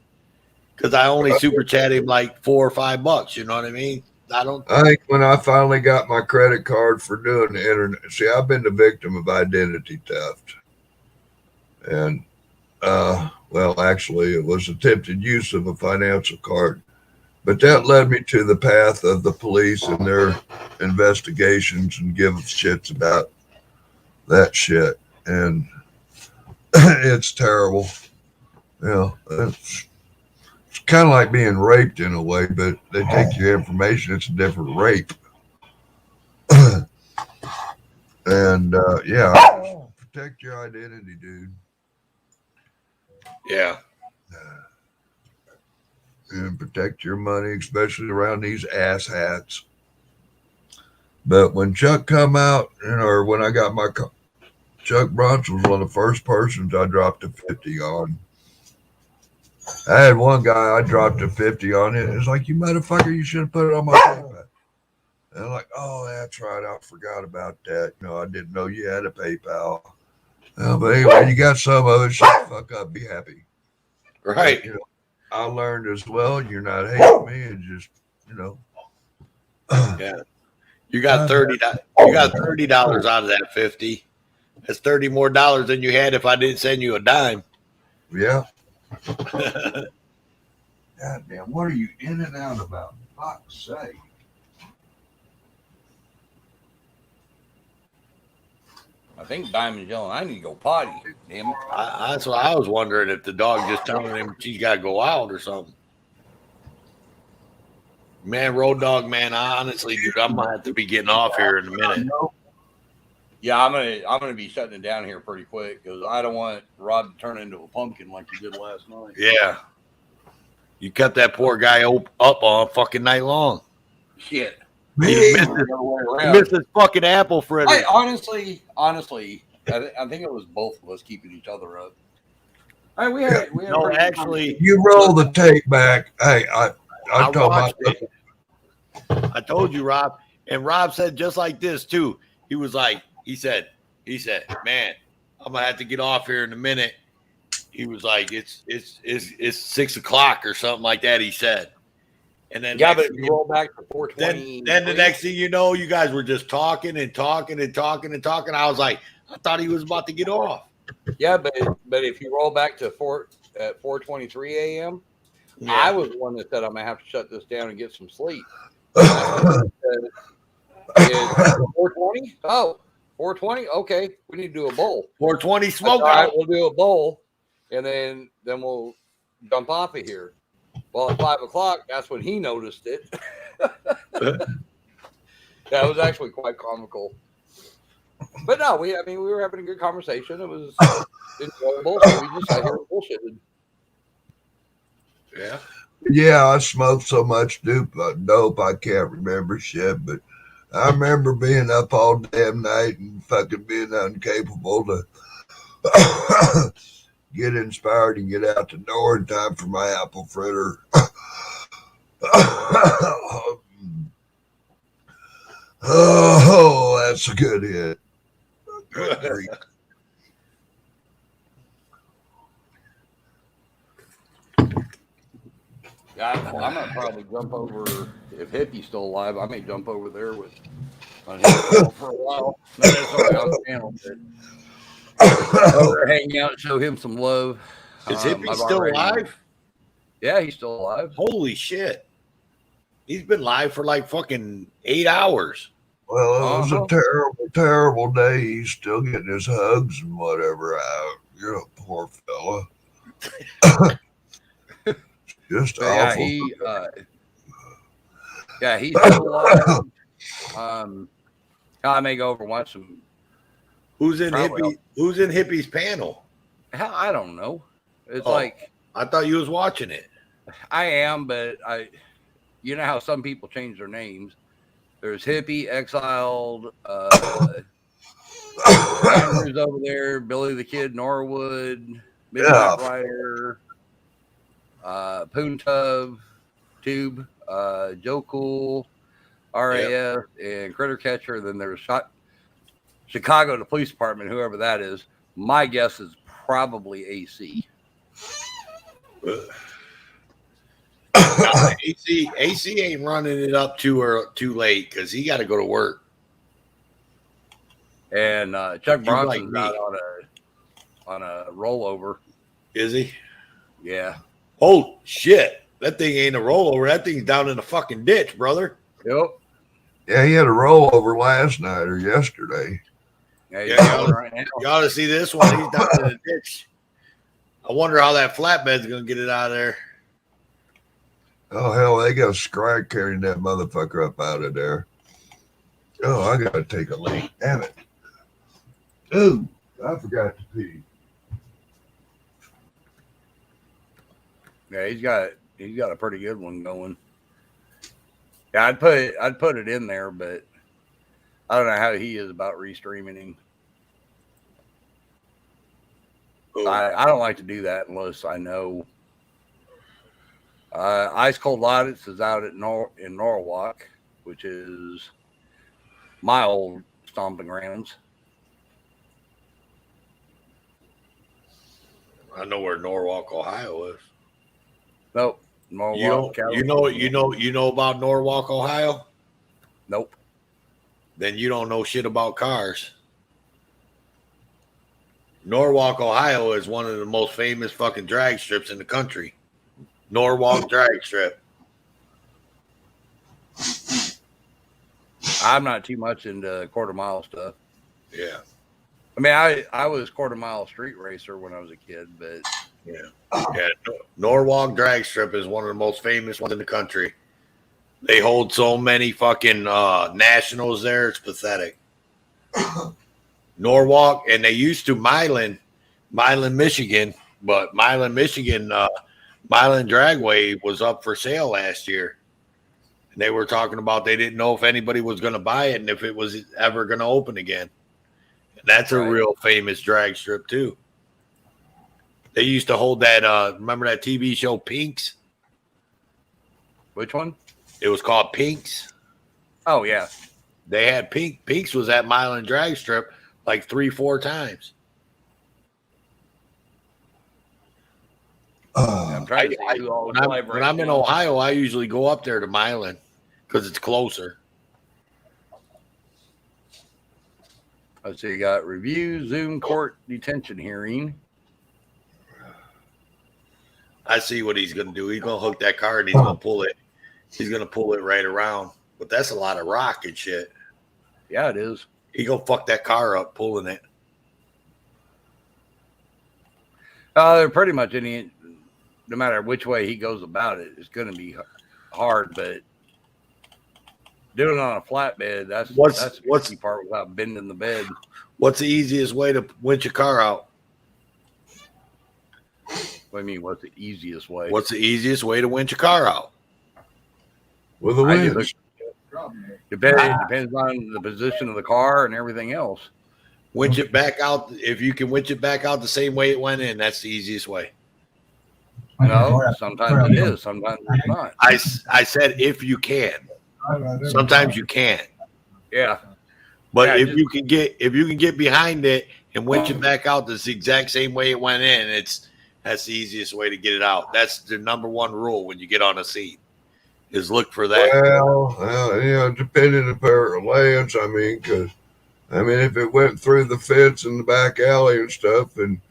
N: because I only super chat him like $4 or $5. You know what I mean? I
F: think when I finally got my credit card for doing the internet, see, I've been the victim of identity theft. And, well, actually, it was attempted use of a financial card. But that led me to the path of the police and their investigations and give shits about that shit. And it's terrible. It's kind of like being raped in a way, but they take your information. It's a different rape. And protect your identity, dude.
N: Yeah.
F: And protect your money, especially around these ass hats. But when Chuck come out, or when I got my Chuck Bronson was one of the first persons I dropped a 50 on. I had one guy I dropped a 50 on it. It's like, you motherfucker, you should have put it on my PayPal. And I'm like, oh, that's right. I forgot about that. I didn't know you had a PayPal. But anyway, you got some of it. Shut the fuck up. Be happy.
N: Right.
F: I learned as well. You're not hating me. And just,
N: Yeah. You got $30. You got $30 out of that 50. That's $30 more than you had if I didn't send you a dime.
F: Yeah. God damn, what are you in and out about? Fuck's sake.
A: I think Diamond's yelling, I need to go potty. Damn it.
N: That's what I was wondering, if the dog just telling him she's got to go out or something. Man, Road Dog, man, honestly, dude, I'm going to have to be getting off here in a minute.
A: Yeah, I'm gonna be shutting it down here pretty quick because I don't want Rob to turn into a pumpkin like he did last night.
N: Yeah. You cut that poor guy up all fucking night long.
A: Shit.
N: He missed his fucking apple fritter.
A: Honestly, I think it was both of us keeping each other up. We had
N: actually,
F: you roll the tape back. Hey, I told
N: I told you, Rob, and Rob said just like this too. He was like, he said, man, I'm gonna have to get off here in a minute. He was like, it's 6 o'clock or something like that. He said, and then
A: but you roll back to 4:20.
N: Then the next thing you know, you guys were just talking and talking and talking and talking. I was like, I thought he was about to get off.
A: Yeah, but if you roll back to 4:23 a.m.,
N: yeah.
A: I was the one that said I'm gonna have to shut this down and get some sleep. 4:20? Oh, 4:20? Okay, we need to do a bowl.
N: 4:20 smoke.
A: All right, we'll do a bowl, and then we'll jump off of here. Well, at 5 o'clock, that's when he noticed it. Yeah, it was actually quite comical. But no, we were having a good conversation. It was enjoyable. So we just sat here and bullshitted.
N: Yeah.
F: Yeah, I smoked so much dope I can't remember shit. But I remember being up all damn night and fucking being incapable to get inspired and get out the door in time for my apple fritter. Oh, that's a good hit. Good grief.
A: Yeah, I might probably jump over if Hippie's still alive. I may jump over there with on his channel for a while. Not necessarily on the channel, but over hang out, show him some love.
N: Is Hippie still alive?
A: Yeah, he's still alive.
N: Holy shit! He's been live for like fucking 8 hours.
F: Well, it was a terrible, terrible day. He's still getting his hugs and whatever out. You're a poor fella. Just
A: But
F: awful.
A: He's still alive. I may go over and watch some.
N: Who's in Hippie's panel?
A: Hell, I don't know. It's
N: Oh,
A: like
N: I thought you was watching it.
A: I am, but you know how some people change their names. There's Hippie, Exiled, Andrew's over there, Billy the Kid, Norwood, Midnight Rider, Poontub, Tube, Joe Cool, RAS, and Critter Catcher. Then there's Chicago, the police department, whoever that is. My guess is probably AC.
N: AC ain't running it up too late because he got to go to work.
A: And Chuck
N: You
A: Bronson's
N: like me.
A: out on a rollover.
N: Is he?
A: Yeah.
N: Oh shit! That thing ain't a rollover. That thing's down in the fucking ditch, brother.
A: Yep.
F: Yeah, he had a rollover last night or yesterday.
A: Yeah,
N: you ought to see this one. He's down in the ditch. I wonder how that flatbed's gonna get it out of there.
F: Oh, hell, they got Scrag carrying that motherfucker up out of there. Oh, I got to take a leak. Damn it. Ooh, I forgot to pee.
A: Yeah, he's got a pretty good one going. Yeah, I'd put it in there, but I don't know how he is about restreaming. I don't like to do that unless I know. Ice Cold Audits is out at in Norwalk, which is my old stomping grounds.
N: I know where Norwalk, Ohio is.
A: Nope. Norwalk,
N: You know about Norwalk, Ohio?
A: Nope.
N: Then you don't know shit about cars. Norwalk, Ohio is one of the most famous fucking drag strips in the country. Norwalk drag strip.
A: I'm not too much into quarter mile stuff.
N: Yeah.
A: I mean, I was quarter mile street racer when I was a kid, but
N: Yeah, Norwalk drag strip is one of the most famous ones in the country. They hold so many fucking nationals there, it's pathetic. Norwalk, and they used to Milan, Michigan, but Milan, Michigan, Milan Dragway was up for sale last year. And they were talking about they didn't know if anybody was going to buy it and if it was ever going to open again. And that's a real famous drag strip too. They used to hold that. Remember that TV show Pinks?
A: Which one?
N: It was called Pinks.
A: Oh yeah,
N: they had Pinks was at Milan Drag Strip like 3-4 times.
A: I'm trying to see who all
N: When I'm in Ohio, I usually go up there to Milan because it's closer.
A: Let's see, you got review, Zoom court detention hearing.
N: I see what he's going to do. He's going to hook that car and he's going to pull it. He's going to pull it right around. But that's a lot of rock and shit.
A: Yeah, it is.
N: He going to fuck that car up pulling it.
A: They're pretty much no matter which way he goes about it, it's going to be hard. But doing it on a flatbed, that's the part without bending the bed.
N: What's the easiest way to winch a car out?
A: What do you mean? What's the easiest way?
N: What's the easiest way to winch a car out?
F: With a winch.
A: Depends on the position of the car and everything else.
N: Winch it back out. If you can winch it back out the same way it went in, that's the easiest way.
A: No, sometimes it is, sometimes it's not.
N: I said if you can. Sometimes you can't.
A: Yeah.
N: But
A: Yeah,
N: if you can get behind it and winch it back out the exact same way it went in, that's the easiest way to get it out. That's the number one rule when you get on a seat, is look for that.
F: Well, depending upon lands, because if it went through the fence in the back alley and stuff, and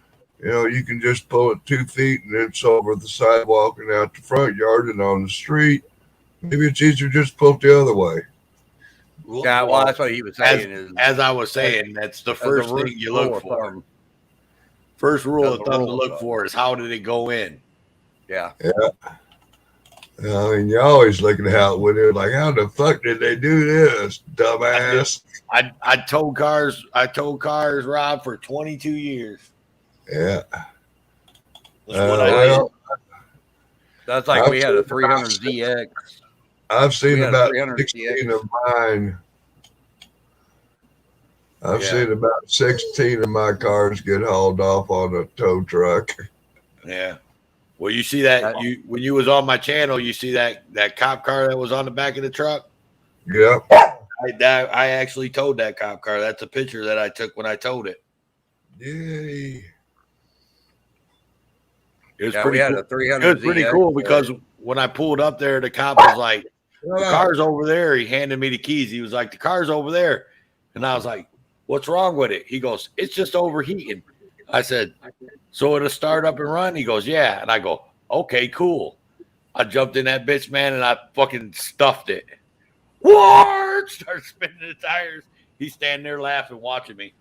F: you can just pull it 2 feet and it's over the sidewalk and out the front yard and on the street. Maybe it's easier just to pull it the other way.
A: Yeah, well, that's what he was saying.
N: As I was saying, that's the first thing you look for. First rule of thumb to look for is how did it go in?
A: Yeah.
F: Yeah. You're always looking at how it went in. Like, how the fuck did they do this, dumbass?
N: I towed cars, Rob, for 22 years.
F: Yeah.
N: That's what I did.
A: That's like we had a 300ZX.
F: I've seen about 16 of mine. I've seen about 16 of my cars get hauled off on a tow truck.
N: Yeah. Well, you see that when you was on my channel, you see that cop car that was on the back of the truck?
F: Yep.
N: I actually towed that cop car. That's a picture that I took when I towed it.
F: Yay.
N: It was
A: Yeah,
N: pretty
A: we had
N: cool.
A: a 300
N: It was pretty
A: ZX
N: cool because when I pulled up there, the cop was like, the car's over there. He handed me the keys. He was like, the car's over there. And I was like, what's wrong with it? He goes, it's just overheating. I said, so it'll start up and run? He goes, yeah. And I go, okay, cool. I jumped in that bitch, man, and I fucking stuffed it. What? Start spinning the tires. He's standing there laughing, watching me.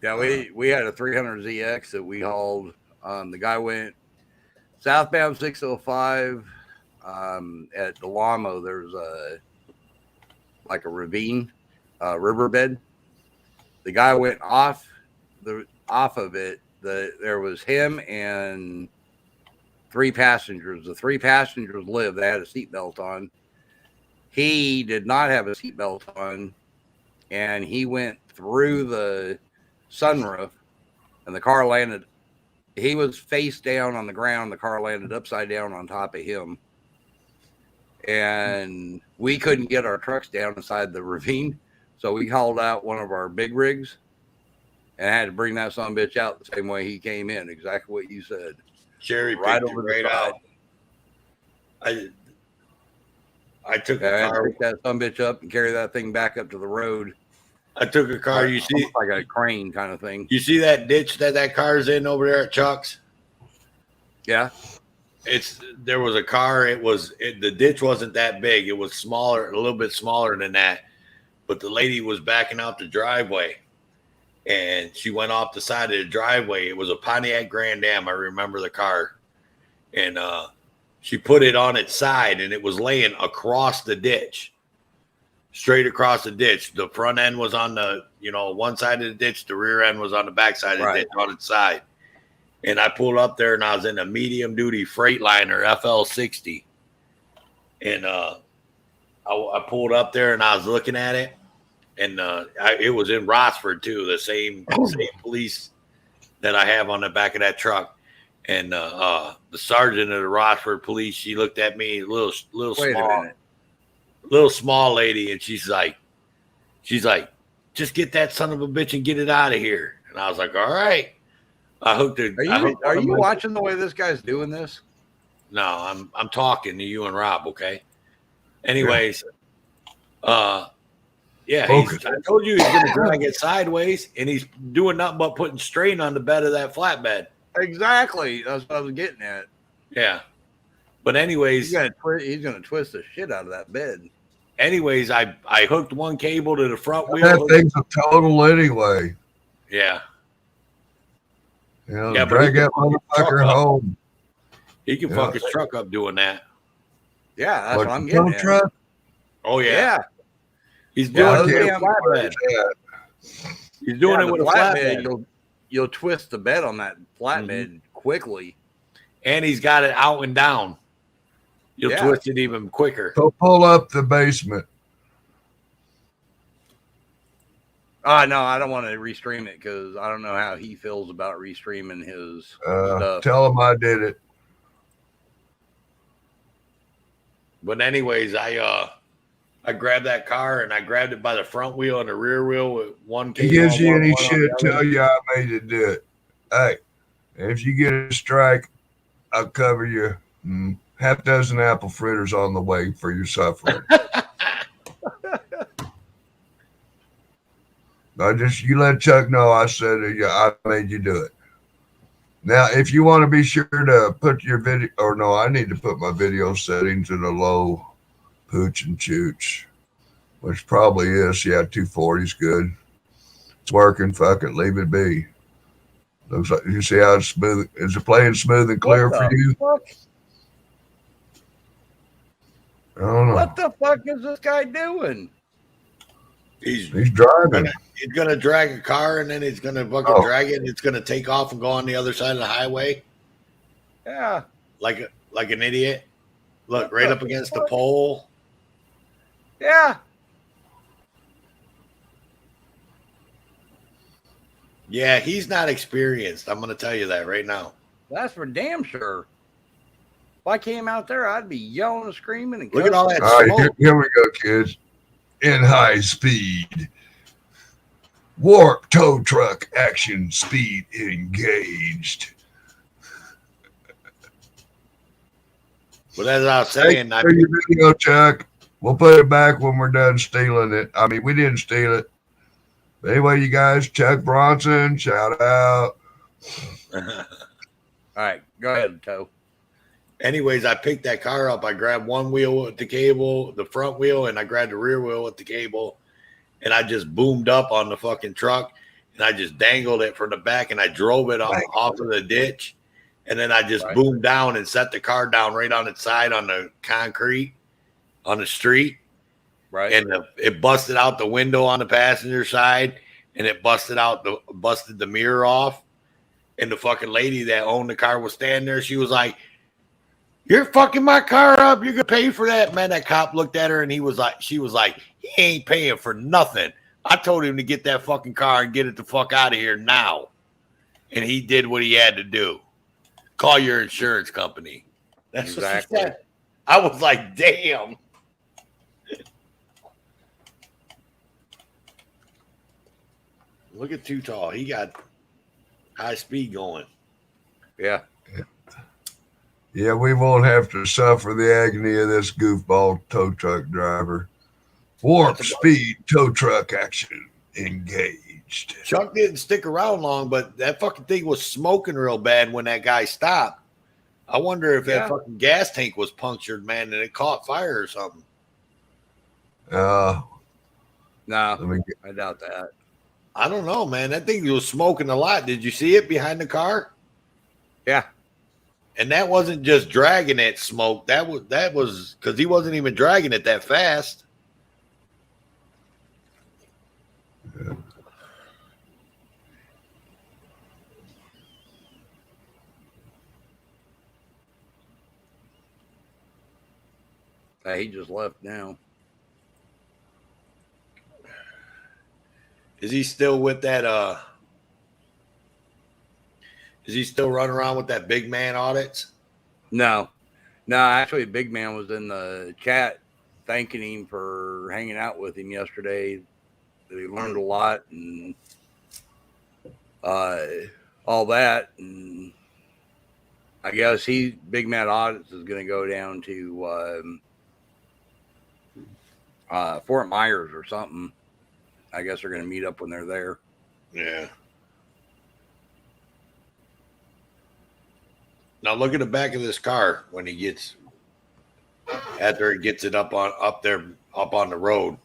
A: Yeah, we had a 300ZX that we hauled. The guy went southbound 605 at Delamo. There's a ravine, riverbed. The guy went off of it. There was him and 3 passengers. The 3 passengers lived. They had a seatbelt on. He did not have a seatbelt on, and he went through the sunroof, and the car landed. He was face down on the ground. The car landed upside down on top of him, and we couldn't get our trucks down inside the ravine, so we hauled out one of our big rigs and had to bring that son of a bitch out the same way he came in. Exactly what you said.
N: Cherry
A: right
N: picked
A: over
N: it
A: the
N: right
A: side.
N: out. I took
A: I
N: a
A: had to
N: car.
A: pick that son of a bitch up and carry that thing back up to the road.
N: I took a car. You see,
A: like a crane kind of thing.
N: You see that ditch that car's in over there at Chuck's?
A: Yeah.
N: There was a car. The ditch wasn't that big. It was smaller, a little bit smaller than that. But the lady was backing out the driveway, and she went off the side of the driveway. It was a Pontiac Grand Am. I remember the car, and she put it on its side, and it was laying across the ditch, straight across the ditch. The front end was on the one side of the ditch. The rear end was on the back side of the ditch on its side. And I pulled up there, and I was in a medium duty Freightliner FL60, and I pulled up there, and I was looking at it, and it was in Rossford too, the same police that I have on the back of that truck. And the sergeant of the Rossford police, she looked at me, little small lady, and she's like, just get that son of a bitch and get it out of here. And I was like, all right. I hooked it.
A: Are you watching the way this guy's doing this?
N: No, I'm talking to you and Rob. Okay. Anyways, I told you he's going to drag it sideways, and he's doing nothing but putting strain on the bed of that flatbed.
A: Exactly. That's what I was getting at.
N: Yeah. But anyways,
A: he's gonna twist the shit out of that bed.
N: Anyways, I hooked one cable to the front wheel.
F: That thing's a total anyway.
N: Yeah.
F: Drag that motherfucker home.
N: He can fuck his truck up doing that.
A: Yeah, that's what I'm getting at.
F: Truck?
N: Oh yeah. He's
A: Yeah,
N: doing it with a flatbed. He's doing it with a flatbed.
A: you'll twist the bed on that flatbed quickly.
N: And he's got it out and down. You'll
A: Yeah.
N: twist it even quicker.
F: So pull up the basement.
A: No, I don't want to restream it because I don't know how he feels about restreaming his stuff.
F: Tell him I did it.
N: But anyways, I grabbed that car and I grabbed it by the front wheel and the rear wheel with one
F: He
N: cable.
F: gives
N: on
F: you
N: one,
F: any
N: one on
F: shit,
N: the other.
F: tell you I made it do it. Hey, if you get a strike, I'll cover you. Half dozen apple fritters on the way for your suffering. You let Chuck know I said I made you do it. Now, if you want to be sure to put your video, or no, I need to put my video settings in a low pooch and chooch, which probably is. Yeah, 240 is good. It's working. Fuck it, leave it be. Looks like you see how it's smooth. Is it playing smooth and clear
A: What
F: for
A: the
F: you?
A: fuck?
F: I don't know.
A: What the fuck is this guy doing?
N: He's
F: driving.
N: He's gonna drag a car and then he's gonna fucking drag it and it's gonna take off and go on the other side of the highway
A: Yeah.
N: like an idiot. Look, right up against the pole.
A: Yeah.
N: Yeah, he's not experienced. I'm gonna tell you that right now.
A: That's for damn sure. If I came out there, I'd be yelling and screaming and
N: Look at all that
F: All right,
N: smoke.
F: here we go, kids. In high speed. Warp tow truck action speed engaged.
N: But as I was saying,
F: Thank you for your video, Chuck. We'll put it back when we're done stealing it. I mean, we didn't steal it. But anyway, you guys, Chuck Bronson, shout out.
A: All right, go ahead, Toe.
N: anyways, I picked that car up. I grabbed one wheel with the cable, the front wheel, and I grabbed the rear wheel with the cable, and I just boomed up on the fucking truck, and I just dangled it from the back, and I drove it off of the ditch, and then I just boomed down and set the car down right on its side on the concrete on the street.
A: Right.
N: And it busted out the window on the passenger side, and it busted the mirror off. And the fucking lady that owned the car was standing there. She was like, "You're fucking my car up. You're gonna pay for that." Man, that cop looked at her and she was like, "He ain't paying for nothing. I told him to get that fucking car and get it the fuck out of here now." And he did what he had to do. Call your insurance company. That's
A: Exactly.
N: what she said. I was like, damn. Look at Too Tall. He got high speed going.
A: Yeah.
F: Yeah, we won't have to suffer the agony of this goofball tow truck driver. Warp speed tow truck action engaged.
N: Chuck didn't stick around long, but that fucking thing was smoking real bad when that guy stopped. I wonder if that fucking gas tank was punctured, man, and it caught fire or something.
A: No,
F: let me
A: I doubt that.
N: I don't know, man. That thing was smoking a lot. Did you see it behind the car?
A: Yeah.
N: And that wasn't just dragging that smoke. That was because he wasn't even dragging it that fast.
A: He just left now.
N: Is he still with that? Is he still running around with that big man audits?
A: No, actually, Big Man was in the chat thanking him for hanging out with him yesterday. That he learned a lot and all that. And I guess Big Man Audits is going to go down to Fort Myers or something. I guess they're going to meet up when they're there.
N: Yeah. Now look at the back of this car when he gets after he gets it up on the road.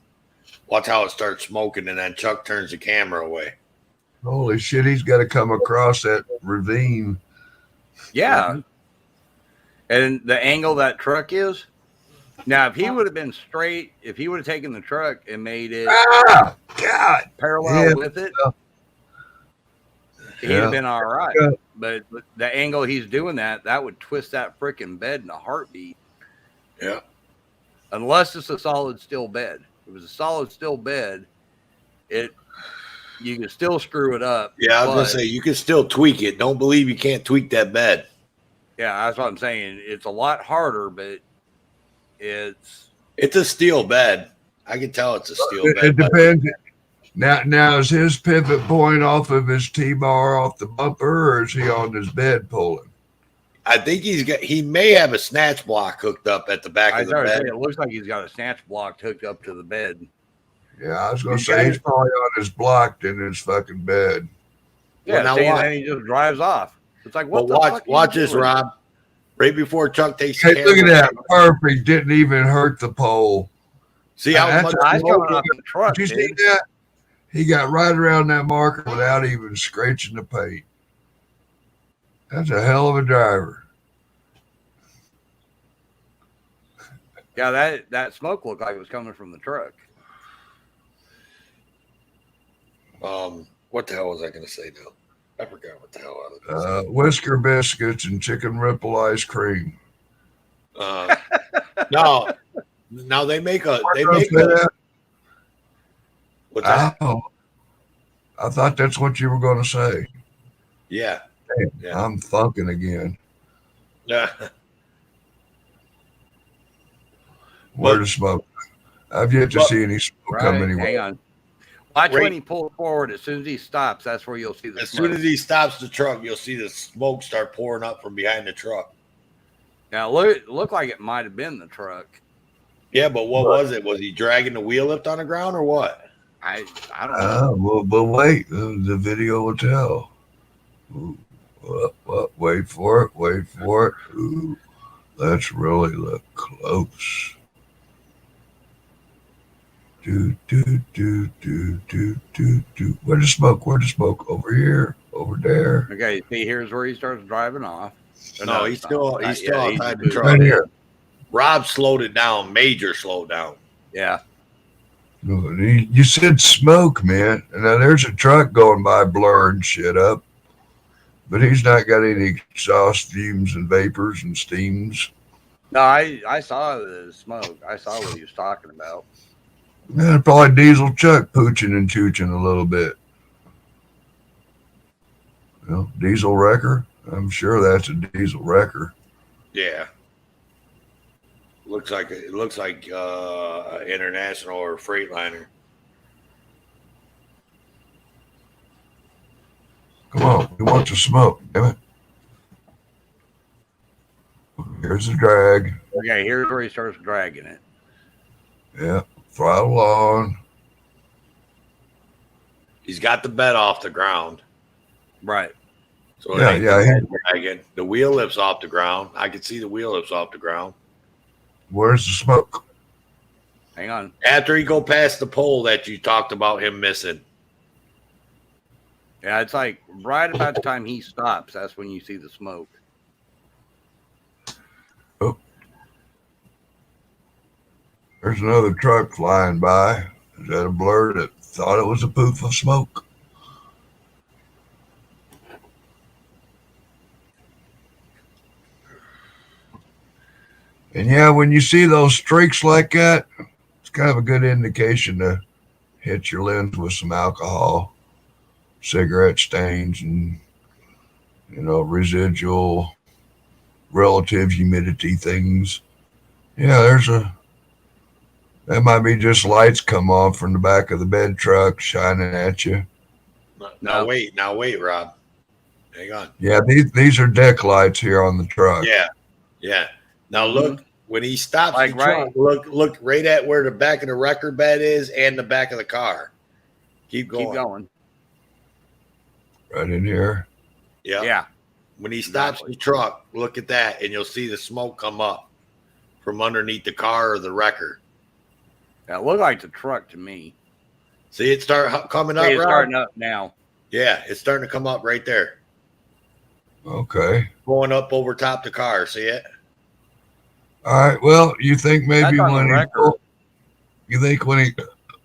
N: Watch how it starts smoking, and then Chuck turns the camera away.
F: Holy shit, he's got to come across that ravine.
A: Yeah. And the angle that truck is. Now, if he would have been straight, if he would have taken the truck and made it
F: God
A: parallel with it, he'd have been all right. But the angle he's doing that would twist that freaking bed in a heartbeat.
N: Yeah.
A: Unless it's a solid steel bed. If it was a solid steel bed, you can still screw it up.
N: Yeah, I was gonna say you can still tweak it. Don't believe you can't tweak that bed.
A: Yeah, that's what I'm saying. It's a lot harder, but it's
N: a steel bed. I can tell it's a steel bed.
F: It depends. Now is his pivot point off of his T-bar off the bumper, or is he on his bed pulling?
N: I think he may have a snatch block hooked up at the back of the bed.
A: It looks like he's got a snatch block hooked up to the bed.
F: Yeah, I was going to say he's probably on his block in his fucking bed.
A: Yeah,
N: now
A: and then he just drives off. It's like, what
N: but
A: the fuck?
N: watch this, Rob. Right before Chuck takes
F: Hey, look at that. Perfect. Didn't even hurt the pole.
N: See how much
A: coming off the truck,
F: Did you see that? He got right around that marker without even scratching the paint. That's a hell of a driver.
A: Yeah, that smoke looked like it was coming from the truck.
N: What the hell was I going to say now? I forgot what the hell I was going to say.
F: Whisker biscuits and chicken ripple ice cream.
N: No, they make a. What's that?
F: Oh, I thought that's what you were going to say.
N: Yeah.
F: Hey,
N: Yeah.
F: I'm funking again.
N: Yeah.
F: Where to smoke? I've yet to see any smoke come anywhere.
A: Hang on. Watch when he pulls forward. As soon as he stops, that's where you'll see the
N: As
A: smoke.
N: soon as he stops the truck, you'll see the smoke start pouring up from behind the truck.
A: Now, look like it might have been the truck.
N: Yeah, but what was it? Was he dragging the wheel lift on the ground or what?
A: I don't know.
F: Well, but wait, the video will tell. Ooh, what? Wait for it. Wait for it. Ooh, let's really look close. Do. Where the smoke? Where the smoke? Over here. Over there.
A: Okay, see, here's where he starts driving off.
N: No, he's still outside the truck.
F: Right here.
N: Rob slowed it down. Major slowed down.
A: Yeah.
F: No, you said smoke, man. And now there's a truck going by blurring shit up. But he's not got any exhaust fumes and vapors and steams.
A: No, I saw the smoke. I saw what he was talking about.
F: Yeah, probably Diesel Chuck pooching and chooching a little bit. Diesel wrecker. I'm sure that's a diesel wrecker.
N: Yeah. Looks like international or Freightliner.
F: Come on, we want to smoke, damn it. Here's the drag.
A: Okay, here's where he starts dragging it.
F: Yeah, throttle on.
N: He's got the bed off the ground.
A: Right.
N: So
F: Yeah.
N: dragging. The wheel lift's off the ground. I can see the wheel lift's off the ground.
F: Where's the smoke?
A: Hang on.
N: After he go past the pole that you talked about him missing.
A: Yeah, it's like right about the time he stops, that's when you see the smoke.
F: Oh. There's another truck flying by. Is that a blur that thought it was a poof of smoke? And yeah, when you see those streaks like that, it's kind of a good indication to hit your lens with some alcohol, cigarette stains, and residual relative humidity things. Yeah, that might be just lights come on from the back of the bed truck shining at you.
N: Now wait, Rob. Hang on.
F: Yeah, these are deck lights here on the truck.
N: Yeah. Now look, when he stops
A: Like
N: the truck, look right at where the back of the record bed is and the back of the car. Keep going.
A: Keep going.
F: Right in here.
N: Yeah.
A: Yeah.
N: When he stops the truck, look at that, and you'll see the smoke come up from underneath the car or the wrecker.
A: That looked like the truck to me.
N: See it start coming up,
A: It's
N: Rob?
A: starting up now.
N: Yeah, it's starting to come up right there.
F: Okay.
N: Going up over top the car. See it?
F: All right. Well, you think maybe
A: That's on
F: when
A: the record.
F: when he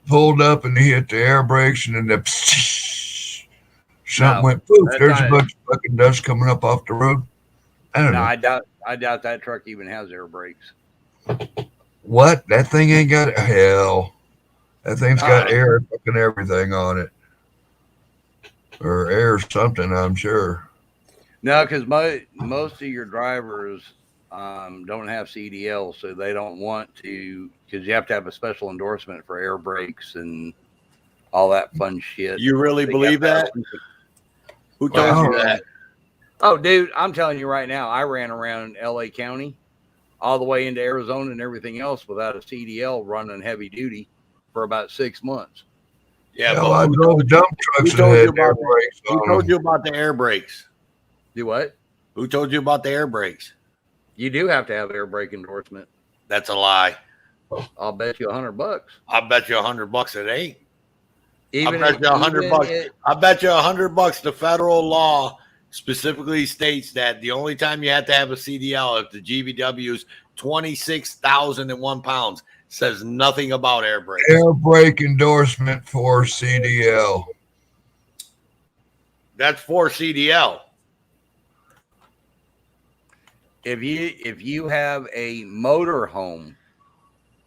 F: pulled up and he hit the air brakes and then Something
A: No,
F: went poof.
A: that's
F: There's a
A: not-
F: bunch of fucking dust coming up off the road. I don't
A: No,
F: know.
A: I doubt that truck even has air brakes.
F: What? That thing ain't got hell. That thing's got
A: Ah.
F: air fucking everything on it. Or air something, I'm sure.
A: No, because most of your drivers don't have CDL, so they don't want to, because you have to have a special endorsement for air brakes and all that fun shit.
N: You really
A: They
N: believe
A: got
N: that? Who told you that?
A: Oh, dude, I'm telling you right now, I ran around LA County all the way into Arizona and everything else without a CDL running heavy duty for about 6 months.
N: Yeah,
F: Hell,
N: but
F: I
N: who
F: drove
N: told
F: dump
N: you-
F: trucks
N: who
F: that
N: told you
F: had air
N: about the-
F: brakes
N: Who
F: on
N: told
F: them.
N: you about the air brakes?
A: Do what?
N: Who told you about the air brakes?
A: You do have to have air brake endorsement.
N: That's a lie.
A: I'll bet you $100.
N: I bet you $100 it ain't.
A: Even
N: I bet you $100.
A: it-
N: I bet you $100. The federal law specifically states that the only time you have to have a CDL if the GVW is 26,001 pounds. Says nothing about air brakes.
F: Air brake endorsement for CDL.
N: That's for CDL.
A: if you have a motor home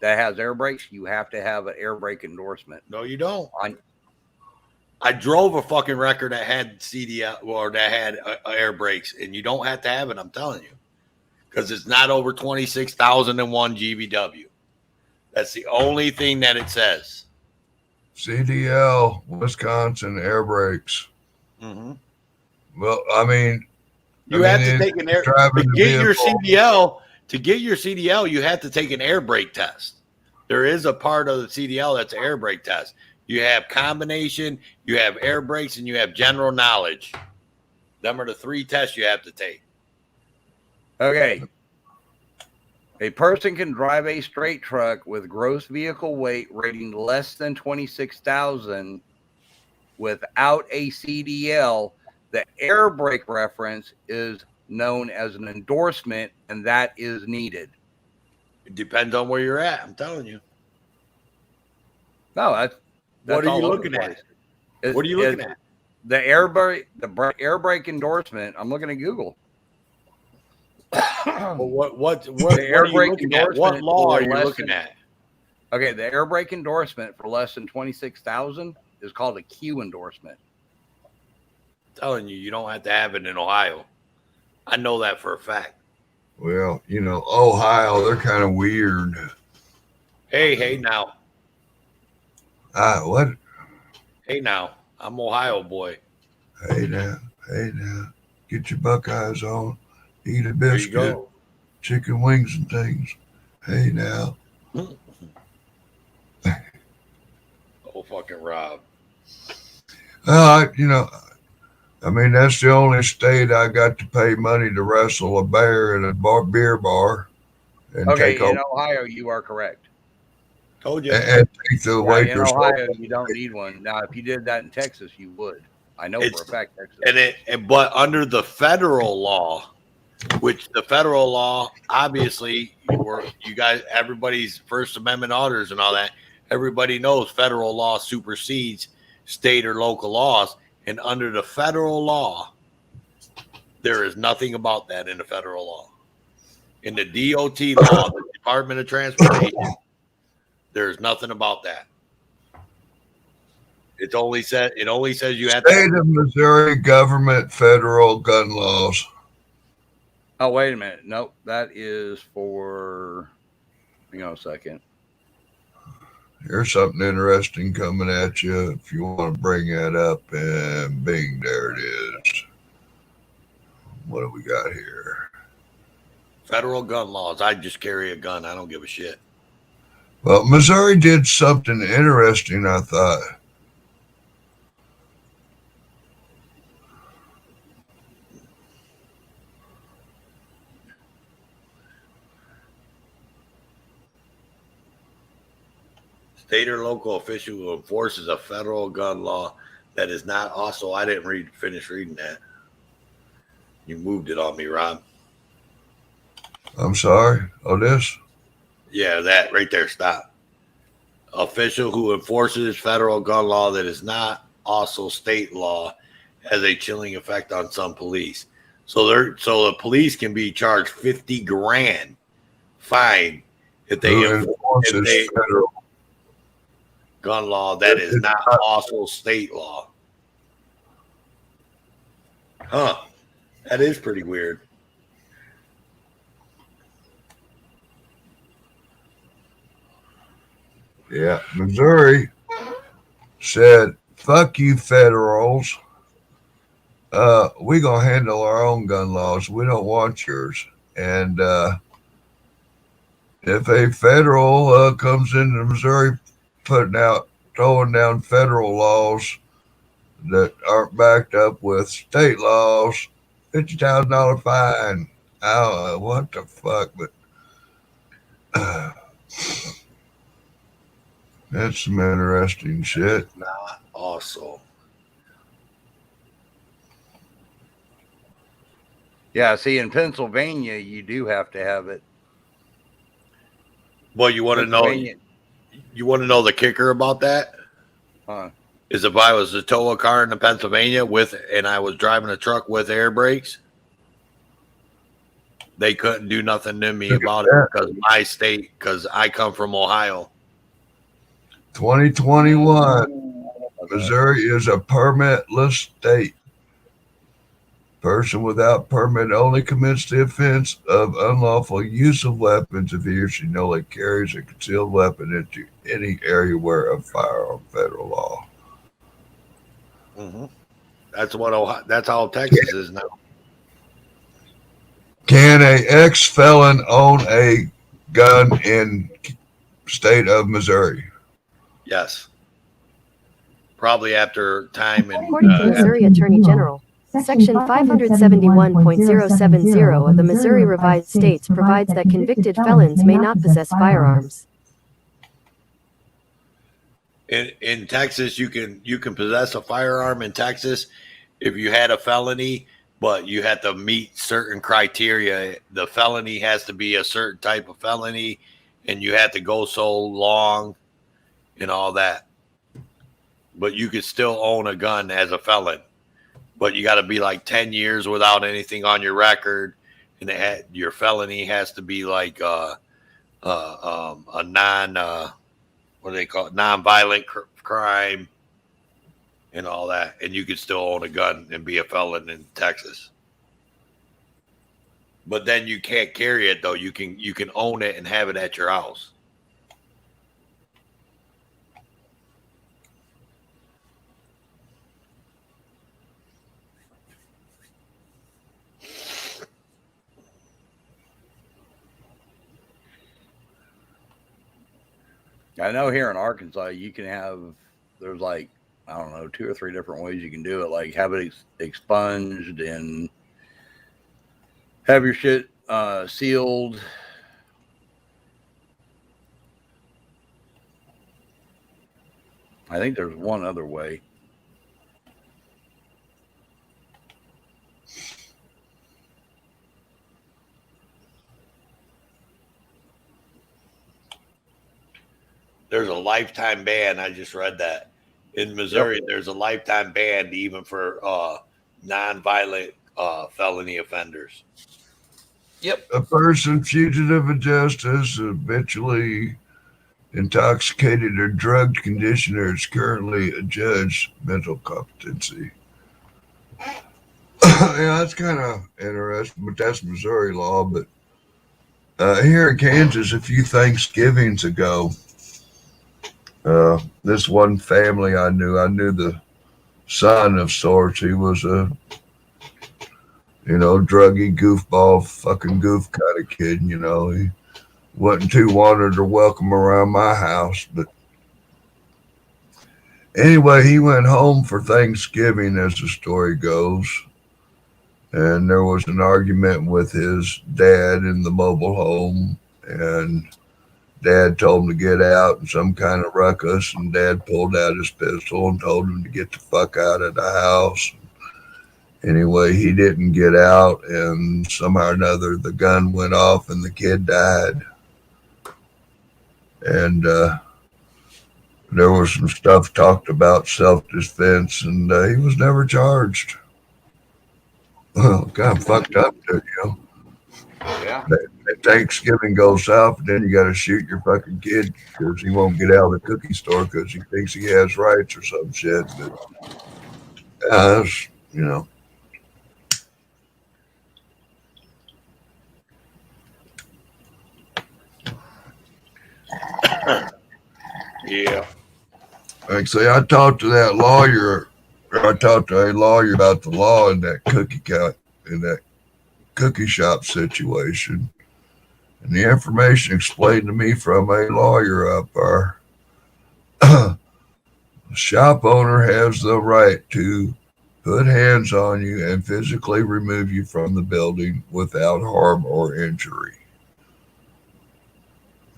A: that has air brakes, you have to have an air brake endorsement.
N: No, you don't. I drove a fucking record that had CDL or that had air brakes, and you don't have to have it. I'm telling you, because it's not over 26,001 GVW. That's the only thing that it says.
F: CDL, Wisconsin air brakes.
N: Mm-hmm.
F: Well, I mean,
N: You have to take an air
F: driving
N: to
F: the
N: get your
F: vehicle.
N: CDL. To get your CDL, you have to take an air brake test. There is a part of the CDL that's an air brake test. You have combination, you have air brakes, and you have general knowledge. Them are the three tests you have to take.
A: Okay. A person can drive a straight truck with gross vehicle weight rating less than 26,000 without a CDL. The air brake reference is known as an endorsement, and that is needed.
N: It depends on where you're at. I'm telling you.
A: No, that's
N: What are
A: all
N: you
A: over
N: looking
A: the
N: at?
A: place.
N: What are you looking at?
A: The air brake endorsement. I'm looking at Google.
N: Well, what
A: The air
N: are you
A: brake
N: looking at? What
A: endorsement
N: law
A: for
N: are you
A: less
N: looking
A: than-
N: at?
A: Okay, the air brake endorsement for less than 26,000 is called a Q endorsement.
N: I'm telling you, you don't have to have it in Ohio. I know that for a fact.
F: Well, you know, Ohio, they're kind of weird.
N: Hey now.
F: What?
N: Hey now. I'm Ohio boy.
F: Hey now. Get your Buckeyes on. Eat a
N: There you
F: biscuit,
N: go.
F: chicken wings and things. Hey now.
N: Oh, fucking Rob.
F: I mean, that's the only state I got to pay money to wrestle a bear in a beer bar and
A: Okay,
F: take
A: in
F: over
A: Ohio, you are correct.
N: Told you.
F: and take the
A: Yeah, in
F: waitress.
A: Ohio, you don't need one. Now, if you did that in Texas, you would. I know for a fact Texas.
N: But under the federal law, which the federal law, obviously, you guys, everybody's First Amendment auditors and all that, everybody knows federal law supersedes state or local laws. And under the federal law, there is nothing about that in the federal law. In the DOT law, the Department of Transportation, there's nothing about that. It only says you have
F: State
N: to.
F: of Missouri government federal gun laws.
A: Oh, wait a minute. Nope, that is for. Hang on a second.
F: Here's something interesting coming at you if you want to bring that up. And bing, there it is. What do we got here?
N: Federal gun laws. I just carry a gun. I don't give a shit.
F: Well, Missouri did something interesting, I thought.
N: State or local official who enforces a federal gun law that is not also. I didn't finish reading that. You moved it on me, Rob.
F: I'm sorry. Oh, this?
N: Yeah, that right there. Stop. Official who enforces federal gun law that is not also state law has a chilling effect on some police. So the police can be charged 50 grand fine if they
F: Who enforces federal
N: gun law that is not also state law. Huh. That is pretty weird.
F: Yeah, Missouri said, "Fuck you, federals. We gonna handle our own gun laws. We don't want yours." And if a federal comes into Missouri, throwing down federal laws that aren't backed up with state laws, $50,000 fine. What the fuck? But that's some interesting shit.
N: Not also.
A: Yeah, see, in Pennsylvania, you do have to have it.
N: Well, you want to know? You want to know the kicker about that?
A: Huh.
N: Is if I was to tow a car into Pennsylvania and I was driving a truck with air brakes, they couldn't do nothing to me about it because I come from Ohio.
F: 2021, Missouri is a permitless state. Person without permit only commits the offense of unlawful use of weapons if he or she knowingly carries a concealed weapon into any area where a firearm federal law.
N: Mm-hmm. That's how Texas is now.
F: Can a ex-felon own a gun in state of Missouri?
N: Yes. Probably after time in
O: According to Missouri Attorney General, Section 571.070 of the Missouri Revised States provides that convicted felons may not possess firearms.
N: In Texas, you can possess a firearm in Texas if you had a felony, but you have to meet certain criteria. The felony has to be a certain type of felony, and you have to go so long and all that. But you could still own a gun as a felon. But you got to be like 10 years without anything on your record, and your felony has to be like a non-violent crime, and all that. And you could still own a gun and be a felon in Texas. But then you can't carry it though. You can own it and have it at your house.
A: I know here in Arkansas, you can there's like, I don't know, 2 or 3 different ways you can do it. Like have it expunged and have your shit sealed. I think there's one other way.
N: There's a lifetime ban. I just read that. In Missouri,
A: Yep.
N: There's a lifetime ban even for non-violent felony offenders. Yep.
F: A person fugitive of justice, habitually intoxicated or drugged conditioner is currently adjudged mental competency. Yeah, that's kind of interesting, but that's Missouri law. But here in Kansas, a few Thanksgivings ago, this one family I knew the son of sorts. He was a, druggy, goofball, fucking goof kind of kid. He wasn't too wanted or welcome around my house. But anyway, he went home for Thanksgiving, as the story goes. And there was an argument with his dad in the mobile home, and Dad told him to get out in some kind of ruckus, and Dad pulled out his pistol and told him to get the fuck out of the house. Anyway, he didn't get out, and somehow or another the gun went off and the kid died. And There was some stuff talked about self-defense, and he was never charged. Well, kind of fucked up, you know.
A: Yeah.
F: Thanksgiving goes south, and then you got to shoot your fucking kid because he won't get out of the cookie store because he thinks he has rights or some shit. But that's, you know.
A: Yeah.
F: Like I say, I talked to that lawyer. I talked to a lawyer about the law in that cookie shop situation. And the information explained to me from a lawyer up there. The shop owner has the right to put hands on you and physically remove you from the building without harm or injury.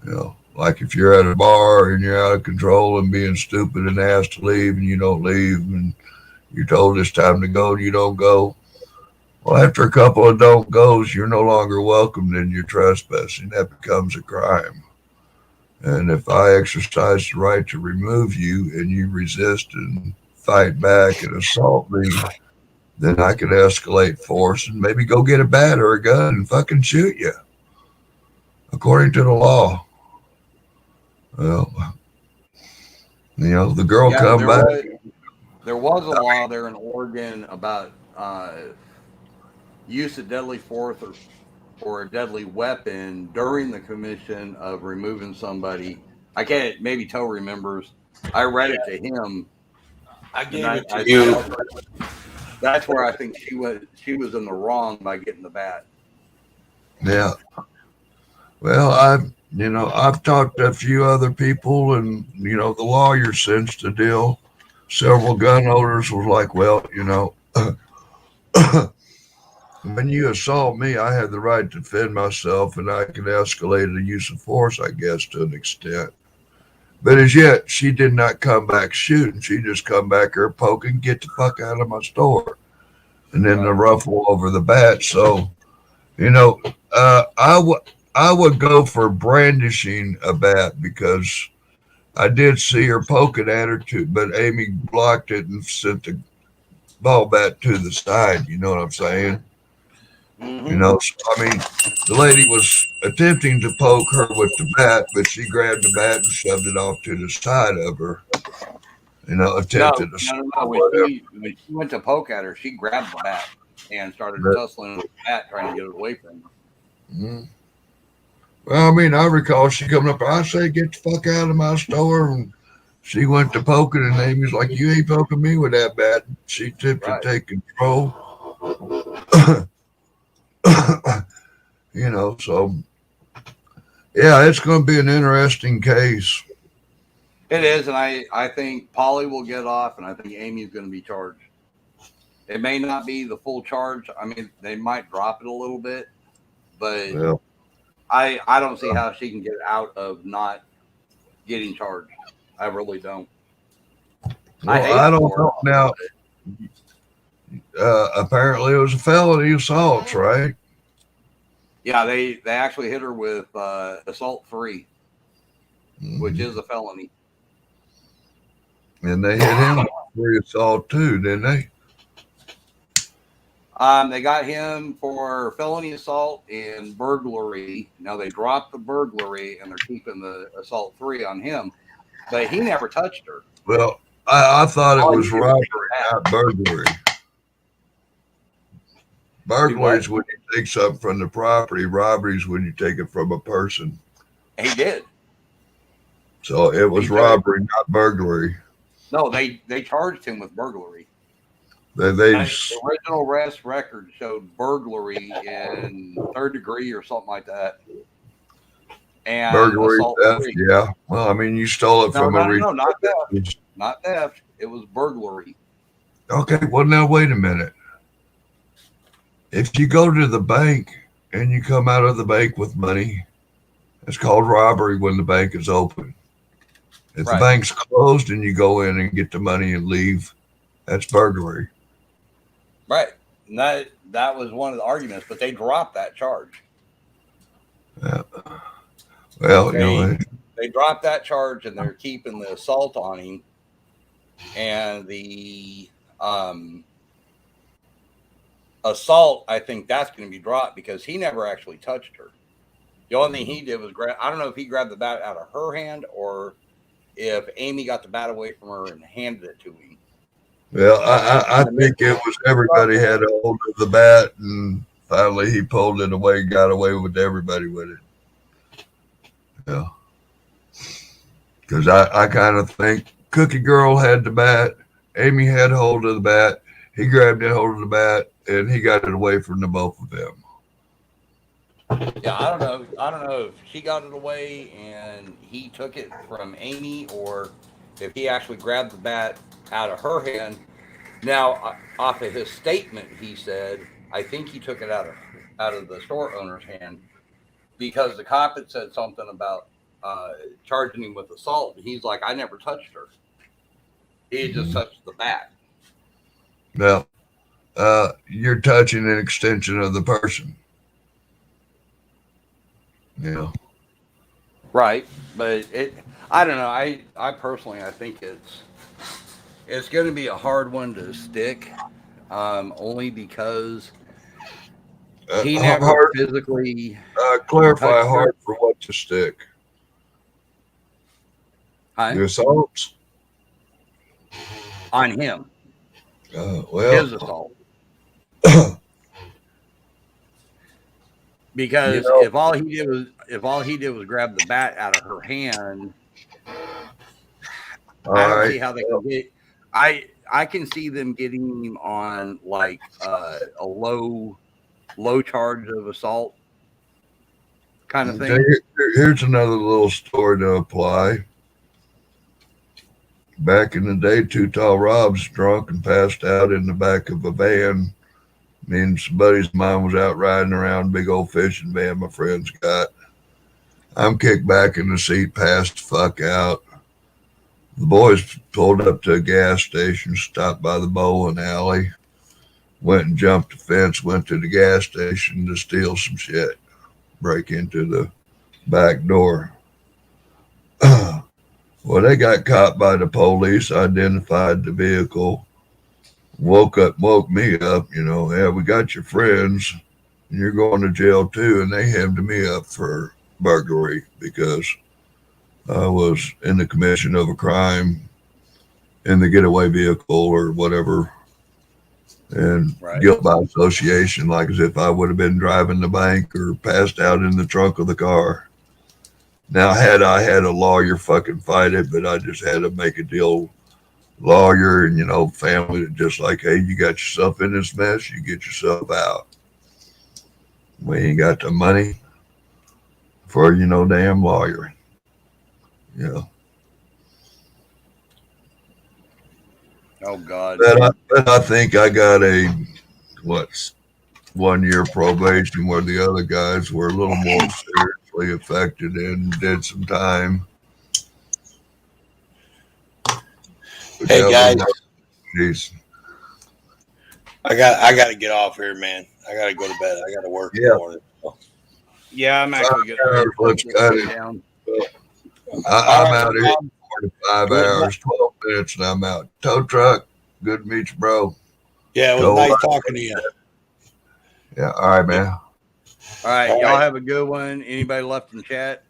F: You know, like if you're at a bar and you're out of control and being stupid and asked to leave and you don't leave and you're told it's time to go and you don't go. Well, after a couple of don't goes, you're no longer welcomed and you're trespassing. That becomes a crime. And if I exercise the right to remove you and you resist and fight back and assault me, then I could escalate force and maybe go get a bat or a gun and fucking shoot you. According to the law. Well, you know, the girl come back.
A: There was a law there in Oregon about use of deadly force or a deadly weapon during the commission of removing somebody. I can't, maybe Toe remembers. I read it to him.
N: I gave it to you.
A: That's where I think she was in the wrong by getting the bat.
F: Yeah. Well, I've talked to a few other people, and you know, the lawyer cinched the deal. Several gun owners was like, well, you know, when you assault me, I have the right to defend myself, and I can escalate the use of force, I guess, to an extent. But as yet, she did not come back shooting. She just come back here poking, get the fuck out of my store, and then the ruffle over the bat. So, you know, I would go for brandishing a bat because I did see her poking at her too, but Amy blocked it and sent the ball bat to the side. You know what I'm saying? Mm-hmm. You know, so, I mean, the lady was attempting to poke her with the bat, but she grabbed the bat and shoved it off to the side of her. You know, attempted to.
A: No. When she went to poke at her, she grabbed the bat and started tussling with the bat, trying to get it away from her.
F: Mm-hmm. Well, I mean, I recall she coming up. I say, "Get the fuck out of my store!" And she went to poking, and Amy's like, "You ain't poking me with that bat." She attempted to take control. You know, so yeah, it's going to be an interesting case.
A: It is, and I think Polly will get off, and I think Amy's going to be charged. It may not be the full charge. I mean, they might drop it a little bit, but I don't see how she can get out of not getting charged. I really don't.
F: Well, I don't know now. Apparently, it was a felony assault, right?
A: Yeah, they actually hit her with assault 3, which is a felony.
F: And they hit him for assault too, didn't they?
A: They got him for felony assault and burglary. Now they dropped the burglary and they're keeping the assault 3 on him, but he never touched her.
F: Well, I thought it was robbery, not burglary. Burglary is when you take something from the property. Robbery is when you take it from a person.
A: He did.
F: So it was robbery, not burglary.
A: No, they charged him with burglary.
F: The
A: original arrest record showed burglary in 3rd degree or something like that. And
F: burglary, theft, yeah. Well, I mean, you stole it from a
A: No, not theft. Not theft. It was burglary.
F: Okay, well, now wait a minute. If you go to the bank and you come out of the bank with money, it's called robbery when the bank is open. If the bank's closed and you go in and get the money and leave, that's burglary.
A: Right. And that was one of the arguments, but they dropped that charge.
F: Yeah. Well,
A: they they dropped that charge and they're keeping the assault on him, and the assault, I think that's going to be dropped because he never actually touched her. The only thing he did was grab. I don't know if he grabbed the bat out of her hand or if Amy got the bat away from her and handed it to him.
F: Well, I think it was everybody had a hold of the bat, and finally he pulled it away, got away with everybody with it. Yeah. Because I kind of think Cookie Girl had the bat, Amy had hold of the bat, he grabbed it, hold of the bat, and he got it away from the both of them.
A: Yeah, I don't know if she got it away and he took it from Amy, or if he actually grabbed the bat out of her hand. Now, off of his statement, he said, I think he took it out of the store owner's hand because the cop had said something about charging him with assault. And he's like, I never touched her. He had just touched the bat.
F: Now, you're touching an extension of the person. Yeah.
A: Right. But I don't know. I personally, I think it's going to be a hard one to stick, only because he never
F: hard,
A: physically
F: clarify hard for what to stick. The assaults
A: on him.
F: Well,
A: his assault. Because if all he did was grab the bat out of her hand, I don't see how they can get. I can see them getting him on like a low charge of assault kind of thing.
F: Here's another little story to apply. Back in the day, Too Tall Rob's drunk and passed out in the back of a van. Me and some buddies of mine was out riding around, big old fishing van my friends got. I'm kicked back in the seat, passed the fuck out. The boys pulled up to a gas station, stopped by the bowling alley, went and jumped the fence, went to the gas station to steal some shit, break into the back door. Well, they got caught by the police, identified the vehicle, woke me up, yeah, we got your friends, and you're going to jail too. And they hemmed me up for burglary because I was in the commission of a crime in the getaway vehicle or whatever, and guilt by association, like as if I would have been driving the bank or passed out in the trunk of the car. Now, had I had a lawyer fucking fight it, but I just had to make a deal, lawyer and, family, just like, hey, you got yourself in this mess, you get yourself out. We ain't got the money for, damn lawyer. Yeah.
A: Oh, God.
F: But I think I got a, 1 year probation where the other guys were a little more seriously affected and did some time.
N: Hey guys,
F: jeez.
N: I got to get off here, man. I got to go to bed. I got to work in the morning.
A: Yeah, I'm actually good.
F: Let's cut it down. I'm out here 45 hours, 12 minutes, and I'm out. Tow truck, good to meet you, bro.
N: Yeah, it was nice talking to you.
F: Yeah, all right, man.
A: All right, y'all have a good one. Anybody left in the chat?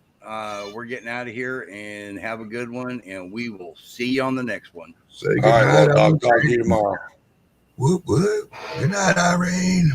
A: We're getting out of here, and have a good one, and we will see you on the next one.
F: Say good
N: all
F: night.
N: right, well, I'll talk to you tomorrow.
F: Whoop, whoop. Good night, Irene.